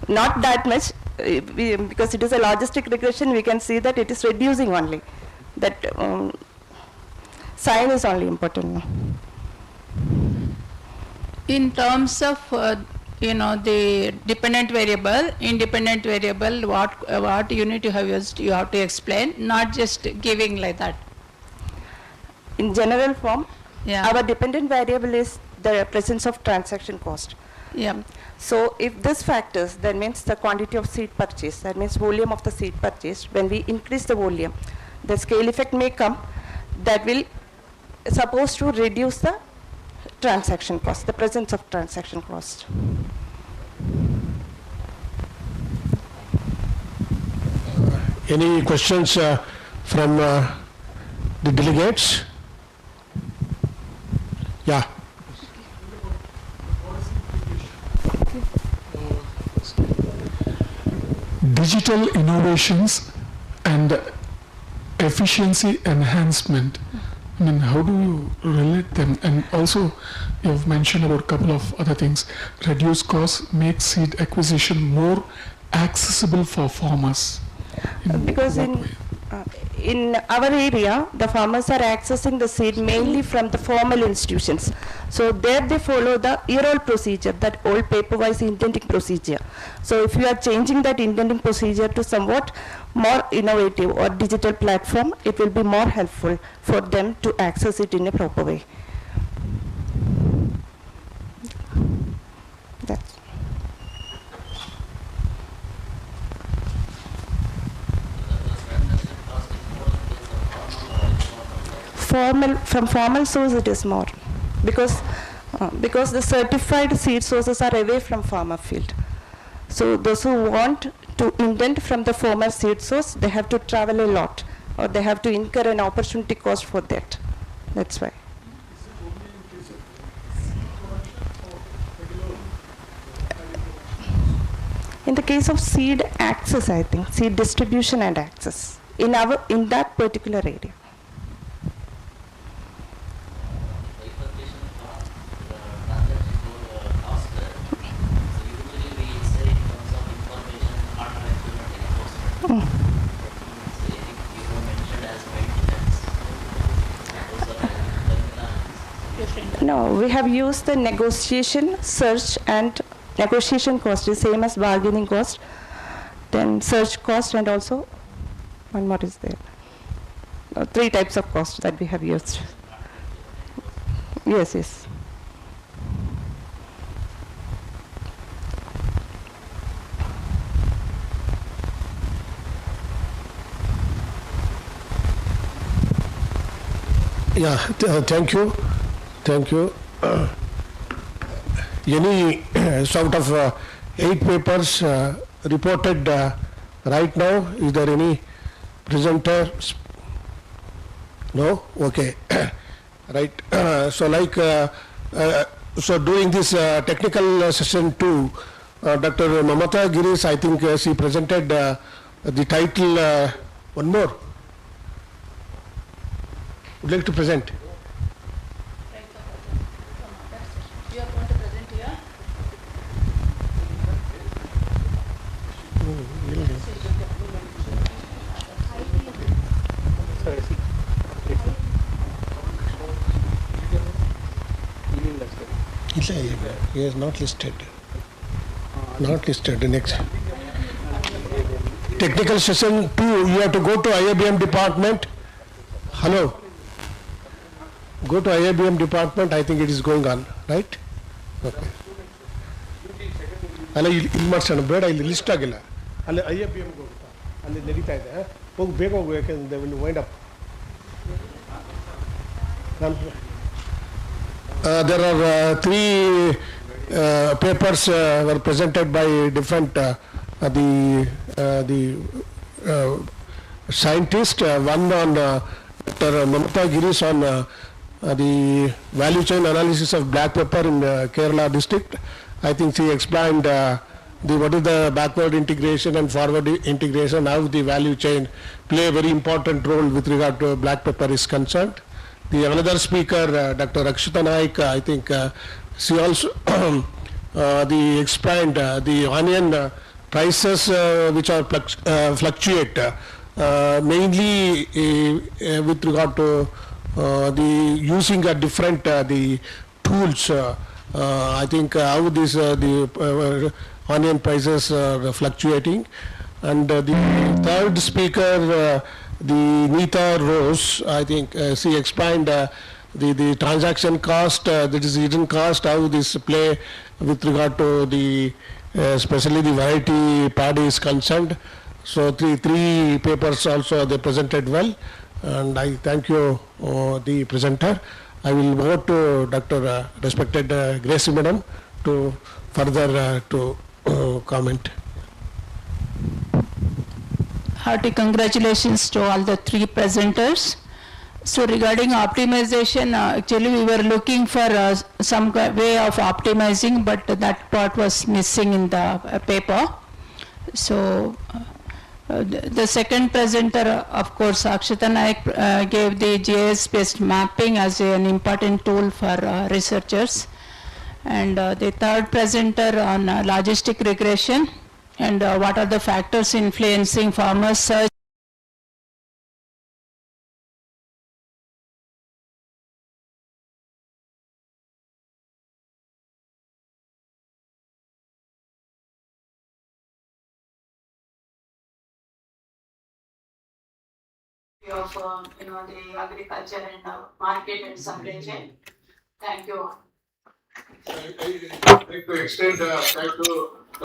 Not that much, because it is a logistic regression, we can see that it is reducing only. That sign is only important now. In terms of the dependent variable, independent variable, what unit you have used, you have to explain, not just giving like that. In general form, yeah, our dependent variable is the presence of transaction cost. Yeah. So if this factors, that means the quantity of seed purchase, that means volume of the seed purchase. When we increase the volume, the scale effect may come, that will supposed to reduce the transaction cost, the presence of transaction cost. Any questions from the delegates? Yeah. Digital innovations and efficiency enhancement. I mean, how do you relate them? And also, you've mentioned about a couple of other things. Reduce costs, make seed acquisition more accessible for farmers. Because in our area, the farmers are accessing the seed mainly from the formal institutions. So there they follow the AERA procedure, that old paper-wise indenting procedure. So if you are changing that indenting procedure to somewhat more innovative or digital platform, it will be more helpful for them to access it in a proper way. That's from formal source it is more, because the certified seed sources are away from farmer field. So those who want to indent from the formal seed source, they have to travel a lot, or they have to incur an opportunity cost for that. That's why. In the case of seed access, I think seed distribution and access in that particular area. No, we have used the negotiation, search, and negotiation cost is same as bargaining cost, then search cost, and also one more is there. 3 types of cost that we have used. Yes, yes. Yeah, thank you. Thank you. Any sort of 8 papers reported right now? Is there any presenter? No? Okay. right? So during this technical session too, Dr. Mamata Girish, I think she presented the title, one more. Would like to present? You are going to present here? He is not listed. Not listed. Next. Technical session 2, you have to go to IABM department. Hello. Go to IABM department, I think it is going on, right? Okay. ಅಲ್ಲ ಇಲ್ಲಿ ಮಾಡ್ಸೋಣ ಬೇಡ ಇಲ್ಲಿ list ಆಗಿಲ್ಲ ಅಲ್ಲಿ IABM ಹೋಗ್ತಾ ಅಲ್ಲಿ ನಡೀತಾ ಇದೆ ಹೋಗಿ ಬೇಗ ಹೋಗು ಯಾಕೆಂದ್ರೆ will wind up there are three papers were presented by different the scientists. One on Dr. Mamata Girish on the value chain analysis of black pepper in Kerala district. I think she explained what is the backward integration and forward integration, how the value chain play a very important role with regard to black pepper is concerned. The another speaker, Dr. Akshita Naik, I think she also explained the onion prices which are fluctuate mainly with regard to the using a different the tools. I think how this the onion prices are fluctuating. And the third speaker, the Nita Rose, I think she explained the transaction cost, that is hidden cost, how this play with regard to the especially the variety paddy is concerned. So three papers also they presented well, and I thank you the presenter. I will go to Dr. Respected Gracie Madam to further to comment. Hearty congratulations to all the three presenters. So regarding optimization, actually we were looking for some way of optimizing, but that part was missing in the paper. So the second presenter, of course, Akshita Naik gave the GIS-based mapping as an important tool for researchers. And the third presenter on logistic regression and what are the factors influencing farmers' search of the agriculture and market and supply chain. Thank you. I like to extend thank you